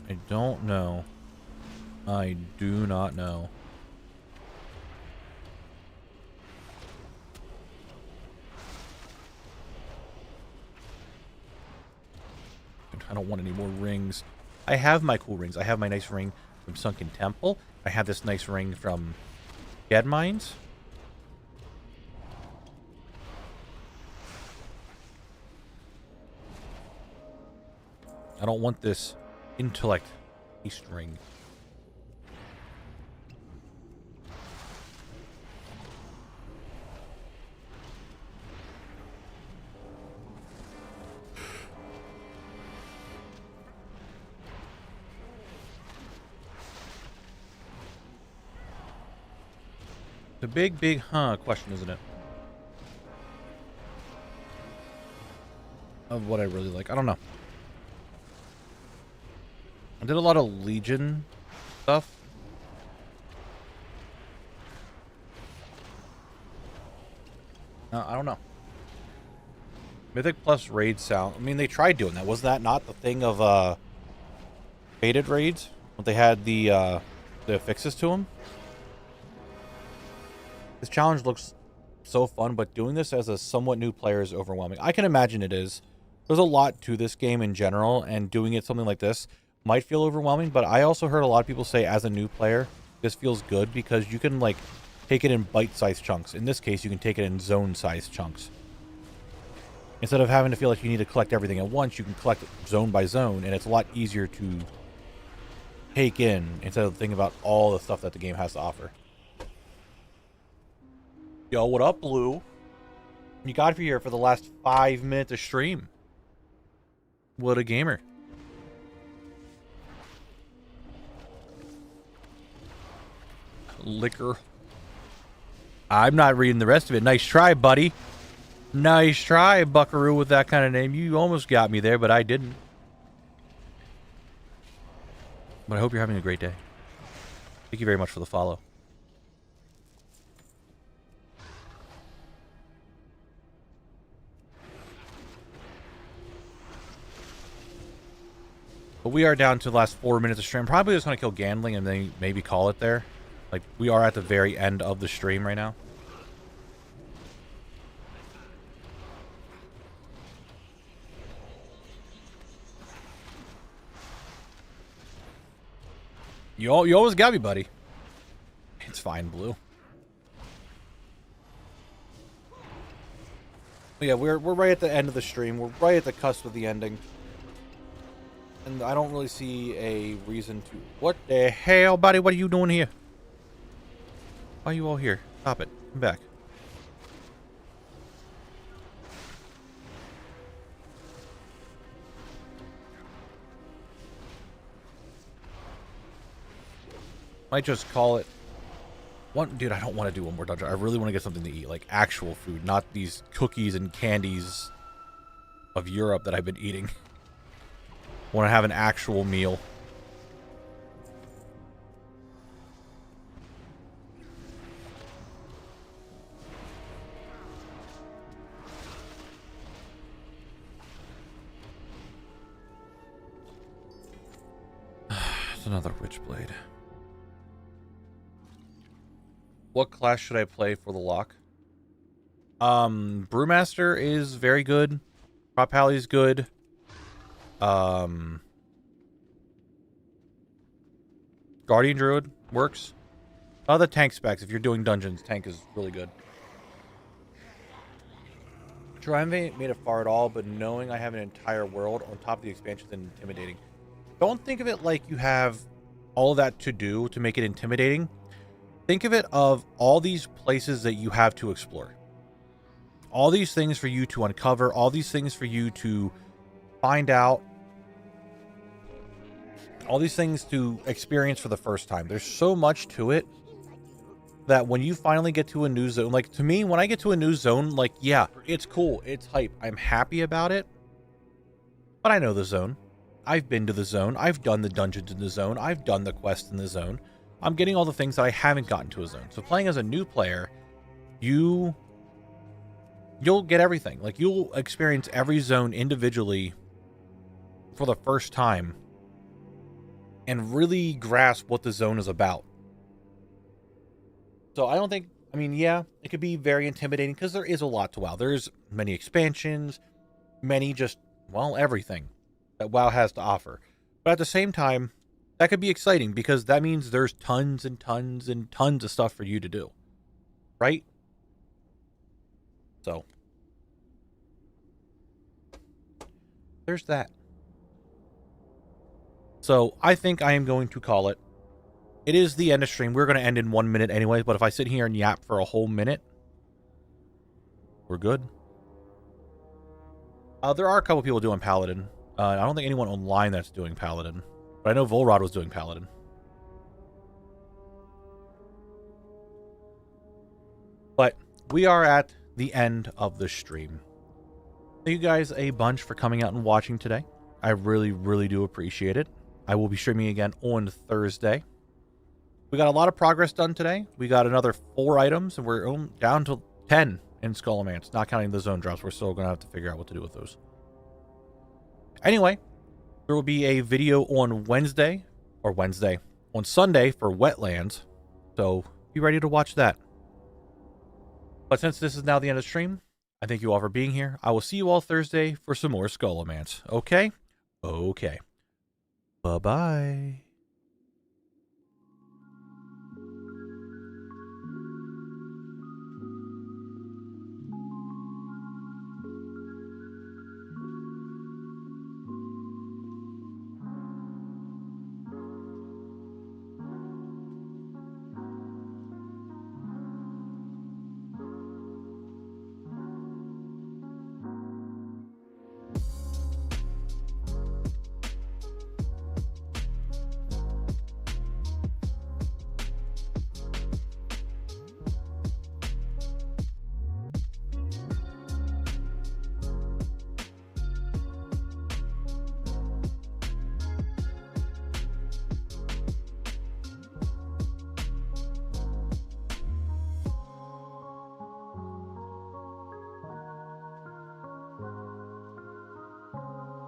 I don't know. I do not know. I don't want any more rings. I have my cool rings. I have my nice ring from Sunken Temple. I have this nice ring from Dead Mines. I don't want this intellect east ring. The big question, isn't it? Of what I really like. I don't know. I did a lot of Legion stuff. I don't know. Mythic plus raid sound. I mean, they tried doing that. Was that not the thing of faded raids? When they had the affixes to them? This challenge looks so fun, but doing this as a somewhat new player is overwhelming. I can imagine it is. There's a lot to this game in general, and doing it something like this might feel overwhelming, but I also heard a lot of people say as a new player, this feels good because you can like take it in bite-sized chunks. In this case, you can take it in zone-sized chunks. Instead of having to feel like you need to collect everything at once, you can collect zone by zone, and it's a lot easier to take in instead of thinking about all the stuff that the game has to offer. Yo, what up, Blue? You got here for the last 5 minutes of stream. What a gamer. Liquor. I'm not reading the rest of it. Nice try, buddy. Nice try, buckaroo, with that kind of name. You almost got me there, but I didn't. But I hope you're having a great day. Thank you very much for the follow. But we are down to the last 4 minutes of stream. Probably just going to kill Gandling and then maybe call it there. Like, we are at the very end of the stream right now. You always got me, buddy. It's fine, Blue. But yeah, we're right at the end of the stream. We're right at the cusp of the ending. And I don't really see a reason to... What the hell, buddy? What are you doing here? Why are you all here? Stop it. Come back. Might just call it... Dude, I don't want to do one more dungeon. I really want to get something to eat. Like, actual food. Not these cookies and candies of Europe that I've been eating. I want to have an actual meal. It's another Witchblade. What class should I play for the lock? Brewmaster is very good. Prop Pally is good. Guardian Druid works. The tank specs, if you're doing dungeons, tank is really good. Sure, I haven't made it far at all, but knowing I have an entire world on top of the expansion is intimidating. Don't think of it like you have all of that to do to make it intimidating. Think of it of all these places that you have to explore. All these things for you to uncover, all these things for you to find out, all these things to experience for the first time. There's so much to it that when you finally get to a new zone, like to me, when I get to a new zone, like, yeah, it's cool. It's hype. I'm happy about it. But I know the zone. I've been to the zone. I've done the dungeons in the zone. I've done the quests in the zone. I'm getting all the things that I haven't gotten to a zone. So playing as a new player, you'll get everything. Like, you'll experience every zone individually for the first time and really grasp what the zone is about. So I don't think, I mean, yeah, it could be very intimidating because there is a lot to WoW. There's many expansions, many just, well, everything that WoW has to offer. But at the same time, that could be exciting because that means there's tons and tons and tons of stuff for you to do. Right? So, there's that. So, I think I am going to call it. It is the end of stream. We're going to end in 1 minute anyway, but if I sit here and yap for a whole minute, we're good. There are a couple people doing Paladin. I don't think anyone online that's doing Paladin. But I know Volrod was doing Paladin. But we are at the end of the stream. Thank you guys a bunch for coming out and watching today. I really, really do appreciate it. I will be streaming again on Thursday. We got a lot of progress done today. We got another 4 items, and we're down to 10 in Skullomance, not counting the zone drops. We're still going to have to figure out what to do with those. Anyway, there will be a video on on Sunday for Wetlands. So be ready to watch that. But since this is now the end of the stream, I thank you all for being here. I will see you all Thursday for some more Skullomance. Okay? Okay. Bye-bye.